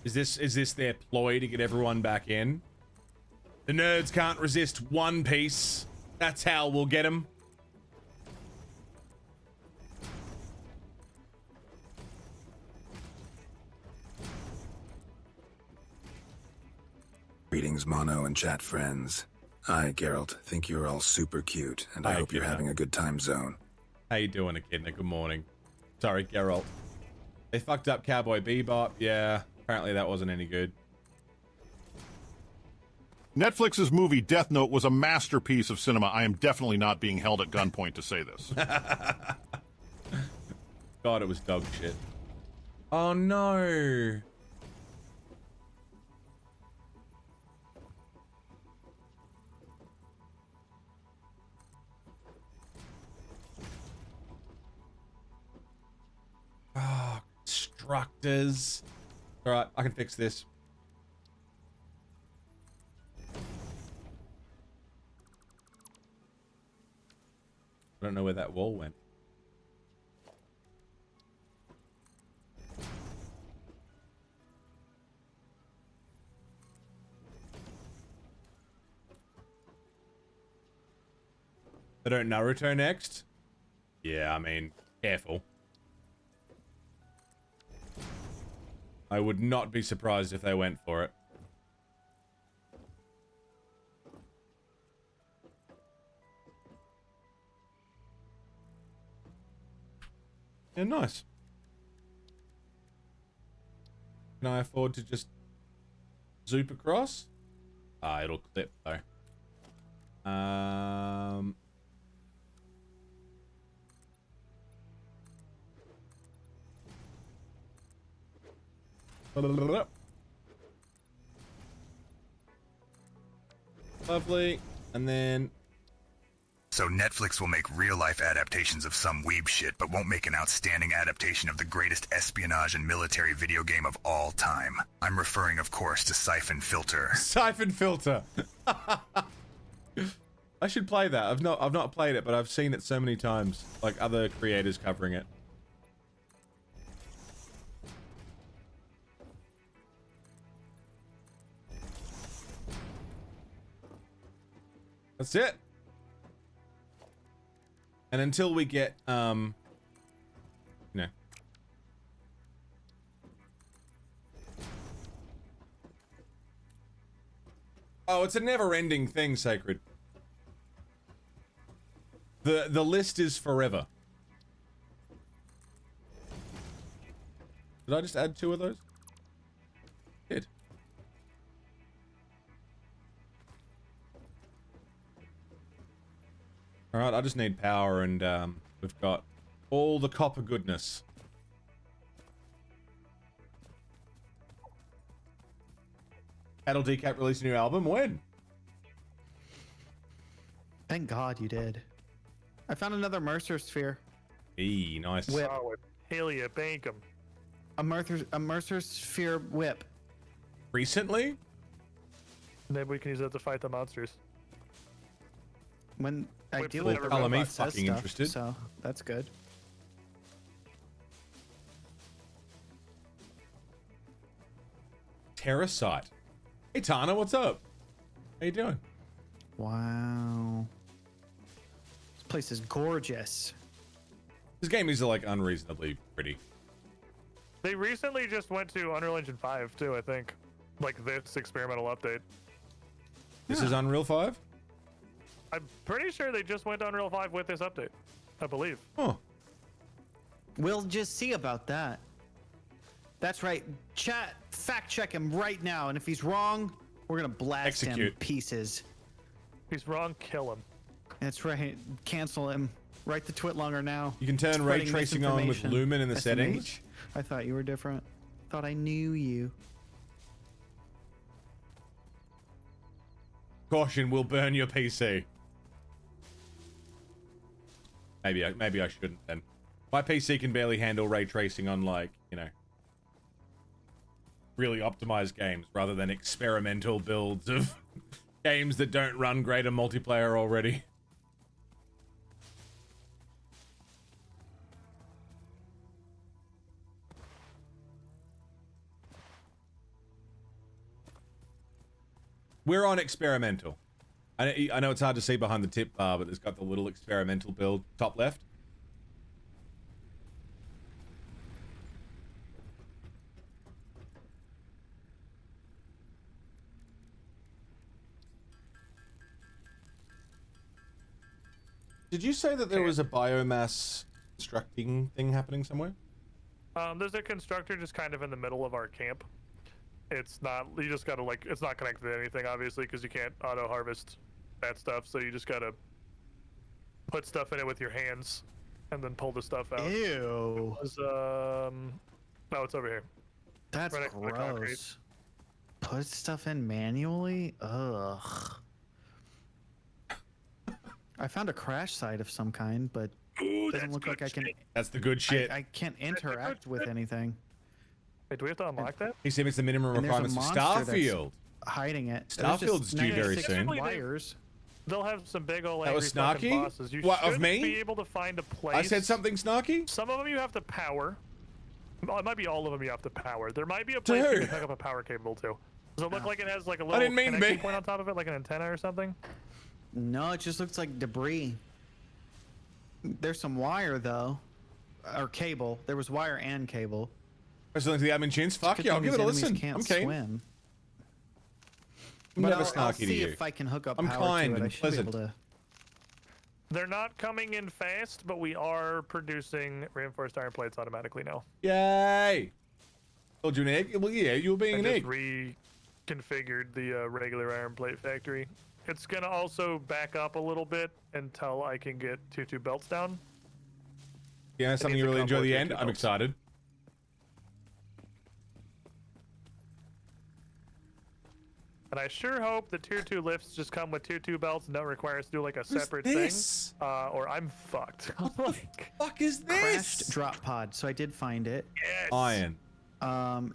Is this their ploy to get everyone back in? The nerds can't resist One Piece. That's how we'll get them. Greetings, Mono and chat friends. I, Geralt, think you're all super cute, and I Hi, hope you're Echidna. having a good time zone. How you doing, Echidna? Good morning. Sorry, Geralt. They fucked up Cowboy Bebop. Yeah, apparently that wasn't any good. Netflix's movie Death Note was a masterpiece of cinema. I am definitely not being held at gunpoint to say this. God, it was dog shit. Oh no. Oh, constructors. Alright, I can fix this. I don't know where that wall went. They don't Naruto next? Yeah, I mean, careful. I would not be surprised if they went for it. Yeah, nice. Can I afford to just zoop across? Ah, it'll clip though. Lovely. And then So Netflix will make real-life adaptations of some weeb shit, but won't make an outstanding adaptation of the greatest espionage and military video game of all time. I'm referring, of course, to Siphon Filter. Siphon Filter. I should play that. I've not played it, but I've seen it so many times, like other creators covering it. That's it. And until we get, you know. Oh, it's a never-ending thing, Sacred. The list is forever. Did I just add 2 of those? Did. Alright, I just need power, and we've got all the copper goodness. Cattle Decap released a new album? When? Thank God you did. I found another Mercer sphere. Eee, nice. Whip. Oh, Helia, bank 'em. A Mercer sphere whip. Recently? Maybe we can use that to fight the monsters. When Whip ideally for the the Color me robot says fucking stuff, interested. so that's good. Terrasite. Hey Tana, what's up? How you doing? Wow. This place is gorgeous. This game is like unreasonably pretty. They recently just went to Unreal Engine 5 too, I think. Like this experimental update. This is Unreal 5? I'm pretty sure they just went to Unreal 5 with this update. I believe. Oh. We'll just see about that. That's right. Chat, fact check him right now, and if he's wrong, we're gonna blast him Execute. pieces. If he's wrong, kill him. That's right. Cancel him. Write the twit longer now. You can turn ray Spreading tracing on with misinformation. Lumen in the SMH? settings. I thought you were different. Thought I knew you. Caution, will burn your PC. Maybe I shouldn't then. My PC can barely handle ray tracing on, like, you know, really optimized games rather than experimental builds of games that don't run great in multiplayer already. We're on experimental. I know it's hard to see behind the tip bar, but it's got the little experimental build top left. Did you say that there was a biomass constructing thing happening somewhere? There's a constructor just kind of in the middle of our camp. It's not, you just gotta like, it's not connected to anything obviously because you can't auto harvest that stuff, so you just gotta put stuff in it with your hands and then pull the stuff out. Ew. No, it's over here. That's Right next to the concrete. gross. Put stuff in manually? Ugh. I found a crash site of some kind, but it doesn't look like I can. That's the good shit. I can't interact with anything. Wait, do we have to unlock that? He said it's the minimum And there's a requirements of monster that's Starfield. hiding it. Starfield's due very 96 soon. Wires. They'll have some big old That was angry fucking snarky? bosses. You What, of should me? be able to find a place. I said something snarky? Some of them you have to power. Well, it might be all of them you have to power. There might be a place you Dude. can hook up a power cable to. Does it look like it has like a little didn't mean to connection be. point on top of it, like an antenna or something? No, it just looks like debris. There's some wire though, or cable. There was wire and cable. President to the admin chins. Fuck Good yeah, I'll thing give it a these listen. enemies can't I'm keen. swim. I'm But never I'll snarky to see you. if I can hook up I'm power kind to it. I and should pleasant. be able to. They're not coming in fast, but we are producing reinforced iron plates automatically now. Yay! Told you an egg? Well, yeah, you were being I an just egg. reconfigured the regular iron plate factory. It's gonna also back up a little bit until I can get 2 belts down. Yeah, something needs you a really enjoy combo the of end? 2 I'm belts. excited. And I sure hope the tier 2 lifts just come with 2 belts and don't require us to do like a What's separate this? thing. Or I'm fucked. Like, Fuck is Crashed this? drop pod. So I did find it. yes. Iron.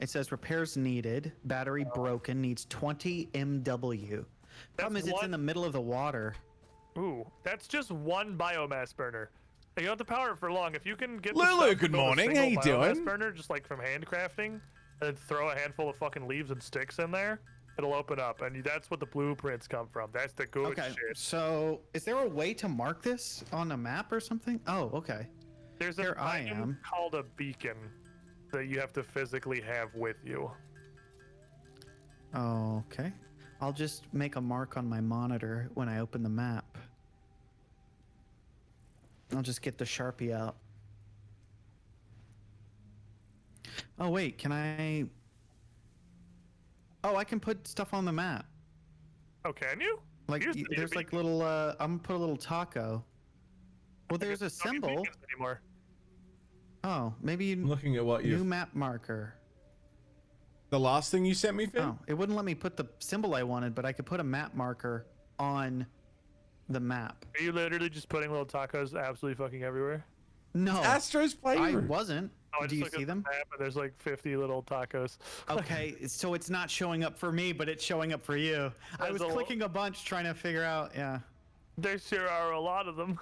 It says repairs needed. Battery broken. Needs 20 MW. Problem is, it's in the middle of the water. Ooh, that's just one biomass burner. You don't have to power it for long. If you can get the Lulu, stuff to good build a morning. How single you biomass doing? burner, just like from handcrafting, and then throw a handful of fucking leaves and sticks in there, it'll open up, and that's what the blueprints come from. That's the good Okay, shit. so is there a way to mark this on a map or something? Oh, okay. There's a Here I item am. called a beacon that you have to physically have with you. Oh, okay. I'll just make a mark on my monitor when I open the map. I'll just get the Sharpie out. Oh, wait, can I... Oh, I can put stuff on the map. Oh, can you? Like, You used to need a there's like beacon. little, I'm gonna put a little taco. Well, there's a Don't need symbol. beacons anymore. Oh, maybe I'm looking at what new you. map marker. The last thing you sent me, Finn. Oh, it wouldn't let me put the symbol I wanted, but I could put a map marker on the map. Are you literally just putting little tacos absolutely fucking everywhere? No, Astro's I playroom. wasn't. Oh, I Do just you looked see at the them? map and there's like 50 little tacos. Okay, so it's not showing up for me, but it's showing up for you. I There's was a lo- clicking a bunch trying to figure out, yeah. There sure are a lot of them.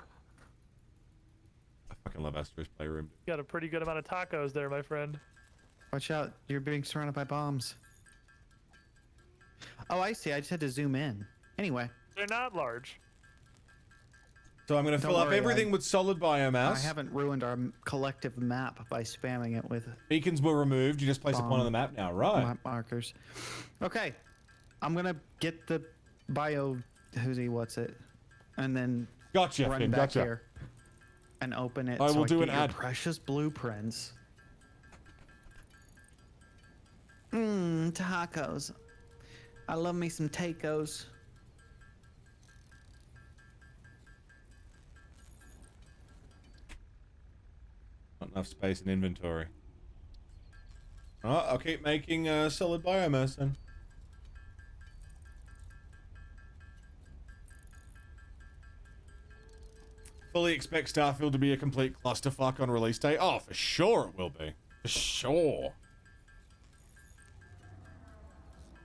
I fucking love Astro's playroom. Got a pretty good amount of tacos there, my friend. Watch out, you're being surrounded by bombs. Oh, I see, I just had to zoom in. Anyway, They're not large. So I'm going to Don't fill up worry, everything with solid biomass. I haven't ruined our collective map by spamming it with Beacons were removed. You just place a point on the map now, right? map markers. Okay, I'm gonna get the bio, what's it, and then Gotcha, run Finn, back gotcha. here and open it. I so will I do get an your ad. precious blueprints. Tacos. I love me some tacos. Not enough space in inventory. Alright, I'll keep making solid biomass then. Fully expect Starfield to be a complete clusterfuck on release day. Oh, for sure it will be. For sure.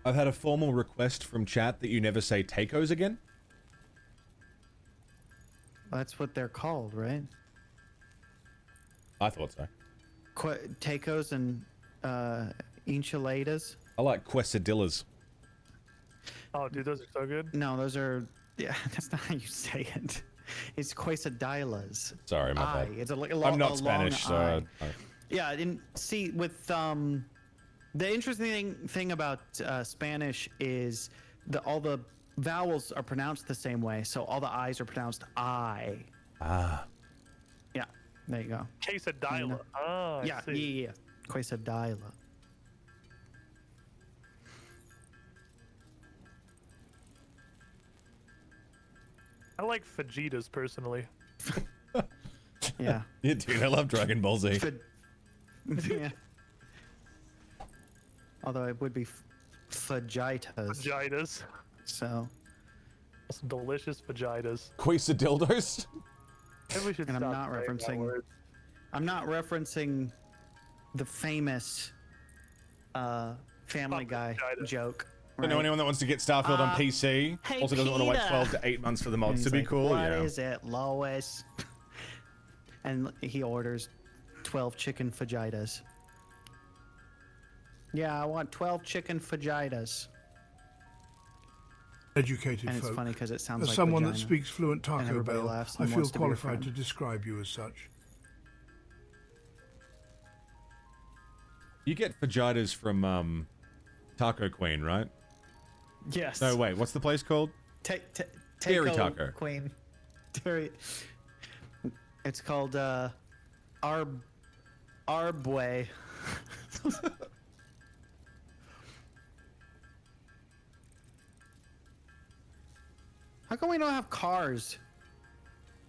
I've had a formal request from chat that you never say tacos again. That's what they're called, right? I thought so. Tacos and enchiladas. I like quesadillas. Oh, dude, those are so good. No, those are. Yeah, that's not how you say it. It's quesadillas. Sorry, my bad. It's a I'm not Spanish, so... I. Yeah, I didn't see with the interesting thing about Spanish is all the vowels are pronounced the same way, so all the I's are pronounced I. Ah. Yeah, there you go. Quesadilla. Oh, I Yeah, see. yeah. Quesadilla. I like fajitas personally. Yeah. Yeah, dude, I love Dragon Ball Z. Yeah. Although it would be fajitas. Fajitas. So. Some delicious fajitas. Quesadildos? Maybe we should And I'm stop not saying that referencing. word. I'm not referencing the famous Family Fuck Guy vagina. joke. I know right? anyone that wants to get Starfield on PC. hey, Also doesn't want to wait Peter. 12 to 8 months for the mods And to he's be like, cool. What Yeah. is it, Lois? And he orders 12 chicken fajitas. Yeah, I want 12 chicken fajitas. Educated And it's folk. funny because it sounds As like someone vagina. that speaks fluent Taco everybody Bell, laughs I and feel wants to be your qualified to friend. describe you as such. You get fajitas from Taco Queen, right? Yes. No, wait, what's the place called? Dairy Taco. Queen. Dairy. It's called Arbway. How come we don't have cars?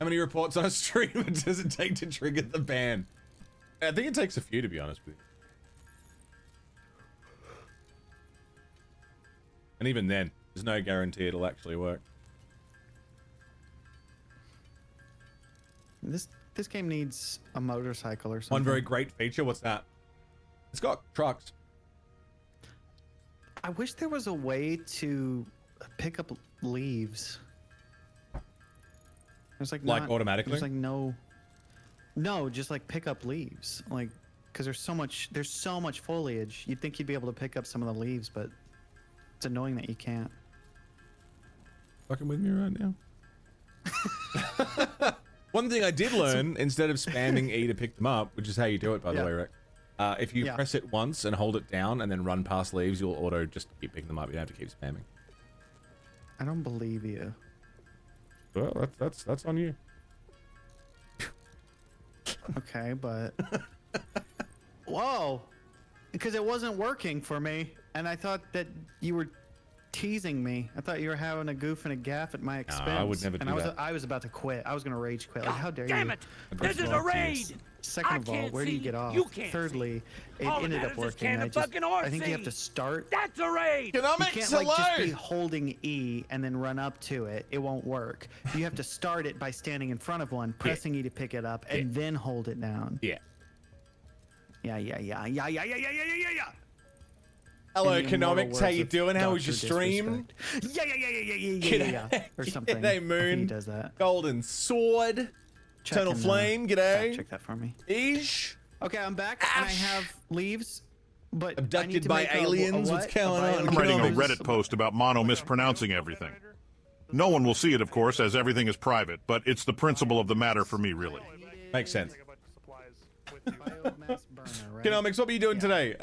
How many reports on a stream does it take to trigger the ban? I think it takes a few, to be honest with you. And even then, there's no guarantee it'll actually work. This game needs a motorcycle or something. One very great feature, what's that? It's got trucks. I wish there was a way to pick up leaves. There's like automatically. There's like no, just like pick up leaves, like because there's so much foliage. You'd think you'd be able to pick up some of the leaves, but it's annoying that you can't. Fucking with me right now. One thing I did learn, instead of spamming E to pick them up, which is how you do it, by the way, Rick. If you press it once and hold it down and then run past leaves, you'll auto just keep picking them up. You don't have to keep spamming. I don't believe you. Well, that's on you. Okay, but whoa, because it wasn't working for me, and I thought that you were teasing me. I thought you were having a goof and a gaff at my expense. I would never do that. I was about to quit. I was gonna rage quit. Like, how dare Damn you? it! This is a raid! Second of all, where do you get off? Thirdly, it ended up working. I think you have to start. That's a raid! You can't like just be holding E and then run up to it. It won't work. You have to start it by standing in front of one, pressing E to pick it up, and then hold it down. Yeah. Yeah. Hello, Economics. How you doing? How was your stream? Yeah. Or something. G'day, Moon. He does that. Golden Sword. Eternal Flame. G'day. Check that for me. Ish. Okay, I'm back, and I have leaves, but abducted by aliens. What's going on? I'm writing a Reddit post about Mono mispronouncing everything. No one will see it, of course, as everything is private, but it's the principle of the matter for me, really. Makes sense. Economics, what were you doing today?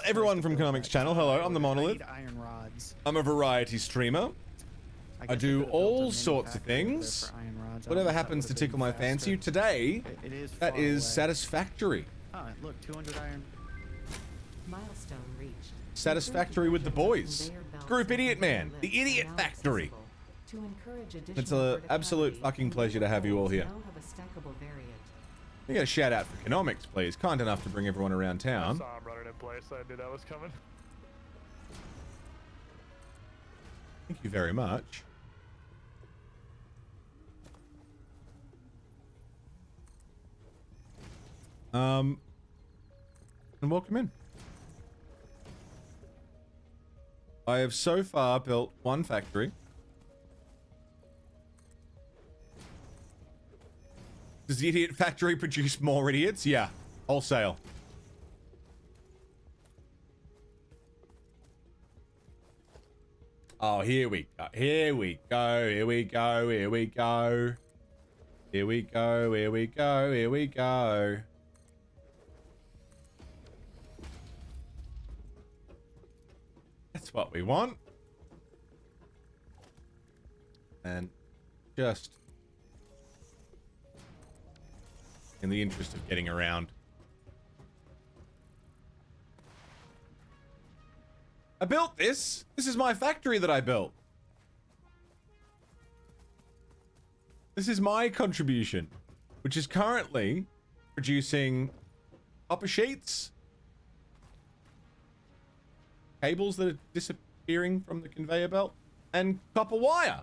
Everyone from Economics channel, hello, I'm the Monolith. I'm a variety streamer. I do all sorts of things. Whatever happens to tickle my fancy. Today, that is satisfactory. Oh, look, 200 iron. Milestone reached. Satisfactory with the boys. Group Idiot Man, the Idiot Factory. It's an absolute fucking pleasure to have you all here. You got a shout out for Economics, please. Kind enough to bring everyone around town. I saw him running in place. I knew that was coming. Thank you very much. And welcome in. I have so far built one factory. Does the Idiot Factory produce more idiots? Yeah, wholesale. Oh, here we go. Here we go. Here we go. Here we go. Here we go. Here we go. Here we go. That's what we want. And just in the interest of getting around. I built this. This is my factory that I built. This is my contribution, which is currently producing copper sheets, cables that are disappearing from the conveyor belt, and copper wire.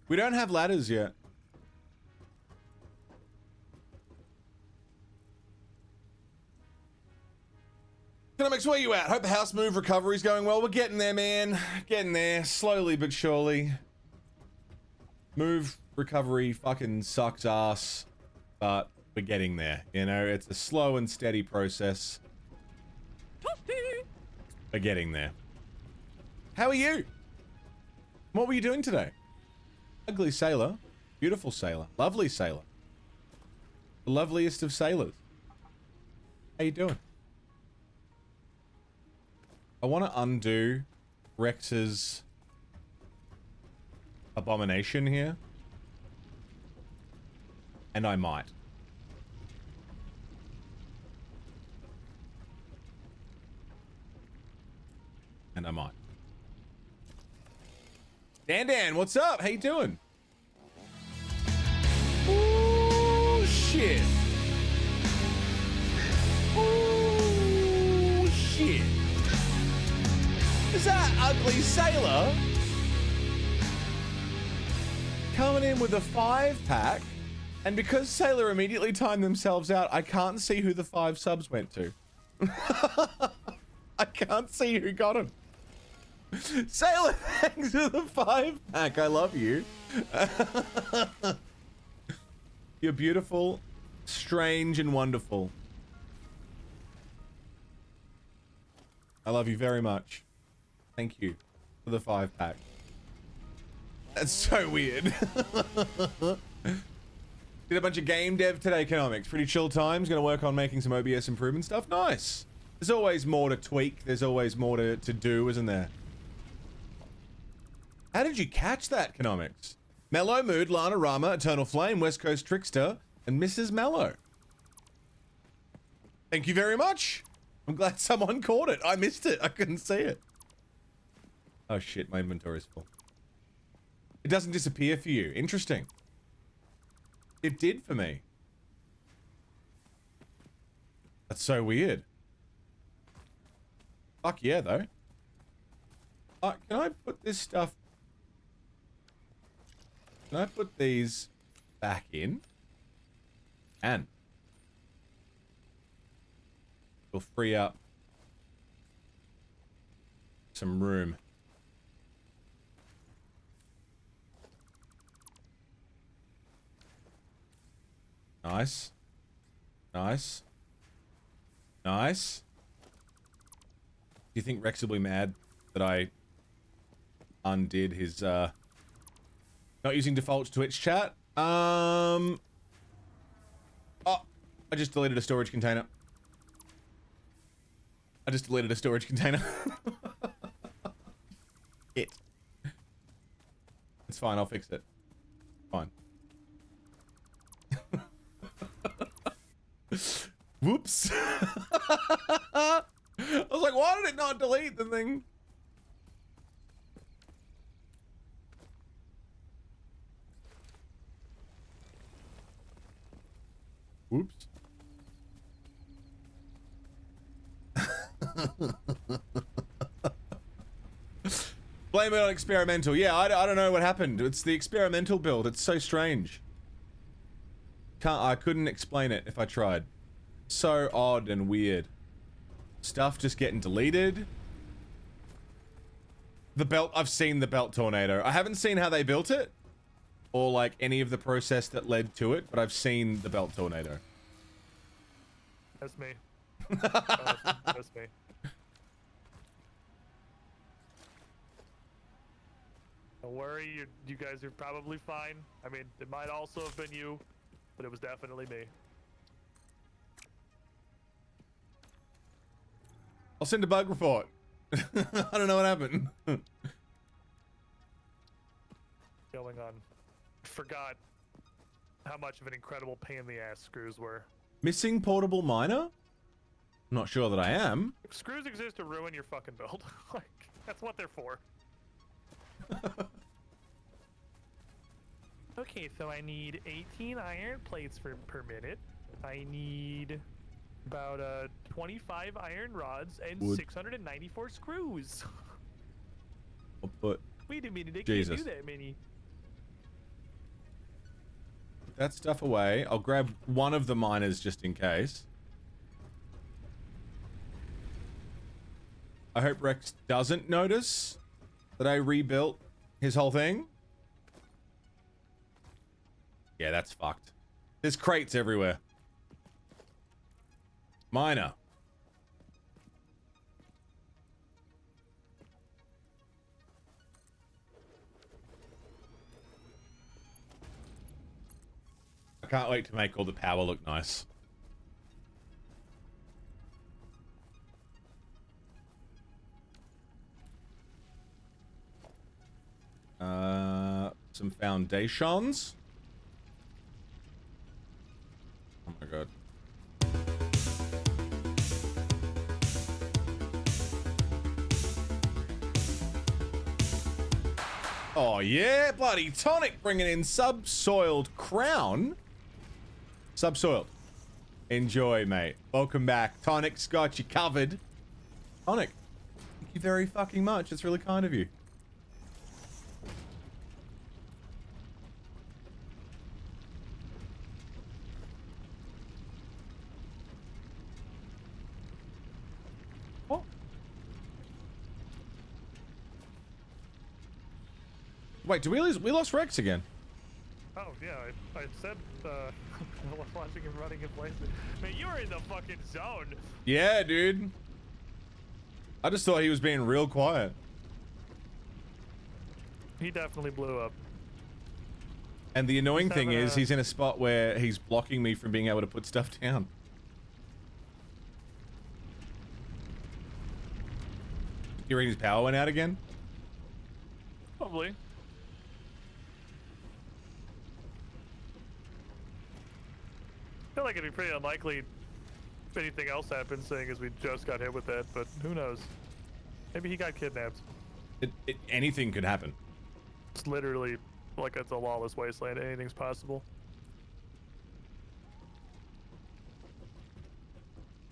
We don't have ladders yet. Economics, where you at? Hope the house move recovery's going well. We're getting there, man. Getting there, slowly but surely. Move recovery fucking sucks ass, but we're getting there. You know, it's a slow and steady process. We're getting there. How are you? What were you doing today? Ugly sailor, beautiful sailor, lovely sailor. The loveliest of sailors. How you doing? I want to undo Rex's abomination here. And I might. And I might. Dan, what's up? How you doing? Ooh, shit. Ooh, shit. Is that ugly sailor coming in with a 5-pack? And because Sailor immediately timed themselves out, I can't see who the 5 subs went to. I can't see who got them. Sailor, thanks for the 5-pack. I love you. You're beautiful, strange, and wonderful. I love you very much. Thank you for the 5-pack. That's so weird. Did a bunch of game dev today, economics. Pretty chill times. Gonna work on making some OBS improvement stuff. Nice. There's always more to tweak. There's always more to do, isn't there? How did you catch that, economics? Mellow Mood, Lana Rama, Eternal Flame, West Coast Trickster, and Mrs. Mellow. Thank you very much. I'm glad someone caught it. I missed it. I couldn't see it. Oh shit, my inventory's full. It doesn't disappear for you. Interesting. It did for me. That's so weird. Fuck yeah, though. Can I put this stuff... Can I put these back in? And we'll free up some room. Nice. Nice. Nice. Do you think Rex will be mad that I undid his, not using default Twitch chat? Oh, I just deleted a storage container. I just deleted a storage container. It's fine, I'll fix it. Fine. Whoops. I was like, why did it not delete the thing? Whoops. Blame it on experimental. Yeah, I don't know what happened. It's the experimental build. It's so strange. I couldn't explain it if I tried. So odd and weird. Stuff just getting deleted. The belt, I've seen the belt tornado. I haven't seen how they built it or like any of the process that led to it, but I've seen the belt tornado. That's me. That's me. Don't worry, you guys are probably fine. I mean, it might also have been you, but it was definitely me. I'll send a bug report. I don't know what happened. Going on. Forgot how much of an incredible pain in the ass screws were. Missing portable miner? I'm not sure that I am. Screws exist to ruin your fucking build. Like, that's what they're for. Okay, so I need 18 iron plates per minute. I need about 25 iron rods and Wood. 694 screws. I'll put... Wait a minute, I Jesus. can't do that many. Put that stuff away. I'll grab one of the miners just in case. I hope Rex doesn't notice that I rebuilt his whole thing. Yeah, that's fucked. There's crates everywhere. Miner. I can't wait to make all the power look nice. Some foundations. Oh my god. Oh yeah, bloody Tonic bringing in subsoiled crown. Subsoiled. Enjoy, mate. Welcome back. Tonic's got you covered. Tonic, thank you very fucking much. It's really kind of you. Wait, did we lose? We lost Rex again. Oh yeah, I said I was watching him running in place. Man, you were in the fucking zone. Yeah, dude. I just thought he was being real quiet. He definitely blew up. And the annoying He's thing having is, a- he's in a spot where he's blocking me from being able to put stuff down. You reckon his power went out again? Probably. I feel like it'd be pretty unlikely if anything else happens, seeing as we just got hit with that, but who knows? Maybe he got kidnapped. Anything could happen. It's literally like it's a lawless wasteland. Anything's possible.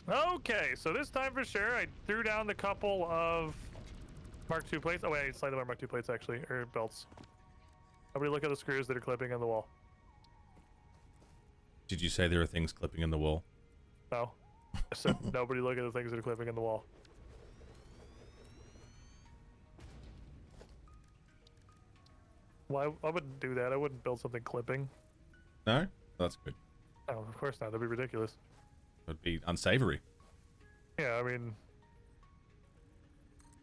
Okay, so this time for sure, I threw down the couple of Mark II plates. Oh wait, I need slightly more Mark II plates actually, or belts. Everybody look at the screws that are clipping on the wall. Did you say there are things clipping in the wall? No. I said nobody look at the things that are clipping in the wall. Well, I wouldn't do that. I wouldn't build something clipping. No? That's good. No, of course not. That'd be ridiculous. It would be unsavory. Yeah, I mean,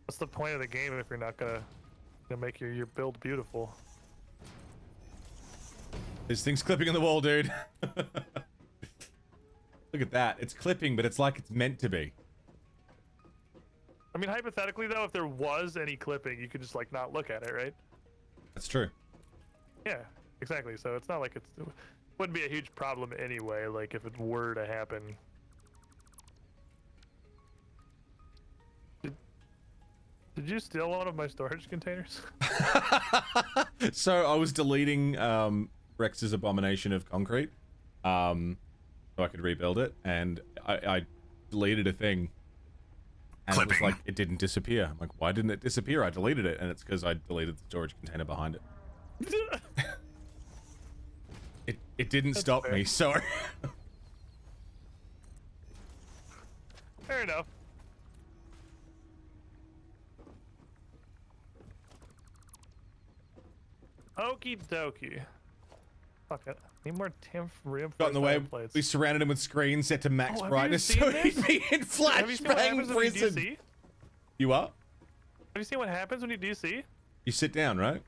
what's the point of the game if you're not gonna make your build beautiful? There's things clipping in the wall, dude. Look at that. It's clipping, but it's like it's meant to be. I mean, hypothetically though, if there was any clipping, you could just like not look at it, right? That's true. Yeah, exactly. So it's not like it wouldn't be a huge problem anyway, like if it were to happen. Did you steal one of my storage containers? So I was deleting Rex's abomination of concrete so I could rebuild it, and I deleted a thing, and it was like it didn't disappear. I'm like, why didn't it disappear? I deleted it, and it's because I deleted the storage container behind it. It didn't stop me, sorry. Fair enough. Okie dokie. Fuck it. Need more reinforced Got in the way. plates. We surrounded him with screens set to max Oh, have you brightness seen so this? he'd be in Have you seen what happens flashbang when you prison. DC? You are? Have you seen what happens when you DC? You sit down, right?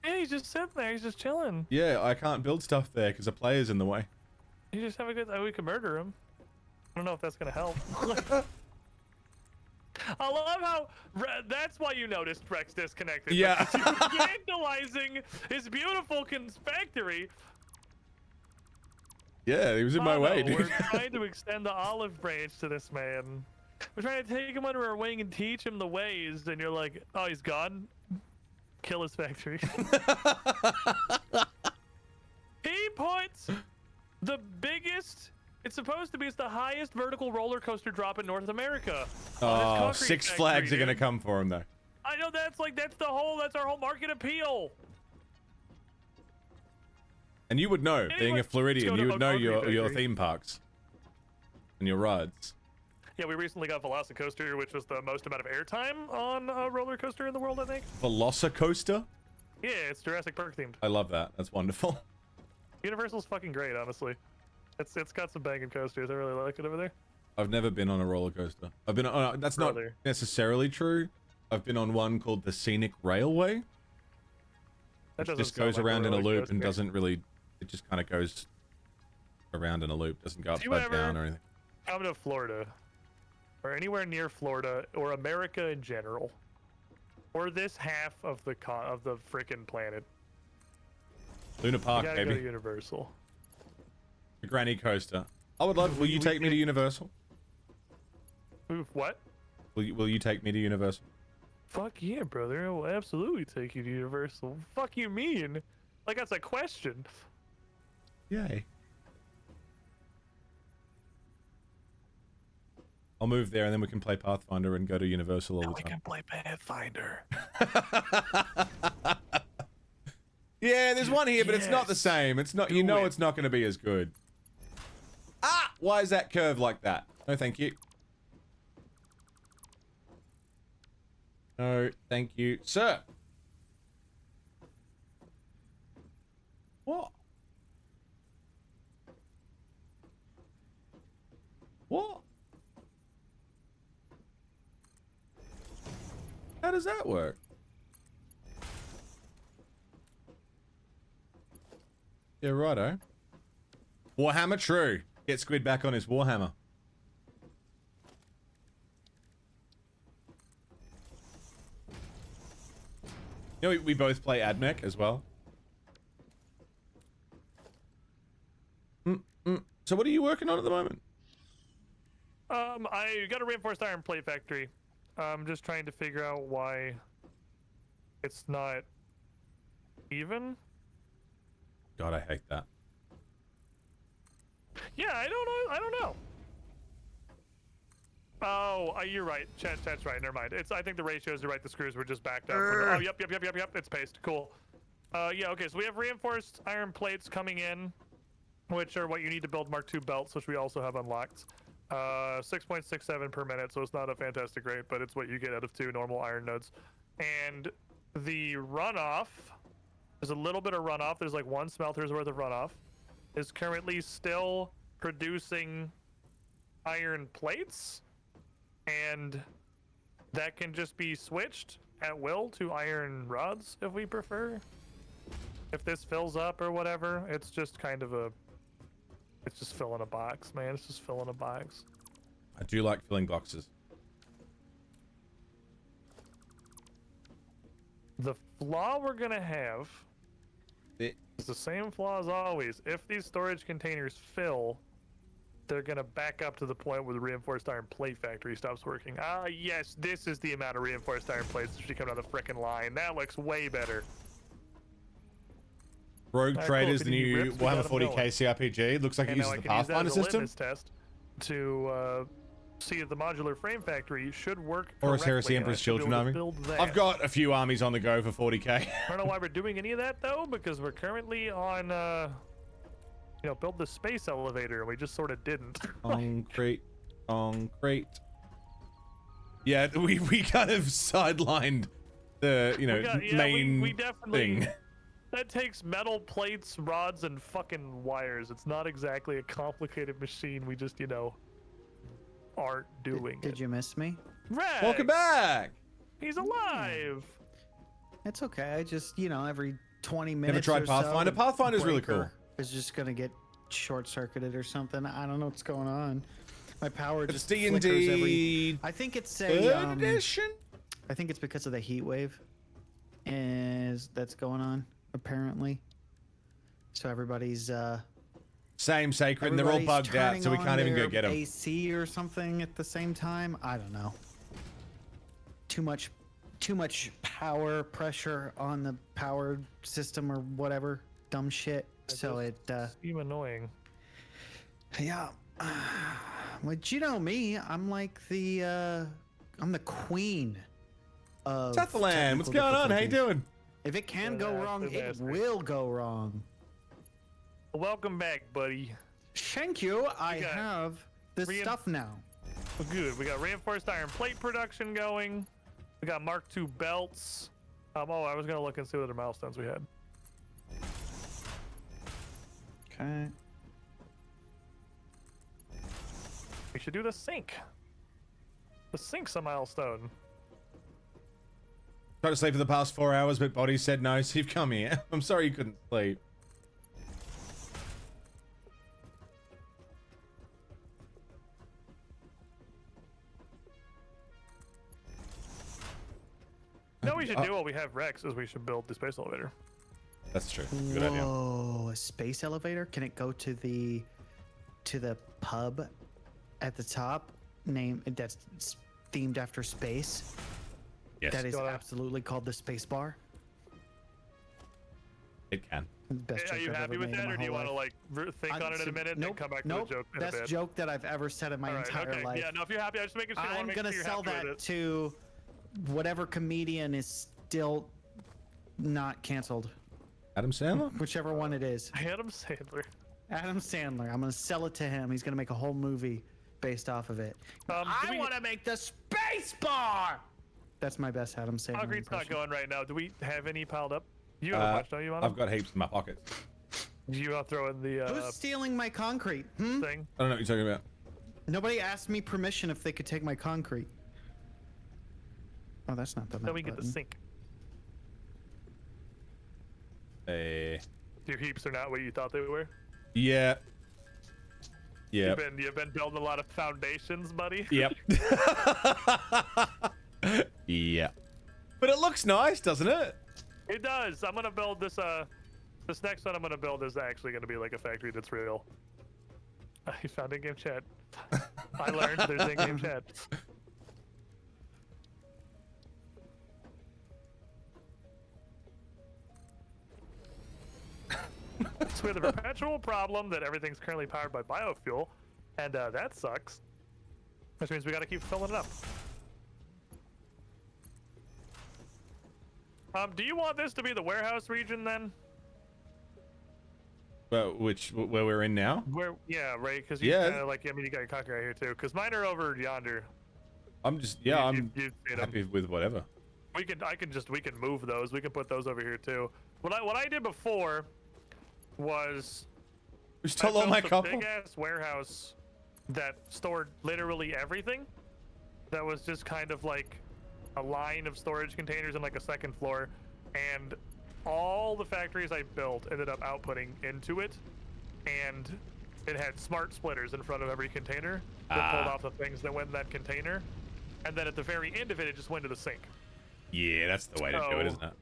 Yeah, he's just sitting there. He's just chilling. Yeah, I can't build stuff there because a player's in the way. You just have a good. We can murder him. I don't know if that's gonna help. I love how that's why you noticed Rex disconnected. Yeah. He was vandalizing his beautiful factory. Yeah, he was in my way, dude. We're trying to extend the olive branch to this man. We're trying to take him under our wing and teach him the ways, and you're like, oh, he's gone? Kill his factory. He puts the biggest... It's supposed to be the highest vertical roller coaster drop in North America. Oh, Six Flags are gonna come for him though. I know that's our whole market appeal. And you would know, Anyway, being a Floridian, let's go you to would know Concrete your Factory. theme parks and your rides. Yeah, we recently got Velocicoaster, which was the most amount of airtime on a roller coaster in the world, I think. Velocicoaster? Yeah, it's Jurassic Park themed. I love that. That's wonderful. Universal's fucking great, honestly. It's got some banging coasters. I really like it over there. I've never been on a roller coaster. I've been on. That's not Brother. necessarily true. I've been on one called the Scenic Railway. That Which doesn't just goes sound like around in a roller loop and coaster. doesn't really. It just kind of goes around in a loop. Doesn't go Do you upside ever down or anything. come to Florida, or anywhere near Florida, or America in general, or this half of the frickin' planet, Luna Park, you gotta go to baby. Universal. The Granny Coaster. I would love. Will you take me to Universal? What? Will you take me to Universal? Fuck yeah, brother! I will absolutely take you to Universal. Fuck you mean? Like that's a question. Yay. I'll move there and then we can play Pathfinder and go to Universal all the We time. can play Pathfinder. Yeah, there's one here, but it's not the Yes. same. It's not. You know, it's not going to be as good. Ah! Why is that curved like that? No, thank you. No, thank you, sir. What? What? How does that work? Yeah, righto. Warhammer, true. Get Squid back on his Warhammer. You know, we both play AdMech as well. So what are you working on at the moment? I got a reinforced iron plate factory. I'm just trying to figure out why it's not even. God, I hate that. Yeah, I don't know. Oh, you're right. Chat's right. Never mind. I think the ratios are right. The screws were just backed up. Oh, yep. It's paste. Cool. Yeah. Okay. So we have reinforced iron plates coming in, which are what you need to build Mark II belts, which we also have unlocked. 6.67 per minute, so it's not a fantastic rate, but it's what you get out of 2 normal iron nodes. And the runoff, there's a little bit of runoff. There's like 1 smelter's worth of runoff. Is currently still producing iron plates, and that can just be switched at will to iron rods if we prefer. If this fills up or whatever, it's just kind of a... It's just filling a box, man. It's just filling a box. I do like filling boxes. The flaw we're gonna have is the same flaw as always. If these storage containers fill, they're gonna back up to the point where the reinforced iron plate factory stops working. Ah, yes, this is the amount of reinforced iron plates that should come down the frickin' line. That looks way better. Rogue Traders, cool. the new Rips, we Warhammer got 'em 40k going. CRPG. Looks like it And now uses I the can use that Pathfinder as a system. litmus test to see if the modular frame factory should work Horus correctly, Heresy and I Emperor's should be Children able to Army. build that. I've got a few armies on the go for 40k. I don't know why we're doing any of that though, because we're currently on, build the space elevator, and we just sort of didn't. Concrete. Yeah, we kind of sidelined the, main we definitely, thing. That takes metal plates, rods, and fucking wires. It's not exactly a complicated machine. We just, aren't doing Did you miss me? Rex! Welcome back! He's alive! It's okay. I just, every 20 minutes Never tried or Pathfinder? So, Pathfinder's really breaker cool. Is just gonna get short-circuited or something. I don't know what's going on. My power It's just D&D flickers every... I think it's a... Third edition? I think it's because of the heat wave that's going on, apparently. So everybody's... Same Sacred, and they're all bugged out, so we can't even go get them. AC or something at the same time. I don't know. Too much power pressure on the power system or whatever dumb shit. So it seem annoying. Yeah. But you know me, I'm like I'm the queen of Tathalan, what's going on? How you doing? If it can go wrong, it will go wrong. Welcome back, buddy. Thank you. I have this stuff now. Good. We got reinforced iron plate production going. We got Mark II belts. I was gonna look and see what other milestones we had. Okay. We should do the sink. The sink's a milestone. Tried to sleep for the past 4 hours, but body said no, so you've come here. I'm sorry you couldn't sleep. No, we should do what we have Rex, is we should build the space elevator. That's true. Good idea. Whoa, a space elevator? Can it go to the pub at the top? That's themed after space. Yes. That is absolutely called the space bar. It can. Best Are you joke I've happy ever with made in that, my or do you whole want to life. think on it in a minute and then come back to the joke in a bit? Best joke that I've ever said in my entire okay. life. Yeah, no, if you're happy, I just making sure. I'm gonna sell that to whatever comedian is still not canceled. Adam Sandler? Whichever one it is. Adam Sandler. Adam Sandler. I'm gonna sell it to him. He's gonna make a whole movie based off of it. I want to make the space bar. That's my best Adam Sandler Concrete's impression. not going right now. Do we have any piled up? You have a bunch, don't you, Mono? I've got heaps in my pockets. Do you want to throw in the Who's stealing my concrete? Hmm? thing? I don't know what you're talking about. Nobody asked me permission if they could take my concrete. Oh, that's not the Then we get the button. sink. Hey. Your heaps are not what you thought they were. Yeah. Yeah. You've been building a lot of foundations, buddy. Yep. Yeah. But it looks nice, doesn't it? It does. I'm gonna build this. This next one I'm gonna build is actually gonna be like a factory that's real. I found in-game chat. I learned there's in-game chat. So we have the perpetual problem that everything's currently powered by biofuel, and that sucks. Which means we gotta keep filling it up. Do you want this to be the warehouse region then? Well, where we're in now? Yeah, right. Because you Yeah. kind of like, I mean, you got your concrete right here too. Because mine are over yonder. I'm just, yeah, I'm You've seen 'em. happy with whatever. We can move those. We can put those over here too. What I did before was We stole all my copper. big ass warehouse that stored literally everything. That was just kind of like a line of storage containers in like a second floor, and all the factories I built ended up outputting into it, and it had smart splitters in front of every container that pulled off the things that went in that container, and then at the very end of it, it just went to the sink. Yeah, that's the way to do it, isn't it?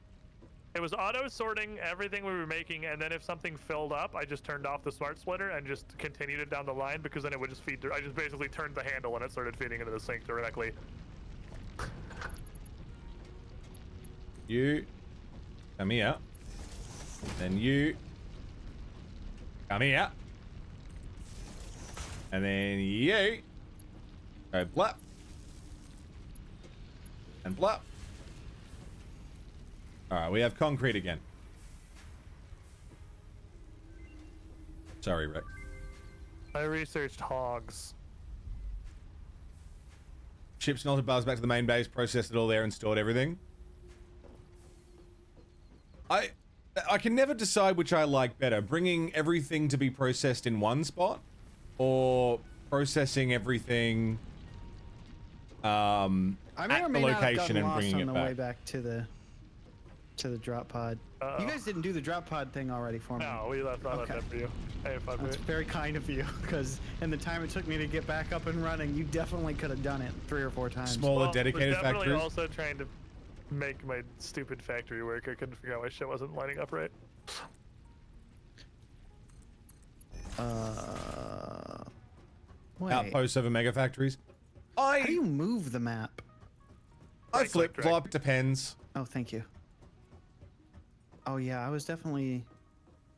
It was auto sorting everything we were making, and then if something filled up, I just turned off the smart splitter and just continued it down the line, because then it would just feed through. I just basically turned the handle and it started feeding into the sink directly. You come here. Then you come here. And then you go blap. And blap. Alright, we have concrete again. Sorry, Rex. I researched hogs. Shipped smelter bars back to the main base, processed it all there and stored everything. I can never decide which I like better, bringing everything to be processed in one spot, or processing everything I may or at may the not have location gotten and lost bringing on it the way back. back to the drop pod. You guys didn't do the drop pod thing already for me. No, I left that for you. Hey, fuck That's it. very kind of you, because in the time it took me to get back up and running, you definitely could have done it 3 or 4 times. Smaller dedicated I was definitely factories. also trying to make my stupid factory work. I couldn't figure out why shit wasn't lining up right. Wait. Outposts over mega factories. How do you move the map? I Right-click, flip drag. flop, depends. Oh, thank you. Oh yeah, I was definitely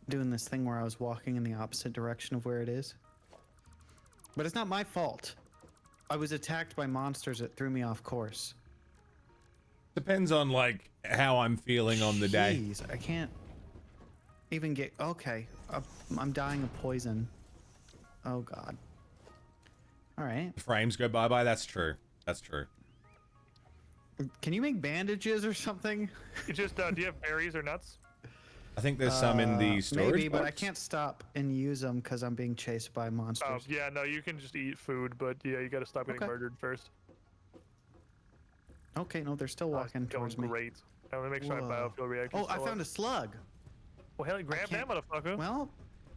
doing this thing where I was walking in the opposite direction of where it is. But it's not my fault. I was attacked by monsters that threw me off course. Depends on like how I'm feeling on the day. Jeez, I can't even get. Okay, I'm dying of poison. Oh god. All right. Frames go bye-bye, that's true. That's true. Can you make bandages or something? You just do you have berries or nuts? I think there's some in the storage Maybe, but I box. can't stop and use them because I'm being chased by monsters. Oh, yeah, no, you can just eat food, but yeah, you gotta stop getting Okay. murdered first. Okay, no, they're still walking Going towards me. great. I'm gonna make sure my Whoa. biofuel reactor. Oh, I found a slug. Well, hell, grab that can't- motherfucker. Well,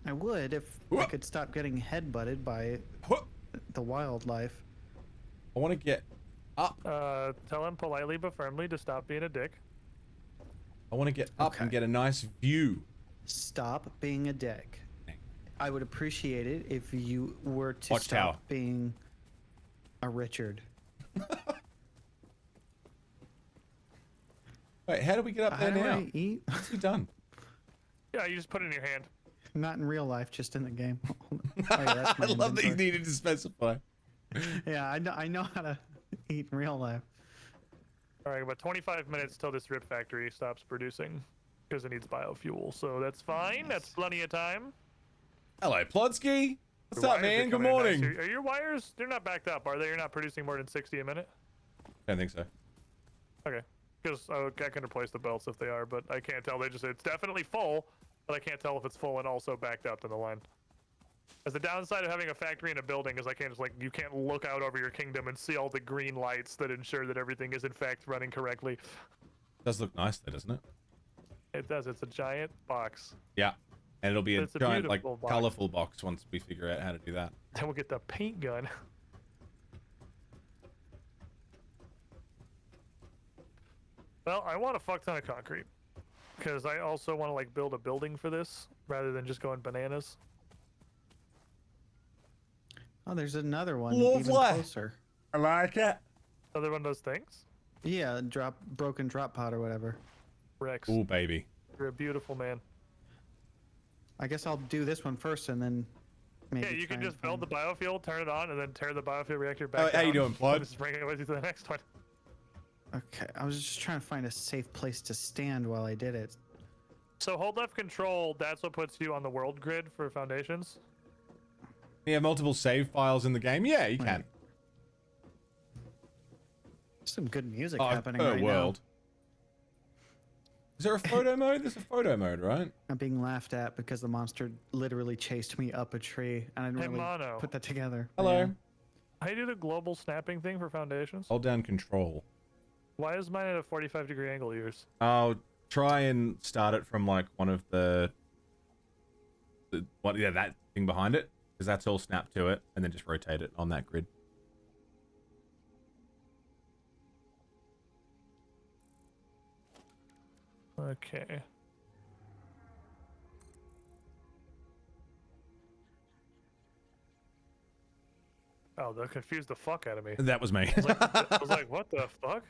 I would if I could stop getting headbutted by the wildlife. I want to get up. Tell him politely but firmly to stop being a dick. I want to get up and Okay. get a nice view. Stop being a dick. I would appreciate it if you were to Watch stop how. being a Richard. Wait, how do we get up How there do now? I eat? What's he done? Yeah, you just put it in your hand. Not in real life, just in the game. Oh, yeah, that's my I love that you inventory. needed to specify. Yeah, I know how to eat in real life. All right, about 25 minutes till this rip factory stops producing because it needs biofuel. So that's fine. That's plenty of time. Hello, Plodsky. What's Your up, wires are man? Good coming in nice. morning. Are your wires? They're not backed up, are they? You're not producing more than 60 a minute. I don't think so. Okay, because I can replace the belts if they are, but I can't tell. It's definitely full, but I can't tell if it's full and also backed up in the line. As the downside of having a factory in a building is I can't just like, you can't look out over your kingdom and see all the green lights that ensure that everything is in fact running correctly. Does look nice though, doesn't it? It does. It's a giant box. Yeah, and it'll be a It's a giant, like, beautiful box. colorful box once we figure out how to do that. Then we'll get the paint gun. Well, I want a fuck ton of concrete because I also want to like build a building for this rather than just going bananas. Oh, there's another one Lovely. even closer. I like it. Another one of those things. Yeah, broken drop pod or whatever. Rex, Ooh, baby. you're a beautiful man. I guess I'll do this one first and then maybe. Yeah, you try can and just build the find- biofuel, turn it on, and then tear the biofuel reactor back How you down, doing, Plod? and just bring it with you to the next one. Okay, I was just trying to find a safe place to stand while I did it. So hold left control, that's what puts you on the world grid for foundations. You have multiple save files in the game? Yeah, you can. Some good music Oh, happening per right world. Is there a photo mode? There's a photo mode, right? now. I'm being laughed at because the monster literally chased me up a tree, and I didn't Hey, really Mono. put that together. Hello. Yeah. How do you do the global snapping thing for foundations? Hold down control. Why is mine at a 45-degree angle yours? I'll try and start it from like one of the that thing behind it, because that's all snapped to it, and then just rotate it on that grid. Okay. Oh, that confused the fuck out of me. That was me. I was like, what the fuck?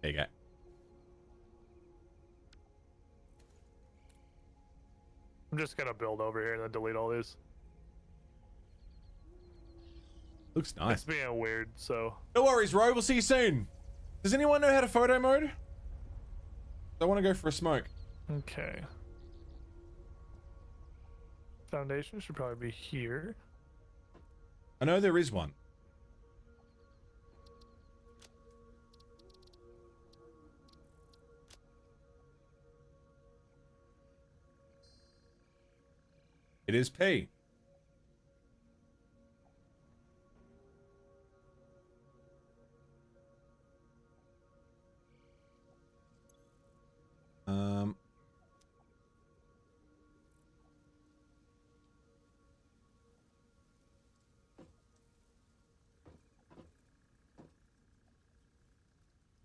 There you go. I'm just gonna build over here and then delete all these. Looks nice. It's being weird, so. No worries, Ro. We'll see you soon. Does anyone know how to photo mode? I want to go for a smoke. Okay. Foundation should probably be here. I know there is one. It is P.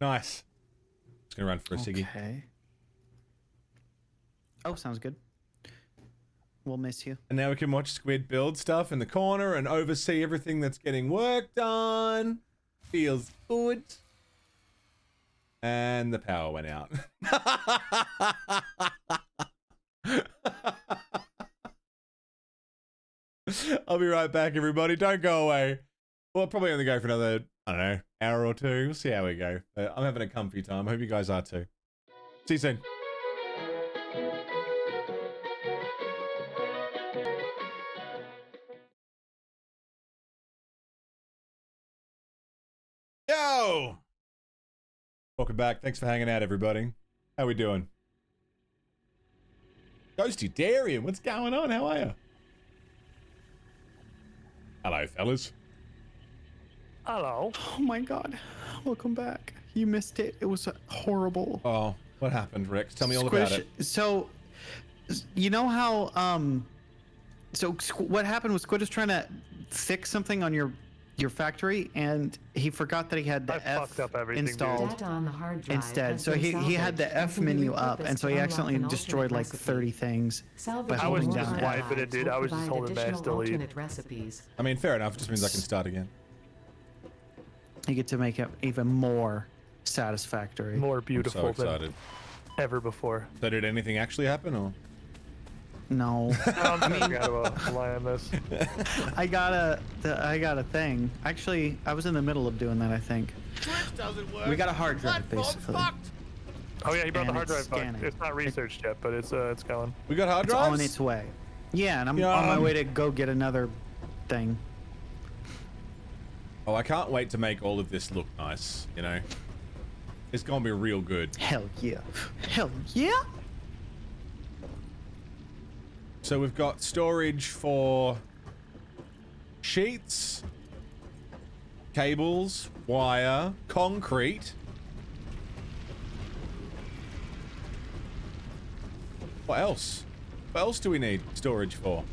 Nice. Just gonna run for a ciggy. Okay. Oh, sounds good. We'll miss you. And now we can watch Squid build stuff in the corner and oversee everything that's getting worked on. Feels good. And the power went out. I'll be right back, everybody. Don't go away. We'll probably only go for another, I don't know, hour or two. We'll see how we go. I'm having a comfy time. Hope you guys are too. See you soon. Yo! Welcome back. Thanks for hanging out, everybody. How we doing? Ghosty Darian, what's going on? How are you? Hello, fellas. Hello. Oh my god. Welcome back. You missed it. It was horrible. Oh, what happened, Rex? Tell me all about it. So, you know how, what happened was Squid was trying to fix something on your factory, and he forgot that he had the F installed Data on the hard drive instead. has So been he had the salvaged and F can be menu up, repurposed and so to he unlock accidentally an destroyed like alternate 30 things by Salvaging I was holding more just down hard F. wiping it, dude. drives I will was just provide holding mash additional delete. alternate recipes. I mean, fair enough. Just means I can start again. You get to make it even more satisfactory. More I'm so beautiful than excited. ever before. So did anything actually happen, or? No. I'm trying to lie on this. I got a thing. Actually, I was in the middle of doing that, I think. We got a hard drive, basically. Oh yeah, he brought the And hard it's drive back. scanning. It's not researched yet, but it's going. We got hard It's drives? on its way. Yeah, and I'm on my way to go get another thing. Oh, I can't wait to make all of this look nice, you know? It's gonna be real good. Hell yeah. Hell yeah. So we've got storage for sheets, cables, wire, concrete. What else? What else do we need storage for?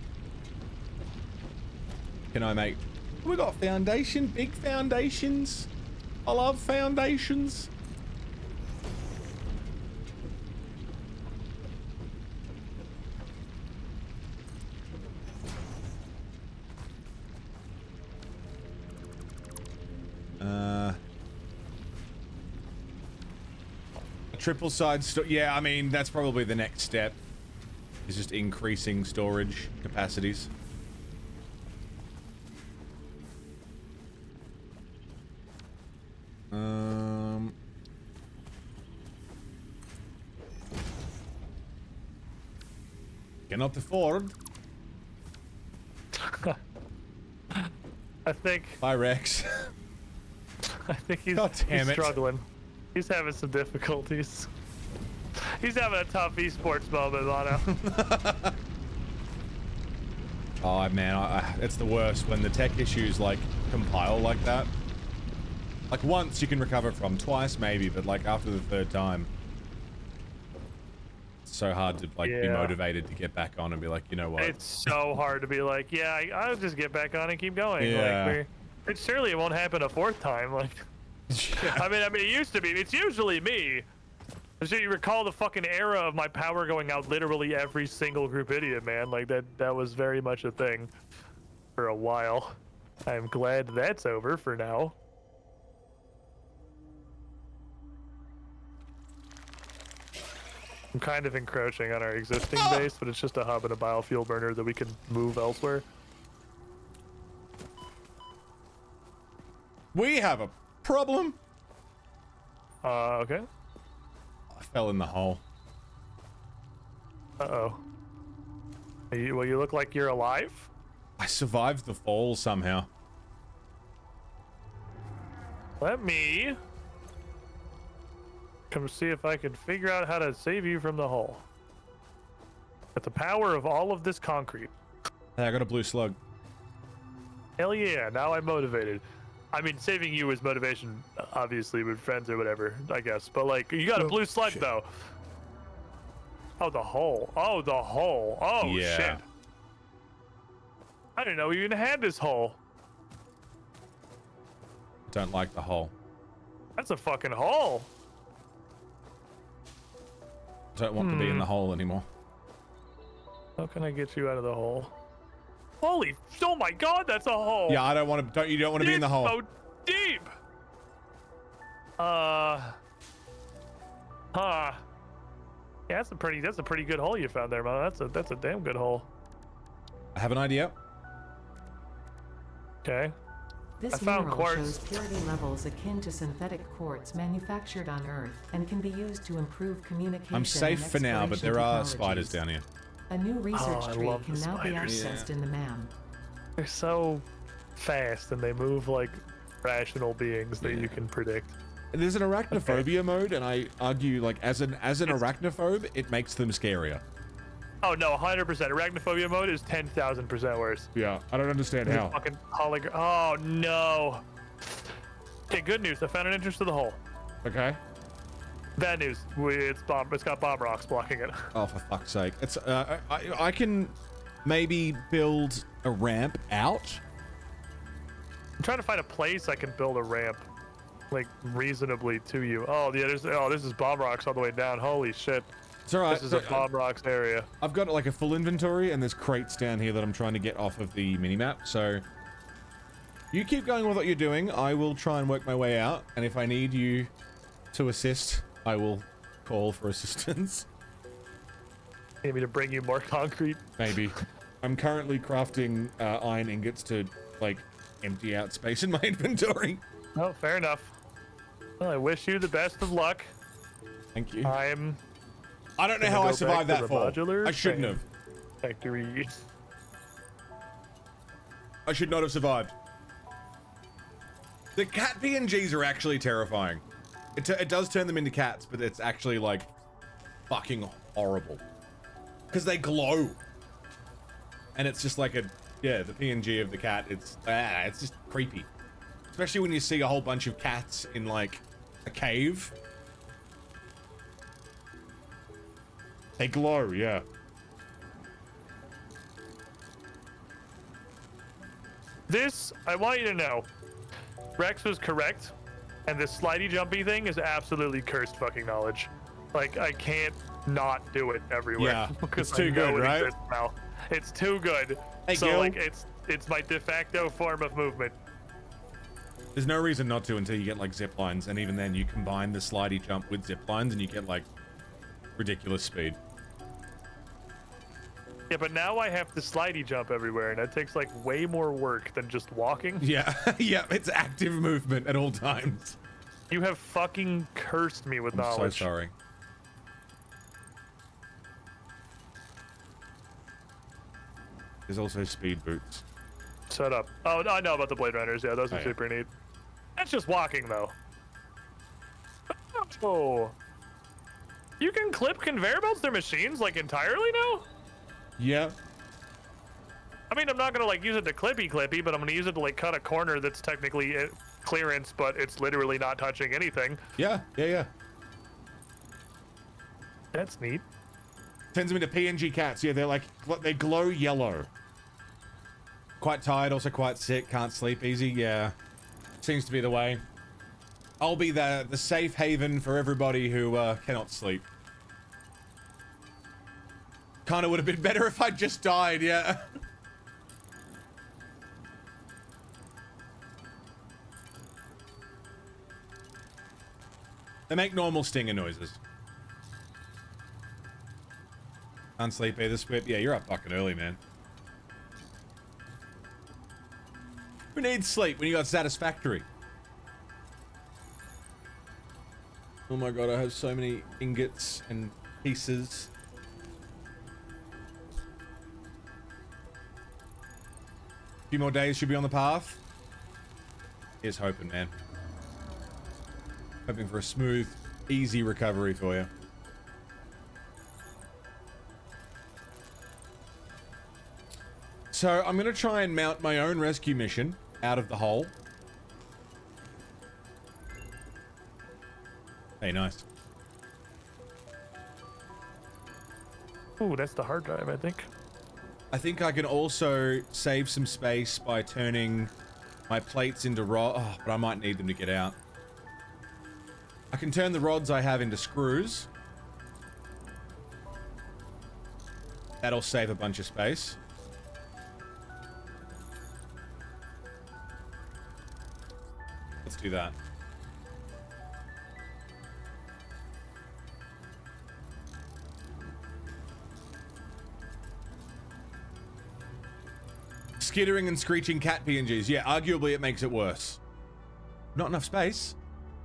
Can I make... We got foundation, big foundations. I love foundations. A triple side yeah, I mean, that's probably the next step. Is just increasing storage capacities. Cannot afford. I think. Bye, Rex. I think he's struggling. He's having some difficulties. He's having a tough esports moment, Lano. Oh man, it's the worst when the tech issues like compile like that. Like once you can recover from, twice maybe, but like after the third time, it's so hard to like be motivated to get back on and be like, you know what? It's so hard to be like, yeah, I'll just get back on and keep going. Yeah. Like, surely it won't happen a fourth time. Like, I mean, it used to be. It's usually me. So you recall the fucking era of my power going out literally every single group idiot, man. Like that was very much a thing for a while. I'm glad that's over for now. I'm kind of encroaching on our existing base, but it's just a hub and a biofuel burner that we can move elsewhere. We have a problem. Okay. I fell in the hole. Uh-oh. Well, you look like you're alive? I survived the fall somehow. Let me come see if I can figure out how to save you from the hole. At the power of all of this concrete. Hey, I got a blue slug. Hell yeah, now I'm motivated. I mean, saving you is motivation, obviously, with friends or whatever, I guess. But, like, you got a blue slug, though. Oh, the hole. Oh, the hole. Oh, yeah. shit. I didn't know we even had this hole. Don't like the hole. That's a fucking hole. Don't want to be in the hole anymore. How can I get you out of the hole? Holy, oh my god, that's a hole. Yeah, I don't want to. You don't want to be in the hole. So deep. Yeah, that's a pretty good hole you found there, man. That's a damn good hole. I have an idea. Okay. This mineral shows purity levels akin to synthetic quartz manufactured on Earth and can be used to improve communication. I'm safe for now, but there are spiders down here. A new research tree can now be accessed in the MAM. They're so fast and they move like rational beings that you can predict. There's an arachnophobia mode, and I argue, like, as an arachnophobe, it makes them scarier. Oh no, 100%. Arachnophobia mode is 10,000% worse. Yeah, I don't understand how. Fucking oh no. Okay, good news. I found an entrance to the hole. Okay. Bad news. It's got bomb rocks blocking it. Oh, for fuck's sake! It's I can maybe build a ramp out. I'm trying to find a place I can build a ramp, like reasonably to you. Oh yeah, this is bomb rocks all the way down. Holy shit. It's all right. This is a bomb rocks area. I've got like a full inventory, and there's crates down here that I'm trying to get off of the minimap. So you keep going with what you're doing. I will try and work my way out, and if I need you to assist, I will call for assistance. Need me to bring you more concrete? Maybe. I'm currently crafting iron ingots to like empty out space in my inventory. Oh, fair enough. Well, I wish you the best of luck. Thank you. I don't know how I survived that fall. I shouldn't have. Factory. I should not have survived. The cat PNGs are actually terrifying. It does turn them into cats, but it's actually like fucking horrible. Because they glow. And it's just like the PNG of the cat. It's just creepy. Especially when you see a whole bunch of cats in like a cave. They glow, yeah. This, I want you to know, Rex was correct, and this slidey jumpy thing is absolutely cursed fucking knowledge. Like, I can't not do it everywhere. Yeah, because it's too good, right? Exists now. It's too good. Hey, so Gil. like, it's my de facto form of movement. There's no reason not to until you get like zip lines, and even then you combine the slidey jump with zip lines and you get like ridiculous speed. Yeah, but now I have to slidey jump everywhere, and that takes like way more work than just walking. Yeah, yeah, it's active movement at all times. You have fucking cursed me with I'm knowledge. so sorry. There's also speed boots. Shut up. Oh, I know about the Blade Runners. Yeah, those are Oh, yeah. super neat. That's just walking, though. Oh. You can clip conveyor belts through machines, like, entirely now? Yeah. I mean, I'm not gonna, like, use it to clippy, but I'm gonna use it to, like, cut a corner that's technically clearance, but it's literally not touching anything. Yeah, yeah, yeah. That's neat. Turns them into PNG cats. Yeah, they're like, they glow yellow. Quite tired, also quite sick, can't sleep easy. Yeah, seems to be the way. I'll be the safe haven for everybody who cannot sleep. Kind of would have been better if I just died, yeah. They make normal stinger noises. Can't sleep either, Squip. Yeah, you're up fucking early, man. Who needs sleep when you got Satisfactory? Oh my god, I have so many ingots and pieces. A few more days should be on the path. Here's hoping, man. Hoping for a smooth, easy recovery for you. So I'm going to try and mount my own rescue mission out of the hole. Hey, nice. Ooh, that's the hard drive, I think. I think I can also save some space by turning my plates into rods. Oh, but I might need them to get out. I can turn the rods I have into screws. That'll save a bunch of space. Let's do that. Skittering and screeching cat PNGs. Yeah, arguably it makes it worse. Not enough space.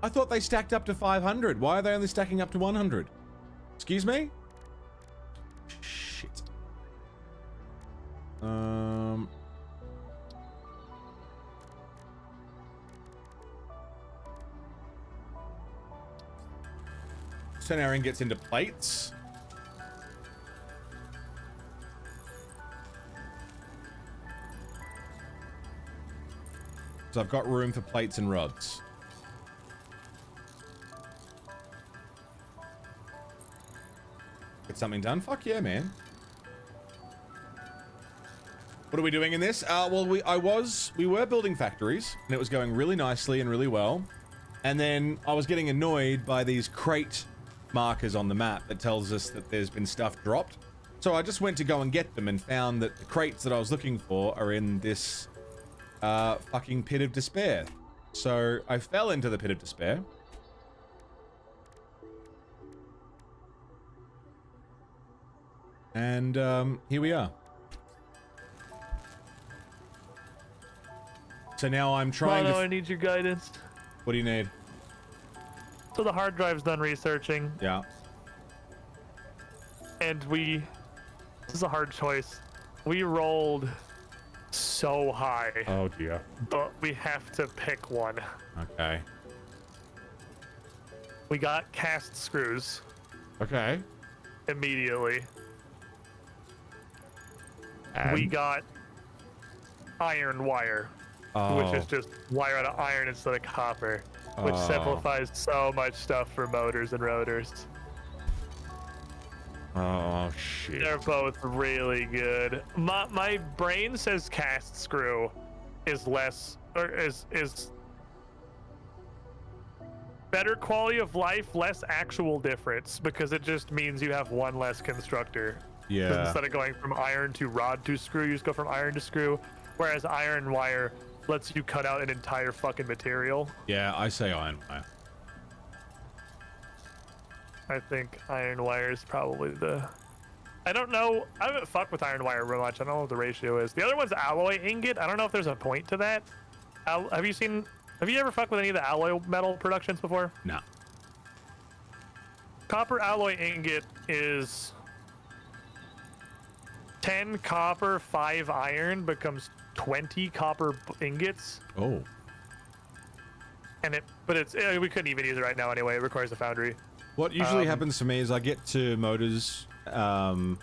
I thought they stacked up to 500. Why are they only stacking up to 100? Excuse me? Shit. Turn our ingots into plates. So I've got room for plates and rods. Get something done? Fuck yeah, man. What are we doing in this? Well, we were building factories, and it was going really nicely and really well. And then I was getting annoyed by these crate markers on the map that tells us that there's been stuff dropped. So I just went to go and get them and found that the crates that I was looking for are in this fucking pit of despair. So I fell into the pit of despair. And here we are. So now I'm trying Mono, to... I need your guidance. What do you need? So the hard drive's done researching, Yeah. and this is a hard choice. We rolled so high, Oh dear. but we have to pick one. Okay. We got cast screws Okay. immediately. we got iron wire, which is just wire out of iron instead of copper, which simplifies so much stuff for motors and rotors. Oh shit. They're both really good. My brain says cast screw is less, or is better quality of life, less actual difference, because it just means you have one less constructor. Yeah. Instead of going from iron to rod to screw, you just go from iron to screw. Whereas iron wire lets you cut out an entire fucking material. Yeah, I say iron wire. I think iron wire is probably the... I don't know. I haven't fucked with iron wire real much. I don't know what the ratio is. The other one's alloy ingot. I don't know if there's a point to that. Have you ever fucked with any of the alloy metal productions before? No. Copper alloy ingot is 10 copper, 5 iron becomes 20 copper ingots. Oh. We couldn't even use it right now anyway. It requires a foundry. What usually happens to me is I get to motors and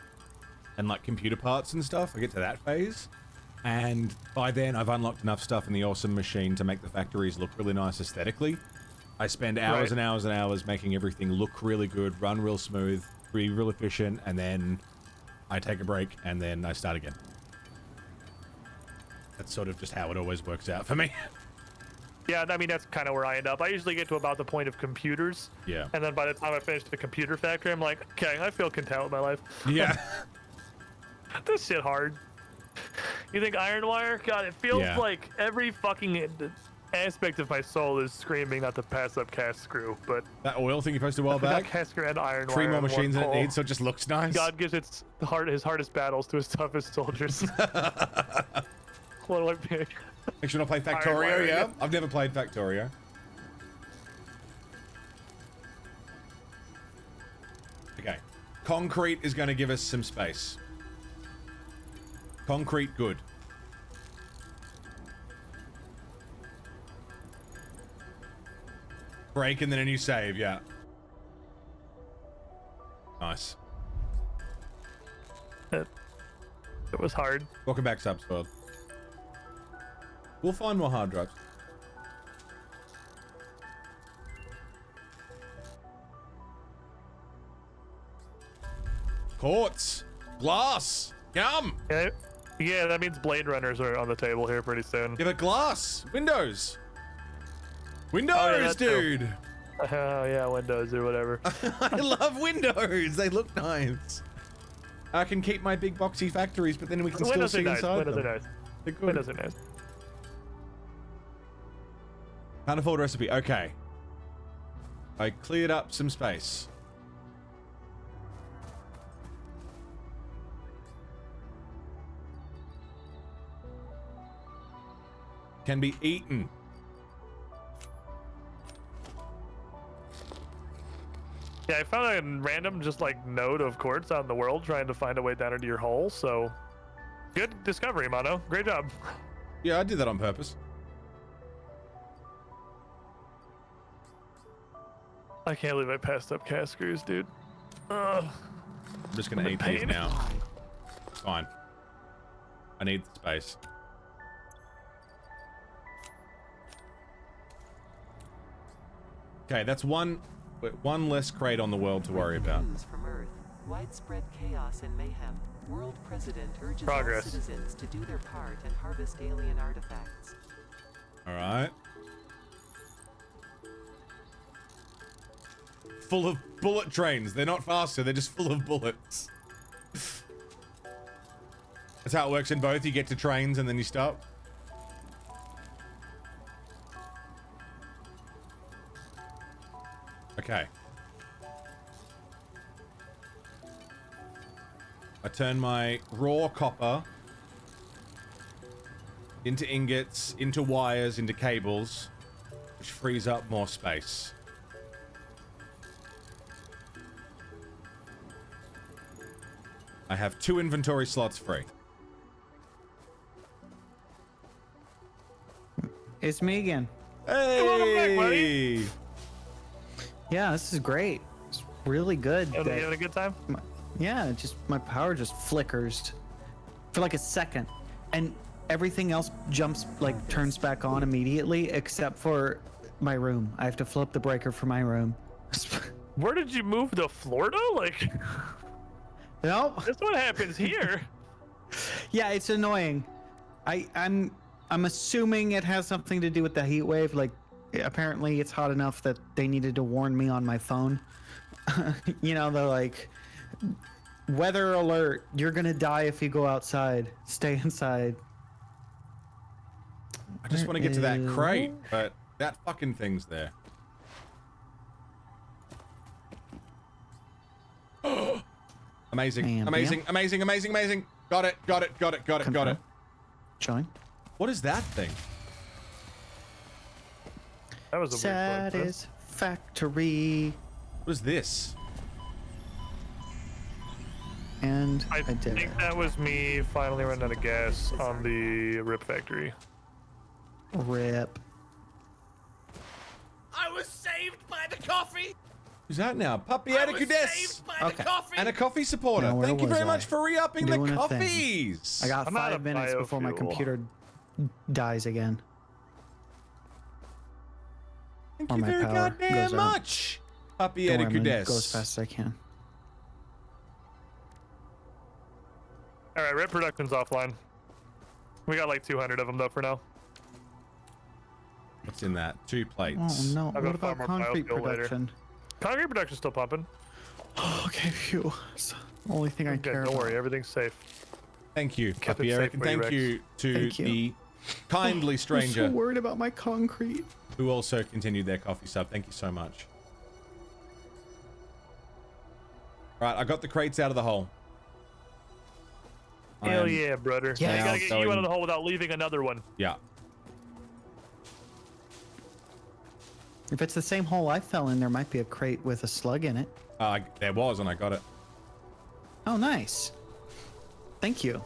like computer parts and stuff. I get to that phase, and by then I've unlocked enough stuff in the awesome machine to make the factories look really nice aesthetically. I spend hours and hours and hours making everything look really good, run real smooth, be real efficient, and then I take a break and then I start again. That's sort of just how it always works out for me. Yeah, I mean, that's kind of where I end up. I usually get to about the point of computers. Yeah. And then by the time I finish the computer factory, I'm like, okay, I feel content with my life. Yeah. This shit hard. You think iron wire? God, it feels like every fucking aspect of my soul is screaming not to pass up cast screw, but... That oil thing you posted a while back? Cast screw and iron wire. 3 more machines than it needs, so it just looks nice. God gives his hardest battles to his toughest soldiers. What do I pick? Make sure not play Factorio, yeah? I've never played Factorio. Okay. Concrete is going to give us some space. Concrete, good. Break and then a new save, yeah. Nice. It was hard. Welcome back, Subsworld. We'll find more hard drives. Quartz! Glass! Come! Yeah, that means Blade Runners are on the table here pretty soon. Yeah, but glass! Windows! Windows, dude! Oh, yeah, Windows or whatever. I love windows! They look nice. I can keep my big boxy factories, but then we can still see inside them. Windows are nice. They're good. Windows are nice. Can't afford recipe. Okay. I cleared up some space. Can be eaten. Yeah, I found a random just like node of quartz out in the world trying to find a way down into your hole, so good discovery, Mono. Great job. Yeah, I did that on purpose. I can't believe I passed up cast screws, dude. Ugh. I'm just gonna eat these now. It's fine. I need the space. Okay, that's one less crate on the world to worry about. News from Earth. Widespread chaos and mayhem. World President urges all citizens to do their part and harvest alien artifacts. All right. Full of bullet trains. They're not faster, they're just full of bullets. That's how it works in both. You get to trains and then you stop. Okay. I turn my raw copper into ingots, into wires, into cables, which frees up more space. I have 2 inventory slots free. It's me again. Hey! Welcome back, buddy. Yeah, this is great. It's really good. You having a good time? Yeah, just my power just flickers for like a second, and everything else turns back on immediately except for my room. I have to flip the breaker for my room. Where did you move to Florida? Like, Nope. that's what happens here. Yeah, it's annoying. I'm assuming it has something to do with the heat wave. Like, apparently it's hot enough that they needed to warn me on my phone. You know, they're like, weather alert, you're gonna die if you go outside. Stay inside. I just want to get to that crate, but that fucking thing's there. Amazing, Ambient. amazing. Got it. Join. What is that thing? That was a weird point. Satisfactory. What is this? And I I did think it. that was me finally running out of gas on the Rip Factory. Rip. I was saved by the coffee. Who's that now? Puppy I was Aticudes. saved by the coffee. And a coffee supporter. Now, where Thank you was very I? much for re-upping the Doing a thing. coffees. I got I'm out 5 of minutes before my biofuel. computer dies again. Thank or you my very power goddamn goes out. much. Puppy Don't worry, I'm gonna Aticudes. go as fast as I can. All right, Rip Production's offline. We got like 200 of them though for now. What's in that? 2 Oh plates. no! I've What got about 5 more concrete biofuel later. production? Concrete production's still pumping. Okay, phew. It's the only thing I Okay, care don't about. worry, everything's safe. Thank you, Kept Puppy it Eric, safe and for you, thank Rex. you to Thank you. the kindly I'm stranger so worried about my concrete. who also continued their coffee sub. Thank you so much. Right, I got the crates out of the hole. I Hell am- yeah, brother. Yeah, I gotta get you out going- of the hole without leaving another one. Yeah. If it's the same hole I fell in, there might be a crate with a slug in it. There was, and I got it. Oh, nice. Thank you.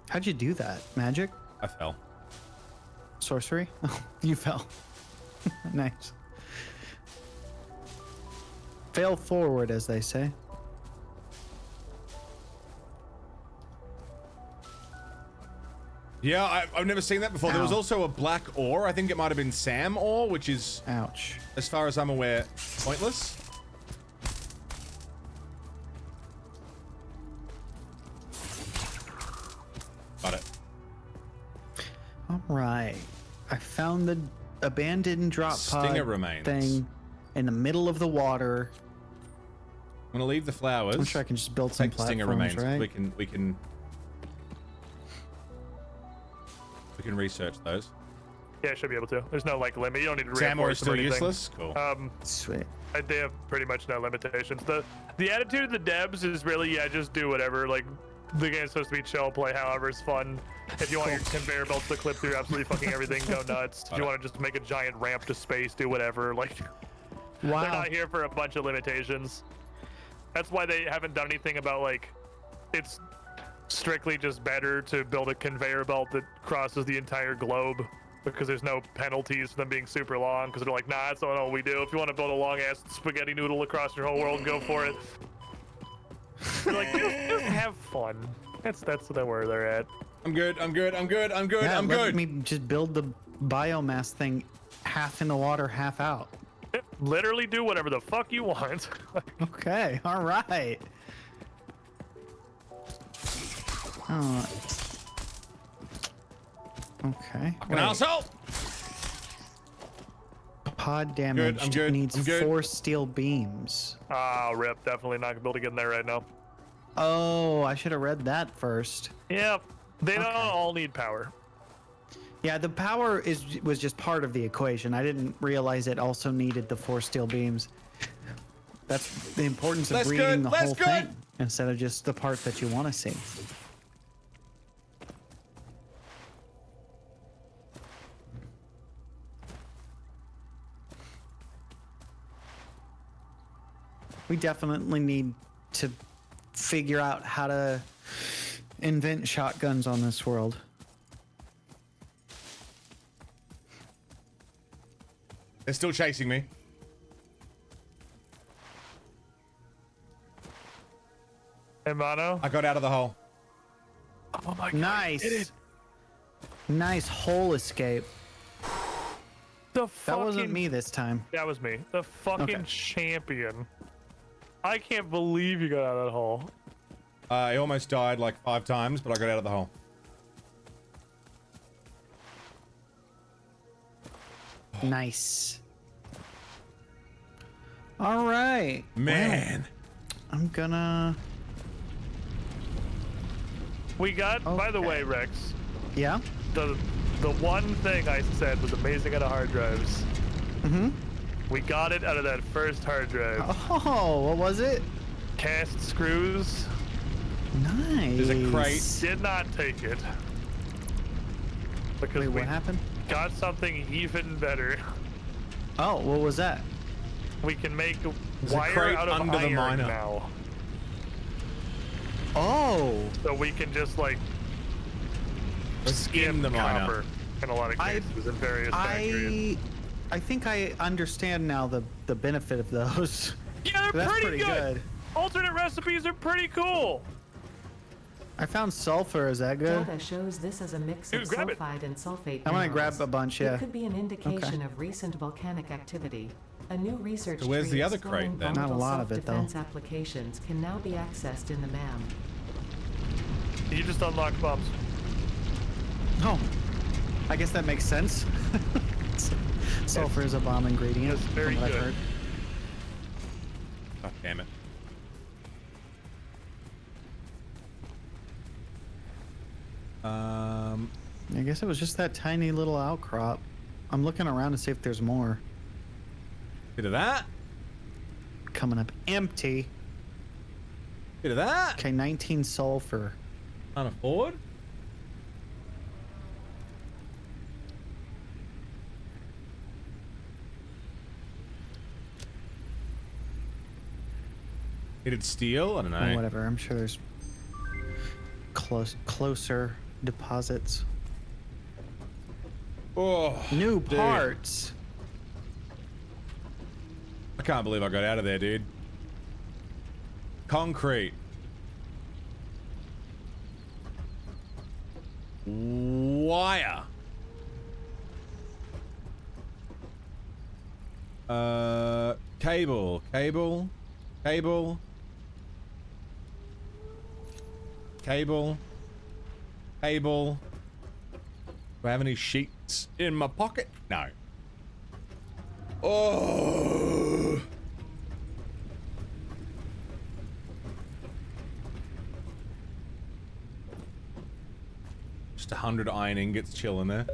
How'd you do that? Magic? I fell. Sorcery? Oh, you fell. Nice. Fail forward, as they say. Yeah, I've never seen that before. There was Ow. also a black ore. I think it might have been Sam ore, which is, Ouch. as far as I'm aware, pointless. Got it. All right. I found the abandoned drop Stinger pod remains. thing in the middle of the water. I'm gonna leave the flowers. I'm sure I can just build some Take the stinger platforms, remains. right? We can research those. Yeah, I should be able to. There's no like limit. You don't need to Sam ore reinforce is them or still anything. useless. Cool. Sweet. They have pretty much no limitations. The attitude of the devs is really, yeah, just do whatever. Like, the game's supposed to be chill, play however is fun. If you want your conveyor belts to clip through absolutely fucking everything, go nuts. If you want to just make a giant ramp to space, do whatever. Like, they're Wow. not here for a bunch of limitations. That's why they haven't done anything about, like, it's strictly just better to build a conveyor belt that crosses the entire globe, because there's no penalties for them being super long, because they're like, nah, that's not all we do. If you want to build a long ass spaghetti noodle across your whole world, go for it. They're like, just have fun. That's where they're at. I'm good. Yeah, I'm let good. me just build the biomass thing half in the water, half out. Literally do whatever the fuck you want. Okay, all right. Okay. Fucking wait. asshole. Pod damage I'm good, needs I'm good. 4 steel beams. Ah, rip. Definitely not gonna be able to get in there right now. Oh, I should have read that first. Yep. They don't Okay. all need power. Yeah, the power was just part of the equation. I didn't realize it also needed the 4 steel beams. That's the importance of That's reading good, the that's whole good. thing instead of just the part that you want to see. We definitely need to figure out how to invent shotguns on this world. They're still chasing me. Hey, Mono. I got out of the hole. Oh my god. Nice. Nice hole escape. That wasn't me this time. That was me. The fucking champion. I can't believe you got out of that hole. I almost died like 5 times, but I got out of the hole. Nice. All right. Man. Well, I'm gonna... We got, by the way, Rex. Yeah? The one thing I said was amazing out of hard drives. Mm-hmm. We got it out of that first hard drive. Oh, what was it? Cast screws. Nice. There's a crate. Did not take it. Because Wait, we what happened? got something even better. Oh, what was that? We can make There's a wire crate out of under the iron miner. now. Oh. So we can just like Skin the miner. copper in a lot of cases in various factories. I think I understand now the benefit of those. Yeah, they're That's pretty good. Alternate recipes are pretty cool. I found sulfur. Is that good? Data shows this as a mix Dude, of grab it. sulfide and sulfate. I'm gonna minerals. grab a bunch. Yeah. It could be an indication of recent volcanic activity. A new research So where's tree the other exploring crate, then? Not a volatile lot of it, though. self-defense applications can now be accessed in the MAM. You just unlocked bombs. Oh, I guess that makes sense. Sulfur is a bomb ingredient. That's very from what I've good. heard. God damn it. I guess it was just that tiny little outcrop. I'm looking around to see if there's more. Bit of that. Coming up empty. Bit of that. Okay, 19 sulfur. Can't afford. Hit steel? I don't know. Or whatever. I'm sure there's closer deposits. Oh, New dude. parts. I can't believe I got out of there, dude. Concrete. Wire. Cable. Cable. Cable. Cable. Cable. Do I have any sheets in my pocket? No. Oh. Just 100 iron ingots chilling there.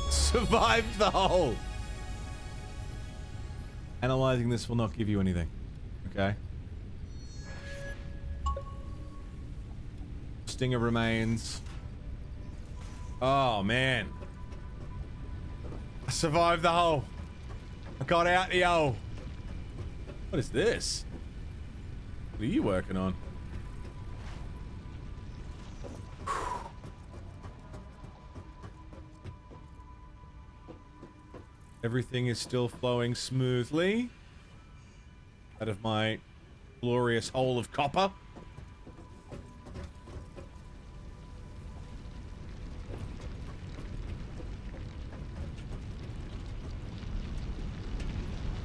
Survived the hole. Analyzing this will not give you anything. Okay. Stinger remains. Oh man. I survived the hole. I got out the hole. What is this? What are you working on? Everything is still flowing smoothly out of my glorious hole of copper.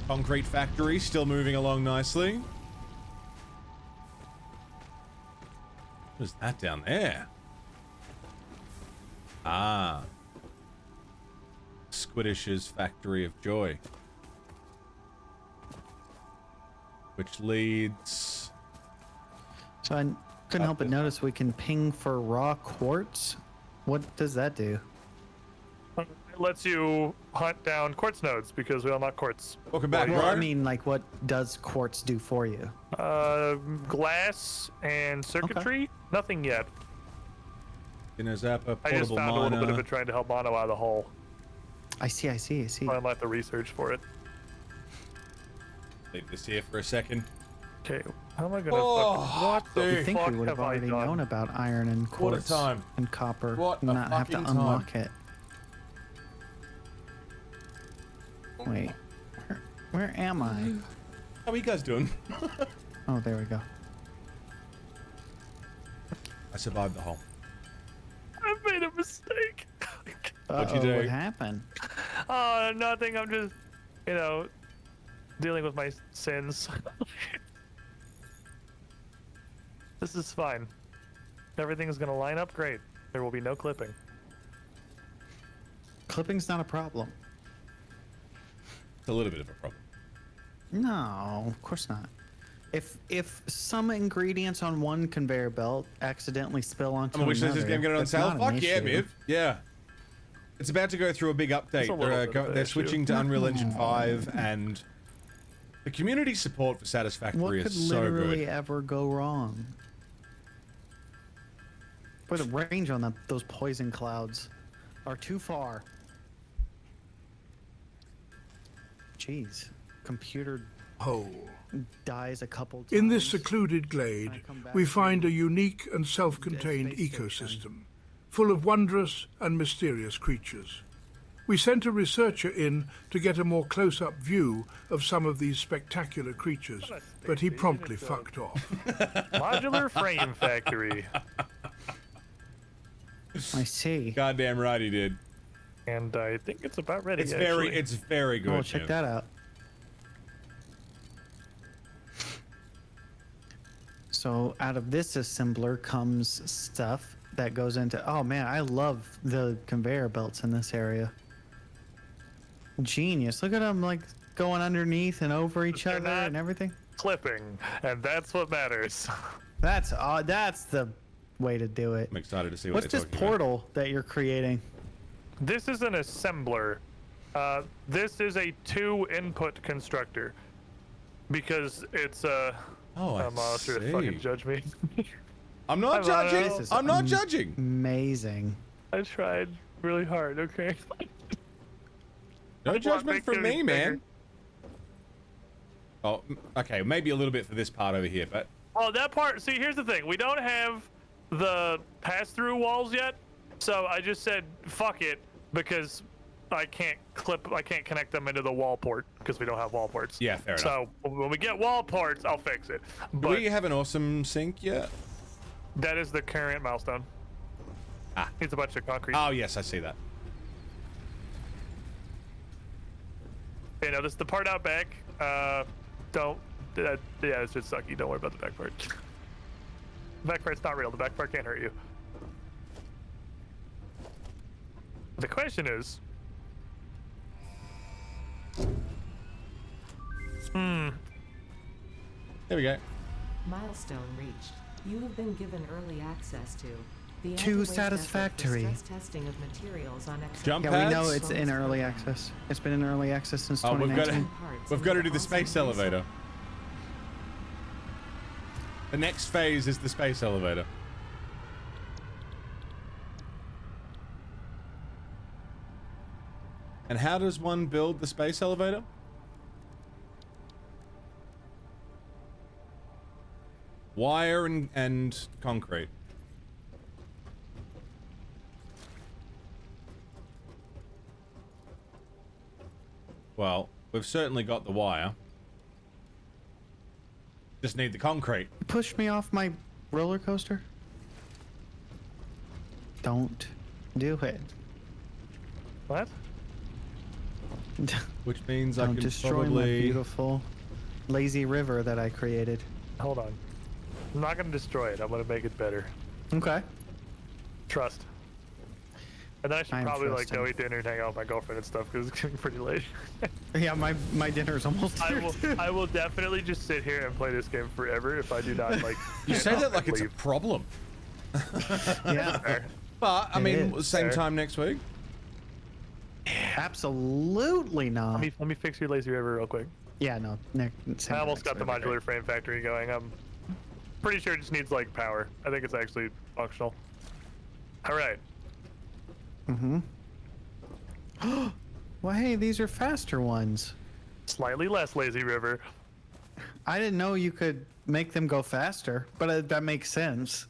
Concrete factory still moving along nicely. What is that down there? Ah. Squiddish's Factory of Joy. Which leads... So I couldn't help but notice we can ping for raw quartz. What does that do? It lets you hunt down quartz nodes because we unlock quartz. Welcome back, Well, bro. I mean, like, what does quartz do for you? Glass and circuitry. Nothing yet. Zappa, I just portable found a little bit miner. of it trying to help Mono out of the hole. I see. I unlocked the research for it. Leave this here for a second. Okay, how am I gonna Oh, fucking... What the dude. I think fuck we would have I already done? known about iron and What a quartz time. and copper. What a and not have to fucking unlock time. it. Wait, where am I? How are you guys doing? Oh, there we go. I survived the hole. mistake. What'd you do? What happened? Oh, nothing. I'm just, you know, dealing with my sins. This is fine. Everything is gonna line up great. There will be no clipping. Clipping's not a problem. It's a little bit of a problem. No, of course not. If some ingredients on one conveyor belt accidentally spill onto I'm wish another, this game get it on that's sale. not an Fuck yeah, issue. Miv. Yeah. It's about to go through a big update. a little bit of an They're issue. switching to Unreal Engine 5, and the community support for What Satisfactory could is so literally good. ever go wrong? But the range on those poison clouds are too far. Jeez, computer Hole. dies a couple times. In this secluded glade, we find a unique and self-contained Space station. ecosystem, full of wondrous and mysterious creatures. We sent a researcher in to get a more close-up view of some of these spectacular creatures, but he promptly fucked off. Modular frame factory. I see. Goddamn right he did. And I think it's about ready. It's actually. very good. Oh, check Miv. that out. So out of this assembler comes stuff that goes into. Oh man, I love the conveyor belts in this area. Genius! Look at them like going underneath and over each They're other not- and everything. Clipping, and that's what matters. That's the way to do it. I'm excited to see what What's they're this talking portal that you're creating? This is an assembler. This is a 2-input constructor because it's a. Oh, I I'm sure to see. fucking judge me. I'm not Hello. judging. This is I'm not judging. Amazing. I tried really hard. Okay. No Well, judgment make from it me, bigger. man. Oh, okay. Maybe a little bit for this part over here, but Oh, that part. See, here's the thing. We don't have the pass-through walls yet, so I just said fuck it because I can't connect them into the wall port because we don't have wall ports. yeah, fair enough. So when we get wall ports, I'll fix it. Do But we have an awesome sink yet? that is the current milestone. Ah. It's a bunch of concrete. Oh, yes, I see that. You know, this is the part out back. Yeah, it's just sucky. Don't worry about the back part. The back part's not real. The back part can't hurt you. The question is, There we go. Milestone reached. You have been given early access to the Too anti-waste effort for satisfactory. stress testing of materials on Jump Yeah, we know pads? it's in early access. It's been in early access since Oh, we've got 2019. to, we've got to do the space elevator. The next phase is the space elevator. And how does one build the space elevator? Wire and concrete. Well, we've certainly got the wire. Just need the concrete. Push me off my roller coaster. Don't do it. what? Which means I Don't can destroy my probably... beautiful lazy river that I created. Hold on. I'm not gonna destroy it. I'm gonna make it better. Okay. Trust. And then I should I'm probably like go trusting. eat dinner and hang out with my girlfriend and stuff because it's getting pretty late. Yeah, my dinner's almost I here. will. too. I will definitely just sit here and play this game forever if I do not like. You say that like it's a leave. problem. Yeah, Fair. But, I It mean, is. same Fair. time next week. absolutely not. Let me fix your lazy river real quick. Yeah, no. I almost got the modular frame factory going. I'm pretty sure it just needs like power. I think it's actually functional. All right. Mm-hmm. Well, hey, these are faster ones. Slightly less lazy river. I didn't know you could make them go faster, but that makes sense.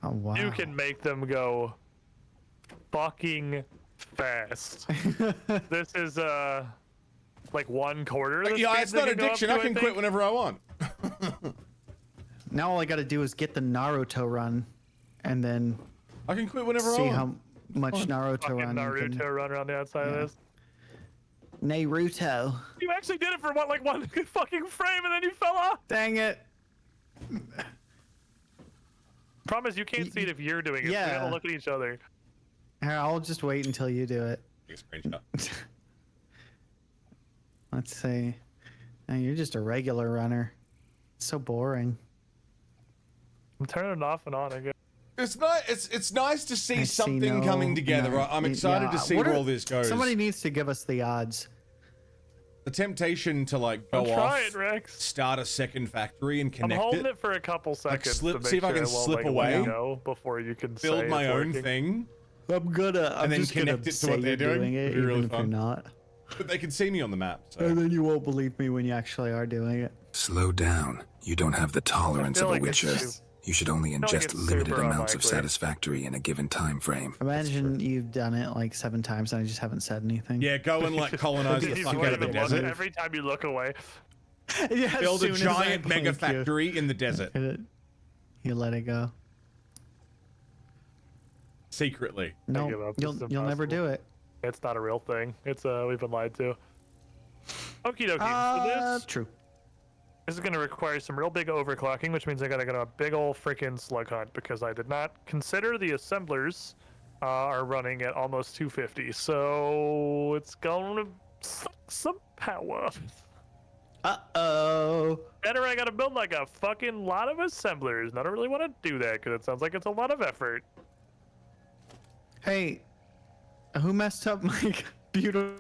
Oh wow. You can make them go fucking fast. This is like 1/4 of the Yeah, speed it's they not can go up addiction. to, I can quit think. whenever I want. Now all I got to do is get the Naruto run, and then I can quit whenever I See want. how much Naruto Fucking run you Naruto can. run around the outside of Yeah. this. Naruto. You actually did it for what, like one fucking frame, and then you fell off. Dang it. Problem is, you can't see it if you're doing it. Yeah. So we gotta look at each other. Here, I'll just wait until you do it. Take a screenshot. Let's see. Man, you're just a regular runner. It's so boring. I'm turning it off and on again. It's nice to see I something coming together. I'm excited to see where all this goes. Somebody needs to give us the odds. The temptation to like go Try off, it, Rex. start a second factory and I'm connect holding it for a couple seconds. slip- to make see if I sure can it won't, slip like, away. let go before you can build say my it's own working. thing, I'm and then just gonna connect it to say what they're you're doing. it, It'd be really even if you're fun. not. But they can see me on the map. So. And then you won't believe me when you actually are doing it. Slow down. You don't have the tolerance of a like it's witcher. just- You should only like ingest it's limited super amounts of unlikely. satisfactory in a given time frame. Imagine you've done it like 7 times and I just haven't said anything. Yeah, go and like colonize the You fuck won't out of the even look desert. every time you look away. Yeah, as Build a soon as I giant blink, mega factory in the desert You let it go. secretly. No, give up. you'll It's never impossible. do it. It's not a real thing. It's we've been lied to. Okie dokie. So True. this is going to require some real big overclocking, which means I got to go on a big old freaking slug hunt because I did not consider the assemblers are running at almost 250. So it's going to suck some power. Uh-oh. Better I got to build like a fucking lot of assemblers. And I don't really want to do that because it sounds like it's a lot of effort. Hey, who messed up my computer?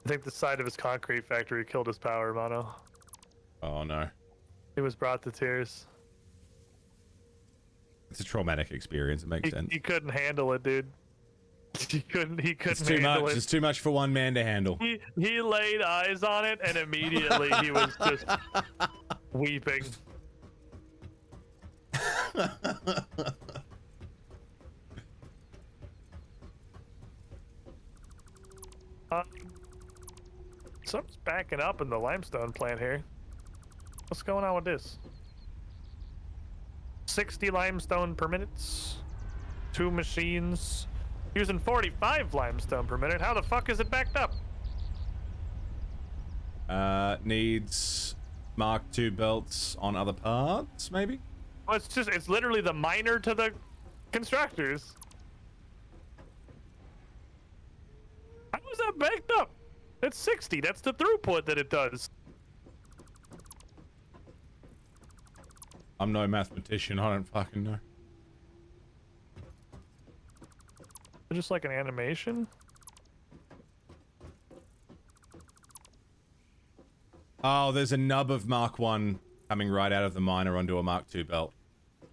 I think the side of his concrete factory killed his power, Mono. Oh no, He was brought to tears. it's a traumatic experience. It makes sense. He couldn't handle it, dude. He couldn't It's too handle much. it. It's too much for one man to handle. He laid eyes on it and immediately he was just weeping. Something's backing up in the limestone plant here. What's going on with this? 60 limestone per minute. 2 machines. Using 45 limestone per minute. How the fuck is it backed up? Needs Mark II belts on other parts, maybe? Well, it's literally the miner to the constructors. How is that backed up? That's 60. That's the throughput that it does. I'm no mathematician. I don't fucking know. Just like an animation. Oh, there's a nub of Mark I coming right out of the miner onto a Mark II belt.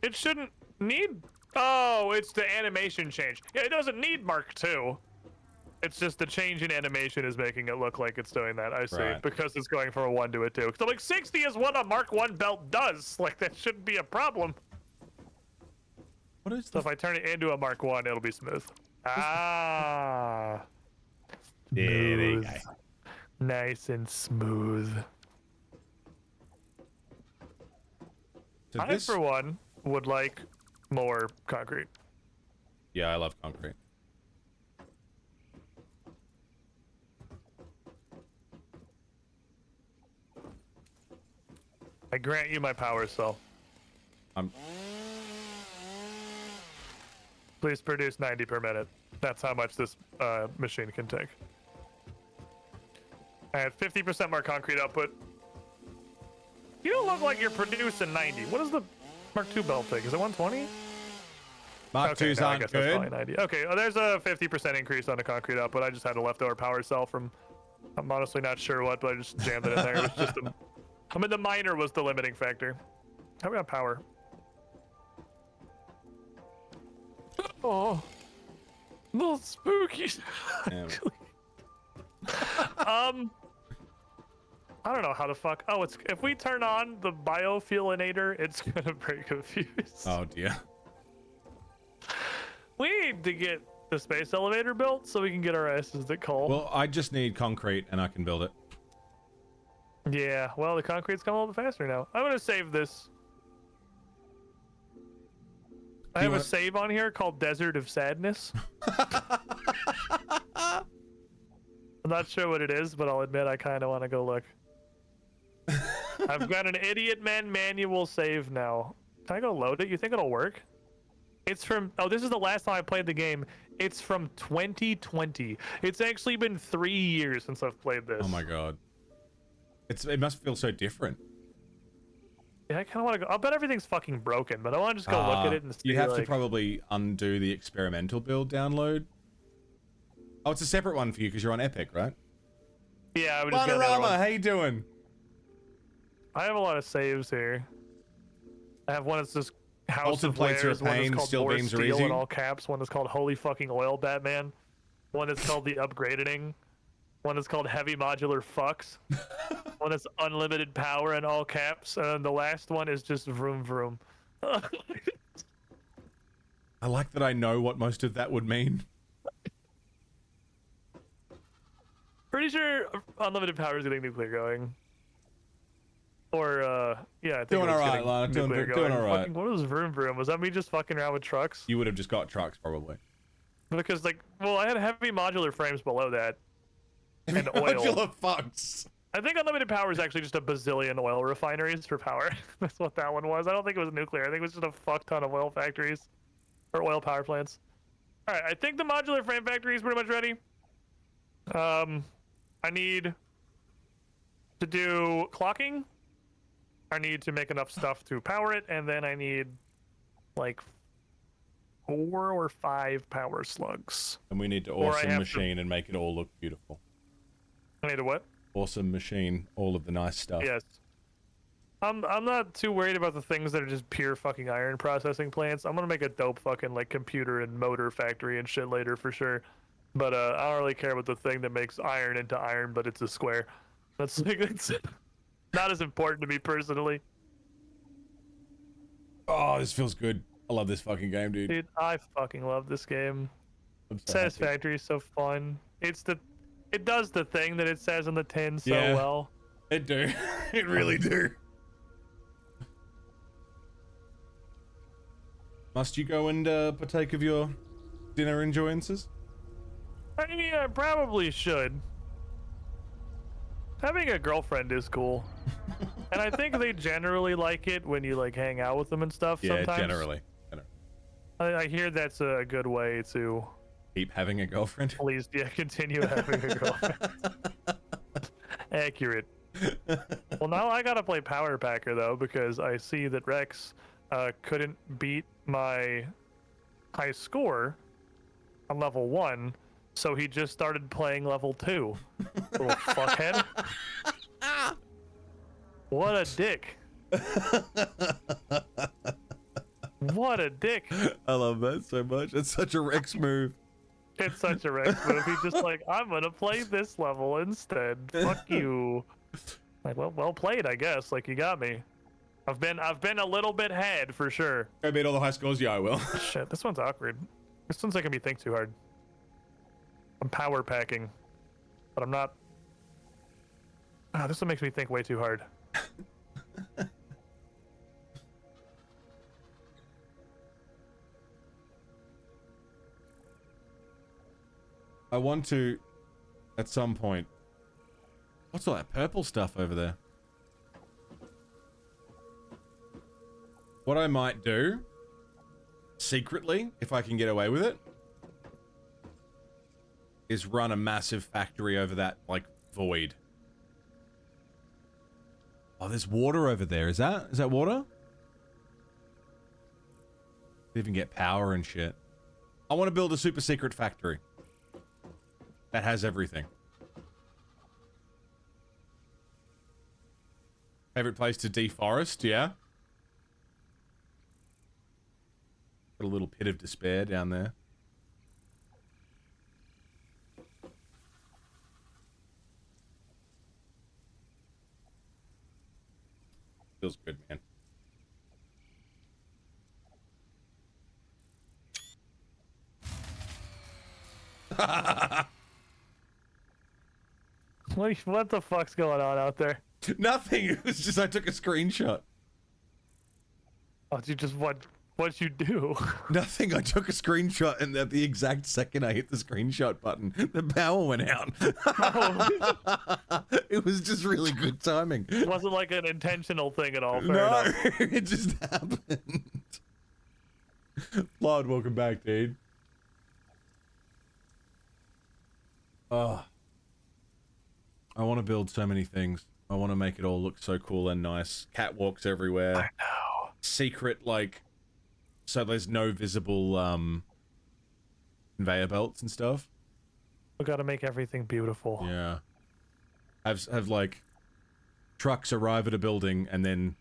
It shouldn't need... Oh, it's the animation change. Yeah, it doesn't need Mark II. It's just the change in animation is making it look like it's doing that. I see. Right. Because it's going from a 1 to a 2. So like 60 is what a Mark I belt does. Like that shouldn't be a problem. What is So if I turn it into a Mark I, it'll be smooth. Ah. There you go. Nice and smooth. So I, this... for one, would like more concrete. Yeah, I love concrete. I grant you my power cell. Please produce 90 per minute. That's how much this machine can take. I had 50% more concrete output. You don't look like you're producing 90. What does the Mark II belt take? Is it 120? Mark Okay, IIs no, I aren't guess that's good. probably 90. Okay, there's a 50% increase on the concrete output. I just had a leftover power cell from... I'm honestly not sure what, but I just jammed it in there. It was just a... I mean, the miner was the limiting factor. How about power? Oh, a little spooky. Yeah. I don't know how the fuck. Oh, it's if we turn on the biofuelinator, it's gonna break a fuse. Oh dear. We need to get the space elevator built so we can get our asses to coal. Well, I just need concrete and I can build it. Yeah, well, the concrete's coming a little bit faster now. I'm gonna save this. I have a save on here called Desert of Sadness. I'm not sure what it is, but I'll admit I kind of want to go look. I've got an Idiot Man manual save now. Can I go load it? You think it'll work? It's from... Oh, this is the last time I played the game. It's from 2020. It's actually been 3 years since I've played this. Oh my god. It must feel so different. Yeah, I kind of want to go... I'll bet everything's fucking broken, but I want to just go look at it and see. You have like... to probably undo the experimental build download. Oh, it's a separate one for you because you're on Epic, right? Yeah, I would just get another one. How you doing? I have a lot of saves here. I have one that's just House Altered of Plates Wares, are a one that's pain, called Steel More Beams are Steel easy. in all caps, one that's called Holy Fucking Oil Batman, one that's called The Upgrading, one that's called Heavy Modular Fucks, one that's Unlimited Power in all caps, and then the last one is just Vroom Vroom. I like that I know what most of that would mean. Pretty sure Unlimited Power is getting nuclear going. Or, yeah, I think Doing it was alright, getting Lana. nuclear Doing going. alright. Fucking, what was Vroom Vroom? Was that me just fucking around with trucks? You would have just got trucks, probably. Because, like, well, I had heavy modular frames below that. And oil. Modular fucks. I think Unlimited Power is actually just a bazillion oil refineries for power. That's what that one was. I don't think it was nuclear. I think it was just a fuck ton of oil factories. Or oil power plants. Alright, I think the modular frame factory is pretty much ready. I need to do clocking. I need to make enough stuff to power it, and then I need like 4 or 5 power slugs. And we need to Or I awesome have machine and make it all look beautiful. I need a what? Awesome machine, all of the nice stuff. Yes. I'm not too worried about the things that are just pure fucking iron processing plants. I'm gonna make a dope fucking like computer and motor factory and shit later for sure. But I don't really care about the thing that makes iron into iron, but it's a square. That's like it's not as important to me personally. Oh, this feels good. I love this fucking game, dude. Dude, I fucking love this game. I'm so Satisfactory is so fun. It does the thing that it says on the tin so Yeah. well. It do. It really do. Must you go and partake of your dinner enjoyances? I mean, I probably should. Having a girlfriend is cool. And I think they generally like it when you like hang out with them and stuff sometimes. Generally. I hear that's a good way to Keep having a girlfriend. please continue having a girlfriend. Accurate. Well, now I gotta play Power Packer though, because I see that Rex couldn't beat my high score on level 1, so he just started playing level 2. Little fuckhead. What a dick. What a dick. I love that so much. It's such a Rex move. It's such a Rex move. He's just like, I'm gonna play this level instead. Fuck you. Like, well played, I guess. Like, you got me. I've been a little bit ahead for sure. I beat all the high scores. Yeah, I will. Shit, this one's awkward. This one's making me think too hard. I'm power packing, but I'm not. This one makes me think way too hard. I want to, at some point. What's all that purple stuff over there? What I might do, secretly, if I can get away with it, is run a massive factory over that, like, void. Oh, there's water over there. Is that water? Even get power and shit. I want to build a super secret factory that has everything. Favorite place to deforest? Yeah. Got a little pit of despair down there. Feels good, man. What the fuck's going on out there? Nothing. It was just I took a screenshot. Oh, you just what? What'd you do? Nothing. I took a screenshot, and at the exact second I hit the screenshot button, the power went out. It was just really good timing. It wasn't like an intentional thing at all. Fair No, enough. it just happened. Blood, welcome back, dude. Oh, I want to build so many things. I want to make it all look so cool and nice. Catwalks everywhere. I know. Secret, like, so there's no visible conveyor belts and stuff. We gotta make everything beautiful. Yeah. Have like trucks arrive at a building and then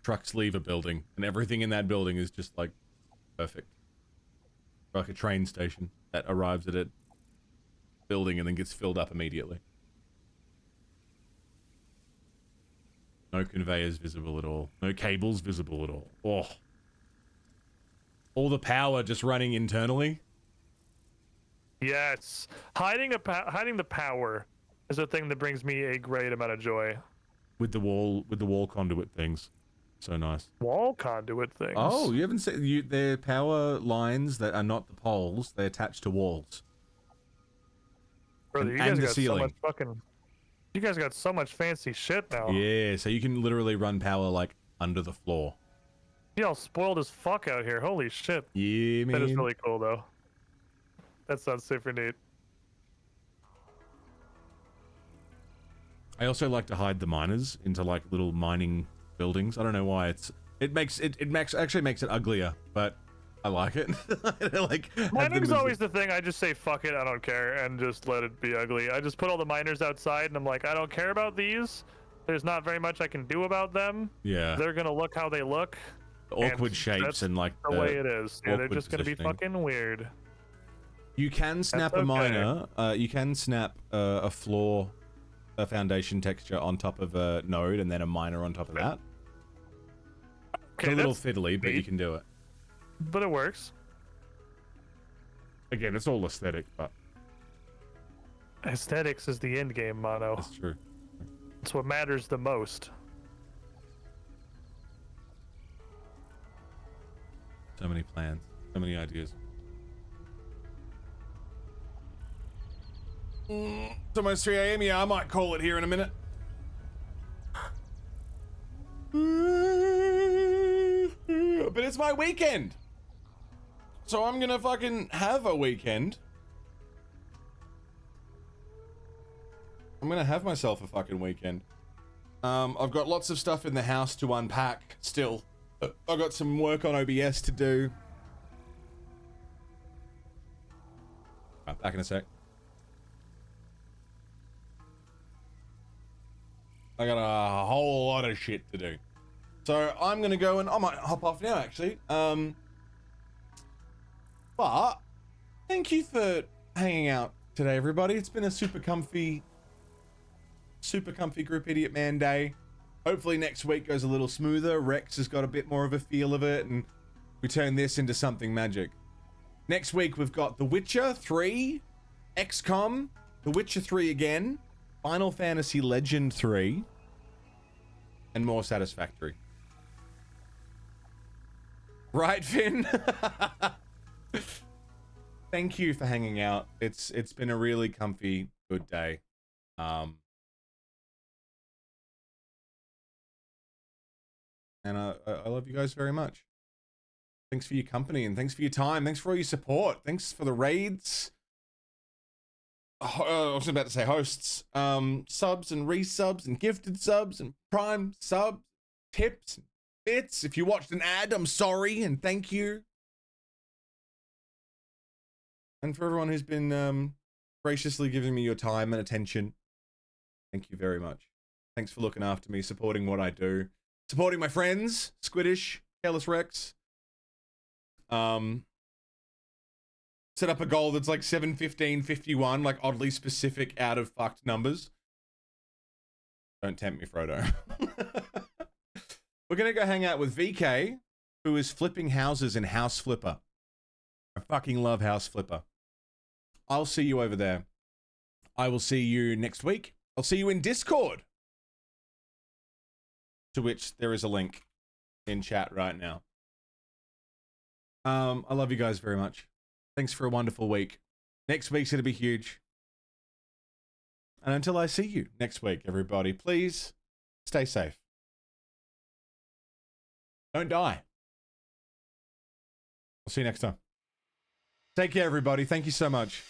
trucks leave a building and everything in that building is just like perfect. Like a train station that arrives at a building and then gets filled up immediately. No conveyors visible at all. No cables visible at all. Oh. All the power just running internally. Yes, hiding the power is a thing that brings me a great amount of joy. With the wall conduit things. So nice. Wall conduit things. Oh, you haven't seen they're power lines that are not the poles, they're attached to walls. Brother, you and guys the got ceiling. so much fucking. You guys got so much fancy shit now. Yeah, so you can literally run power like under the floor. Y'all spoiled as fuck out here. Holy shit. Yeah, man. That is really cool though. That sounds super neat. I also like to hide the miners into like little mining buildings. I don't know why it actually makes it uglier, but I like it. Like Mining's always the thing. I just say fuck it, I don't care, and just let it be ugly. I just put all the miners outside, and I'm like, I don't care about these. There's not very much I can do about them. Yeah. They're gonna look how they look. Awkward shapes and like the way it is. Yeah, they're awkward just gonna be positioning. fucking weird. You can snap That's a okay. miner. You can snap a floor, a foundation texture on top of a node, and then a miner on top of that. Okay, It's a little that's fiddly, but you neat. can do it. But it works. Again, it's all aesthetic, but Aesthetics is the end game, Mono. that's true. It's what matters the most. So many plans, so many ideas. It's almost 3 a.m. Yeah, I might call it here in a minute. But it's my weekend. So I'm gonna fucking have a weekend. I'm gonna have myself a fucking weekend. I've got lots of stuff in the house to unpack still. I've got some work on OBS to do. Right, back in a sec. I got a whole lot of shit to do. So I'm gonna go and I might hop off now actually. But thank you for hanging out today, everybody. It's been a super comfy Group Idiot Man day. Hopefully next week goes a little smoother. Rex has got a bit more of a feel of it and we turn this into something magic. Next week we've got The Witcher 3, XCOM, The Witcher 3 again, Final Fantasy Legend 3, and more Satisfactory. Right, Finn? Thank you for hanging out. It's been a really comfy, good day. And I love you guys very much. Thanks for your company and thanks for your time. Thanks for all your support. Thanks for the raids. I was about to say hosts. Subs and resubs and gifted subs and prime subs, tips, and bits. If you watched an ad, I'm sorry and thank you. And for everyone who's been graciously giving me your time and attention, thank you very much. Thanks for looking after me, supporting what I do. Supporting my friends, Squiddish, Careless Rex. Set up a goal that's like 7, 15, 51, like oddly specific out of fucked numbers. Don't tempt me, Frodo. We're gonna go hang out with VK, who is flipping houses in House Flipper. I fucking love House Flipper. I'll see you over there. I will see you next week. I'll see you in Discord. To which there is a link in chat right now. I love you guys very much. Thanks for a wonderful week. Next week's going to be huge. And until I see you next week, everybody, please stay safe. Don't die. I'll see you next time. Take care, everybody. Thank you so much.